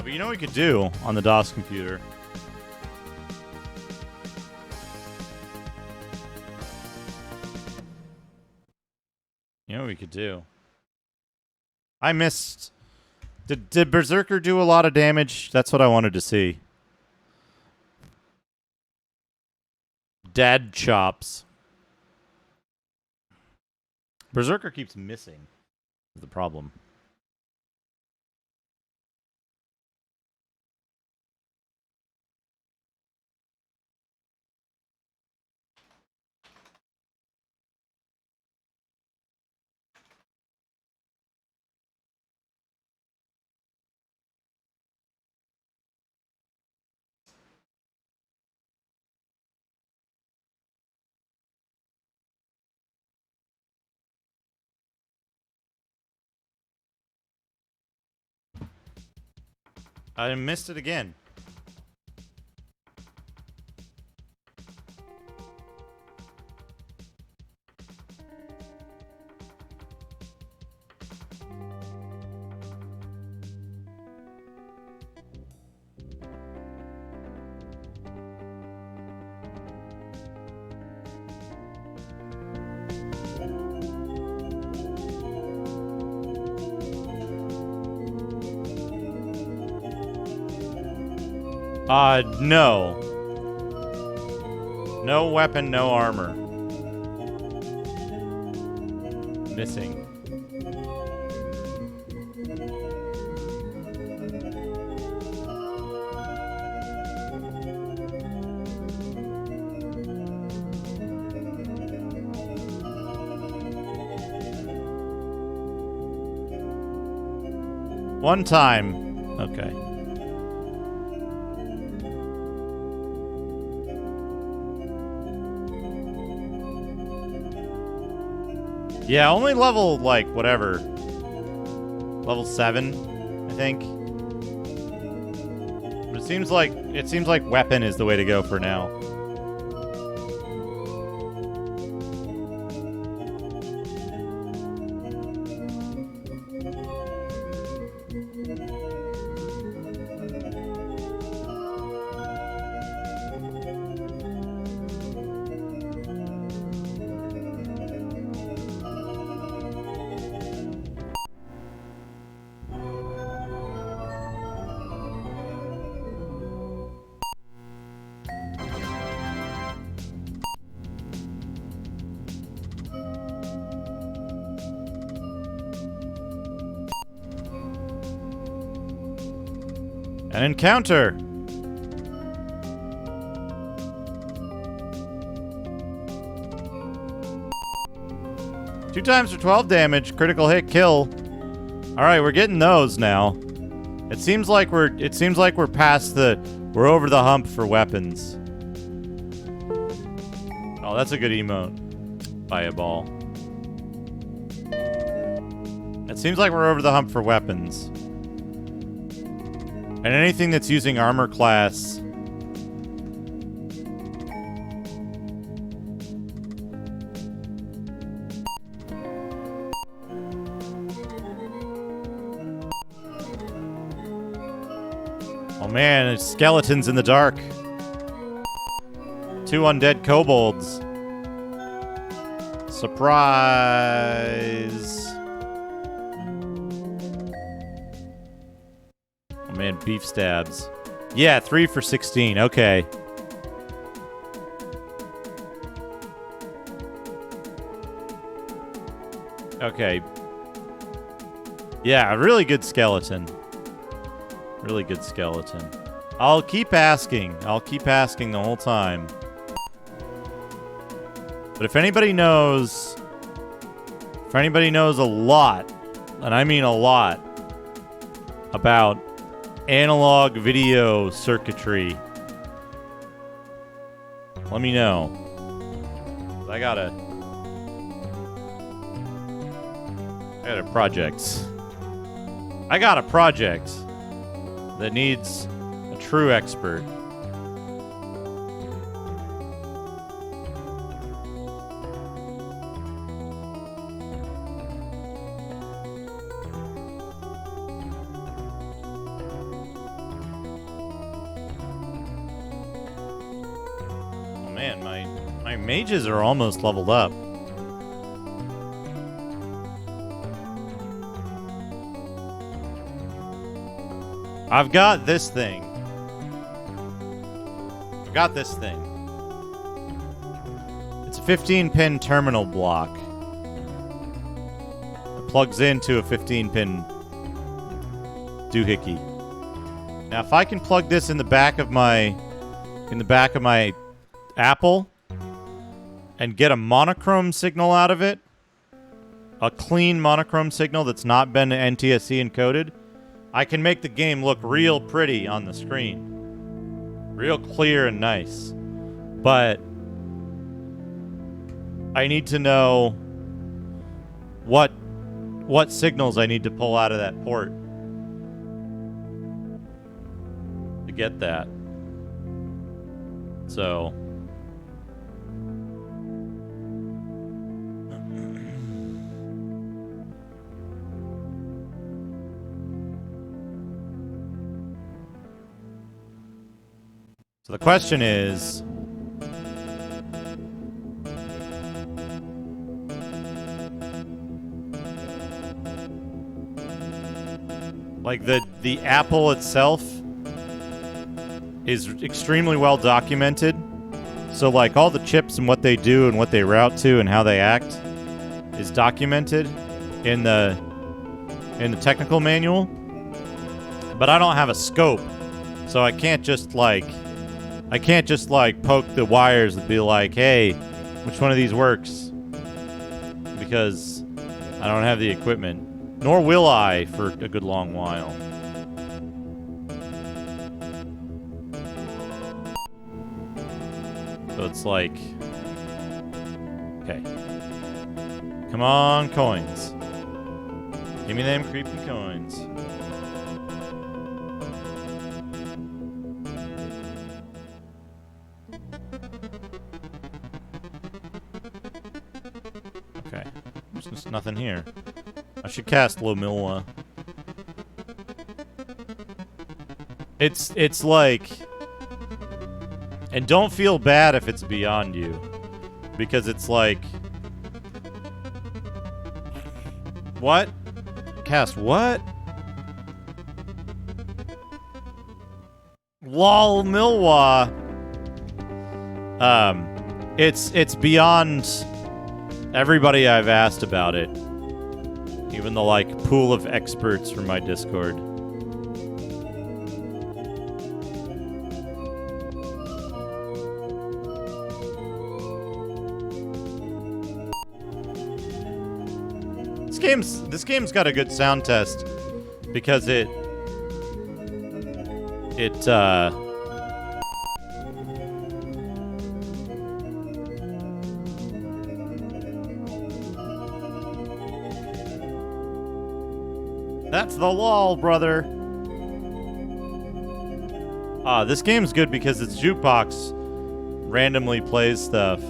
But you know what we could do on the DOS computer? You know what we could do? I missed... Did Berserker do a lot of damage? That's what I wanted to see. Dad chops. Berserker keeps missing. Is the problem. I missed it again. No. No weapon, no armor. Missing. One time. Okay. Yeah, only level, like, whatever. Level 7, I think. But it seems like weapon is the way to go for now. An encounter! Two times for 12 damage, critical hit, kill. Alright, we're getting those now. It seems like we're past we're over the hump for weapons. Oh, that's a good emote. Fireball. It seems like we're over the hump for weapons. And anything that's using armor class. Oh man, there's skeletons in the dark. 2 undead kobolds. Surprise! Man, beef stabs. Yeah, 3 for 16. Okay. Okay. Yeah, a really good skeleton. Really good skeleton. I'll keep asking. I'll keep asking the whole time. But if anybody knows a lot, and I mean a lot, about analog video circuitry, let me know. I got a project. I got a project that needs a true expert. Man, my mages are almost leveled up. I've got this thing. It's a 15-pin terminal block. It plugs into a 15-pin doohickey. Now, if I can plug this in the back of my Apple and get a monochrome signal out of it, a clean monochrome signal that's not been NTSC encoded, I can make the game look real pretty on the screen. Real clear and nice. But I need to know what signals I need to pull out of that port to get that. So the question is, like the Apple itself is extremely well documented. So like all the chips and what they do and what they route to and how they act is documented in the technical manual. But I don't have a scope, so I can't just like poke the wires and be like, hey, which one of these works? Because I don't have the equipment. Nor will I for a good long while. So it's like, okay. Come on, coins. Give me them creepy coins. Okay. There's just nothing here. I should cast Lomilwa. It's like... And don't feel bad if it's beyond you. Because it's like... What? Cast what? Lol Milwa. It's beyond everybody I've asked about it. Even the like pool of experts from my Discord. This game's got a good sound test because that's the lol, brother. This game's good because its jukebox randomly plays stuff.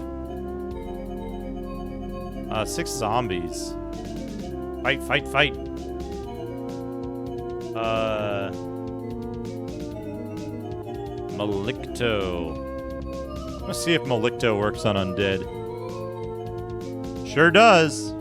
6 zombies. Fight, fight, fight. Malicto. Let's see if Malicto works on undead. Sure does.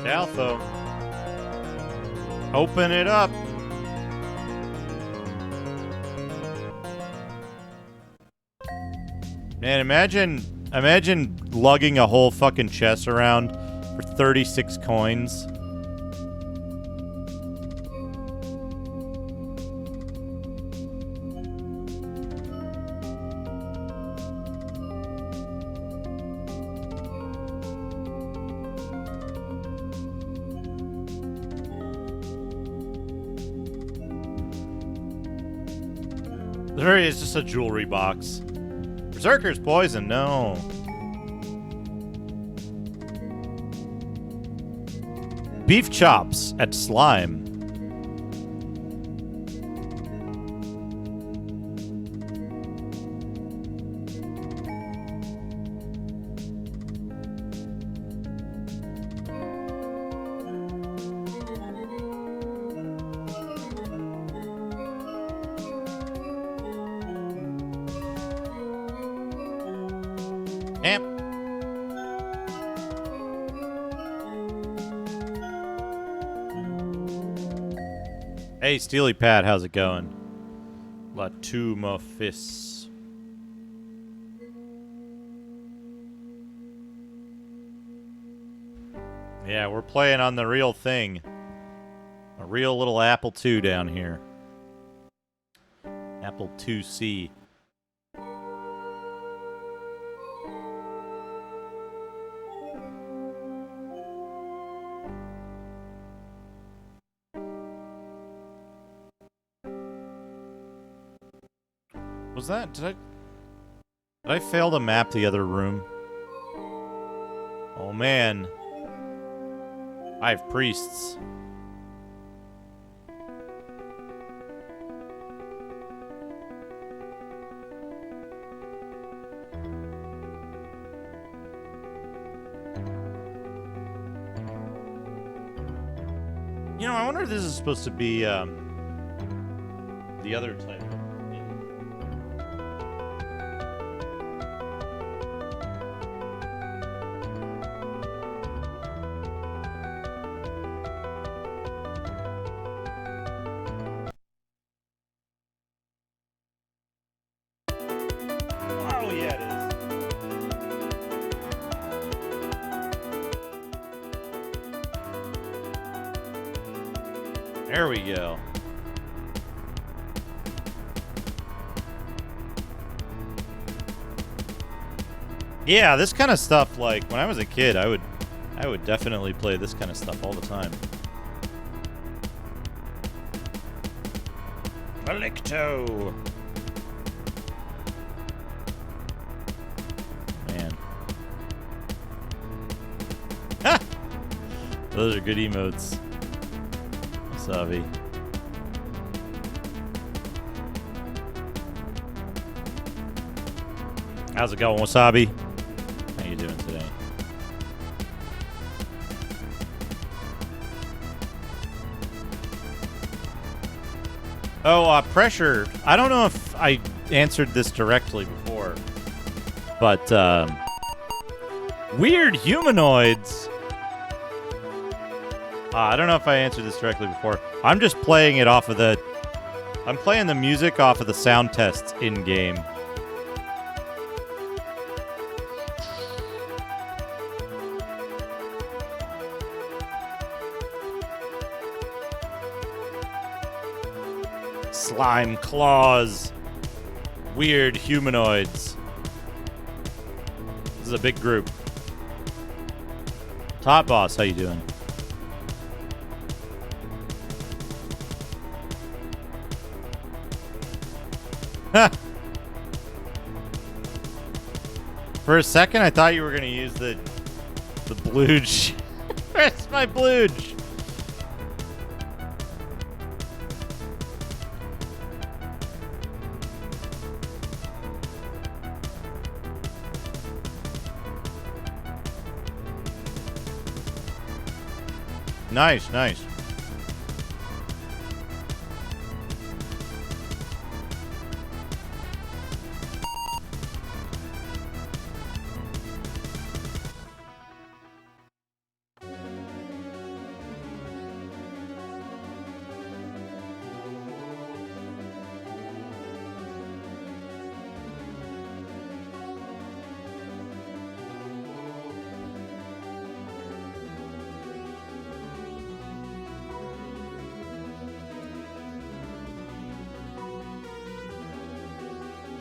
Caltho. Open it up. Man, imagine lugging a whole fucking chest around for 36 coins. It's just a jewelry box. Berserker's poison, no. Beef chops at Slime. Hey, Steely Pat, how's it going? Latumafis. Yeah, we're playing on the real thing. A real little Apple II down here. Apple IIc. Was that? Did I fail to map the other room? Oh man. I have priests. You know, I wonder if this is supposed to be the other type. Oh, yeah, it is. There we go. Yeah, this kind of stuff, like, when I was a kid, I would definitely play this kind of stuff all the time. Electo! Man. Ha! Those are good emotes. Wasabi. How's it going, Wasabi? How you doing today? Oh, pressure. I don't know if I answered this directly before, but weird humanoids. I don't know if I answered this directly before. I'm just playing it off of the... I'm playing the music off of the sound tests in-game. Slime claws. Weird humanoids. This is a big group. Top boss, how you doing? For a second, I thought you were going to use the blooge. Where's my blooge? Nice, nice.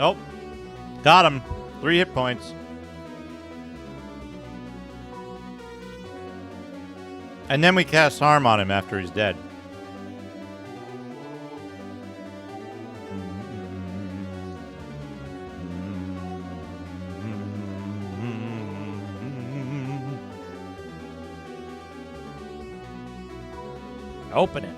Oh, got him. 3 hit points. And then we cast harm on him after he's dead. Open it.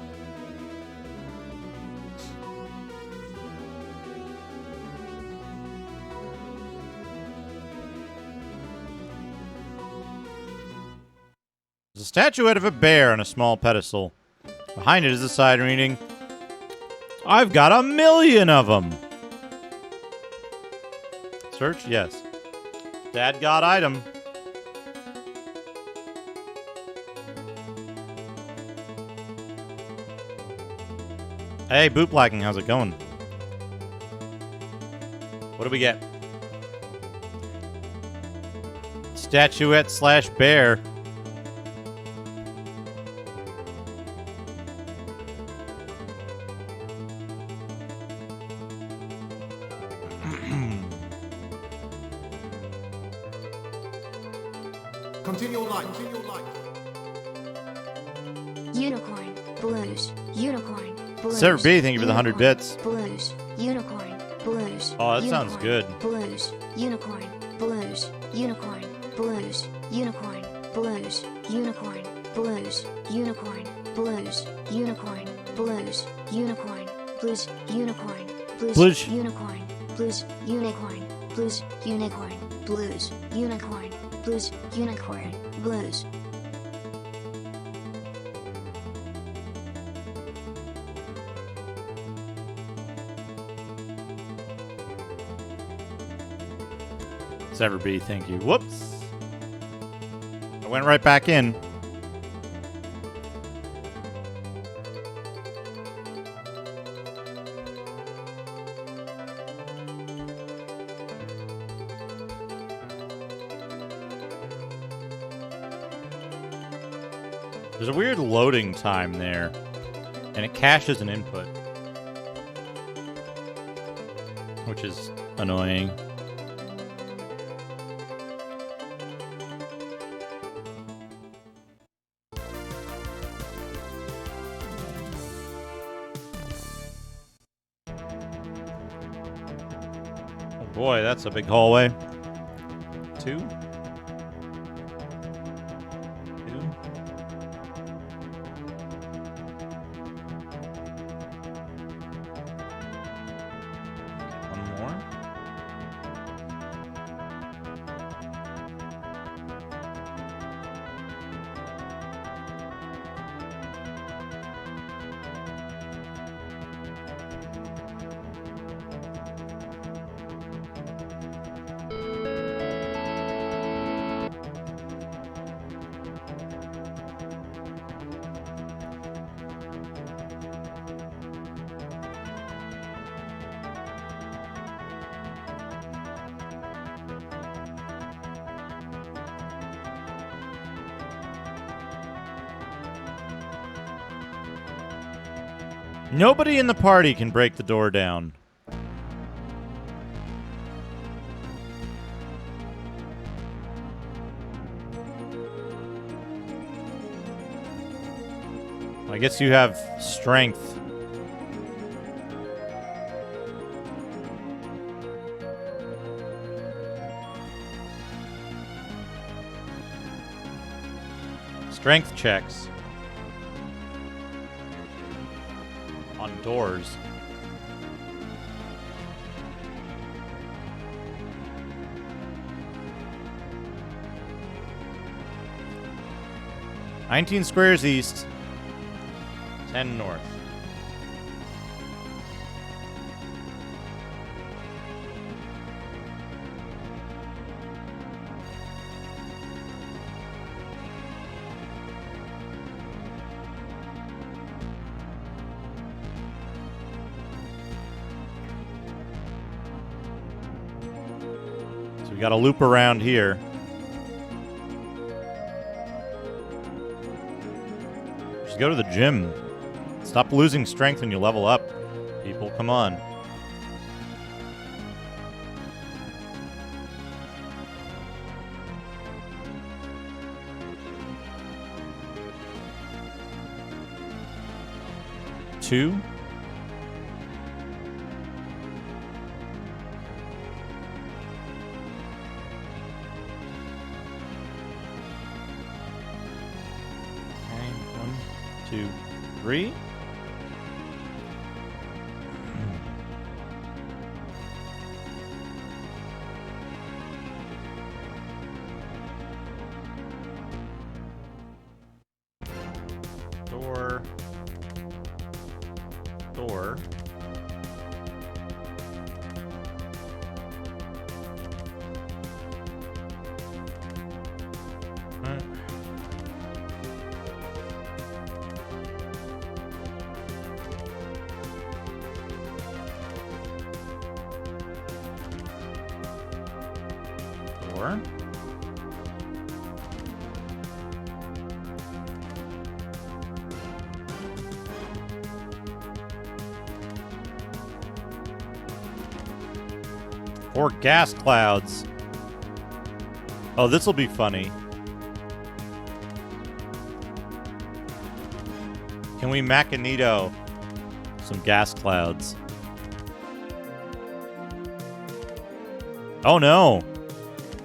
There's a statuette of a bear on a small pedestal. Behind it is a sign reading, "I've got 1,000,000 of them." Search? Yes. Dad got item. Hey, Bootblacking, how's it going? What do we get? Statuette slash bear. Continue light. Continue light. Unicorn, blues, unicorn, blues. Sir B, thank you for the 100 unicorn, bits. Blues, unicorn, blues. Oh, that unicorn, sounds good. Blues, unicorn, blues, unicorn, blues, unicorn, blues, unicorn, blues, unicorn, blues, unicorn, blues, unicorn, blues, unicorn, blues, Blues. unicorn, blues, unicorn, blues, unicorn, blues, unicorn, blues, unicorn, blues. Severby, thank you. Whoops. I went right back in. There's a weird loading time there, and it caches an input, which is annoying. Oh boy, that's a big hallway. 2? Nobody in the party can break the door down. I guess you have strength. Strength checks. On doors. "19 squares east, 10 north." We got to loop around here. Just go to the gym. Stop losing strength when you level up. People, come on. Two. Two, 3. Door. Door. Door. 4 gas clouds. Oh, this will be funny. Can we Magneto some gas clouds? Oh no.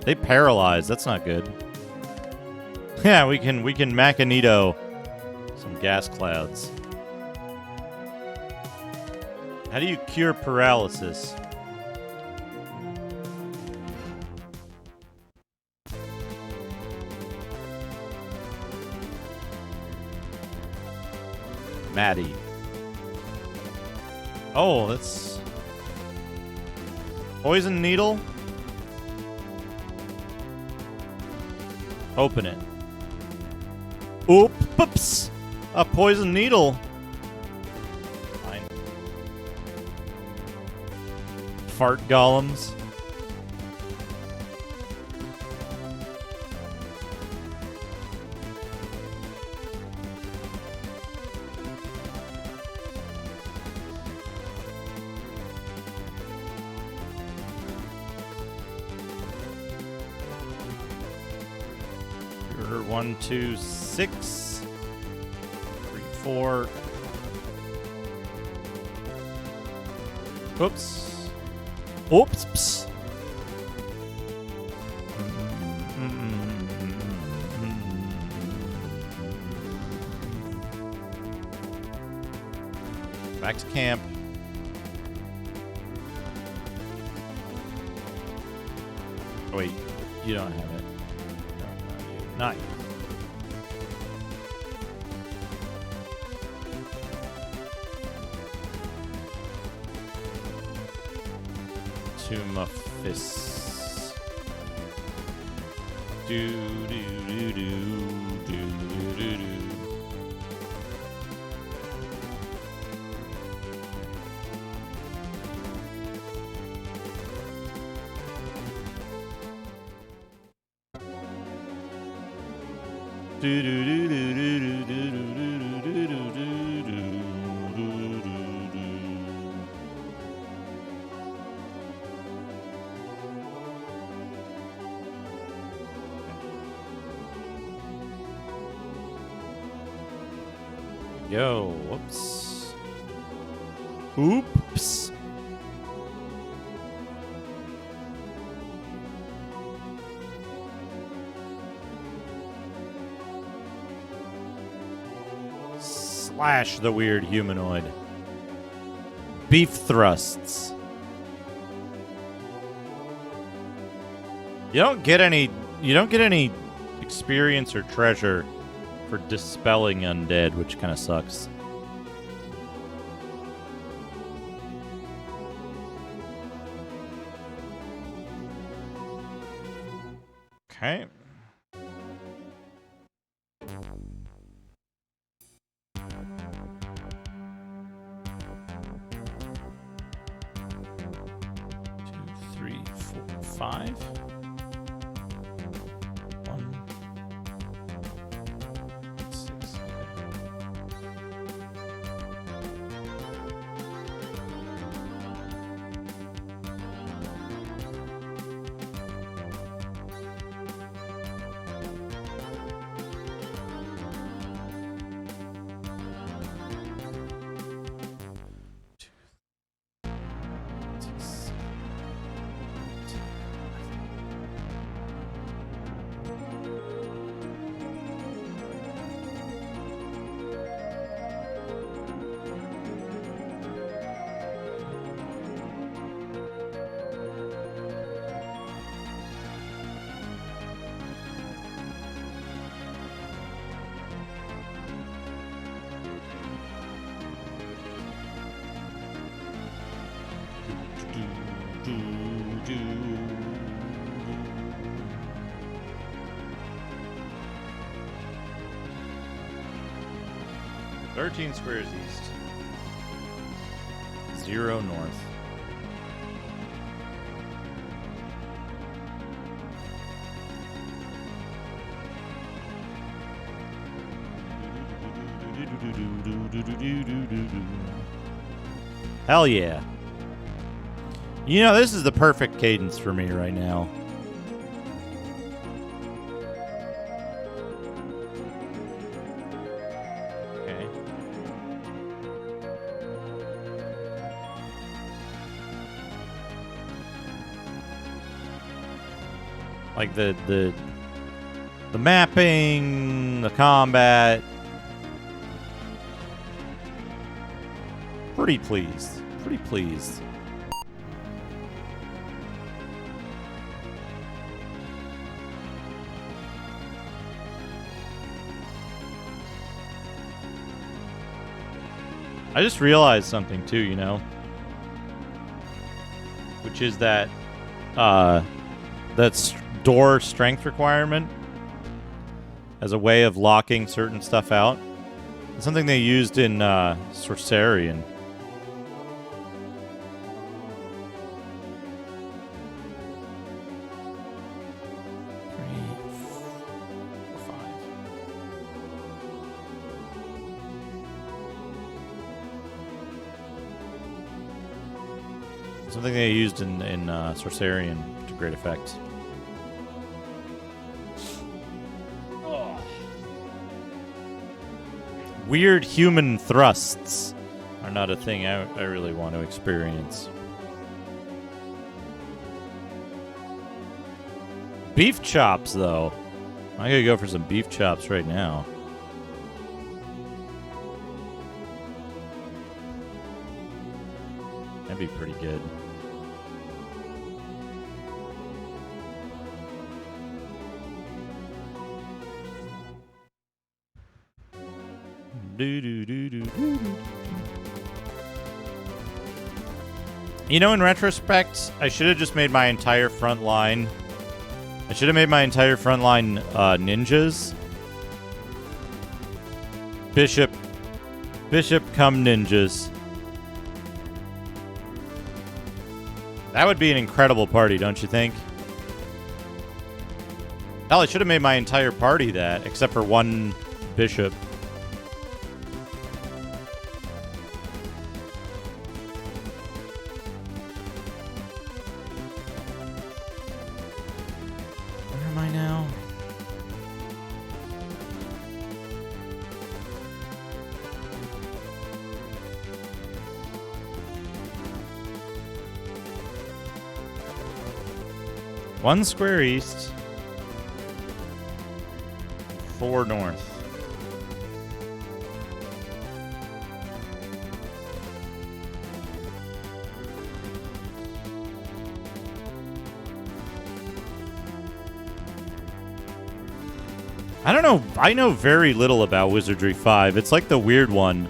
They paralyze. That's not good. Yeah, we can Magneto some gas clouds. How do you cure paralysis? Maddie. Oh, that's... Poison needle? Open it. Oops! A poison needle. Fine. Fart golems. Order 1, 2, 6, 3, 4. Oops. Oops. Psst. Back to camp. Oh, wait, you don't have it. No, not you. Tumafis. Do do do do do do do. Do do do do do do do do do do do do. Yo, whoops. Oops. Slash the weird humanoid. Beef thrusts. You don't get any experience or treasure for dispelling undead, which kind of sucks. Okay. Five. One. Six. Do. 13 squares east. 0 north. Hell yeah. You know, this is the perfect cadence for me right now. Okay. Like the mapping, the combat. Pretty pleased. Pretty pleased. I just realized something too, you know, which is that door strength requirement as a way of locking certain stuff out. It's something they used in Sorcerian. Something they used in Sorcerian to great effect. Weird human thrusts are not a thing I really want to experience. Beef chops, though. I gotta go for some beef chops right now. That'd be pretty good. You know, in retrospect, I should have just made my entire front line. I should have made my entire front line ninjas. Bishop, come ninjas. That would be an incredible party, don't you think? Hell, I should have made my entire party that, except for one bishop. Where am I now? One square east, 4 north. I don't know. I know very little about Wizardry 5. It's like the weird one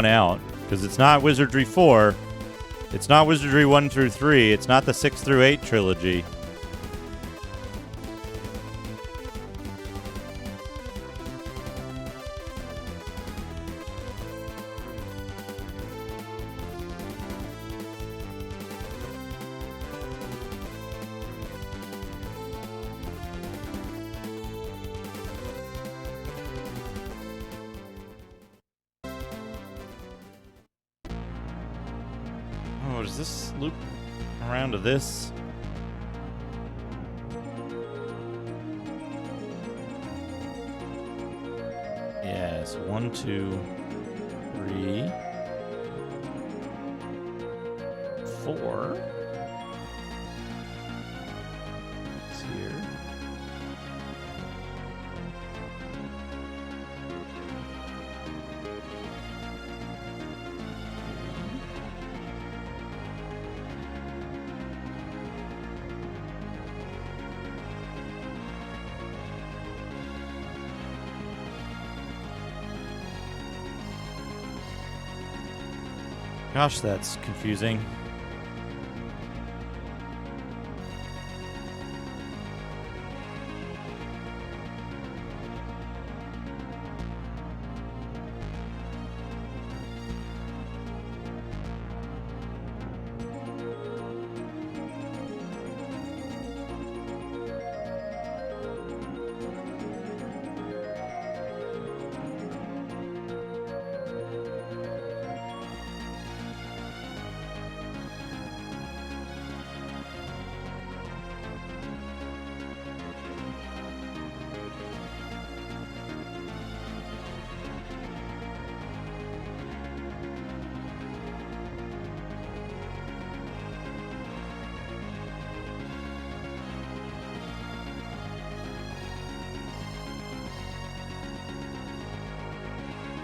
out, because it's not Wizardry 4. It's not Wizardry 1 through 3. It's not the 6 through 8 trilogy. Oh, does this loop around to this? Yes, 1, 2, 3, 4. It's here. Gosh, that's confusing.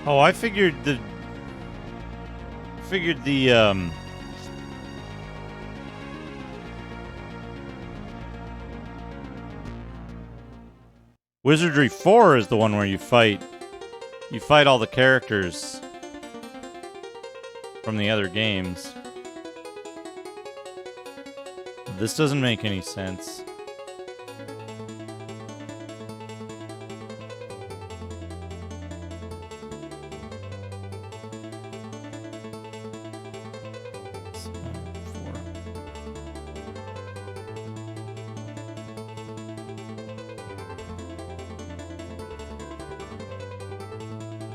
Oh, I figured the Wizardry 4 is the one where you fight all the characters from the other games. This doesn't make any sense.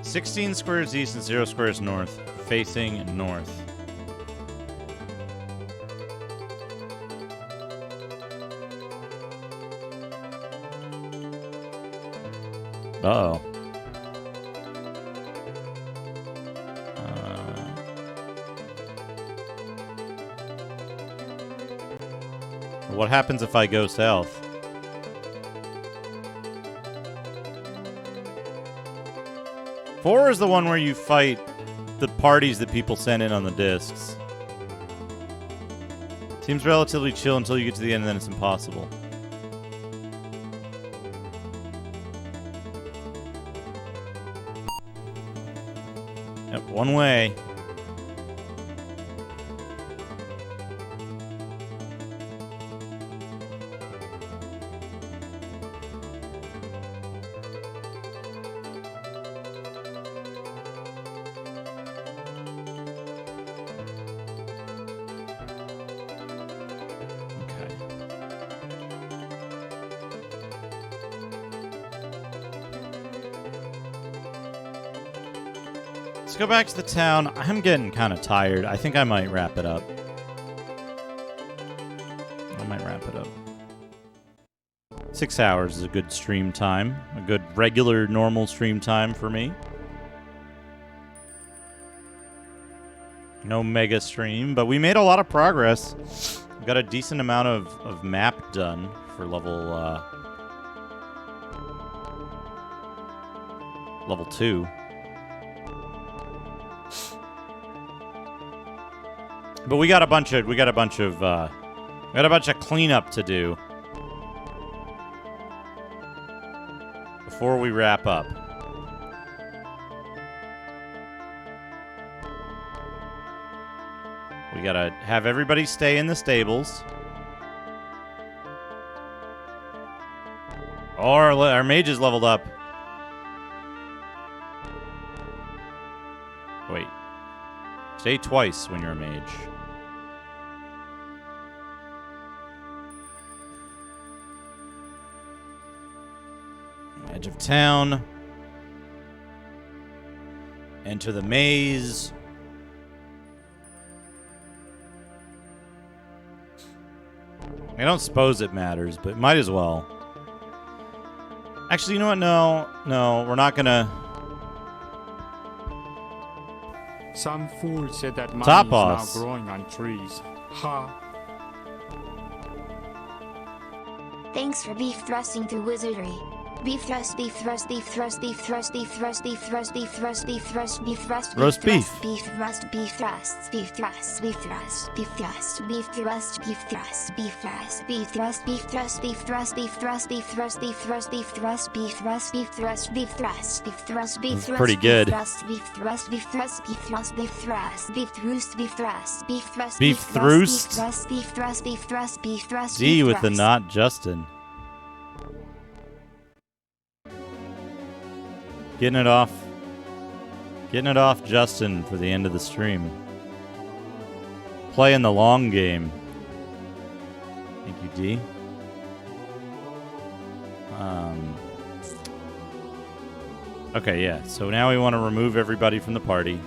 16 squares east and 0 squares north. Facing north. Uh-oh. What happens if I go south? Four is the one where you fight the parties that people send in on the discs. Seems relatively chill until you get to the end, and then it's impossible. Yep, one way. Let's go back to the town. I'm getting kind of tired. I think I might wrap it up. I might wrap it up. 6 hours is a good stream time. A good regular, normal stream time for me. No mega stream, but we made a lot of progress. We got a decent amount of map done for level 2. But we got a bunch of cleanup to do before we wrap up. We gotta have everybody stay in the stables. Or our mage is leveled up. Wait. Stay twice when you're a mage. Edge of town. Enter the maze. I don't suppose it matters, but might as well. Actually, you know what? No, we're not gonna. Some fool said that money Top is boss. now growing on trees. Ha. Thanks for beef thrusting through wizardry. Beef thrust, beef thrust, beef thrust, beef thrust, beef thrust, beef thrust, beef thrust, beef thrust, beef thrust, roast beef. Beef thrust, beef thrusts, beef thrust, beef thrust, beef thrust, beef thrust, beef thrust, beef thrust, beef thrust, beef thrust, beef thrust, beef thrust, beef thrust, beef thrust, beef thrust, beef thrust, beef thrust, beef thrust, beef thrust, beef thrust, pretty good. Beef thrust, beef thrust, beef thrust, beef thrust, beef thrust, beef thrust, beef thrust, Beef thrust. beef thrust, beef thrust, beef thrust, D with the not Justin. Getting it off, Justin, for the end of the stream. Playing the long game. Thank you, D. Okay, yeah. So now we want to remove everybody from the party.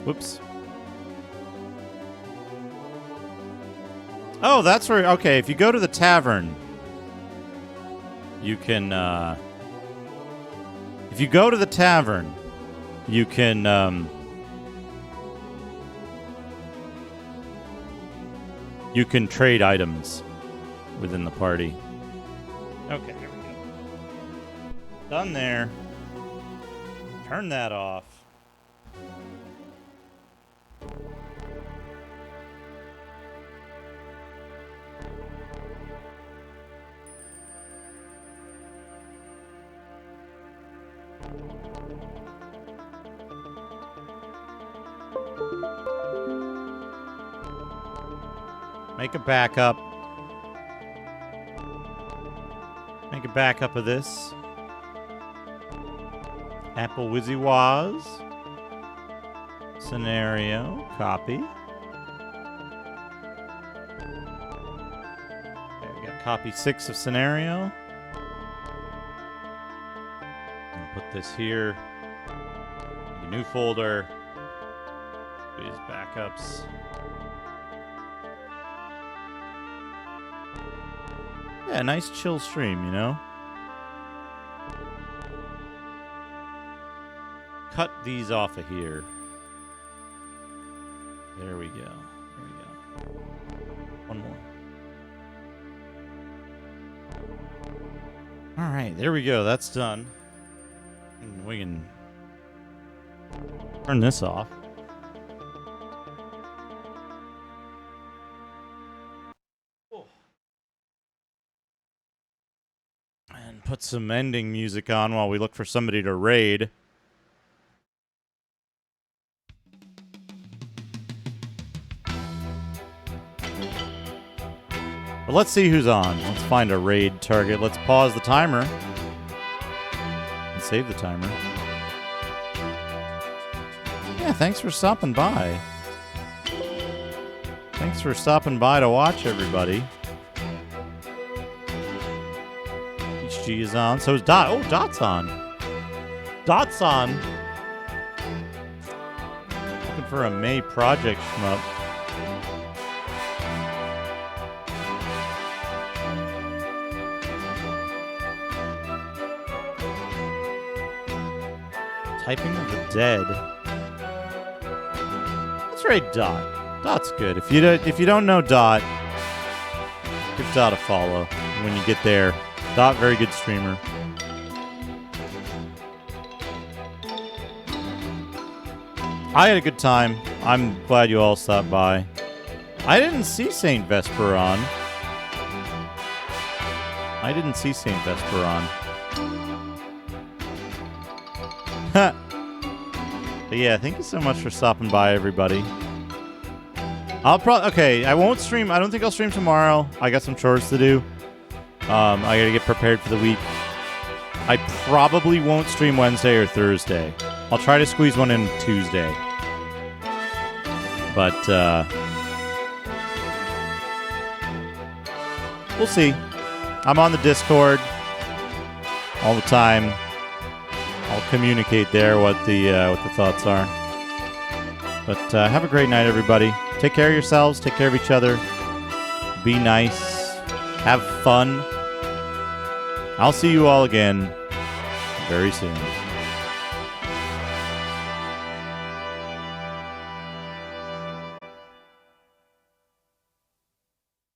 Whoops. Oh, that's where... Okay, if you go to the tavern, you can... If you go to the tavern, you can... You can trade items within the party. Okay, here we go. Done there. Turn that off. Make a backup. Make a backup of this. Apple Wizzy Waz. Scenario. Copy. Okay, we got copy 6 of scenario. And put this here. The new folder. These backups. Yeah, nice chill stream, you know? Cut these off of here. There we go. There we go. One more. All right, there we go. That's done. And we can turn this off. And put some ending music on while we look for somebody to raid. But let's see who's on. Let's find a raid target. Let's pause the timer. And save the timer. Yeah, thanks for stopping by. Thanks for stopping by to watch, everybody. HG is on. So is Dot. Oh, Dot's on. Dot's on. Looking for a May project shmup. Typing of the Dead. Let's raid Dot. Dot's good. If you don't know Dot, give Dot a follow when you get there. Dot, very good streamer. I had a good time. I'm glad you all stopped by. I didn't see Saint Vesper on. But yeah, thank you so much for stopping by, everybody. I won't stream. I don't think I'll stream tomorrow. I got some chores to do. I gotta get prepared for the week. I probably won't stream Wednesday or Thursday. I'll try to squeeze one in Tuesday. But we'll see. I'm on the Discord all the time. I'll communicate there what the thoughts are. But have a great night, everybody. Take care of yourselves. Take care of each other. Be nice. Have fun. I'll see you all again very soon.